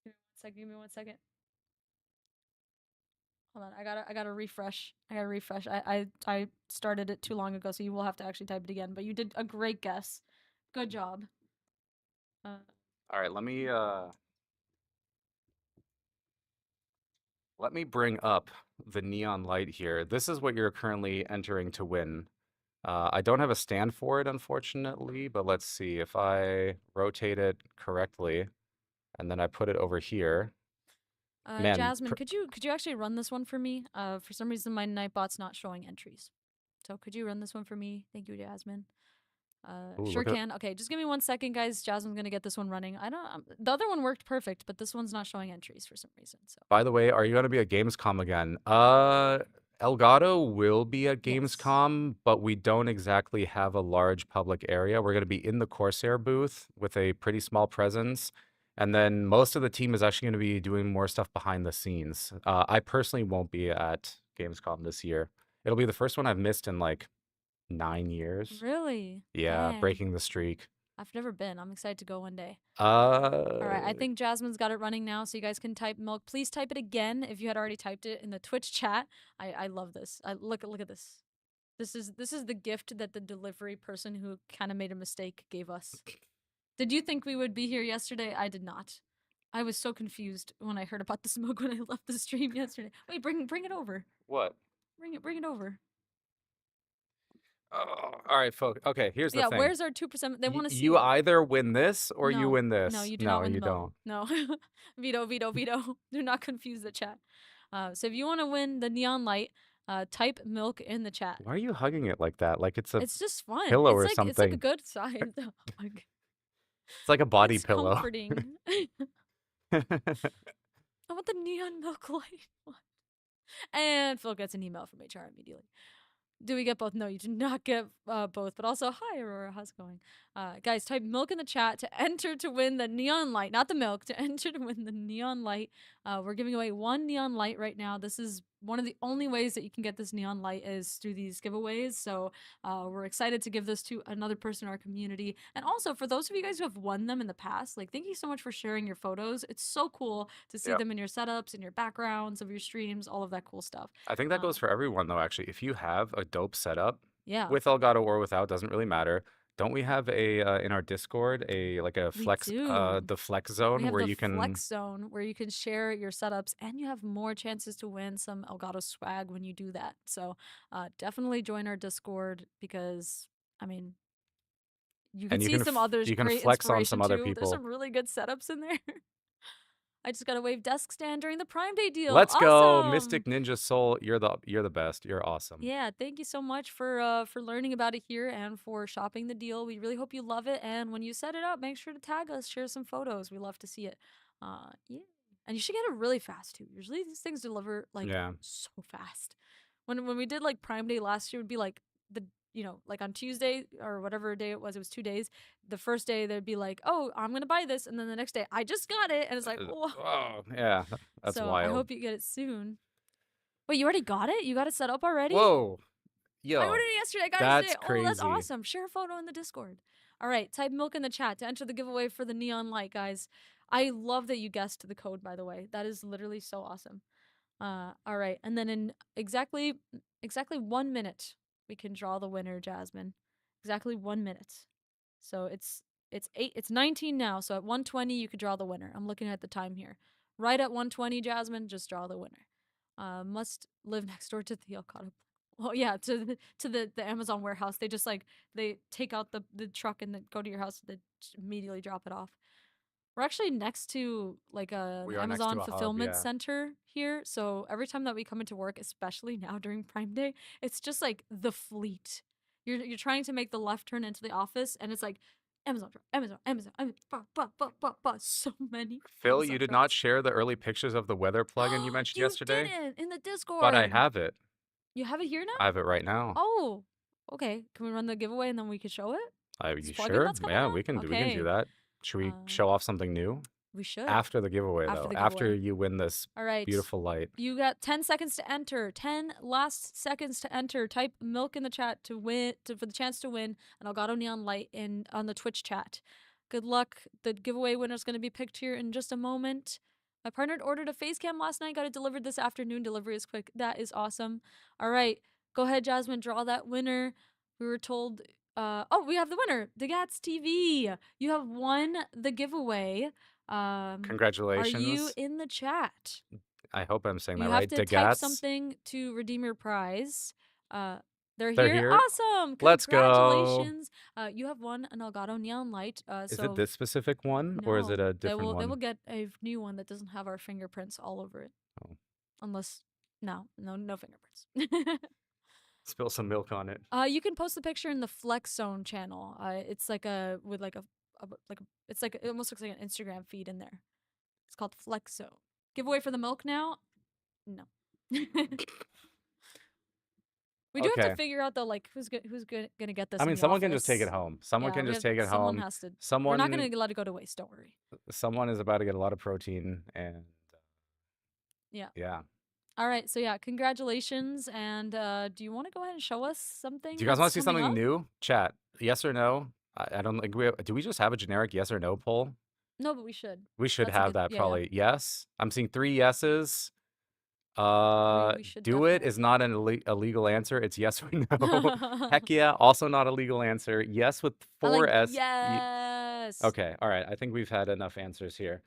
Speaker 2: hold on. Give me 1 second. Hold on. I gotta refresh. I started it too long ago, so you will have to actually type it again. But you did a great guess. Good job.
Speaker 1: All right, let me bring up the neon light here. This is what you're currently entering to win. I don't have a stand for it, unfortunately, but let's see if I rotate it correctly and then I put it over here. Man,
Speaker 2: Jasmine, could you actually run this one for me? For some reason my Nightbot's not showing entries. So could you run this one for me? Thank you, Jasmine.
Speaker 1: ooh,
Speaker 2: Sure
Speaker 1: look at
Speaker 2: can. Okay, just give me 1 second, guys. Jasmine's gonna get this one running. I don't. The other one worked perfect, but this one's not showing entries for some reason. So
Speaker 1: By the way, are you going to be at Gamescom again? Elgato will be at
Speaker 2: yes.
Speaker 1: Gamescom, but we don't exactly have a large public area. We're going to be in the Corsair booth with a pretty small presence. And then most of the team is actually going to be doing more stuff behind the scenes. I personally won't be at Gamescom this year. It'll be the first one I've missed in like 9 years.
Speaker 2: Really?
Speaker 1: Yeah,
Speaker 2: Dang.
Speaker 1: breaking the streak.
Speaker 2: I've never been. I'm excited to go one day.
Speaker 1: Uh,
Speaker 2: All right, I think Jasmine's got it running now, so you guys can type milk. Please type it again if you had already typed it in the Twitch chat. I love this. Look at this. This is the gift that the delivery person who kind of made a mistake gave us. Did you think we would be here yesterday? I did not. I was so confused when I heard about the smoke when I left the stream yesterday. Wait, bring it over.
Speaker 1: what?
Speaker 2: Bring it over.
Speaker 1: Oh, all right, folks. Okay, here's the
Speaker 2: Yeah,
Speaker 1: thing.
Speaker 2: where's our 2%? They want to see
Speaker 1: You
Speaker 2: it.
Speaker 1: either win this or you
Speaker 2: No.
Speaker 1: win this.
Speaker 2: No, you do
Speaker 1: No,
Speaker 2: not win the
Speaker 1: you
Speaker 2: milk.
Speaker 1: don't.
Speaker 2: No. Veto. Do not confuse the chat. So if you want to win the neon light, type milk in the chat.
Speaker 1: Why are you hugging it like that? Like it's a
Speaker 2: It's just fun.
Speaker 1: pillow or
Speaker 2: It's like a
Speaker 1: something.
Speaker 2: good size. Like,
Speaker 1: It's like a body
Speaker 2: it's
Speaker 1: pillow.
Speaker 2: comforting. I want the neon milk light one. And Phil gets an email from HR immediately. Do we get both? No, you do not get both. But also, hi, Aurora. How's it going? Guys, type milk in the chat to enter to win the neon light. Not the milk, to enter to win the neon light. We're giving away 1 neon light right now. This is one of the only ways that you can get this neon light is through these giveaways. So we're excited to give this to another person in our community. And also, for those of you guys who have won them in the past, like, thank you so much for sharing your photos. It's so cool to see
Speaker 1: Yep.
Speaker 2: them in your setups, in your backgrounds of your streams, all of that cool stuff.
Speaker 1: I think that goes for everyone though, actually. If you have a dope setup,
Speaker 2: Yeah.
Speaker 1: with Elgato or without, doesn't really matter. Don't we have a in our Discord a
Speaker 2: We
Speaker 1: flex
Speaker 2: do.
Speaker 1: the flex
Speaker 2: We
Speaker 1: zone
Speaker 2: have
Speaker 1: where
Speaker 2: the
Speaker 1: you can
Speaker 2: flex zone where you can share your setups and you have more chances to win some Elgato swag when you do that. So definitely join our Discord because, I mean, you can
Speaker 1: and
Speaker 2: see some others
Speaker 1: you can
Speaker 2: great
Speaker 1: flex on
Speaker 2: inspiration
Speaker 1: some other
Speaker 2: too. There's
Speaker 1: people.
Speaker 2: some really good setups in there. I just got a wave desk stand during the Prime Day deal.
Speaker 1: Let's go,
Speaker 2: Awesome!
Speaker 1: Mystic Ninja Soul. You're the best. You're awesome.
Speaker 2: Yeah, thank you so much for learning about it here and for shopping the deal. We really hope you love it. And when you set it up, make sure to tag us, share some photos. We love to see it. Yeah, and you should get it really fast too. Usually these things deliver like
Speaker 1: Yeah.
Speaker 2: so fast. When we did like Prime Day last year, it would be like like on Tuesday or whatever day it was 2 days. The first day they'd be like, "Oh, I'm gonna buy this," and then the next day, "I just got it," and it's like, "Whoa!"
Speaker 1: Oh, yeah. That's
Speaker 2: So I
Speaker 1: wild.
Speaker 2: hope you get it soon. Wait, you already got it? You got it set up already?
Speaker 1: Whoa.
Speaker 2: I
Speaker 1: Yo.
Speaker 2: ordered it yesterday. I got it
Speaker 1: That's
Speaker 2: today. Oh, that's
Speaker 1: crazy.
Speaker 2: awesome. Share a photo in the Discord. All right, type milk in the chat to enter the giveaway for the neon light, guys. I love that you guessed the code, by the way. That is literally so awesome. All right, and then in exactly 1 minute, we can draw the winner, Jasmine. Exactly 1 minute. So it's 19 now. So at 1:20, you could draw the winner. I'm looking at the time here. Right at 1:20, Jasmine, just draw the winner. Must live next door to the Elgato. Oh yeah, to the Amazon warehouse. They just like they take out the truck and then go to your house. They just immediately drop it off. We're actually next to like an
Speaker 1: We are next
Speaker 2: Amazon
Speaker 1: to a hub,
Speaker 2: fulfillment
Speaker 1: yeah.
Speaker 2: center here. So every time that we come into work, especially now during Prime Day, it's just like the fleet. You're trying to make the left turn into the office, and it's like Amazon truck, Amazon, so many.
Speaker 1: Phil,
Speaker 2: Amazon
Speaker 1: you did not
Speaker 2: trucks.
Speaker 1: share the early pictures of the weather plugin you mentioned
Speaker 2: You
Speaker 1: yesterday,
Speaker 2: didn't in the Discord.
Speaker 1: but I have it.
Speaker 2: You have it here now?
Speaker 1: I have it right now.
Speaker 2: Oh, okay. Can we run the giveaway and then we can show it?
Speaker 1: You
Speaker 2: This plugin
Speaker 1: sure?
Speaker 2: that's coming
Speaker 1: Yeah,
Speaker 2: out?
Speaker 1: we can do
Speaker 2: Okay.
Speaker 1: that. Should we
Speaker 2: Uh,
Speaker 1: show off something new?
Speaker 2: We should.
Speaker 1: After the giveaway,
Speaker 2: After
Speaker 1: though.
Speaker 2: the
Speaker 1: After
Speaker 2: giveaway.
Speaker 1: you win this
Speaker 2: All right.
Speaker 1: beautiful light.
Speaker 2: You got 10 seconds to enter. 10 last seconds to enter. Type milk in the chat to win for the chance to win an Elgato Neon Light on the Twitch chat. Good luck. The giveaway winner is going to be picked here in just a moment. My partner had ordered a face cam last night, got it delivered this afternoon. Delivery is quick. That is awesome. All right. Go ahead, Jasmine, draw that winner. We were told oh, we have the winner. Degats TV. You have won the giveaway. Are you
Speaker 1: Congratulations.
Speaker 2: in the chat?
Speaker 1: I hope I'm saying that
Speaker 2: You have
Speaker 1: right.
Speaker 2: to type
Speaker 1: Degats,
Speaker 2: something to redeem your prize. They're
Speaker 1: they're
Speaker 2: here.
Speaker 1: here.
Speaker 2: Awesome!
Speaker 1: Let's go.
Speaker 2: Congratulations. You have won an Elgato neon light.
Speaker 1: Is
Speaker 2: So
Speaker 1: it this specific one or is it
Speaker 2: no,
Speaker 1: a different
Speaker 2: they will
Speaker 1: one?
Speaker 2: get a new one that doesn't have our fingerprints all over it.
Speaker 1: Oh.
Speaker 2: Unless no fingerprints.
Speaker 1: Spill some milk on it.
Speaker 2: You can post the picture in the Flex Zone channel. It's like a with like a it's like it almost looks like an Instagram feed in there. It's called Flex Zone. Giveaway for the milk now? No. We do have
Speaker 1: Okay.
Speaker 2: to figure out though, like who's gonna get this.
Speaker 1: I
Speaker 2: in
Speaker 1: mean,
Speaker 2: the
Speaker 1: someone can just take it
Speaker 2: office.
Speaker 1: home. Someone
Speaker 2: Yeah,
Speaker 1: can
Speaker 2: we
Speaker 1: just
Speaker 2: have-
Speaker 1: take it
Speaker 2: someone
Speaker 1: home.
Speaker 2: has to. We're
Speaker 1: Someone,
Speaker 2: not gonna let it go to waste. Don't worry.
Speaker 1: someone is about to get a lot of protein, and
Speaker 2: Yeah.
Speaker 1: yeah.
Speaker 2: All right. So yeah, congratulations. And do you want to go ahead and show us something?
Speaker 1: Do you guys want
Speaker 2: that's
Speaker 1: to see
Speaker 2: coming
Speaker 1: something
Speaker 2: up?
Speaker 1: new? Chat. Yes or no? I don't think do we just have a generic yes or no poll?
Speaker 2: No, but we should.
Speaker 1: We should
Speaker 2: That's a
Speaker 1: have
Speaker 2: good-
Speaker 1: that
Speaker 2: yeah,
Speaker 1: probably. Yes. I'm seeing 3 yeses.
Speaker 2: We should
Speaker 1: Do it is not an illegal answer. It's yes or no. Heck yeah, also not a legal answer. Yes with
Speaker 2: I
Speaker 1: 4
Speaker 2: like
Speaker 1: S.
Speaker 2: yes.
Speaker 1: Okay, all right. I think we've had enough answers here.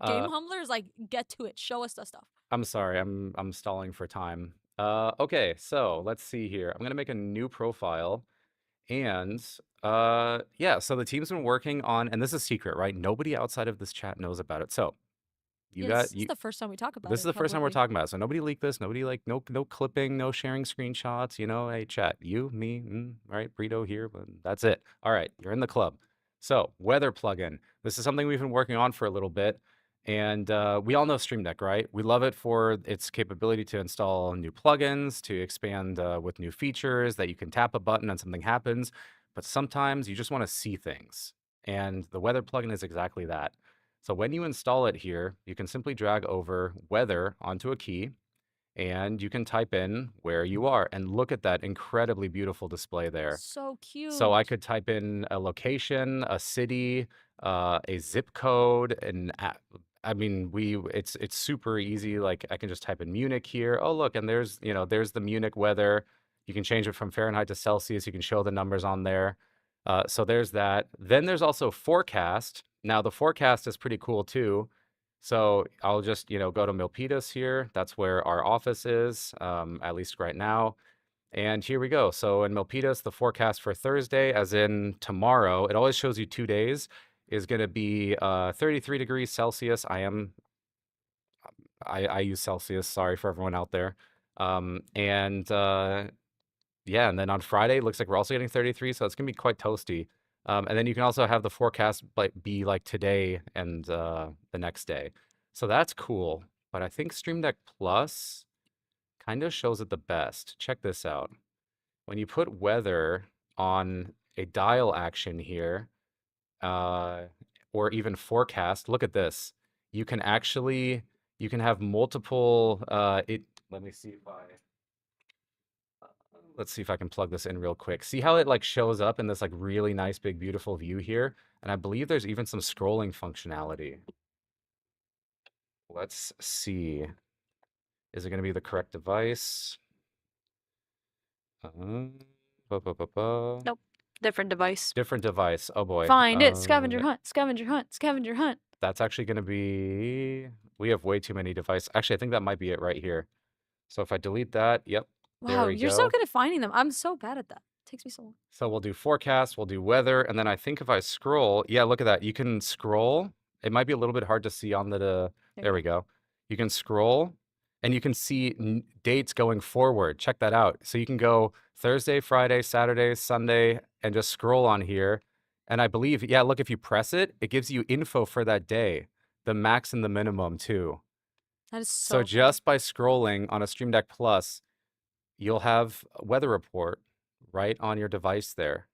Speaker 2: Game Humbler is like, get to it. Show us the stuff.
Speaker 1: I'm sorry. I'm stalling for time. Okay, so let's see here. I'm gonna make a new profile, and yeah. So the team's been working on, and this is secret, right? Nobody outside of this chat knows about it. So you
Speaker 2: Yeah,
Speaker 1: got
Speaker 2: this is the first time we talk about
Speaker 1: This
Speaker 2: it
Speaker 1: is the first time we're
Speaker 2: publicly.
Speaker 1: talking about it. So nobody leak this. Nobody like no clipping, no sharing screenshots. You know, hey chat, you, me, right, Brito here, but that's it. All right, you're in the club. So weather plugin. This is something we've been working on for a little bit, and we all know Stream Deck, right? We love it for its capability to install new plugins, to expand with new features that you can tap a button and something happens. But sometimes you just want to see things, and the weather plugin is exactly that. So when you install it here, you can simply drag over weather onto a key, and you can type in where you are. And look at that incredibly beautiful display there.
Speaker 2: So cute.
Speaker 1: So I could type in a location, a city, a zip code, and I mean, it's super easy. Like I can just type in Munich here. Oh, look, and there's there's the Munich weather. You can change it from Fahrenheit to Celsius. You can show the numbers on there. So there's that. Then there's also forecast. Now the forecast is pretty cool too. So I'll just go to Milpitas here. That's where our office is, at least right now. And here we go. So in Milpitas, the forecast for Thursday, as in tomorrow, it always shows you 2 days, is going to be 33 degrees Celsius. I use Celsius. Sorry for everyone out there. Yeah, and then on Friday, looks like we're also getting 33, so it's gonna be quite toasty. And then you can also have the forecast be like today and the next day. So that's cool. But I think Stream Deck Plus kind of shows it the best. Check this out. When you put weather on a dial action here, or even forecast, look at this. You can have multiple let me see if let's see if I can plug this in real quick. See how it like shows up in this like really nice big beautiful view here? And I believe there's even some scrolling functionality. Let's see. Is it going to be the correct device?
Speaker 2: Nope. Different device.
Speaker 1: Different device. Oh boy.
Speaker 2: Find it. Scavenger hunt. Scavenger hunt. Scavenger hunt.
Speaker 1: That's actually going to be. We have way too many devices. Actually, I think that might be it right here. So if I delete that, yep. There
Speaker 2: Wow,
Speaker 1: we
Speaker 2: you're
Speaker 1: go.
Speaker 2: so good at finding them. I'm so bad at that. It takes me so long.
Speaker 1: So we'll do forecast, we'll do weather, and then I think if I scroll, yeah, look at that. You can scroll. It might be a little bit hard to see on the. There we go. You can scroll, and you can see dates going forward. Check that out. So you can go Thursday, Friday, Saturday, Sunday, and just scroll on here. And I believe, yeah, look, if you press it, it gives you info for that day, the max and the minimum too.
Speaker 2: That is
Speaker 1: So
Speaker 2: so
Speaker 1: just by scrolling on a Stream Deck Plus, you'll have a weather report right on your device there.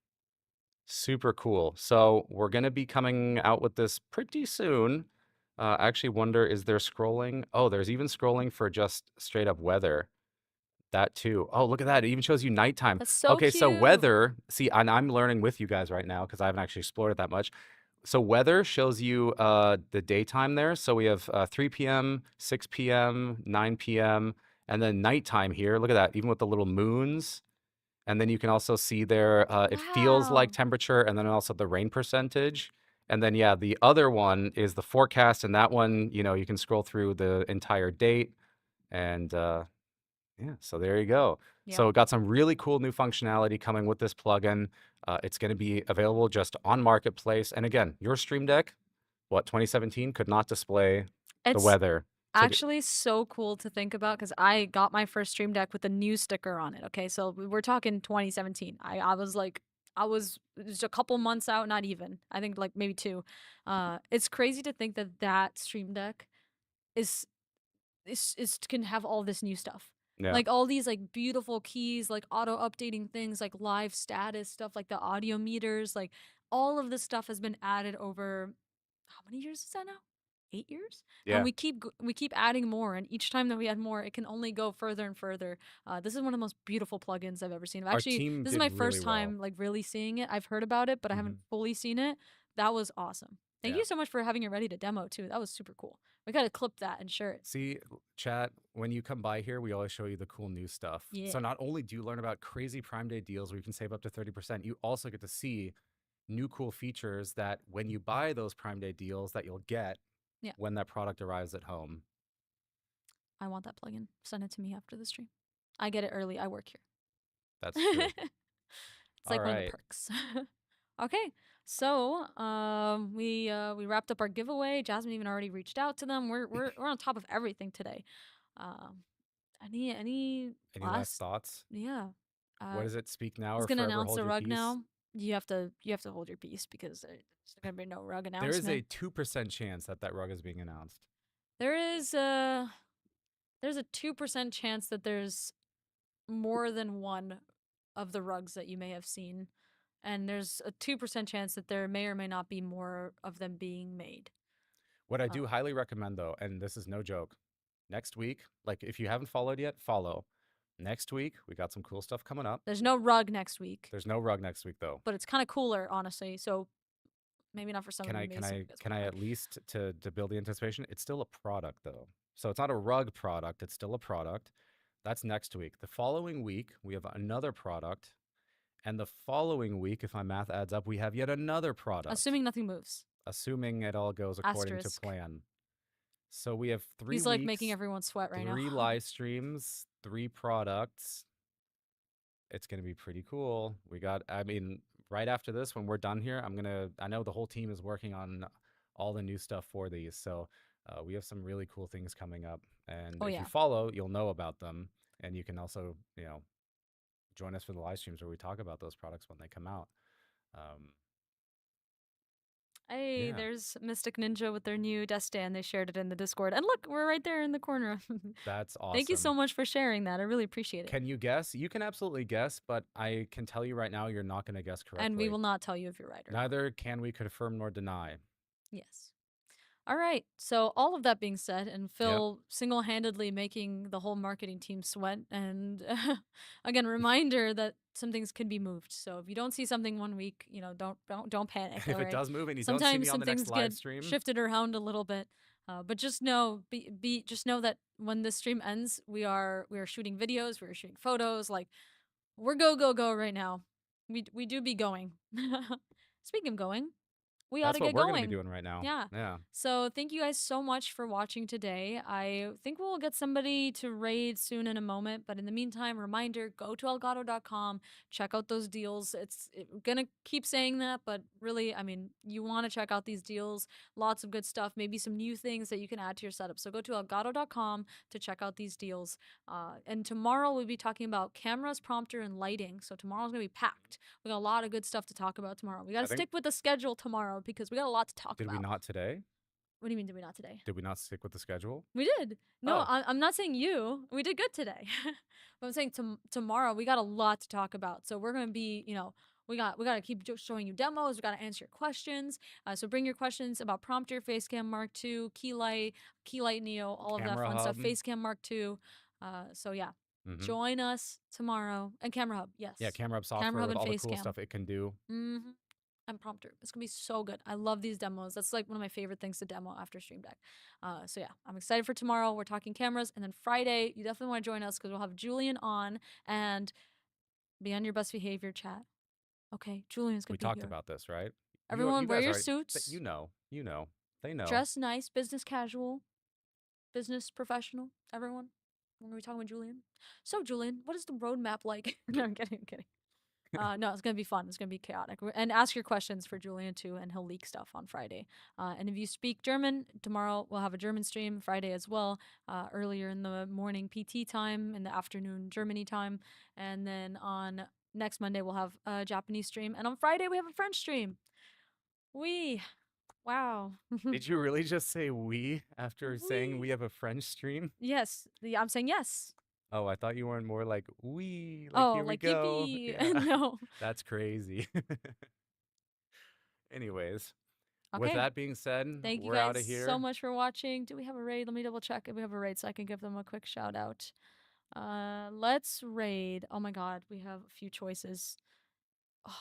Speaker 1: Super cool. So we're going to be coming out with this pretty soon. I actually wonder, is there scrolling? Oh, there's even scrolling for just straight up weather. That too. Oh, look at that. It even shows you nighttime.
Speaker 2: That's so
Speaker 1: Okay, so
Speaker 2: cute.
Speaker 1: weather, see, and I'm learning with you guys right now because I haven't actually explored it that much. So weather shows you the daytime there. So we have 3 p.m., 6 p.m., 9 p.m., and then nighttime here. Look at that, even with the little moons. And then you can also see there, it feels like
Speaker 2: Wow.
Speaker 1: temperature, and then also the rain percentage. And then, yeah, the other one is the forecast, and that one, you can scroll through the entire date. And yeah, so there you go.
Speaker 2: Yeah.
Speaker 1: So it got some really cool new functionality coming with this plugin. It's going to be available just on Marketplace. And again, your Stream Deck, 2017, could not display the
Speaker 2: It's
Speaker 1: weather. So
Speaker 2: actually so cool to think about because I got my first Stream Deck with a new sticker on it. Okay, so we're talking 2017. I was like, just a couple months out, not even. I think like maybe 2. It's crazy to think that that Stream Deck is is can have all this new stuff.
Speaker 1: yeah,
Speaker 2: Like all these like beautiful keys, like auto updating things, like live status stuff, like the audio meters, like all of this stuff has been added over how many years is that now? 8 years, and
Speaker 1: yeah.
Speaker 2: we keep adding more, and each time that we add more, it can only go further and further. This is one of the most beautiful plugins I've ever seen.
Speaker 1: Our
Speaker 2: Actually,
Speaker 1: team
Speaker 2: this is
Speaker 1: did
Speaker 2: my
Speaker 1: really
Speaker 2: first
Speaker 1: well.
Speaker 2: time like really seeing it. I've heard about it, but I haven't
Speaker 1: Mhm.
Speaker 2: fully seen it. That was awesome. Thank
Speaker 1: Yeah.
Speaker 2: you so much for having it ready to demo too. That was super cool. We gotta clip that and share it.
Speaker 1: See, chat, when you come by here, we always show you the cool new stuff.
Speaker 2: Yeah.
Speaker 1: So not only do you learn about crazy Prime Day deals where you can save up to 30%, you also get to see new cool features that when you buy those Prime Day deals that you'll get
Speaker 2: Yeah.
Speaker 1: when that product arrives at home.
Speaker 2: I want that plugin. Send it to me after the stream. I get it early. I work here.
Speaker 1: That's true.
Speaker 2: It's
Speaker 1: All
Speaker 2: like one of the
Speaker 1: right.
Speaker 2: perks. Okay, so we wrapped up our giveaway. Jasmine even already reached out to them. We're on top of everything today. Um, any
Speaker 1: Any last
Speaker 2: last
Speaker 1: thoughts?
Speaker 2: yeah.
Speaker 1: What
Speaker 2: Uh,
Speaker 1: is it? Speak now
Speaker 2: he's
Speaker 1: or
Speaker 2: gonna
Speaker 1: forever
Speaker 2: announce
Speaker 1: hold
Speaker 2: the
Speaker 1: your
Speaker 2: rug
Speaker 1: peace?
Speaker 2: now. You have to hold your peace because there's gonna be no rug
Speaker 1: There is a
Speaker 2: announcement.
Speaker 1: 2% chance that that rug is being announced.
Speaker 2: There is a there's a 2% chance that there's more than one of the rugs that you may have seen, and there's a 2% chance that there may or may not be more of them being made.
Speaker 1: What I
Speaker 2: Uh,
Speaker 1: do highly recommend, though, and this is no joke, next week, like if you haven't followed yet, follow. Next week, we got some cool stuff coming up.
Speaker 2: there's no rug next week,
Speaker 1: There's no rug next week, though.
Speaker 2: but it's kind of cooler, honestly. So maybe not for some
Speaker 1: Can
Speaker 2: of
Speaker 1: I
Speaker 2: you.
Speaker 1: can
Speaker 2: Maybe some of
Speaker 1: I
Speaker 2: you guys
Speaker 1: can
Speaker 2: want
Speaker 1: I
Speaker 2: a
Speaker 1: at
Speaker 2: rug.
Speaker 1: least to build the anticipation? It's still a product though. So it's not a rug product, it's still a product. That's next week. The following week, we have another product. And the following week, if my math adds up, we have yet another product.
Speaker 2: Assuming nothing moves.
Speaker 1: Assuming it all goes according to
Speaker 2: Asterisk.
Speaker 1: plan. So we have 3
Speaker 2: He's like making
Speaker 1: weeks,
Speaker 2: everyone sweat right now.
Speaker 1: 3 live streams, 3 products. It's going to be pretty cool. I mean, right after this, when we're done here, I know the whole team is working on all the new stuff for these. So we have some really cool things coming up. And
Speaker 2: Oh
Speaker 1: if you
Speaker 2: yeah.
Speaker 1: follow, you'll know about them. And you can also, join us for the live streams where we talk about those products when they come out. Um,
Speaker 2: Hey,
Speaker 1: yeah,
Speaker 2: there's Mystic Ninja with their new desk stand. They shared it in the Discord. And look, we're right there in the corner.
Speaker 1: that's
Speaker 2: Thank you so
Speaker 1: awesome.
Speaker 2: much for sharing that. I really appreciate it.
Speaker 1: Can you guess? You can absolutely guess, but I can tell you right now, you're not going to guess correctly.
Speaker 2: And we will not tell you if you're right or not.
Speaker 1: Neither can we confirm nor deny.
Speaker 2: Yes. All right. So all of that being said, and
Speaker 1: Yep.
Speaker 2: Phil single-handedly making the whole marketing team sweat, and again, reminder that some things can be moved. So if you don't see something one week, don't panic.
Speaker 1: If
Speaker 2: all
Speaker 1: it
Speaker 2: right?
Speaker 1: does move and you don't see
Speaker 2: Sometimes
Speaker 1: me on
Speaker 2: some
Speaker 1: the next
Speaker 2: things
Speaker 1: live
Speaker 2: get
Speaker 1: stream,
Speaker 2: shifted around a little bit, but just know, just know that when this stream ends, we are shooting videos, we're shooting photos, like we're go right now. We do be going. Speaking of going, we ought
Speaker 1: that's
Speaker 2: to
Speaker 1: what
Speaker 2: get
Speaker 1: we're going to be
Speaker 2: going.
Speaker 1: doing right now.
Speaker 2: Yeah.
Speaker 1: Yeah.
Speaker 2: So thank you guys so much for watching today. I think we'll get somebody to raid soon in a moment, but in the meantime, reminder, go to elgato.com, check out those deals. Gonna keep saying that, but really, I mean, you want to check out these deals. Lots of good stuff, maybe some new things that you can add to your setup. So go to elgato.com to check out these deals. And tomorrow we'll be talking about cameras, prompter, and lighting. So tomorrow's gonna be packed. We got a lot of good stuff to talk about tomorrow. We got to stick with the schedule tomorrow because we got a lot to talk
Speaker 1: Did
Speaker 2: about.
Speaker 1: we not today?
Speaker 2: What do you mean, did we not today?
Speaker 1: Did we not stick with the schedule?
Speaker 2: We did. No,
Speaker 1: Oh.
Speaker 2: I'm not saying you. We did good today. But I'm saying tomorrow we got a lot to talk about. So we're gonna be, we got to keep showing you demos. We got to answer your questions. So bring your questions about Prompter, Facecam Mark II, Keylight Neo, all of that
Speaker 1: Camera
Speaker 2: fun stuff.
Speaker 1: Hub.
Speaker 2: Facecam Mark II. So yeah, join us tomorrow. And Camera Hub, yes.
Speaker 1: Yeah, Camera Hub software
Speaker 2: Camera Hub
Speaker 1: with
Speaker 2: and
Speaker 1: all the cool
Speaker 2: Facecam.
Speaker 1: stuff it can do.
Speaker 2: Mm-hmm. and prompter. It's gonna be so good. I love these demos. That's like one of my favorite things to demo after Stream Deck. So yeah, I'm excited for tomorrow. We're talking cameras, and then Friday, you definitely want to join us because we'll have Julian on and be on your best behavior, chat. Okay, Julian's gonna
Speaker 1: We
Speaker 2: be
Speaker 1: talked
Speaker 2: here.
Speaker 1: about this, right?
Speaker 2: Everyone,
Speaker 1: You
Speaker 2: wear
Speaker 1: guys
Speaker 2: your
Speaker 1: already,
Speaker 2: suits.
Speaker 1: you know, they know.
Speaker 2: Dress nice, business casual, business professional. Everyone, we're gonna be talking with Julian. So Julian, what is the roadmap like? No, I'm kidding. I'm kidding. No, it's gonna be fun. It's gonna be chaotic. And ask your questions for Julian too, and he'll leak stuff on Friday. And if you speak German, tomorrow we'll have a German stream. Friday as well. Earlier in the morning PT time, in the afternoon Germany time, and then on next Monday we'll have a Japanese stream, and on Friday we have a French stream. Wow.
Speaker 1: Did you really just say we after saying
Speaker 2: Oui.
Speaker 1: we have a French stream?
Speaker 2: Yes, I'm saying yes.
Speaker 1: Oh, I thought you weren't more like we, like
Speaker 2: Oh,
Speaker 1: here we
Speaker 2: like
Speaker 1: go.
Speaker 2: yippee.
Speaker 1: Yeah,
Speaker 2: No.
Speaker 1: that's crazy. Anyways, with
Speaker 2: Okay.
Speaker 1: that being said,
Speaker 2: Thank you
Speaker 1: we're out of
Speaker 2: guys
Speaker 1: here.
Speaker 2: so much for watching. Do we have a raid? Let me double check if we have a raid so I can give them a quick shout out. Let's raid. Oh my god, we have a few choices. Oh,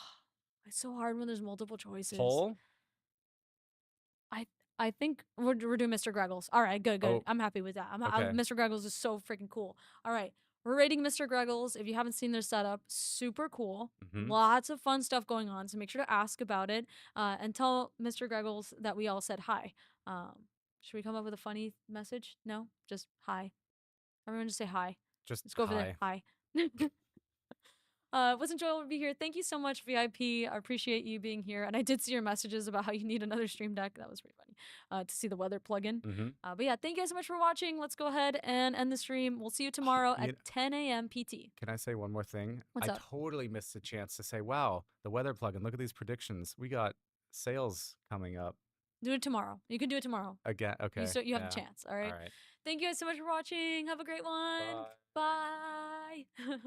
Speaker 2: it's so hard when there's multiple choices.
Speaker 1: Poll?
Speaker 2: I think we're doing Mr. Greggles. All right, good.
Speaker 1: Oh,
Speaker 2: I'm happy with that.
Speaker 1: okay.
Speaker 2: Mr. Greggles is so freaking cool. All right, we're rating Mr. Greggles. If you haven't seen their setup, super cool.
Speaker 1: Mhm.
Speaker 2: Lots of fun stuff going on. So make sure to ask about it and tell Mr. Greggles that we all said hi. Should we come up with a funny message? No, just hi. Everyone just say hi.
Speaker 1: Just
Speaker 2: Let's go over there.
Speaker 1: hi.
Speaker 2: Hi. Was enjoyable to be here. Thank you so much, VIP. I appreciate you being here. And I did see your messages about how you need another stream deck. That was pretty funny to see the weather plugin.
Speaker 1: Mhm.
Speaker 2: But yeah, thank you guys so much for watching. Let's go ahead and end the stream. We'll see you tomorrow
Speaker 1: You
Speaker 2: at 10 a.m. PT.
Speaker 1: Can I say one more thing?
Speaker 2: What's
Speaker 1: I
Speaker 2: up?
Speaker 1: totally missed the chance to say, wow, the weather plugin, look at these predictions. We got sales coming up
Speaker 2: Do it tomorrow. You can do it tomorrow.
Speaker 1: again. Okay.
Speaker 2: You have
Speaker 1: yeah.
Speaker 2: a chance. All right.
Speaker 1: All right.
Speaker 2: Thank you guys so much for watching. Have a great one.
Speaker 1: Bye.
Speaker 2: Bye.